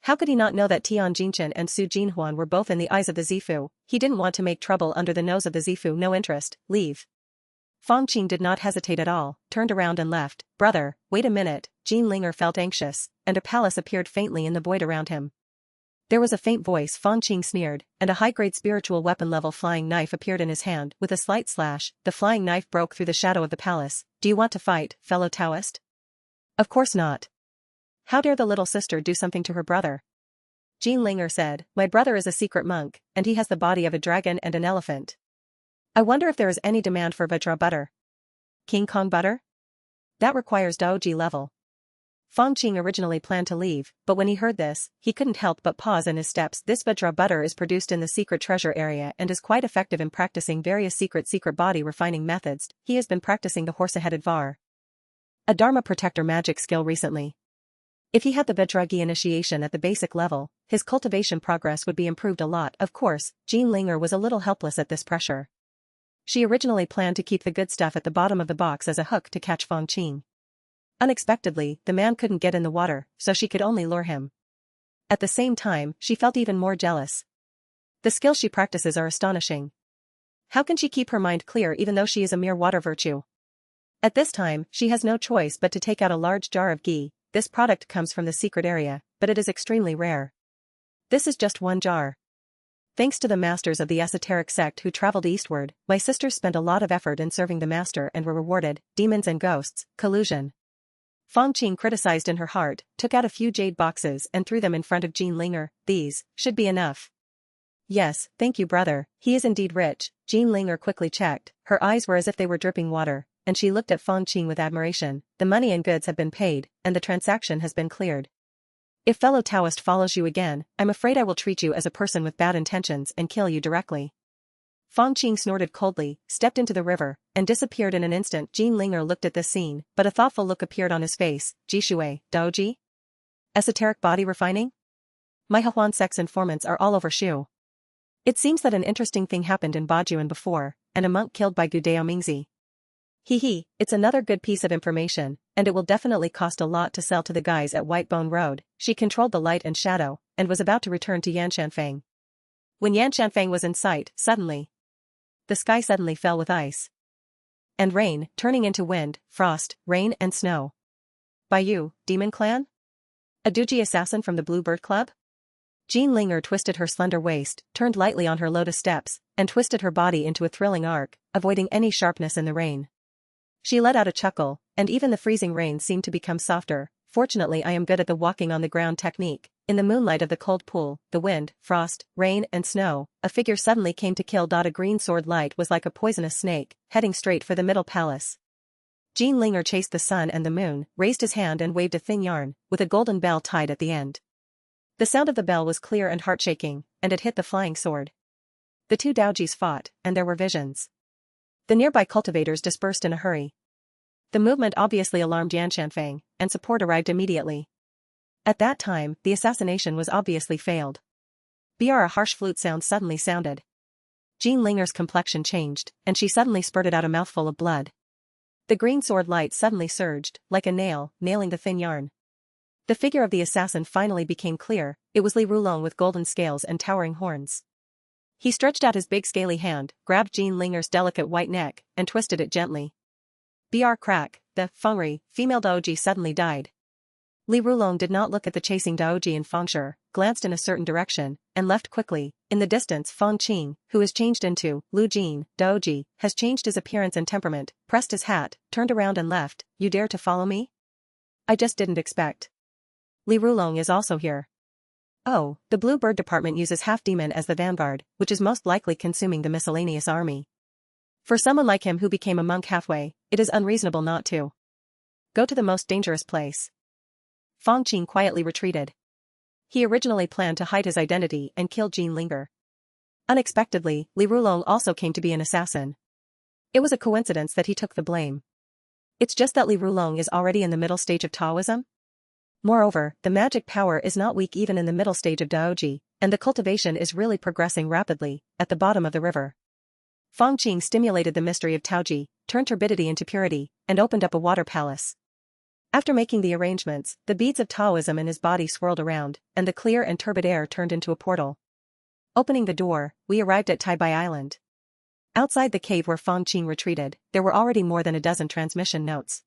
How could he not know that Tian Jinchen and Su Jinhuan were both in the eyes of the Zifu? He didn't want to make trouble under the nose of the Zifu. "No interest, leave." Fang Qing did not hesitate at all, turned around and left. "Brother, wait a minute." Jean Linger felt anxious, and a palace appeared faintly in the void around him. There was a faint voice. Fang Qing sneered, and a high-grade spiritual weapon-level flying knife appeared in his hand. With a slight slash, the flying knife broke through the shadow of the palace. "Do you want to fight, fellow Taoist?" "Of course not. How dare the little sister do something to her brother?" Jean Linger said, "My brother is a secret monk, and he has the body of a dragon and an elephant. I wonder if there is any demand for Vajra butter. King Kong butter? That requires Daoji level." Fang Qing originally planned to leave, but when he heard this, he couldn't help but pause in his steps. "This Vajra butter is produced in the secret treasure area and is quite effective in practicing various secret body refining methods." He has been practicing the horse-headed var. a Dharma protector magic skill recently. If he had the Vajragi initiation at the basic level, his cultivation progress would be improved a lot. Of course, Jean Linger was a little helpless at this pressure. She originally planned to keep the good stuff at the bottom of the box as a hook to catch Fang Qing. Unexpectedly, the man couldn't get in the water, so she could only lure him. At the same time, she felt even more jealous. The skills she practices are astonishing. How can she keep her mind clear even though she is a mere water virtue? At this time, she has no choice but to take out a large jar of ghee. This product comes from the secret area, but it is extremely rare. This is just one jar. Thanks to the masters of the esoteric sect who traveled eastward, my sisters spent a lot of effort in serving the master and were rewarded. Demons and ghosts, collusion. Fang Qing criticized in her heart, took out a few jade boxes and threw them in front of Jean Linger. These should be enough. Yes, thank you brother, he is indeed rich. Jean Linger quickly checked, her eyes were as if they were dripping water, and she looked at Fang Qing with admiration. The money and goods have been paid, and the transaction has been cleared. If fellow Taoist follows you again, I'm afraid I will treat you as a person with bad intentions and kill you directly. Fang Qing snorted coldly, stepped into the river, and disappeared in an instant. Jean Linger looked at this scene, but a thoughtful look appeared on his face. Jishui, Daoji? Esoteric body refining? My Huan sex informants are all over Shu. It seems that an interesting thing happened in Bajuan before, and a monk killed by Gu Daomingzi. Hee, it's another good piece of information, and it will definitely cost a lot to sell to the guys at Whitebone Road. She controlled the light and shadow, and was about to return to Yanshanfang. When Yanshanfang was in sight, suddenly, the sky suddenly fell with ice and rain, turning into wind, frost, rain and snow. By you, Demon Clan? A Duji assassin from the Blue Bird Club? Jean Linger twisted her slender waist, turned lightly on her lotus steps, and twisted her body into a thrilling arc, avoiding any sharpness in the rain. She let out a chuckle, and even the freezing rain seemed to become softer. Fortunately I am good at the walking on the ground technique. In the moonlight of the cold pool, the wind, frost, rain and snow, a figure suddenly came to kill. A green sword light was like a poisonous snake, heading straight for the middle palace. Jean Linger chased the sun and the moon, raised his hand and waved a thin yarn, with a golden bell tied at the end. The sound of the bell was clear and heart-shaking, and it hit the flying sword. The two Daojis fought, and there were visions. The nearby cultivators dispersed in a hurry. The movement obviously alarmed Yanshanfang, and support arrived immediately. At that time, the assassination was obviously failed. A harsh flute sound suddenly sounded. Jean Linger's complexion changed, and she suddenly spurted out a mouthful of blood. The green sword light suddenly surged, like a nail, nailing the thin yarn. The figure of the assassin finally became clear. It was Li Rulong with golden scales and towering horns. He stretched out his big scaly hand, grabbed Jean Linger's delicate white neck, and twisted it gently. Crack, the Fengri, female Daoji suddenly died. Li Rulong did not look at the chasing Daoji in Fengshe, glanced in a certain direction, and left quickly. In the distance Fang Qing, who is changed into Lu Jin, Daoji, has changed his appearance and temperament, pressed his hat, turned around and left. You dare to follow me? I just didn't expect. Li Rulong is also here. Oh, the Blue Bird Department uses half-demon as the vanguard, which is most likely consuming the miscellaneous army. For someone like him who became a monk halfway, it is unreasonable not to go to the most dangerous place. Fang Qing quietly retreated. He originally planned to hide his identity and kill Jean Linger. Unexpectedly, Li Rulong also came to be an assassin. It was a coincidence that he took the blame. It's just that Li Rulong is already in the middle stage of Taoism. Moreover, the magic power is not weak even in the middle stage of Daoji, and the cultivation is really progressing rapidly, at the bottom of the river. Fang Qing stimulated the mystery of Taoji, turned turbidity into purity, and opened up a water palace. After making the arrangements, the beads of Taoism in his body swirled around, and the clear and turbid air turned into a portal. Opening the door, we arrived at Taibai Island. Outside the cave where Fang Qing retreated, there were already more than a dozen transmission notes.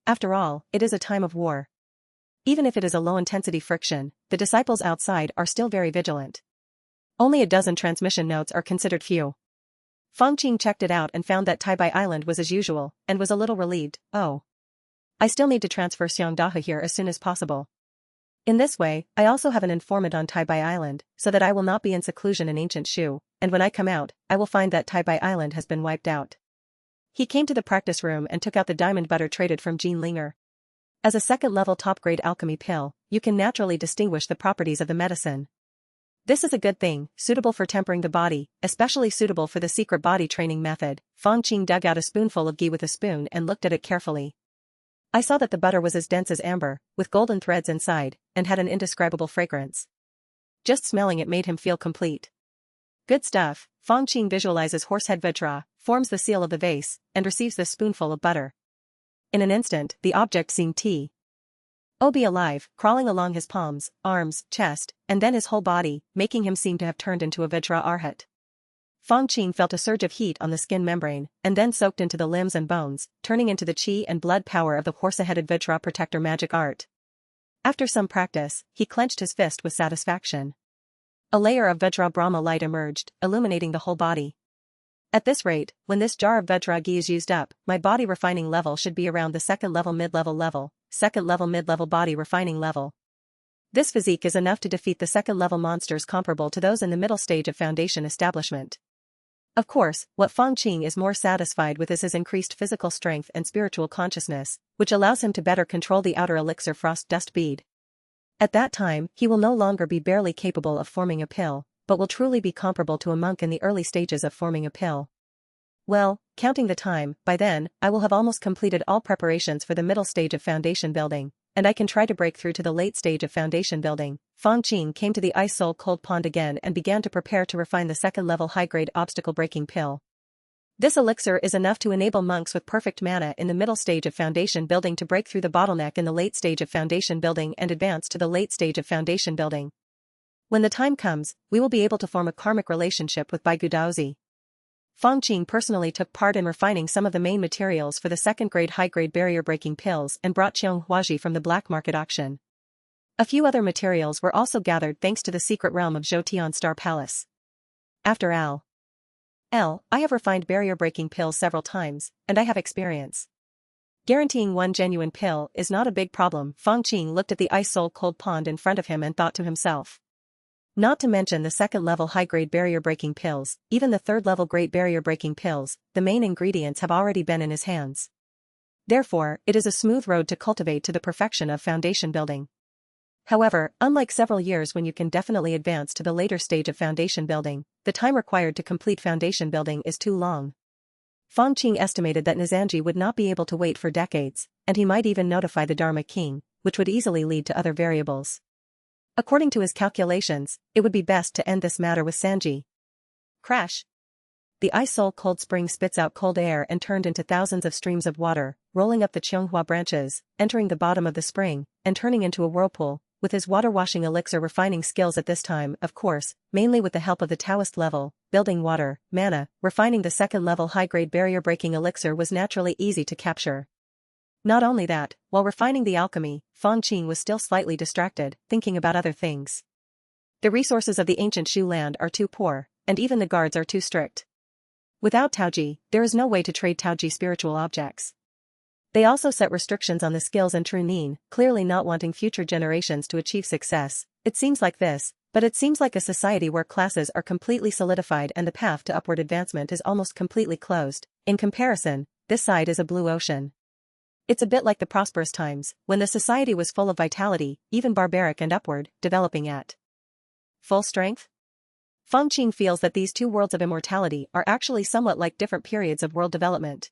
After all, it is a time of war. Even if it is a low-intensity friction, the disciples outside are still very vigilant. Only a dozen transmission notes are considered few. Fang Qing checked it out and found that Taibai Island was as usual, and was a little relieved. Oh. I still need to transfer Xiangdahe here as soon as possible. In this way, I also have an informant on Taibai Island, so that I will not be in seclusion in ancient Shu, and when I come out, I will find that Taibai Island has been wiped out. He came to the practice room and took out the diamond butter traded from Jean Linger. As a second-level top-grade alchemy pill, you can naturally distinguish the properties of the medicine. This is a good thing, suitable for tempering the body, especially suitable for the secret body training method. Fang Qing dug out a spoonful of ghee with a spoon and looked at it carefully. I saw that the butter was as dense as amber, with golden threads inside, and had an indescribable fragrance. Just smelling it made him feel complete. Good stuff. Fang Qing visualizes horsehead vitra, forms the seal of the vase, and receives this spoonful of butter. In an instant, the object seemed be alive, crawling along his palms, arms, chest, and then his whole body, making him seem to have turned into a vitra arhat. Fang Qing felt a surge of heat on the skin membrane, and then soaked into the limbs and bones, turning into the chi and blood power of the horse-headed vitra protector magic art. After some practice, he clenched his fist with satisfaction. A layer of Vajra Brahma light emerged, illuminating the whole body. At this rate, when this jar of Vajra ghee is used up, my body refining level should be around the second level mid-level second level mid-level body refining level. This physique is enough to defeat the second level monsters comparable to those in the middle stage of foundation establishment. Of course, what Fang Qing is more satisfied with is his increased physical strength and spiritual consciousness, which allows him to better control the outer elixir frost dust bead. At that time, he will no longer be barely capable of forming a pill, but will truly be comparable to a monk in the early stages of forming a pill. Well, counting the time, by then, I will have almost completed all preparations for the middle stage of foundation building, and I can try to break through to the late stage of foundation building. Fang Qing came to the ice-soul-cold pond again and began to prepare to refine the second-level high-grade obstacle-breaking pill. This elixir is enough to enable monks with perfect mana in the middle stage of foundation building to break through the bottleneck in the late stage of foundation building and advance to the late stage of foundation building. When the time comes, we will be able to form a karmic relationship with Bai Gudaozi. Fang Qing personally took part in refining some of the main materials for the second-grade high-grade barrier-breaking pills and brought Qiong Huaji from the black market auction. A few other materials were also gathered thanks to the secret realm of Zhoutian Star Palace. After I have refined barrier-breaking pills several times, and I have experience. Guaranteeing one genuine pill is not a big problem. Fang Qing looked at the ice-soul-cold pond in front of him and thought to himself. Not to mention the second-level high-grade barrier-breaking pills, even the third-level great barrier-breaking pills, the main ingredients have already been in his hands. Therefore, it is a smooth road to cultivate to the perfection of foundation building. However, unlike several years when you can definitely advance to the later stage of foundation building, the time required to complete foundation building is too long. Fang Qing estimated that Nizanji would not be able to wait for decades, and he might even notify the Dharma King, which would easily lead to other variables. According to his calculations, it would be best to end this matter with Sanji. Crash! The ice-soul-cold spring spits out cold air and turned into thousands of streams of water, rolling up the Qianghua branches, entering the bottom of the spring, and turning into a whirlpool. With his water-washing elixir refining skills at this time, of course, mainly with the help of the Taoist level, building water, mana, refining the second-level high-grade barrier-breaking elixir was naturally easy to capture. Not only that, while refining the alchemy, Fang Qing was still slightly distracted, thinking about other things. The resources of the ancient Shu land are too poor, and even the guards are too strict. Without Taoji, there is no way to trade Taoji spiritual objects. They also set restrictions on the skills and true Nin, clearly not wanting future generations to achieve success. It seems like this, but it seems like a society where classes are completely solidified and the path to upward advancement is almost completely closed. In comparison, this side is a blue ocean. It's a bit like the prosperous times, when the society was full of vitality, even barbaric and upward, developing at full strength. Fang Qing feels that these two worlds of immortality are actually somewhat like different periods of world development.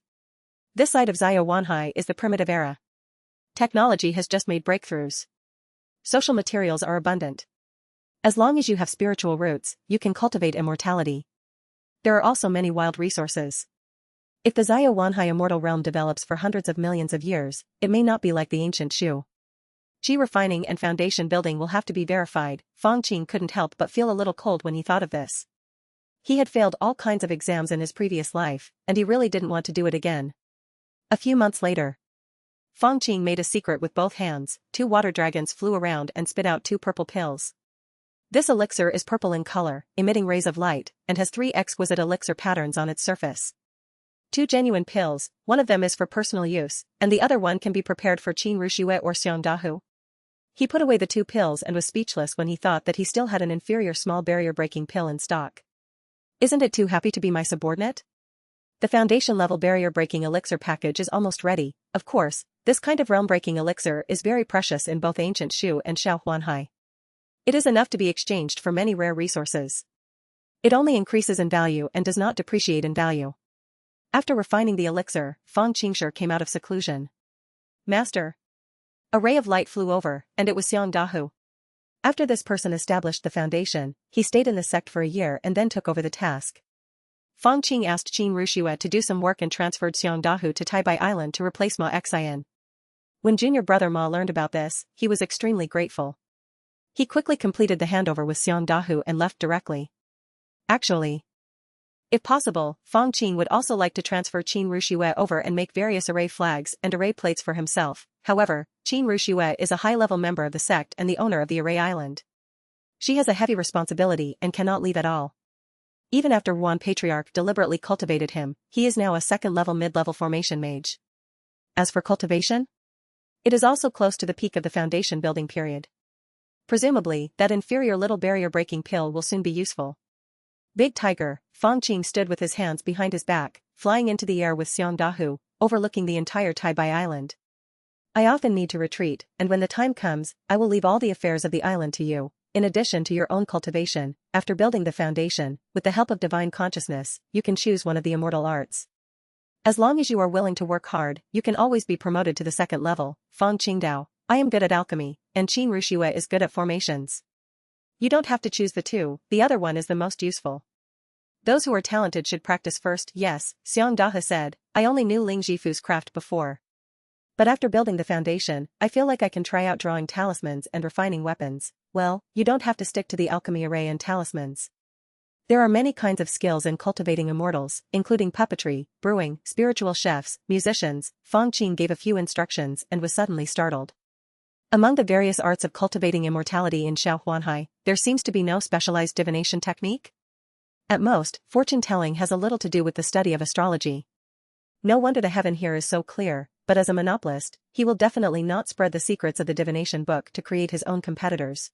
This side of Zaya Wanhai is the primitive era. Technology has just made breakthroughs. Social materials are abundant. As long as you have spiritual roots, you can cultivate immortality. There are also many wild resources. If the Zaya Wanhai immortal realm develops for hundreds of millions of years, it may not be like the ancient Shu. Qi refining and foundation building will have to be verified. Fang Qing couldn't help but feel a little cold when he thought of this. He had failed all kinds of exams in his previous life, and he really didn't want to do it again. A few months later, Fang Qing made a secret with both hands. 2 water dragons flew around and spit out 2 purple pills. This elixir is purple in color, emitting rays of light, and has 3 exquisite elixir patterns on its surface. 2 genuine pills, one of them is for personal use, and the other one can be prepared for Qin Rushue or Xiang Dahu. He put away the 2 pills and was speechless when he thought that he still had an inferior small barrier-breaking pill in stock. Isn't it too happy to be my subordinate? The foundation-level barrier-breaking elixir package is almost ready. Of course, this kind of realm-breaking elixir is very precious in both ancient Shu and Xiao Huanhai. It is enough to be exchanged for many rare resources. It only increases in value and does not depreciate in value. After refining the elixir, Fang Qingshi came out of seclusion. Master. A ray of light flew over, and it was Xiangdahu. After this person established the foundation, he stayed in the sect for a year and then took over the task. Fang Qing asked Qin Ruxue to do some work and transferred Xiangdahu to Taibai Island to replace Ma Xian. When junior brother Ma learned about this, he was extremely grateful. He quickly completed the handover with Xiangdahu and left directly. Actually, if possible, Fang Qing would also like to transfer Qin Ruxue over and make various array flags and array plates for himself. However, Qin Ruxue is a high-level member of the sect and the owner of the array island. She has a heavy responsibility and cannot leave at all. Even after Yuan Patriarch deliberately cultivated him, he is now a second-level mid-level formation mage. As for cultivation, it is also close to the peak of the foundation building period. Presumably, that inferior little barrier-breaking pill will soon be useful. Big Tiger, Fang Qing stood with his hands behind his back, flying into the air with Xiangdahu, overlooking the entire Taibai Island. I often need to retreat, and when the time comes, I will leave all the affairs of the island to you, in addition to your own cultivation. After building the foundation, with the help of divine consciousness, you can choose one of the immortal arts. As long as you are willing to work hard, you can always be promoted to the second level. Fang Qingdao, I am good at alchemy, and Qin Ruxue is good at formations. You don't have to choose the two, the other one is the most useful. Those who are talented should practice first. Yes, Xiangdahe said, I only knew Ling Jifu's craft before. But after building the foundation, I feel like I can try out drawing talismans and refining weapons. Well, you don't have to stick to the alchemy array and talismans. There are many kinds of skills in cultivating immortals, including puppetry, brewing, spiritual chefs, musicians. Fang Qing gave a few instructions and was suddenly startled. Among the various arts of cultivating immortality in Xiaohuanhai, there seems to be no specialized divination technique. At most, fortune-telling has a little to do with the study of astrology. No wonder the heaven here is so clear, but as a monopolist, he will definitely not spread the secrets of the divination book to create his own competitors.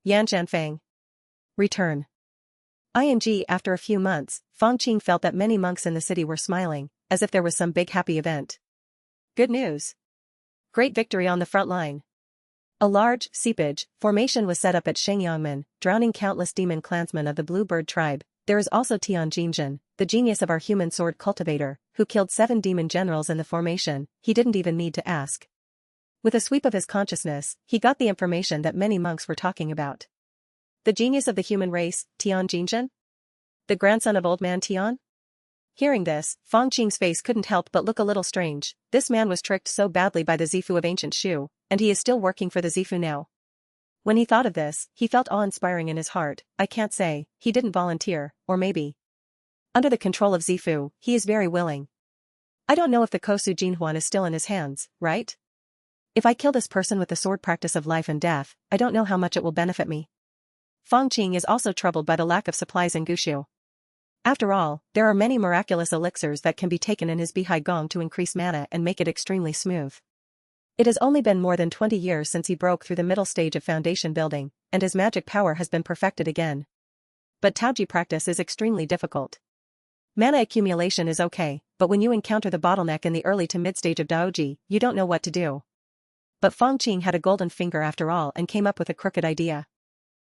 Yan Zhanfang. Return. After a few months, Fang Qing felt that many monks in the city were smiling, as if there was some big happy event. Good news. Great victory on the front line. A large seepage formation was set up at Shengyangmen, drowning countless demon clansmen of the Bluebird tribe. There is also Tianjinzhen, the genius of our human sword cultivator, who killed 7 demon generals in the formation. He didn't even need to ask. With a sweep of his consciousness, he got the information that many monks were talking about. The genius of the human race, Tianjinzhen? The grandson of old man Tian? Hearing this, Fang Qing's face couldn't help but look a little strange. This man was tricked so badly by the Zifu of ancient Shu, and he is still working for the Zifu now. When he thought of this, he felt awe-inspiring in his heart. I can't say, he didn't volunteer, or maybe. Under the control of Zifu, he is very willing. I don't know if the Kosu Jinhuan is still in his hands, right? If I kill this person with the sword practice of life and death, I don't know how much it will benefit me. Fang Qing is also troubled by the lack of supplies in Gushu. After all, there are many miraculous elixirs that can be taken in his Bihai Gong to increase mana and make it extremely smooth. It has only been more than 20 years since he broke through the middle stage of foundation building, and his magic power has been perfected again. But Taoji practice is extremely difficult. Mana accumulation is okay, but when you encounter the bottleneck in the early to mid-stage of Daoji, you don't know what to do. But Fang Qing had a golden finger after all and came up with a crooked idea.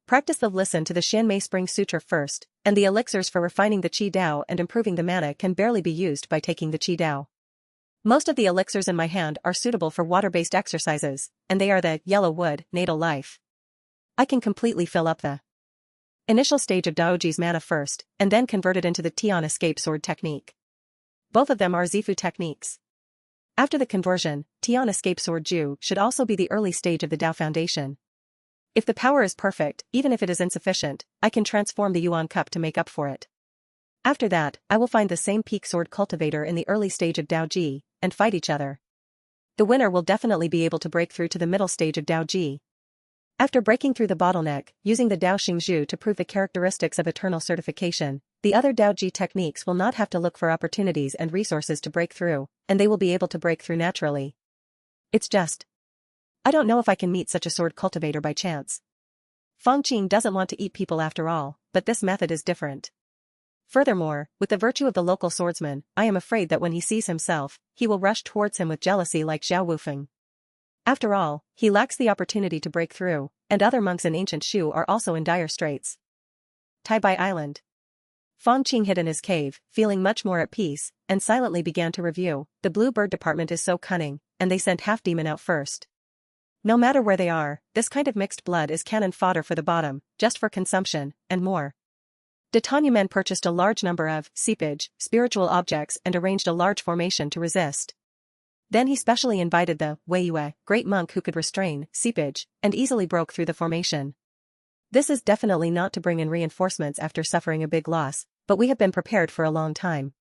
Practice the listen to the Shanmei Spring Sutra first, and the elixirs for refining the Qi Dao and improving the mana can barely be used by taking the Qi Dao. Most of the elixirs in my hand are suitable for water-based exercises, and they are the yellow wood, natal life. I can completely fill up the initial stage of Daoji's mana first, and then convert it into the Tian escape sword technique. Both of them are Zifu techniques. After the conversion, Tian escape sword Ju should also be the early stage of the Dao foundation. If the power is perfect, even if it is insufficient, I can transform the Yuan cup to make up for it. After that, I will find the same peak sword cultivator in the early stage of Daoji, and fight each other. The winner will definitely be able to break through to the middle stage of Daoji. After breaking through the bottleneck, using the Daoshengzhu to prove the characteristics of eternal certification, the other Daoji techniques will not have to look for opportunities and resources to break through, and they will be able to break through naturally. It's just, I don't know if I can meet such a sword cultivator by chance. Fang Qing doesn't want to eat people after all, but this method is different. Furthermore, with the virtue of the local swordsman, I am afraid that when he sees himself, he will rush towards him with jealousy like Zhao Wufeng. After all, he lacks the opportunity to break through, and other monks in ancient Shu are also in dire straits. Taibai Island. Fang Qing hid in his cave, feeling much more at peace, and silently began to review. The Blue Bird department is so cunning, and they sent half-demon out first. No matter where they are, this kind of mixed blood is cannon fodder for the bottom, just for consumption, and more. D'Artagnan purchased a large number of seepage, spiritual objects and arranged a large formation to resist. Then he specially invited the Weiyue, great monk who could restrain seepage, and easily broke through the formation. This is definitely not to bring in reinforcements after suffering a big loss, but we have been prepared for a long time.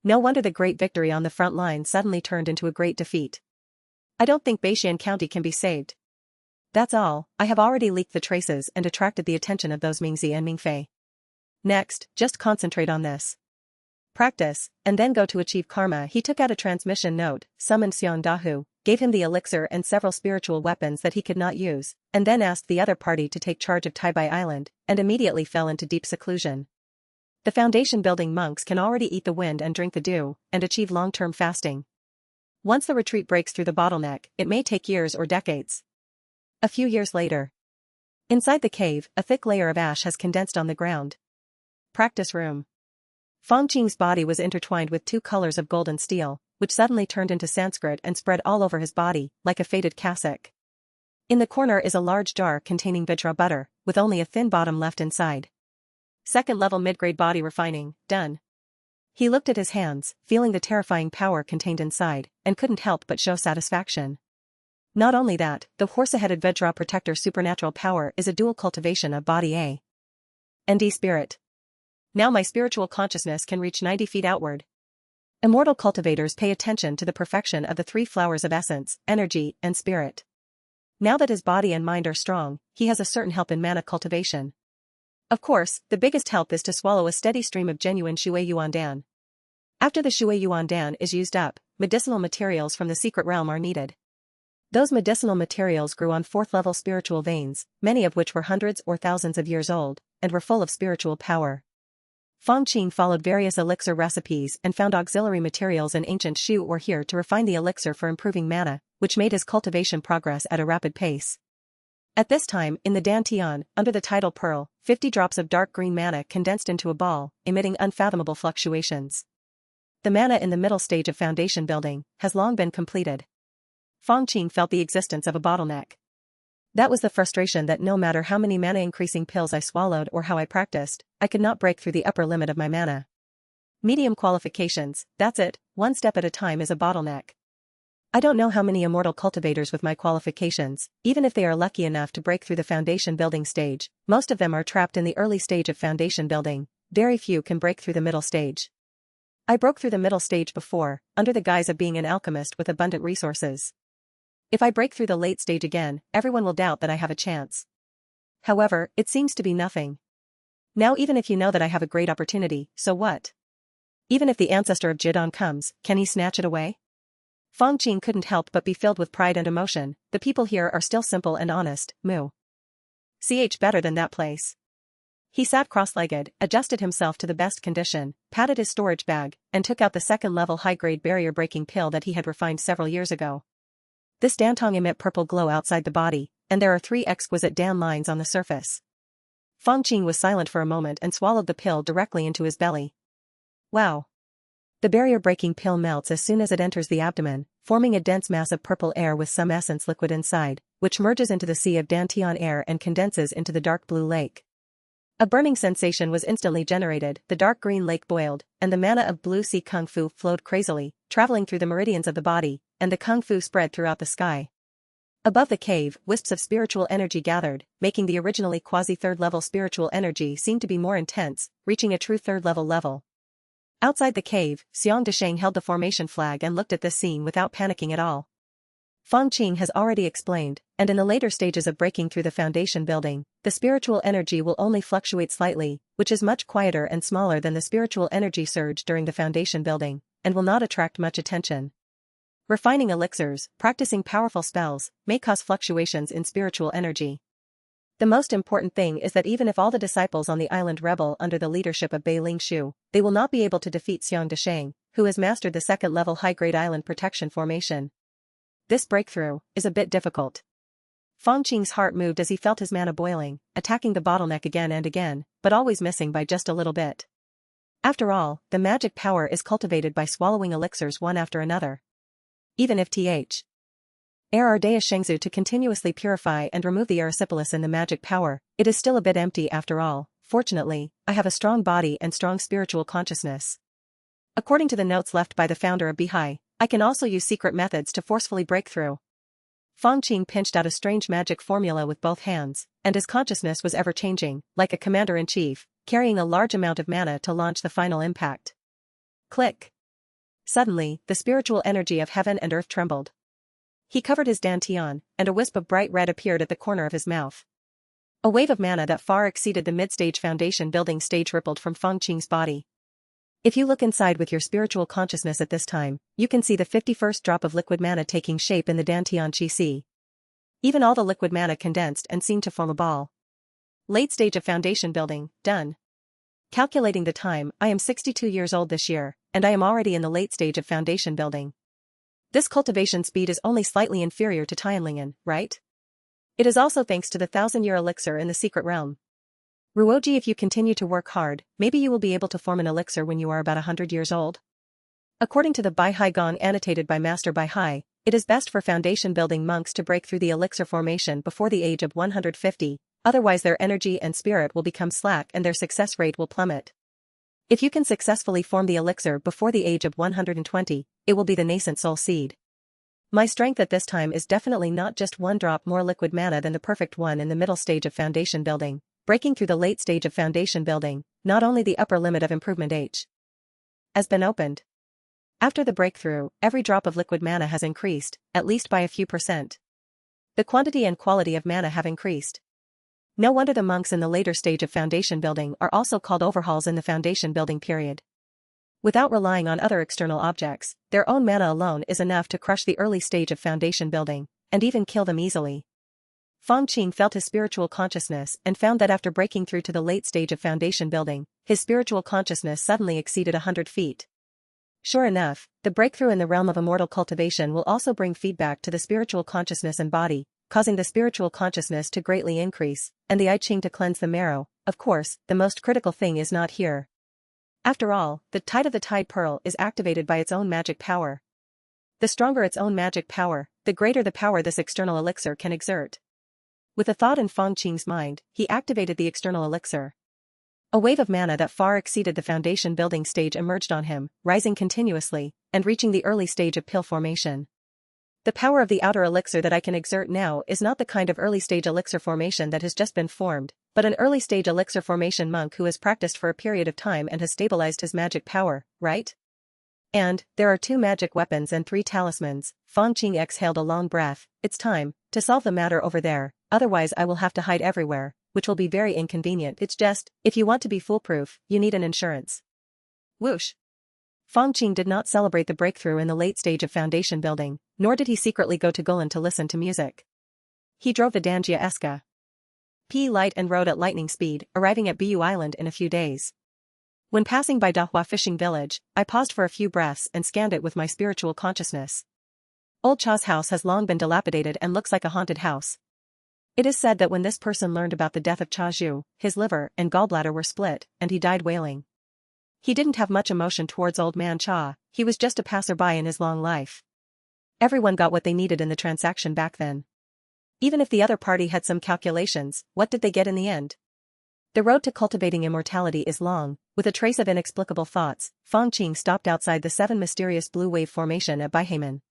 No wonder the great victory on the front line suddenly turned into a great defeat. I don't think Beixian County can be saved. That's all, I have already leaked the traces and attracted the attention of those Mingzi and Mingfei. Next, just concentrate on this. Practice, and then go to achieve karma. He took out a transmission note, summoned Xiang Dahu, gave him the elixir and several spiritual weapons that he could not use, and then asked the other party to take charge of Taibai Island, and immediately fell into deep seclusion. The foundation building monks can already eat the wind and drink the dew, and achieve long-term fasting. Once the retreat breaks through the bottleneck, it may take years or decades. A few years later. Inside the cave, a thick layer of ash has condensed on the ground. Practice room. Fang Qing's body was intertwined with 2 colors of gold and steel, which suddenly turned into Sanskrit and spread all over his body, like a faded cassock. In the corner is a large jar containing vajra butter, with only a thin bottom left inside. Second level mid-grade body refining, done. He looked at his hands, feeling the terrifying power contained inside, and couldn't help but show satisfaction. Not only that, the horse-headed vajra protector supernatural power is a dual cultivation of body A and D spirit. Now my spiritual consciousness can reach 90 feet outward. Immortal cultivators pay attention to the perfection of the 3 flowers of essence, energy, and spirit. Now that his body and mind are strong, he has a certain help in mana cultivation. Of course, the biggest help is to swallow a steady stream of genuine Shui Yuandan. After the Shui Yuandan is used up, medicinal materials from the secret realm are needed. Those medicinal materials grew on 4th-level spiritual veins, many of which were hundreds or thousands of years old, and were full of spiritual power. Fang Qing followed various elixir recipes and found auxiliary materials in ancient Shu or here to refine the elixir for improving mana, which made his cultivation progress at a rapid pace. At this time, in the Dantian, under the tidal pearl, 50 drops of dark green mana condensed into a ball, emitting unfathomable fluctuations. The mana in the middle stage of foundation building has long been completed. Fang Qing felt the existence of a bottleneck. That was the frustration that no matter how many mana-increasing pills I swallowed or how I practiced, I could not break through the upper limit of my mana. Medium qualifications, that's it, one step at a time is a bottleneck. I don't know how many immortal cultivators with my qualifications, even if they are lucky enough to break through the foundation building stage, most of them are trapped in the early stage of foundation building, very few can break through the middle stage. I broke through the middle stage before, under the guise of being an alchemist with abundant resources. If I break through the late stage again, everyone will doubt that I have a chance. However, it seems to be nothing. Now even if you know that I have a great opportunity, so what? Even if the ancestor of Jidon comes, can he snatch it away? Fang Qing couldn't help but be filled with pride and emotion. The people here are still simple and honest, better than that place. He sat cross-legged, adjusted himself to the best condition, patted his storage bag, and took out the 2nd-level high-grade barrier-breaking pill that he had refined several years ago. This Dantong emit purple glow outside the body, and there are 3 exquisite Dan lines on the surface. Fang Qing was silent for a moment and swallowed the pill directly into his belly. Wow! The barrier-breaking pill melts as soon as it enters the abdomen, forming a dense mass of purple air with some essence liquid inside, which merges into the sea of Dantian air and condenses into the dark blue lake. A burning sensation was instantly generated, the dark green lake boiled, and the mana of blue sea kung fu flowed crazily, traveling through the meridians of the body, and the kung fu spread throughout the sky. Above the cave, wisps of spiritual energy gathered, making the originally quasi-3rd-level spiritual energy seem to be more intense, reaching a true 3rd-level level. Outside the cave, Xiang Dasheng held the formation flag and looked at this scene without panicking at all. Fang Qing has already explained, and in the later stages of breaking through the foundation building, the spiritual energy will only fluctuate slightly, which is much quieter and smaller than the spiritual energy surge during the foundation building, and will not attract much attention. Refining elixirs, practicing powerful spells, may cause fluctuations in spiritual energy. The most important thing is that even if all the disciples on the island rebel under the leadership of Bei Lingshu, they will not be able to defeat Xiang Dasheng, who has mastered the 2nd-level high-grade island protection formation. This breakthrough is a bit difficult. Fang Qing's heart moved as he felt his mana boiling, attacking the bottleneck again and again, but always missing by just a little bit. After all, the magic power is cultivated by swallowing elixirs one after another. Even if our Daoshengzhu to continuously purify and remove the erysipelas in the magic power, it is still a bit empty after all. Fortunately, I have a strong body and strong spiritual consciousness. According to the notes left by the founder of Bihai, I can also use secret methods to forcefully break through. Fang Qing pinched out a strange magic formula with both hands, and his consciousness was ever-changing, like a commander-in-chief, carrying a large amount of mana to launch the final impact. Click. Suddenly, the spiritual energy of heaven and earth trembled. He covered his dantian, and a wisp of bright red appeared at the corner of his mouth. A wave of mana that far exceeded the mid-stage foundation building stage rippled from Fang Qing's body. If you look inside with your spiritual consciousness at this time, you can see the 51st drop of liquid mana taking shape in the dantian chi. Even all the liquid mana condensed and seemed to form a ball. Late stage of foundation building, done. Calculating the time, I am 62 years old this year, and I am already in the late stage of foundation building. This cultivation speed is only slightly inferior to Tianlingen, right? It is also thanks to the 1000-year elixir in the secret realm. Ruoji, if you continue to work hard, maybe you will be able to form an elixir when you are about 100 years old. According to the Baihai Gong annotated by Master Baihai, it is best for foundation building monks to break through the elixir formation before the age of 150, otherwise their energy and spirit will become slack and their success rate will plummet. If you can successfully form the elixir before the age of 120, it will be the nascent soul seed. My strength at this time is definitely not just one drop more liquid mana than the perfect one in the middle stage of foundation building. Breaking through the late stage of foundation building, not only the upper limit of improvement H has been opened. After the breakthrough, every drop of liquid mana has increased, at least by a few %. The quantity and quality of mana have increased. No wonder the monks in the later stage of foundation building are also called overhauls in the foundation building period. Without relying on other external objects, their own mana alone is enough to crush the early stage of foundation building, and even kill them easily. Fang Qing felt his spiritual consciousness and found that after breaking through to the late stage of foundation building, his spiritual consciousness suddenly exceeded 100 feet. Sure enough, the breakthrough in the realm of immortal cultivation will also bring feedback to the spiritual consciousness and body, causing the spiritual consciousness to greatly increase, and the I Ching to cleanse the marrow. Of course, the most critical thing is not here. After all, the tide of the tide pearl is activated by its own magic power. The stronger its own magic power, the greater the power this external elixir can exert. With a thought in Fang Qing's mind, he activated the external elixir. A wave of mana that far exceeded the foundation building stage emerged on him, rising continuously, and reaching the early stage of pill formation. The power of the outer elixir that I can exert now is not the kind of early stage elixir formation that has just been formed, but an early stage elixir formation monk who has practiced for a period of time and has stabilized his magic power, right? And, there are 2 magic weapons and 3 talismans. Fang Qing exhaled a long breath. It's time to solve the matter over there, otherwise I will have to hide everywhere, which will be very inconvenient. It's just, if you want to be foolproof, you need an insurance. Whoosh. Fang Qing did not celebrate the breakthrough in the late stage of foundation building, nor did he secretly go to Gulan to listen to music. He drove the Danjia Eska P light and rode at lightning speed, arriving at Bu Island in a few days. When passing by Dahua fishing village, I paused for a few breaths and scanned it with my spiritual consciousness. Old Cha's house has long been dilapidated and looks like a haunted house. It is said that when this person learned about the death of Cha Zhu, his liver and gallbladder were split, and he died wailing. He didn't have much emotion towards old man Cha, he was just a passerby in his long life. Everyone got what they needed in the transaction back then. Even if the other party had some calculations, what did they get in the end? The road to cultivating immortality is long. With a trace of inexplicable thoughts, Fang Qing stopped outside the 7 mysterious blue wave formation at Baihaimen.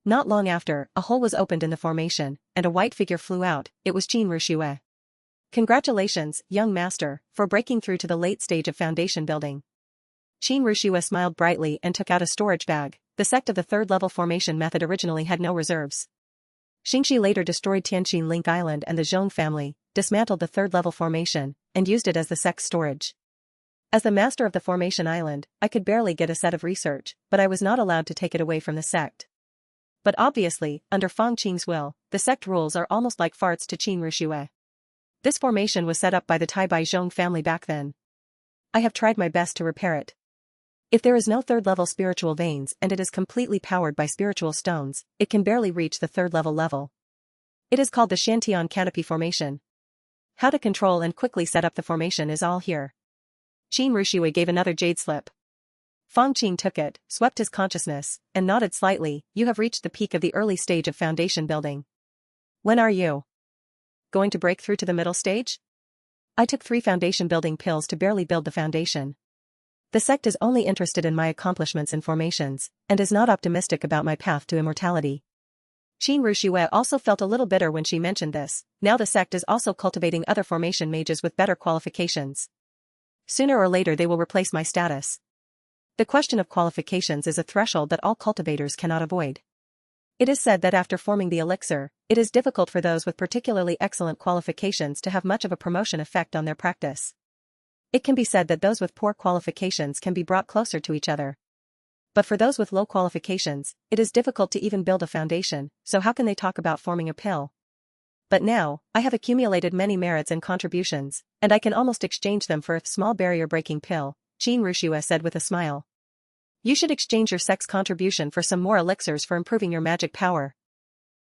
Not long after, a hole was opened in the formation, and a white figure flew out. It was Qin Rushue. Congratulations, young master, for breaking through to the late stage of foundation building. Qin Rushue smiled brightly and took out a storage bag. The sect of the 3rd level formation method originally had no reserves. Xingxi later destroyed Tianqin Link Island and the Zhong family, dismantled the 3rd level formation, and used it as the sect's storage. As the master of the formation island, I could barely get a set of research, but I was not allowed to take it away from the sect. But obviously, under Fang Qing's will, the sect rules are almost like farts to Qin Rushue. This formation was set up by the Taibai Zhong family back then. I have tried my best to repair it. If there is no 3rd level spiritual veins and it is completely powered by spiritual stones, it can barely reach the 3rd level. It is called the Shantian Canopy Formation. How to control and quickly set up the formation is all here. Qin Rushui gave another jade slip. Fang Qing took it, swept his consciousness, and nodded slightly. You have reached the peak of the early stage of foundation building. When are you going to break through to the middle stage? I took 3 foundation building pills to barely build the foundation. The sect is only interested in my accomplishments and formations, and is not optimistic about my path to immortality. Qin Rushui also felt a little bitter when she mentioned this. Now the sect is also cultivating other formation mages with better qualifications. Sooner or later they will replace my status. The question of qualifications is a threshold that all cultivators cannot avoid. It is said that after forming the elixir, it is difficult for those with particularly excellent qualifications to have much of a promotion effect on their practice. It can be said that those with poor qualifications can be brought closer to each other. But for those with low qualifications, it is difficult to even build a foundation, so how can they talk about forming a pill? But now, I have accumulated many merits and contributions, and I can almost exchange them for a small barrier-breaking pill, Qin Rushui said with a smile. You should exchange your sect's contribution for some more elixirs for improving your magic power.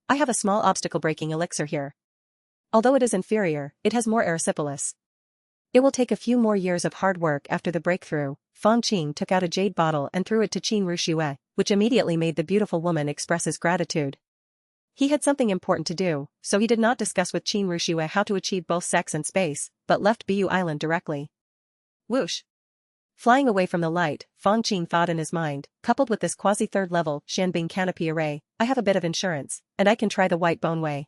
I have a small obstacle-breaking elixir here. Although it is inferior, it has more erysipelas. It will take a few more years of hard work after the breakthrough. Fang Qing took out a jade bottle and threw it to Qin Rushui, which immediately made the beautiful woman express his gratitude. He had something important to do, so he did not discuss with Qin Rushui how to achieve both sex and space, but left Bu Island directly. Whoosh! Flying away from the light, Fang Qing thought in his mind, coupled with this quasi-third level Shanbing canopy array, I have a bit of insurance, and I can try the white bone way.